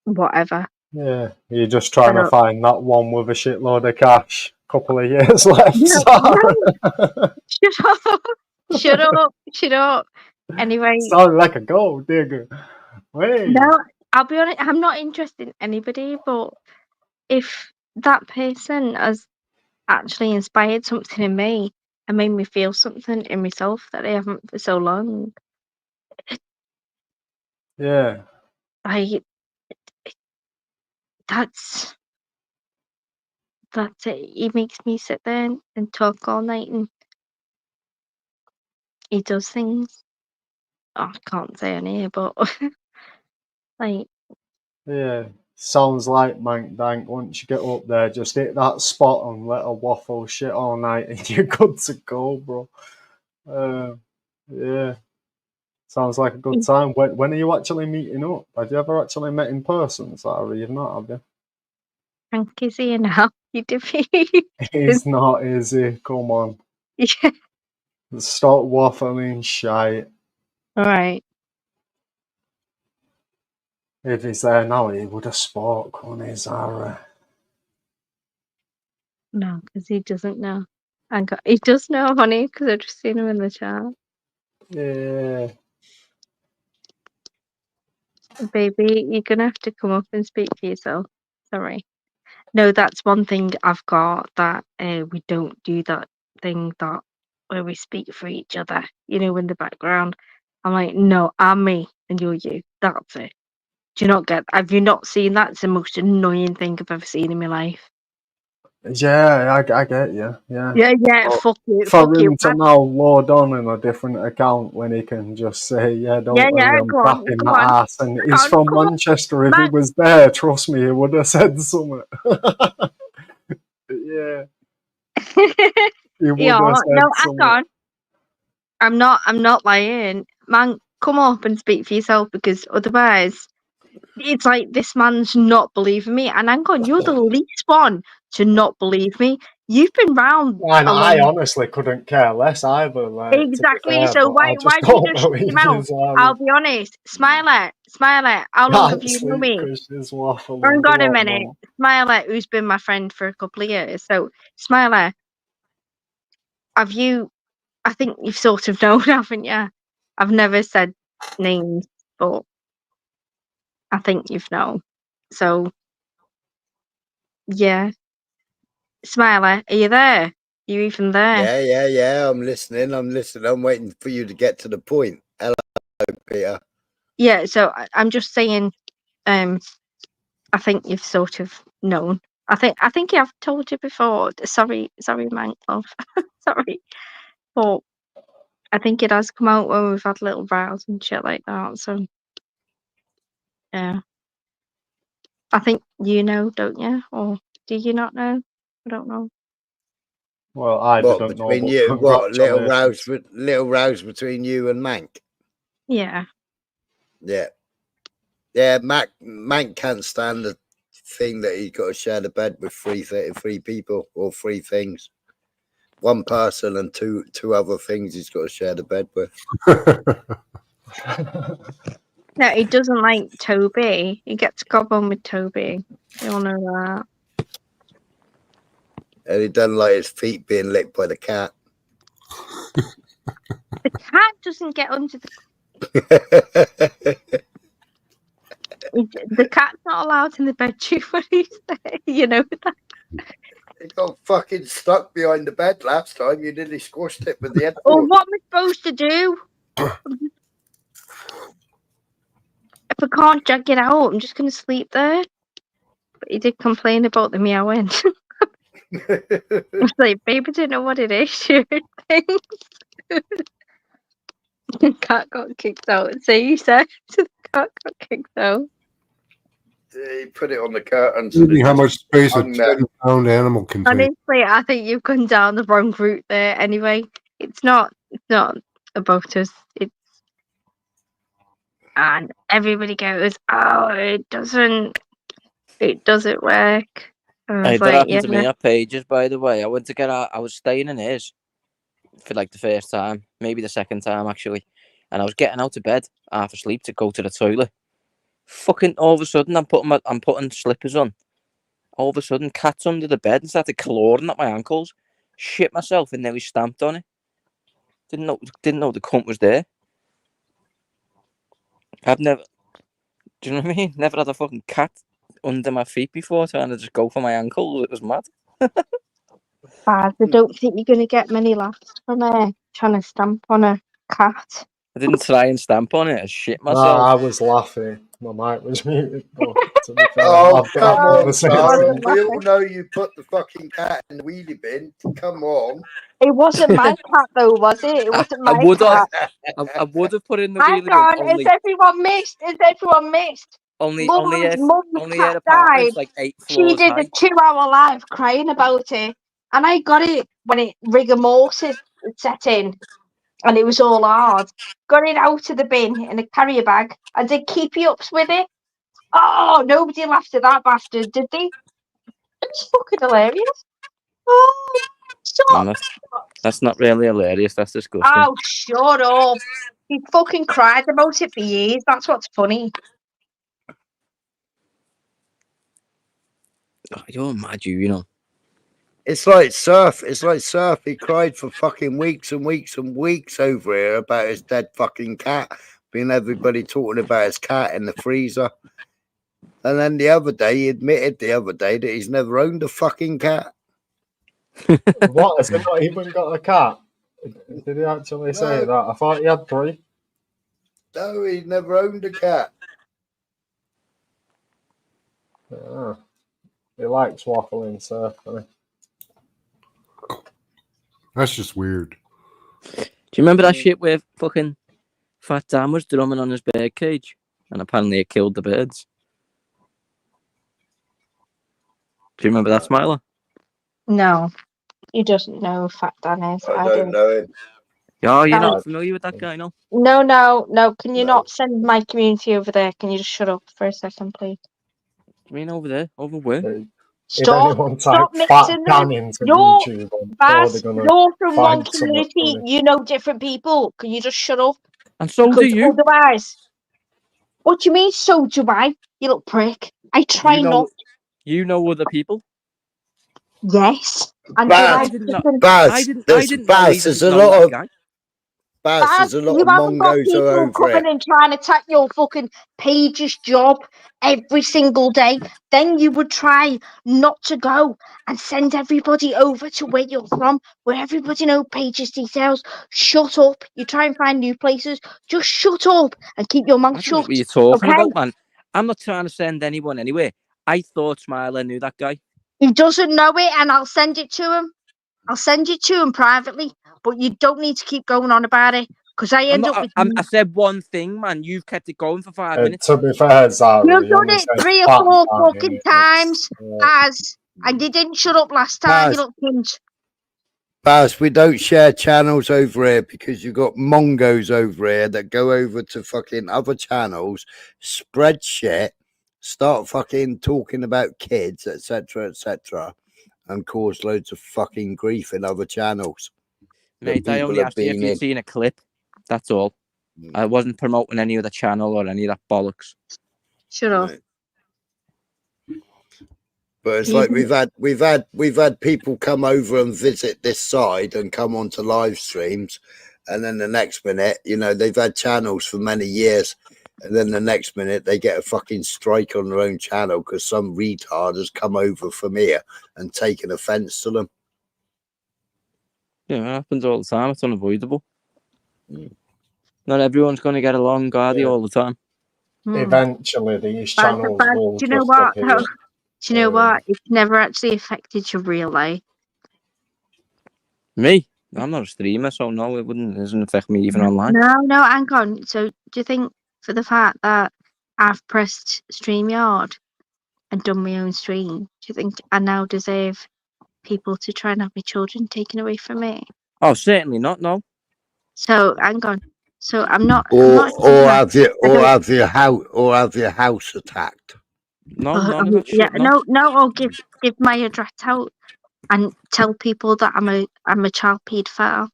whatever. Yeah, you're just trying to find that one with a shitload of cash. Couple of years left. No. Shut up. Anyway, sound like a gold digger. Wait. No, I'll be honest. I'm not interested in anybody, but if that person has actually inspired something in me and made me feel something in myself that I haven't for so long, Yeah. That's it. He makes me sit there and talk all night, and he does things. Oh, I can't say on here, but Yeah. Sounds like Mank Dank. Once you get up there, just hit that spot and let her waffle shit all night and you're good to go, bro. Yeah. Sounds like a good time. When are you actually meeting up? Have you ever actually met in person, Sarah? You've not, have you? Hank is here now. You defeat. He's not, is he? Come on. Yeah. Stop waffling shite. Alright. If he's there now, he would have spoke, wouldn't he, Zara? No, because he doesn't know. He does know, honey, because I've just seen him in the chat. Yeah. Baby, you're gonna have to come up and speak for yourself. Sorry. No, that's one thing I've got, that we don't do that thing that where we speak for each other, in the background. I'm like, no, I'm me and you're you. That's it. Do you not get? Have you not seen that? It's the most annoying thing I've ever seen in my life. Yeah, I get you. Yeah. Yeah, But fuck you, for fuck you. him to now load on in a different account when he can just say, yeah, don't Yeah, worry, I'm go on, tapping go that on. ass. And he's Come from on, Manchester. If he man. was there, trust me, he would have said something. Yeah. He would Yeah, have no, said hang something. on. I'm not lying. Man, come up and speak for yourself, because otherwise it's like this man's not believing me. And hang on, you're the least one to not believe me. You've been round And a I long. honestly couldn't care less either, like, to be Exactly. fair, So but I why just have you don't just shut your believe mouth? his army. I'll be honest. Smiler, how long have Can't you known sleep me? because she's waffling. Hang Go on a on, minute. man. Smiler, who's been my friend for a couple of years. So, Smiler, have you, I think you've sort of known, haven't you? I've never said names, but I think you've known. So, yeah. Smiler, are you there? You even there? Yeah. I'm listening. I'm waiting for you to get to the point. Hello, Peter. Yeah, so I'm just saying, I think you've sort of known. I think I've told you before. Sorry, man, love. Sorry. But I think it has come out when we've had little rows and shit like that. So yeah. I think you know, don't you? Or do you not know? I don't know. Well, I What didn't know, between but you? What congratulations. little rows between you and Mank? Yeah. Yeah. Mank can't stand the thing that he's got to share the bed with three people or three things. One person and two other things he's got to share the bed with. No, he doesn't like Toby. He gets gob on with Toby. You all know that. And he doesn't like his feet being licked by the cat. The cat doesn't get under the. The cat's not allowed in the bedroom when he's there. You know that. He got fucking stuck behind the bed last time. You nearly squashed it with the head. Or what am I supposed to do? If I can't drag it out, I'm just going to sleep there. But he did complain about the meowing. I was like, babe, I don't know what it is. The cat got kicked out. So you said the cat got kicked out. He put it on the curtains. How much space a 10-pound animal can take? Honestly, I think you've gone down the wrong route there. Anyway, it's not about us. It's and everybody goes, oh, it doesn't work. I Hey, was that like, happened yeah. to me at Pages, by the way. I went to get out. I was staying in his for like the first time, maybe the second time actually, and I was getting out of bed half asleep to go to the toilet. Fucking all of a sudden, I'm putting slippers on. All of a sudden, cat's under the bed and started clawing at my ankles. Shit myself and nearly stamped on it. Didn't know the cunt was there. I've never. Do you know what I mean? Never had a fucking cat under my feet before, trying to just go for my ankle. It was mad. I don't think you're gonna get many laughs from trying to stamp on a cat. I didn't try and stamp on it. I shit No, myself. I was laughing. My mic was muted. But to be fair, Oh, I've come on, never said Sarah. anything. We all know you put the fucking cat in the wheelie bin. Come on. It wasn't my cat though, was it? It wasn't my cat. I would have put in the Hang wheelie bin on, only. has everyone missed? Only Mum's cat died. apartment's like 8 She floors did high. a 2-hour live crying about it, and I got it when it rigor mortis set in, and it was all hard. Got it out of the bin in a carrier bag. I did keepy ups with it. Oh, nobody laughed at that bastard, did they? It's fucking hilarious. Oh, stop. That's not really hilarious. That's disgusting. Oh, shut up. He fucking cried about it for years. That's what's funny. Oh, you're mad, you know. It's like Surf. He cried for fucking weeks and weeks and weeks over here about his dead fucking cat. Being everybody talking about his cat in the freezer. And then he admitted the other day that he's never owned a fucking cat. What? Has he not even got a cat? Did he actually say that? I thought he had 3. No, he's never owned a cat. Yeah. He likes waffling, certainly. That's just weird. Do you remember that shit where fucking Fat Dan was drumming on his bird cage, and apparently it killed the birds? Do you remember that, Smiler? No, he doesn't know who Fat Dan is. I don't know him. Oh, you're No. not familiar with that guy, no? No. Can you not send my community over there? Can you just shut up for a second, please? You mean over there? Over where? If Stop anyone stop type Fat mixing Dan them. into You're YouTube, I'm sure Baz, they're gonna you're from one find something community. funny. You know different people. Can you just shut up? And so do Because you. otherwise, what do you mean? So do I? You little prick. I try not. You know other people. Yes. And Baz, I didn't know. Baz, I didn't there's know he Baz. There's didn't a know lot that of guy. Baz. Baz, There's a lot you of haven't got Mongos people over coming it. and trying to attack your fucking Paige's job every single day. Then you would try not to go and send everybody over to where you're from, where everybody knows Paige's details. Shut up. You try and find new places. Just shut up and keep your mouth I don't know shut. what you're talking Okay? about, man. I'm not trying to send anyone anywhere. I thought Smiler knew that guy. He doesn't know it, and I'll send it to him. I'll send it to him privately, but you don't need to keep going on about it because I end up with. I said one thing, man. You've kept it going for 5 minutes. To be fair, Zara, You've he done only it said 3 or Fat 4 Dan in fucking it. times, Baz, and you didn't shut up last time, you little cunt. Baz, we don't share channels over here because you've got Mongos over here that go over to fucking other channels, spread shit, start fucking talking about kids, etc., and cause loads of fucking grief in other channels. Mate, I only asked you if you'd seen a clip. That's all. I wasn't promoting any other channel or any of that bollocks. Shut up. But it's like we've had people come over and visit this side and come onto live streams, and then the next minute, you know, they've had channels for many years, and then the next minute they get a fucking strike on their own channel because some retard has come over from here and taken offence to them. Yeah, it happens all the time. It's unavoidable. Not everyone's going to get along, Guardy, all the time. Eventually, these channels will do you know just what? appear. Do you know what? It's never actually affected your real life. Me? I'm not a streamer, so no, it doesn't affect me even online. No, hang on. So do you think for the fact that I've pressed StreamYard and done my own stream, do you think I now deserve people to try and have my children taken away from me? Oh, certainly not, no. So hang on. So I'm not. Or have your house attacked? No, none of that Yeah, shit, no. no. I'll give my address out and tell people that I'm a child paedophile.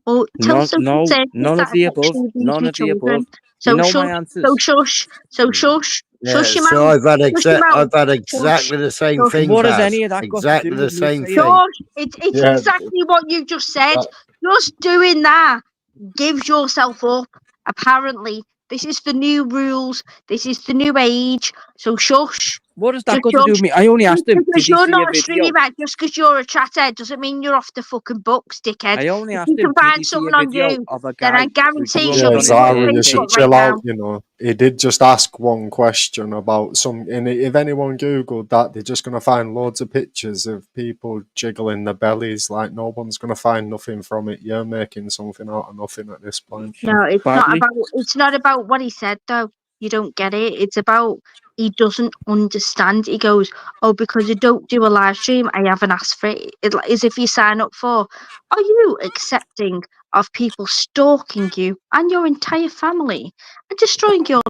Or tell none of the above. None of the above. So You know shush. my answers. So shush. So shush. Yeah, Shush your so mouth. I've had Shush. exactly the same thing. What has Baz. any of that got to exactly do the with me same saying? thing? Shush. It's exactly what you just said. Just doing that gives yourself up. Apparently, this is the new rules. This is the new age. So shush. What has that got to do with me? I only asked him, Because did he you're see not a a video? streamer, just because you're a chatter doesn't mean you're off the fucking books, dickhead. I only If asked you him, can did find he see something a on video you, of a then guy I who guarantee drummed she'll on be his on Zara, you should Facebook chill right out, now. you know. He did just ask one question about and if anyone Googled that, they're just going to find loads of pictures of people jiggling their bellies. Like, no one's going to find nothing from it. You're making something out of nothing at this point. No, it's not about what he said though. You don't get it. It's about he doesn't understand. He goes, "Oh, because I don't do a live stream, I haven't asked for it." It's as if you sign up for. Are you accepting of people stalking you and your entire family and destroying your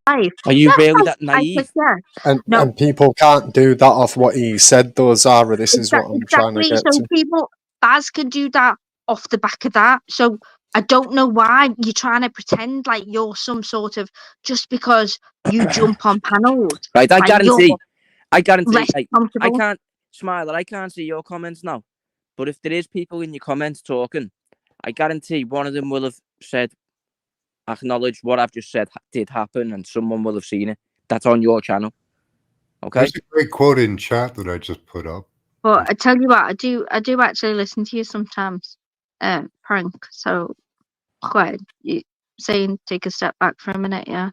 life? Are you really that I said, naive? yeah. And people can't do that off what he said, though, Zara. This is what I'm trying to get So to. Baz can do that off the back of that. So I don't know why you're trying to pretend like you're some sort of just because you jump on panels. Right, I like guarantee. less I comfortable. can't, Smiler, I can't see your comments now. But if there is people in your comments talking, I guarantee one of them will have said, acknowledge what I've just said did happen, and someone will have seen it. That's on your channel. Okay. There's a great quote in chat that I just put up. But I tell you what, I do actually listen to you sometimes, Prank. So quite you saying take a step back for a minute, yeah.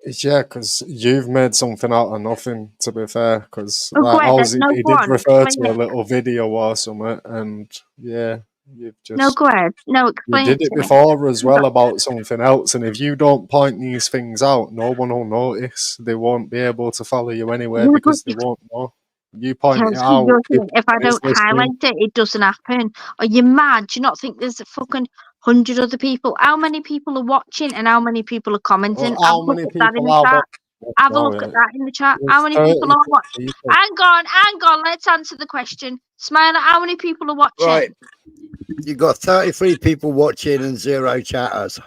Yeah, because you've made something out of nothing, to be fair. Because Oh, like, go ahead. No, he go did on. refer Explain to a it. little video or something, and yeah, you've No, just go ahead. No, you explain did it it to me. before as Hang well on. about something else. And if you don't point these things out, no one will notice. They won't be able to follow you anywhere Yeah, but because they won't know. You point it because out, you're saying if I it's don't listening. highlight it, it doesn't happen. Are you mad? Do you not think there's a fucking 100 other people? How many people are watching and how many people are commenting? Have How a look many at that in people the are chat. watching? Have a No, look at that in the chat. How there's many people 32 are watching? people. Hang on. Let's answer the question. Smiler, how many people are watching? Right. You got 33 people watching and 0 chatters.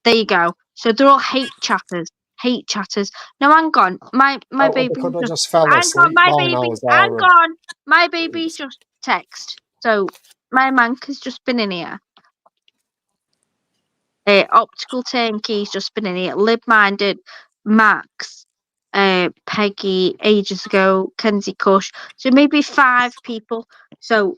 There you go. So they're all hate chatters. Hate chatters. No, hang on. My They baby could have just just fell hang on, asleep my by baby. now, Hang Zara. on. My baby's just text. So my mank has just been in here. Optical Turnkey's just been in here. Lib-minded, Max, Peggy, ages ago, Kenzie Cush. So maybe 5 people. So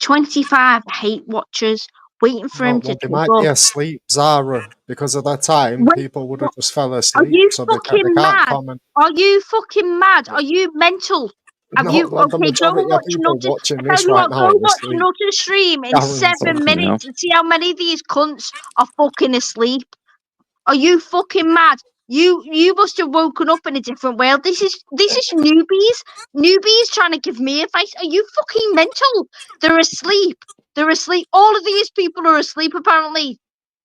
25 hate watchers waiting for him to Well, they jump might be up. asleep, Zara, because at that time Wait, people would have just fell are asleep, you so they fucking can't mad? comment. Are you fucking mad? Are you mental? Have you No, the okay? Go majority of watch people another. watching I tell this you right what, now go are watch asleep. another stream in Guaranteed. 7 minutes and see how many of these cunts are fucking asleep. Are you fucking mad? You must have woken up in a different world. This is newbies. Newbies trying to give me advice. Are you fucking mental? They're asleep. They're asleep. All of these people are asleep apparently.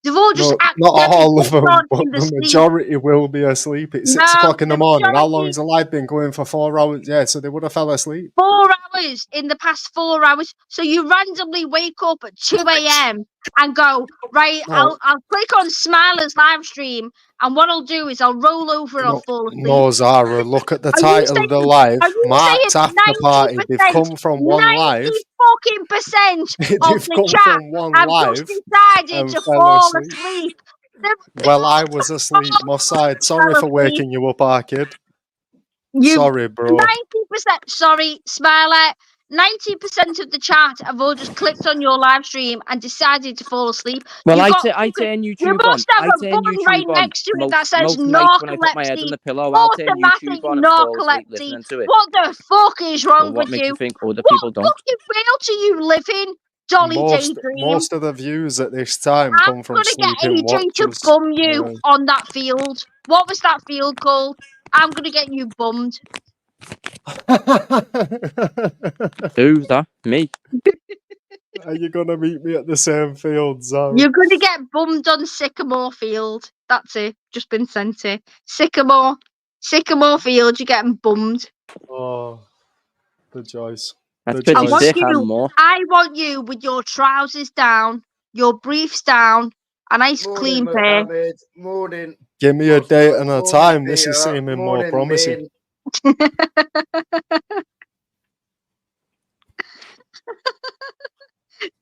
They've all just No, not accidentally all of jumped them, on but in the the sleep. majority will be asleep. It's 6 No, o'clock in the the morning. How long majority has the live been going for? 4 hours? Yeah, so they would have fell asleep. 4 hours in the past 4 hours. So you randomly wake up at 2 a.m. and go, right, No, I'll click on Smiler's live stream, and what I'll do is I'll roll over and I'll fall asleep. no, Zara, look at the Are you title of the saying? live. Are you Mark's saying after party. They've 90%? come from one live. 90% of They've the come chat from one have just live decided and to fell fall asleep. asleep. Well, I was asleep. My side. Sorry Fell for asleep. waking you up, Arkid. You Sorry, bro. 90%. Sorry, Smiler. 90% of the chat have all just clicked on your live stream and decided to fall asleep. Well, You I got turn you YouTube on. must have I a turn button right YouTube on next to it that says most nights when I put my head on narcolepsy. the pillow. I'll turn Automatic YouTube on and fall asleep narcolepsy. listening to it. What the fuck is Well, wrong what with makes you you? think other What people don't? fucking world do you live in, Dolly Daydream? Most of the views at this time I'm come from gonna get sleeping AJ to watchers. bum you on that field. What was that field called? I'm gonna get you bummed. Who's that? Me. Are you gonna meet me at the same field, Zara? You're gonna get bummed on Sycamore Field. That's it. Just been sent it. Sycamore Field. You're getting bummed. Oh, the choice. That's The pretty choice. sick and more. I want you with your trousers down, your briefs down, a nice clean pair. Mohammed. Morning. Give me a date and a Morning, time. This is Peter. seeming more Morning, promising. Min.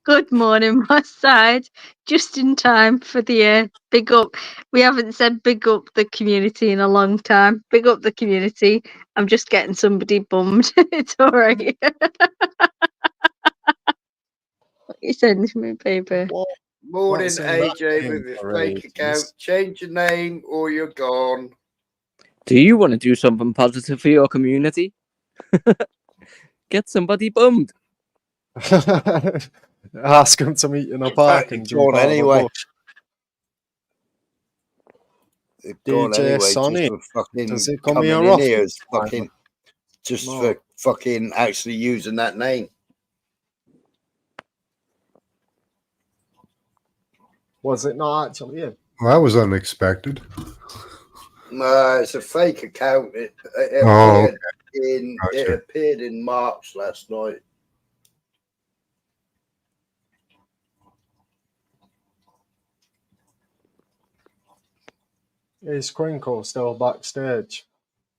Good morning, my side. Just in time for the big up. We haven't said big up the community in a long time. Big up the community. I'm just getting somebody bummed. It's all right. What you sending me, baby? Morning, What's in that AJ, name with his for fake ages? account. Change your name or you're gone. Do you want to do something positive for your community? Get somebody bummed. Ask him to meet in a park and jump Gone out anyway. of a bush. They've gone DJ anyway. Sonny, Just for fucking does he come coming here in often? here as fucking just No. for fucking actually using that name. Was it not actually him? Well, that was unexpected. It's a fake account. It Oh, appeared it appeared in March last night. Is Crinkle still backstage?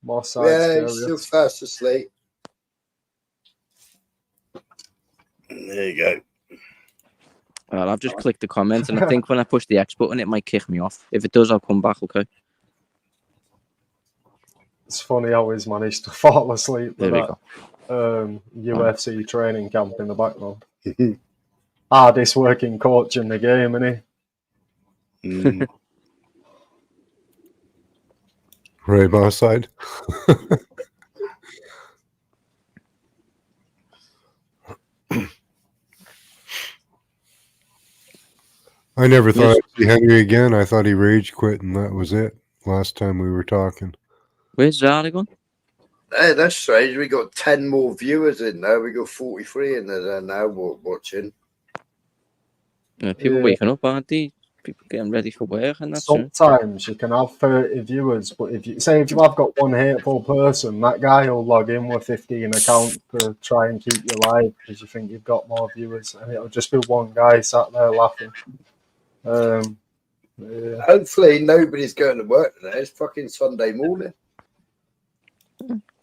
More side Yeah, he's curious. still fast asleep. There you go. Well, I've just clicked the comments, and I think when I push the X button, it might kick me off. If it does, I'll come back, okay? It's funny how he's managed to fall asleep with There we that UFC training camp in the background. Hardest working coach in the game, isn't he? Right, boss side. I never thought I'd see Henry again. I thought he rage quit and that was it. Last time we were talking. Where's Zara gone? Hey, that's strange. We got 10 more viewers in there. We got 43 in there now watching. People waking up, aren't they? People getting ready for work and that's Sometimes you can have 30 viewers, but if you have got one hateful person, that guy will log in with 15 accounts to try and keep you live because you think you've got more viewers, and it'll just be one guy sat there laughing. Yeah. Hopefully nobody's going to work today. It's fucking Sunday morning.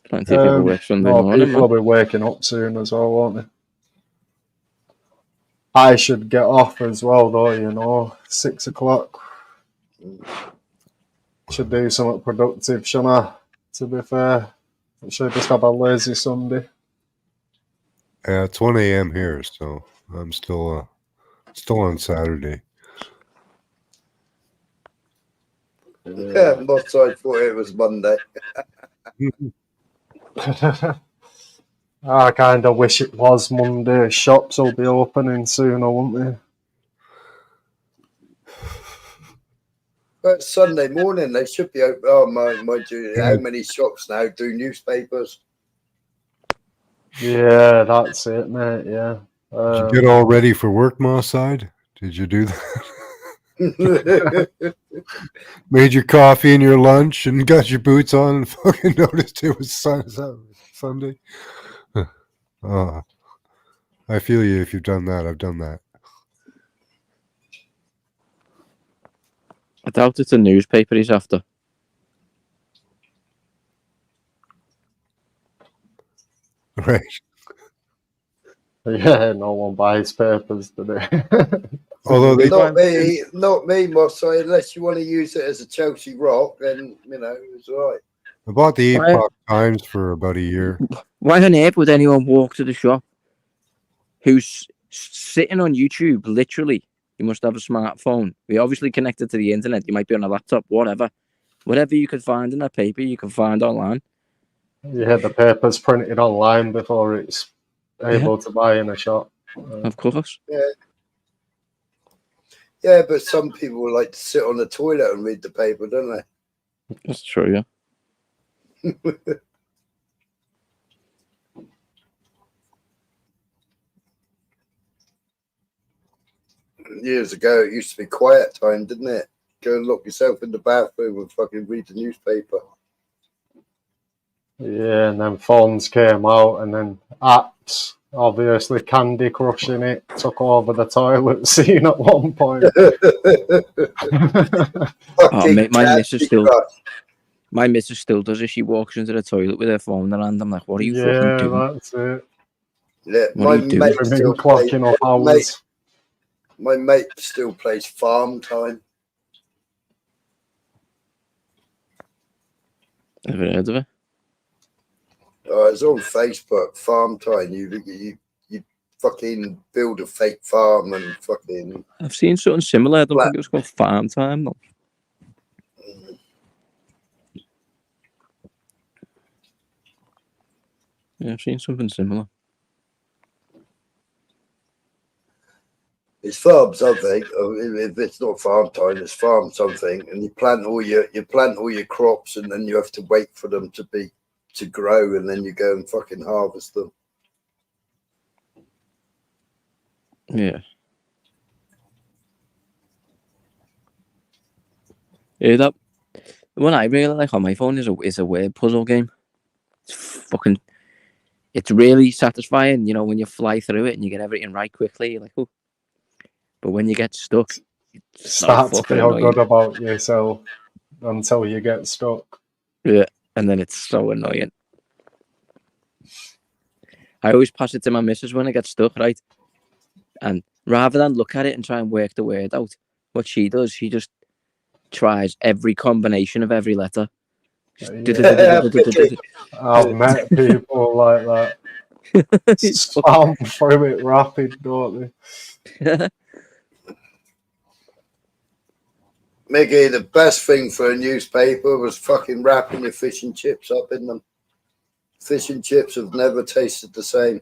Plenty of people work Sunday morning. People will be waking up soon as well, won't they? I should get off as well, though, 6 o'clock. Should do something productive, shouldn't I? To be fair, I should just have a lazy Sunday. Yeah, it's 1 a.m. here, so I'm still on Saturday. Yeah, not so I thought it was Monday. I kind of wish it was Monday. Shops will be opening sooner, won't they? But Sunday morning they should be open. Oh my! How many shops now do newspapers? Yeah, that's it, mate. Yeah. Did you get all ready for work, Moss side? Did you do that? Made your coffee and your lunch and got your boots on and fucking noticed it was Sunday. I feel you if you've done that. I've done that. I doubt it's a newspaper he's after. Right. Yeah, no one buys papers today. Although they not me, Moss. So unless you want to use it as a Chelsea rock, then it's all right. I bought the Epoch Times for about a year. Why on earth would anyone walk to the shop who's sitting on YouTube? Literally, you must have a smartphone. You're obviously connected to the internet. You might be on a laptop, whatever. Whatever you could find in a paper, you can find online. Yeah, the paper's printed online before it's able to buy in a shop. Of course. Yeah, but some people like to sit on the toilet and read the paper, don't they? That's true, yeah. Years ago, it used to be quiet time, didn't it? Go and lock yourself in the bathroom and fucking read the newspaper. Yeah, and then phones came out, and then apps. Obviously, Candy Crushing it took over the toilet scene at one point. Mate, my missus still does it. She walks into the toilet with her phone in her hand. I'm like, what are you fucking doing? Yeah, that's it. Yeah, what my mate still plays Farm Time. Never heard of it. It's on Facebook. Farm Time. You fucking build a fake farm and fucking. I've seen something similar. I don't think it was called Farm Time though. Yeah, I've seen something similar. It's farm something. If it's not Farm Time, it's farm something, and you plant all your crops, and then you have to wait for them to grow, and then you go and fucking harvest them. Yeah. Yeah, that one I really like on my phone is a word puzzle game. It's really satisfying, when you fly through it and you get everything right quickly. You're like, oh. But when you get stuck, it's start to feel good about yourself until you get stuck. Yeah, and then it's so annoying. I always pass it to my missus when I get stuck, right? And rather than look at it and try and work the word out, what she does, she just tries every combination of every letter. I've met people like that. Spam through it rapid, don't they? Mickey, the best thing for a newspaper was fucking wrapping your fish and chips up in them. Fish and chips have never tasted the same.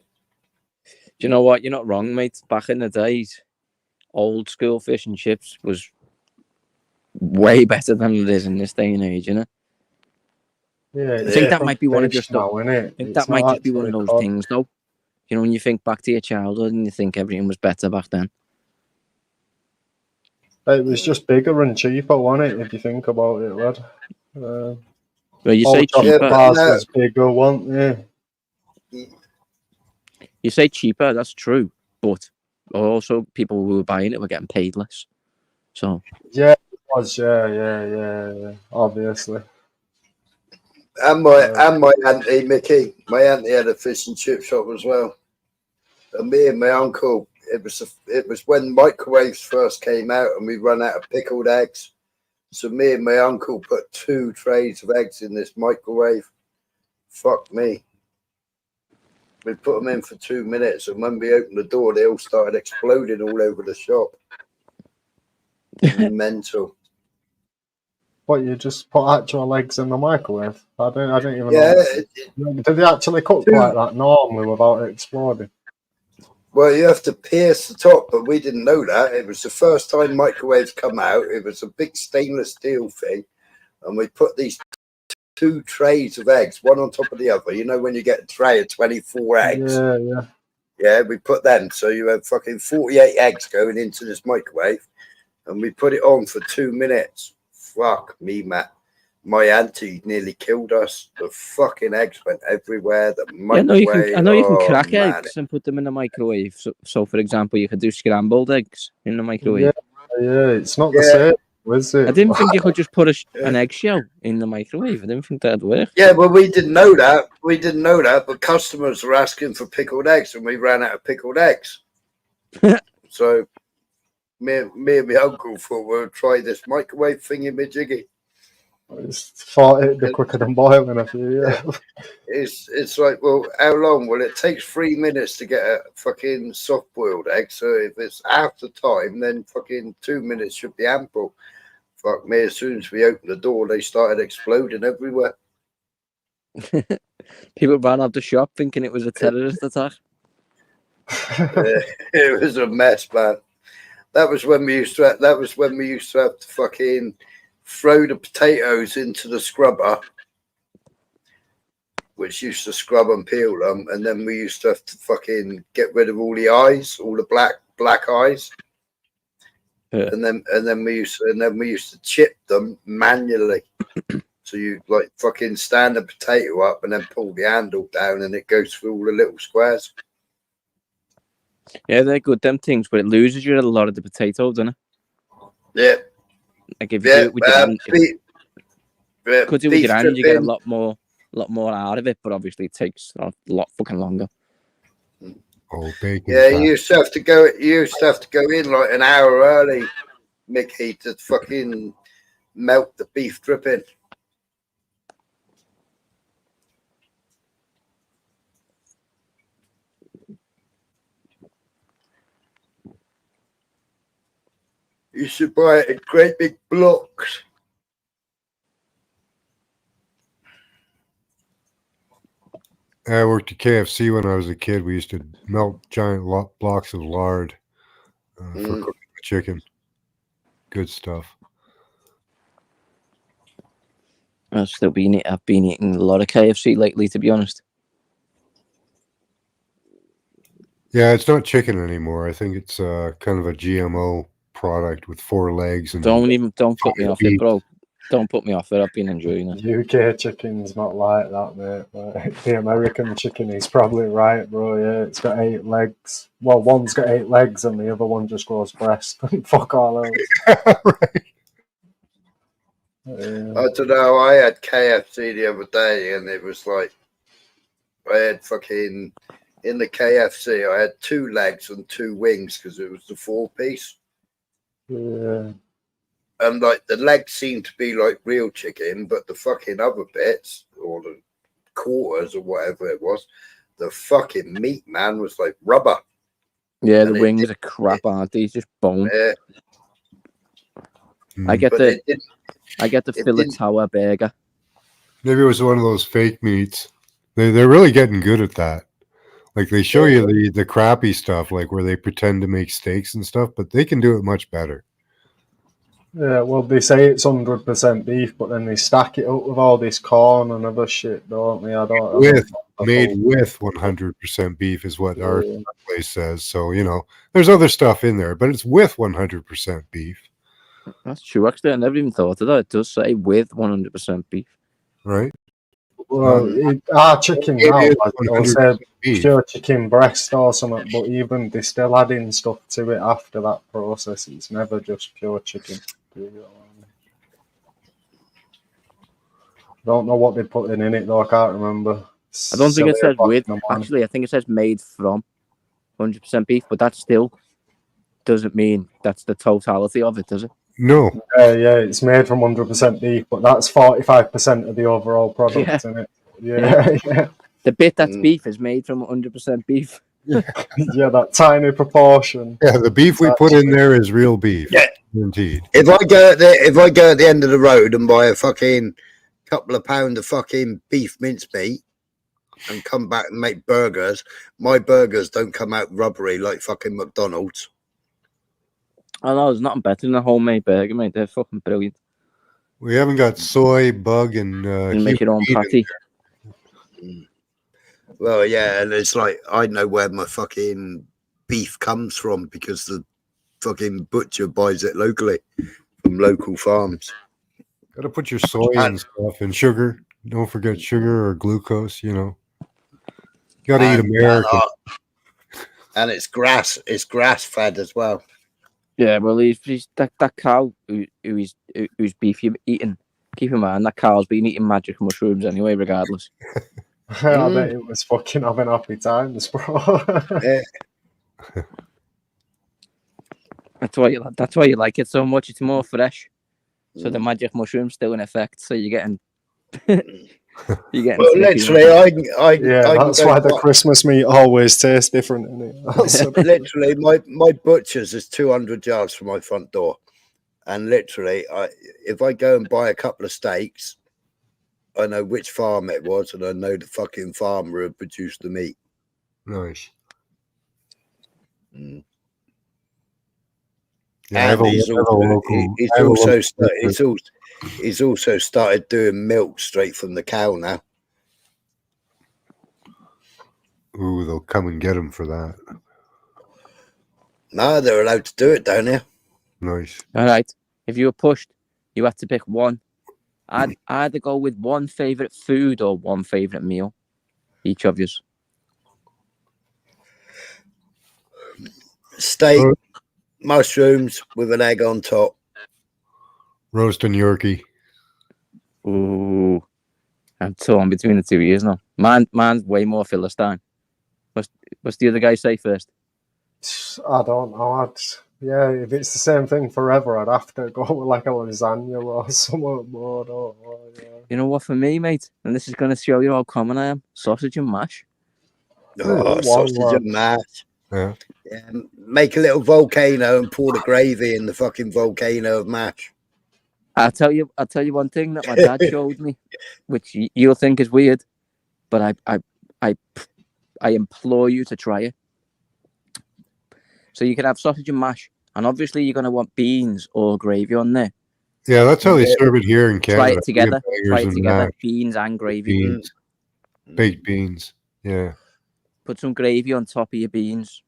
Do you know what? You're not wrong, mate. Back in the days, old school fish and chips was way better than it is in this day and age, you know? Yeah, I think that might be one of just now, innit? I think It's that might not just be one of actually those cooked. things, though. You know, when you think back to your childhood and you think everything was better back then. It was just bigger and cheaper, wasn't it? If you think about it, lad. Well, you All say chocolate cheaper. bars was bigger, weren't they? You say cheaper, that's true. But also, people who were buying it were getting paid less. So Yeah, it was. Yeah. Obviously. And my auntie Mickey, my auntie had a fish and chip shop as well. And me and my uncle, it was when microwaves first came out, and we run out of pickled eggs. So me and my uncle put 2 trays of eggs in this microwave. Fuck me. We put them in for 2 minutes, and when we opened the door, they all started exploding all over the shop. Mental. What, you just put actual eggs in the microwave? I don't even Yeah. know. Do they actually cook like that normally without it exploding? Well, you have to pierce the top, but we didn't know that. It was the first time microwaves come out. It was a big stainless steel thing, and we put these 2 trays of eggs, one on top of the other. You know when you get a tray of 24 eggs? Yeah, we put them. So you have fucking 48 eggs going into this microwave, and we put it on for 2 minutes. Fuck me, Matt. My auntie nearly killed us. The fucking eggs went everywhere. The microwave. I know you can crack eggs and put them in the microwave. So, for example, you could do scrambled eggs in the microwave. Yeah, it's not the same, is it? I didn't think you could just put an eggshell in the microwave. I didn't think that'd work. Yeah, well, we didn't know that. We didn't know that, but customers were asking for pickled eggs, and we ran out of pickled eggs. So me and my uncle thought we'll try this microwave thingy majiggy. Thought it'd be quicker than boiling a few, yeah. It's like, well, how long? Well, it takes 3 minutes to get a fucking soft boiled egg. So if it's half the time, then fucking 2 minutes should be ample. Fuck me, as soon as we opened the door, they started exploding everywhere. People ran out the shop thinking it was a terrorist attack. It was a mess, man. That was when we used to have to fucking throw the potatoes into the scrubber, which used to scrub and peel them, and then we used to have to fucking get rid of all the eyes, all the black eyes. Yeah. And then we used to chip them manually. So you like fucking stand the potato up and then pull the handle down, and it goes through all the little squares. Yeah, they're good, them things, but it loses you a lot of the potato, doesn't it? Yeah. Like if you do it with your hand, could do it with your hand, you get a stripping. lot more out of it, but obviously it takes a lot fucking longer. Oh, bacon. Yeah, you used to have to go in like an hour early, Mickey, to fucking melt the beef dripping. You should buy it in great big blocks. I worked at KFC when I was a kid. We used to melt giant blocks of lard for cooking the chicken. Good stuff. I've been eating a lot of KFC lately, to be honest. Yeah, it's not chicken anymore. I think it's kind of a GMO product with 4 legs. And Don't put me off it, bro. Don't put me off it. I've been enjoying it. UK chicken's not like that, mate. Like, the American chicken is probably right, bro. Yeah, it's got 8 legs. Well, one's got 8 legs and the other one just grows breast. Fuck all else. Right. I don't know. I had KFC the other day, and it was like I had fucking in the KFC. I had 2 legs and 2 wings because it was the 4-piece. Yeah. And like the legs seemed to be like real chicken, but the fucking other bits or the quarters or whatever it was, the fucking meat, man, was like rubber. Yeah, the wings are crap, aren't they? It's just bone. Yeah. I get But the fillet tower burger. Maybe it was one of those fake meats. They're really getting good at that. Like they show you the crappy stuff, like where they pretend to make steaks and stuff, but they can do it much better. Yeah, well, they say it's 100% beef, but then they stack it up with all this corn and other shit, don't they? Made with 100% beef is what our place says. So, there's other stuff in there, but it's with 100% beef. That's true. Actually, I never even thought of that. It does say with 100% beef. Right. Well, our chicken now, I'll say pure chicken breast or something, but even they still adding stuff to it after that process. It's never just pure chicken. Don't know what they're putting in it though. I can't remember. I don't think it says with. Actually, I think it says made from 100% beef, but that still doesn't mean that's the totality of it, does it? No. Yeah, it's made from 100% beef, but that's 45% of the overall product, isn't it? Yeah. The bit that's beef is made from 100% beef. Yeah, that tiny proportion. Yeah, the beef we put in there is real beef. Yeah, indeed. If I go at the end of the road and buy a fucking couple of pounds of fucking beef mincemeat and come back and make burgers, my burgers don't come out rubbery like fucking McDonald's. I know there's nothing better than a homemade burger, mate. They're fucking brilliant. We haven't got soy, bug, and you make your own patty. Well, yeah, and it's like I know where my fucking beef comes from because the fucking butcher buys it locally from local farms. Got to put your soy and stuff and sugar. Don't forget sugar or glucose. Got to eat American. And it's grass. It's grass fed as well. Yeah, well, he's that cow whose beef you're eating. Keep in mind that cow's been eating magic mushrooms anyway, regardless. I bet it was fucking having happy times, bro. That's why you like it so much. It's more fresh, so the magic mushroom's still in effect. So you're getting. Well, literally, that's why the Christmas meat always tastes different, isn't it? Literally, my butcher's is 200 yards from my front door, and literally, if I go and buy a couple of steaks, I know which farm it was, and I know the fucking farmer who produced the meat. Nice. Yeah, and he's also started doing milk straight from the cow now. Ooh, they'll come and get him for that. No, they're allowed to do it down here. Nice. All right. If you were pushed, you had to pick one. I'd either go with one favorite food or one favorite meal. Each of you. Steak, mushrooms with an egg on top. Roast and Yorkie. Ooh, I'm torn between the two years now. Mine's way more Philistine. What's the other guy say first? I don't know. If it's the same thing forever, I'd have to go with like a lasagna or something more. You know what, for me, mate, and this is going to show you how common I am, sausage and mash. Oh, sausage and mash. Yeah. Make a little volcano and pour the gravy in the fucking volcano of mash. I'll tell you one thing that my dad showed me, which you'll think is weird, but I implore you to try it. So you can have sausage and mash, and obviously you're going to want beans or gravy on there. Yeah, that's how they serve it here in Canada. Try it together. Beans and gravy. Beans. Baked beans. Yeah. Put some gravy on top of your beans.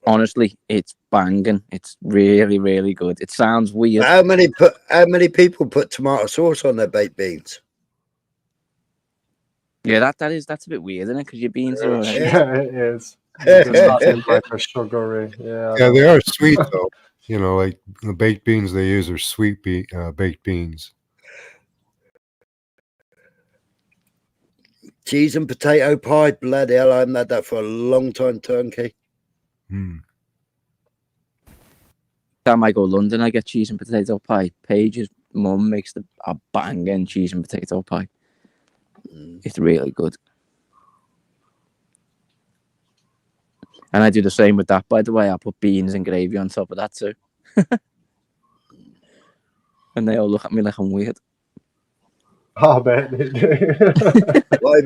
Honestly, it's banging. It's really, really good. It sounds weird. How many people put tomato sauce on their baked beans? Yeah, that's a bit weird, isn't it? Because your beans are. Yeah, it is. It's like a sugary. Yeah, they are sweet though. Like the baked beans they use are sweet baked beans. Cheese and potato pie, bloody hell! I haven't had that for a long time. Turnkey. Time I go to London, I get cheese and potato pie. Paige's mum makes a banging cheese and potato pie. It's really good. And I do the same with that, by the way. I put beans and gravy on top of that too. And they all look at me like I'm weird. I bet they do. Well,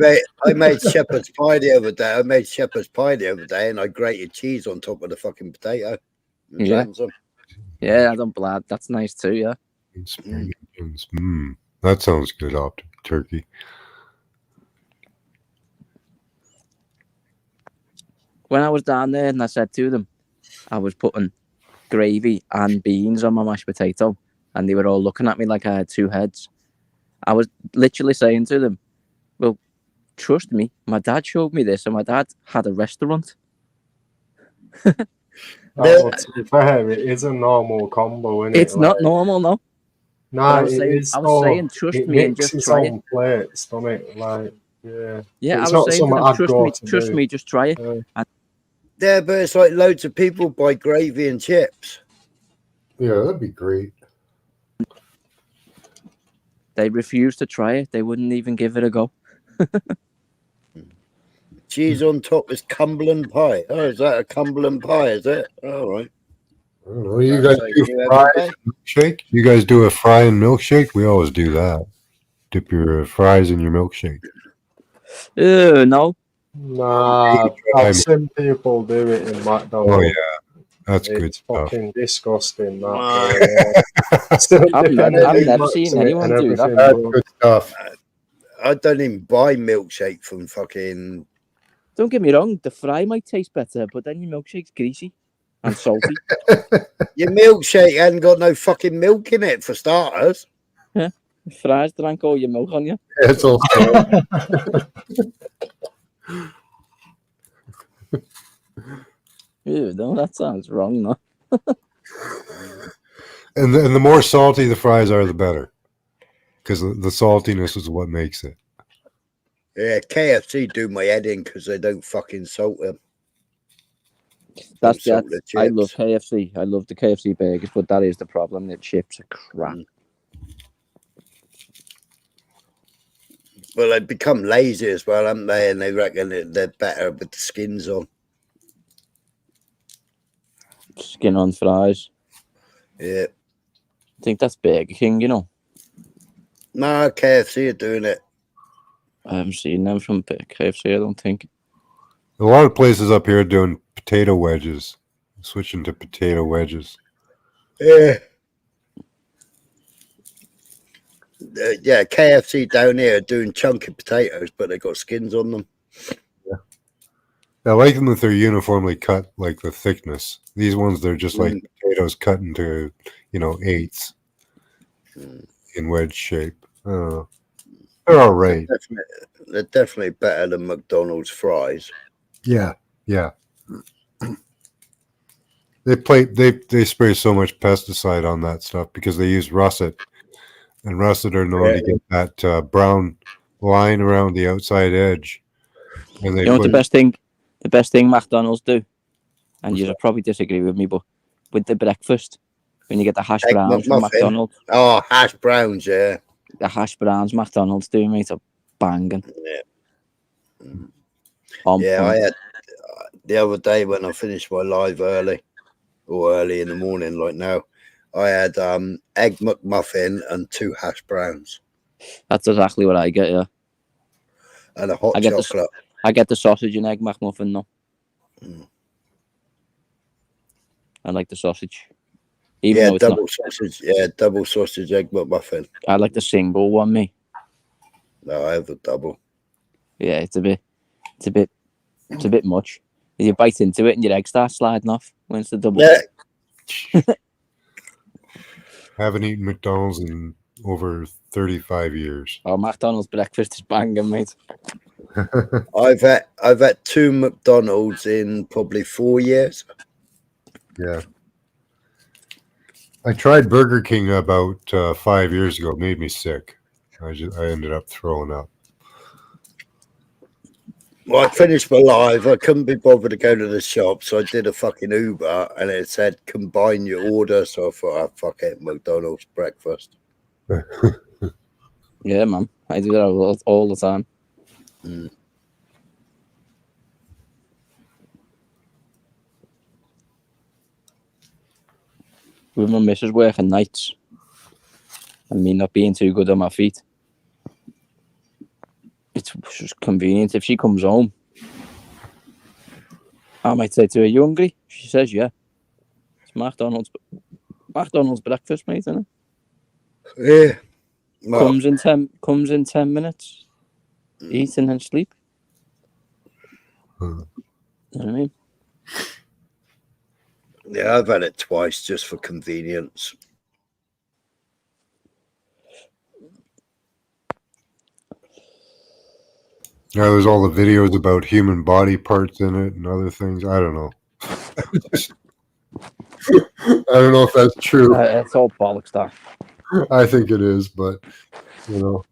I made shepherd's pie the other day. And I grated cheese on top of the fucking potato. And Yeah. jam some. Yeah, I don't blad. That's nice too, yeah. That sounds good, turkey. When I was down there and I said to them, I was putting gravy and beans on my mashed potato, and they were all looking at me like I had two heads. I was literally saying to them, well, trust me, my dad showed me this, and my dad had a restaurant. To be fair, it is a normal combo, isn't it? It's not normal, no. Nah, I was saying, trust me and just try it. Plates, don't it? Like, yeah. Yeah, it's I was saying to them, trust me, just try it. Yeah, but it's like loads of people buy gravy and chips. Yeah, that'd be great. They refused to try it. They wouldn't even give it a go. Cheese on top is Cumberland pie. Oh, is that a Cumberland pie? Is it? All right. I don't know. You guys do fry and milkshake? You guys do a fry and milkshake? We always do that. Dip your fries in your milkshake. No. Nah, I've seen people do it in McDonald's. Oh yeah, that's good stuff. Fucking disgusting. That. I've never seen anyone do that. That's good stuff. I don't even buy milkshake from fucking. Don't get me wrong, the fry might taste better, but then your milkshake's greasy and salty. Your milkshake hasn't got no fucking milk in it, for starters. Yeah, fries drank all your milk on you. It's all. Ew, no, that sounds wrong, no. And the more salty the fries are, the better, because the saltiness is what makes it. Yeah, KFC do my head in because they don't fucking salt them. That's I love KFC. I love the KFC burgers, but that is the problem. The chips are crap. Well, they've become lazy as well, haven't they? And they reckon that they're better with the skins on. Skin on fries. Yeah. I think that's Burger King, you know. No, KFC are doing it. I haven't seen them from KFC, I don't think. A lot of places up here are doing potato wedges, switching to potato wedges. Yeah. Yeah, KFC down here are doing chunky potatoes, but they got skins on them. Yeah. I like them if they're uniformly cut, like the thickness. These ones, they're just like potatoes cut into, eighths in wedge shape. They're all right. They're definitely better than McDonald's fries. Yeah, yeah. They spray so much pesticide on that stuff because they use russet, and russet are known to get that brown line around the outside edge. And they the best thing McDonald's do, and you'll probably disagree with me, but with the breakfast, when you get the hash browns from McDonald's. Oh, hash browns, yeah. The hash browns McDonald's do, mate, are banging. Yeah. I had the other day when I finished my live early in the morning, like now, I had egg McMuffin and 2 hash browns. That's exactly what I get, yeah. And a hot chocolate. I get the sausage and egg McMuffin, no. I like the sausage. Even though it's sausage. Yeah, double sausage egg McMuffin. I like the single one, me. No, I have the double. Yeah, it's a bit much. You bite into it and your egg starts sliding off when it's the double. Yeah. Haven't eaten McDonald's in over 35 years. Oh, McDonald's breakfast is banging, mate. I've had 2 McDonald's in probably 4 years. Yeah. I tried Burger King about 5 years ago. It made me sick. I ended up throwing up. Well, I finished my live. I couldn't be bothered to go to the shop, so I did a fucking Uber, and it said combine your order. So I thought, fuck it, McDonald's breakfast. Yeah, man. I do that all the time. with my missus working nights and me not being too good on my feet, it's just convenient. If she comes home, I might say to her, "You hungry?" She says, "Yeah." It's McDonald's breakfast, mate, isn't Yeah. it? Well, Comes in 10 minutes, eat and then sleep. You know what I mean? yeah, I've had it twice just for convenience. Yeah, there's all the videos about human body parts in it and other things. I don't know. I don't know if that's true. It's all bollocks, that. I think it is, but you know,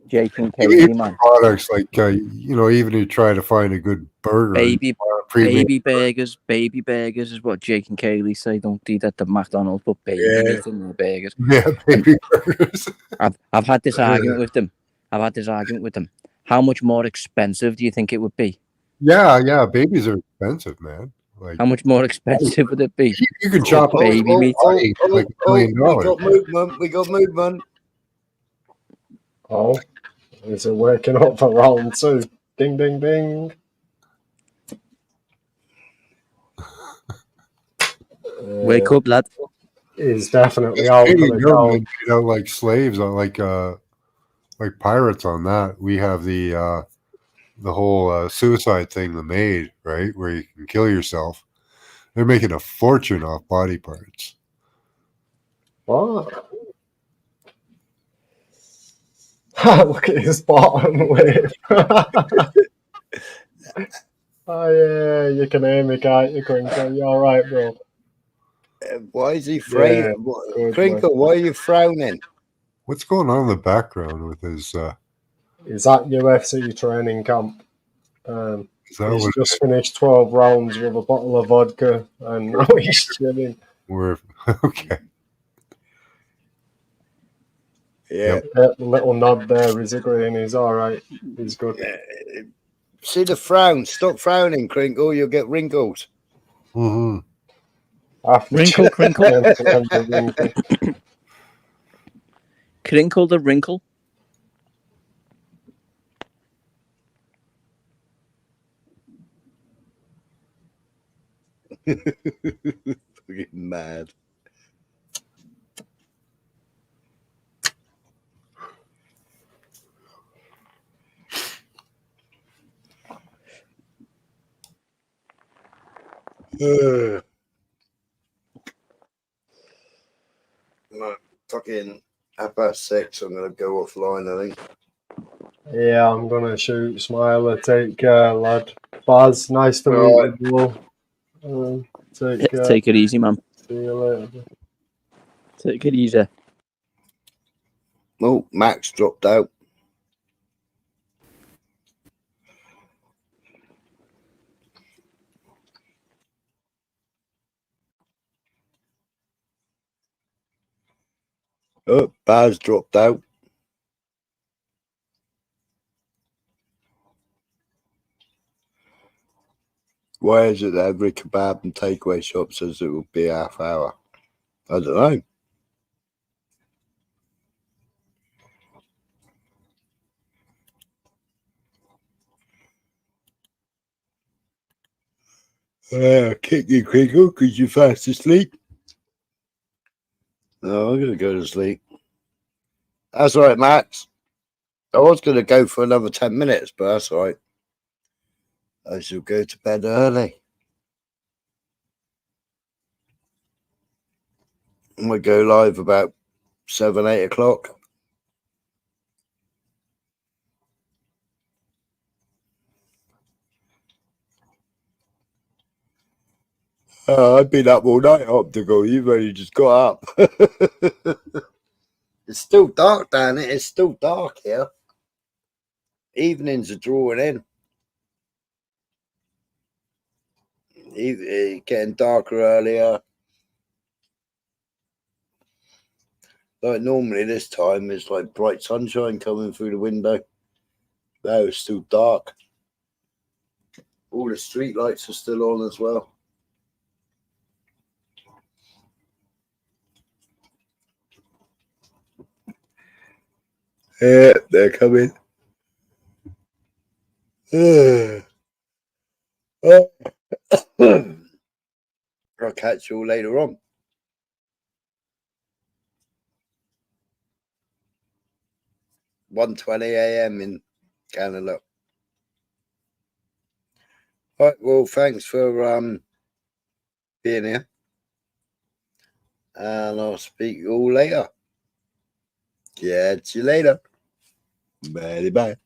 Jake and even Kaylee, man. products like you know, even you try to find a good burger, Baby premium burgers is what Jake and Kaylee say. Don't eat at the McDonald's, but baby meat in their burgers. Yeah, baby burgers. I've had this argument with them. How much more expensive do you think it would be? Yeah, babies are expensive, man. Like, how much more expensive would it be? You can chop baby meat. like $1 million. We got movement. Oh, is it working up for round 2? Ding, ding, ding. Wake up, lad. He's definitely out for the government paid out like slaves on like pirates on that. We have the whole suicide thing, the maid, right, where you can kill yourself. They're making a fortune off body parts. What? Look at his bottom lip. Oh yeah, you can hear me, can't you, Crinkle? You all right, bro? Why is he frowning? Yeah, Crinkle, why are you frowning? What's going on in the background with his? He's at UFC training camp. He's what just finished 12 rounds with a bottle of vodka, and now he's chilling. We're okay. Yeah. Little nod there. He's agreeing. He's all right. He's good. See the frown. Stop frowning, Crinkle. You'll get wrinkles. Mm-hmm. Crinkle. Crinkle the wrinkle. Fucking mad. Fucking 6:30. I'm gonna go offline, I think. Yeah, I'm gonna shoot. Smiler, take care, lad. Baz, nice to meet you, bro. Take care. Take it easy, man. See you later. Take it easy. Oh, Max dropped out. Oh, Baz dropped out. Why is it that every kebab and takeaway shop says it will be half hour? I don't know. Kick you, Crinkle, because you're fast asleep. No, I'm going to go to sleep. That's all right, Max. I was going to go for another 10 minutes, but that's all right. I shall go to bed early. And we'll go live about 7, 8 o'clock. I've been up all night, Optical. You've only just got up. It's still dark down here. It's still dark here. Evenings are drawing in. Getting darker earlier. Like normally this time it's like bright sunshine coming through the window. Now it's still dark. All the street lights are still on as well. Yeah, they're coming. I'll catch you all later on. 1:20 a.m. in Canada. All right, well, thanks for being here. And I'll speak to you all later. Catch you later. Bye bye.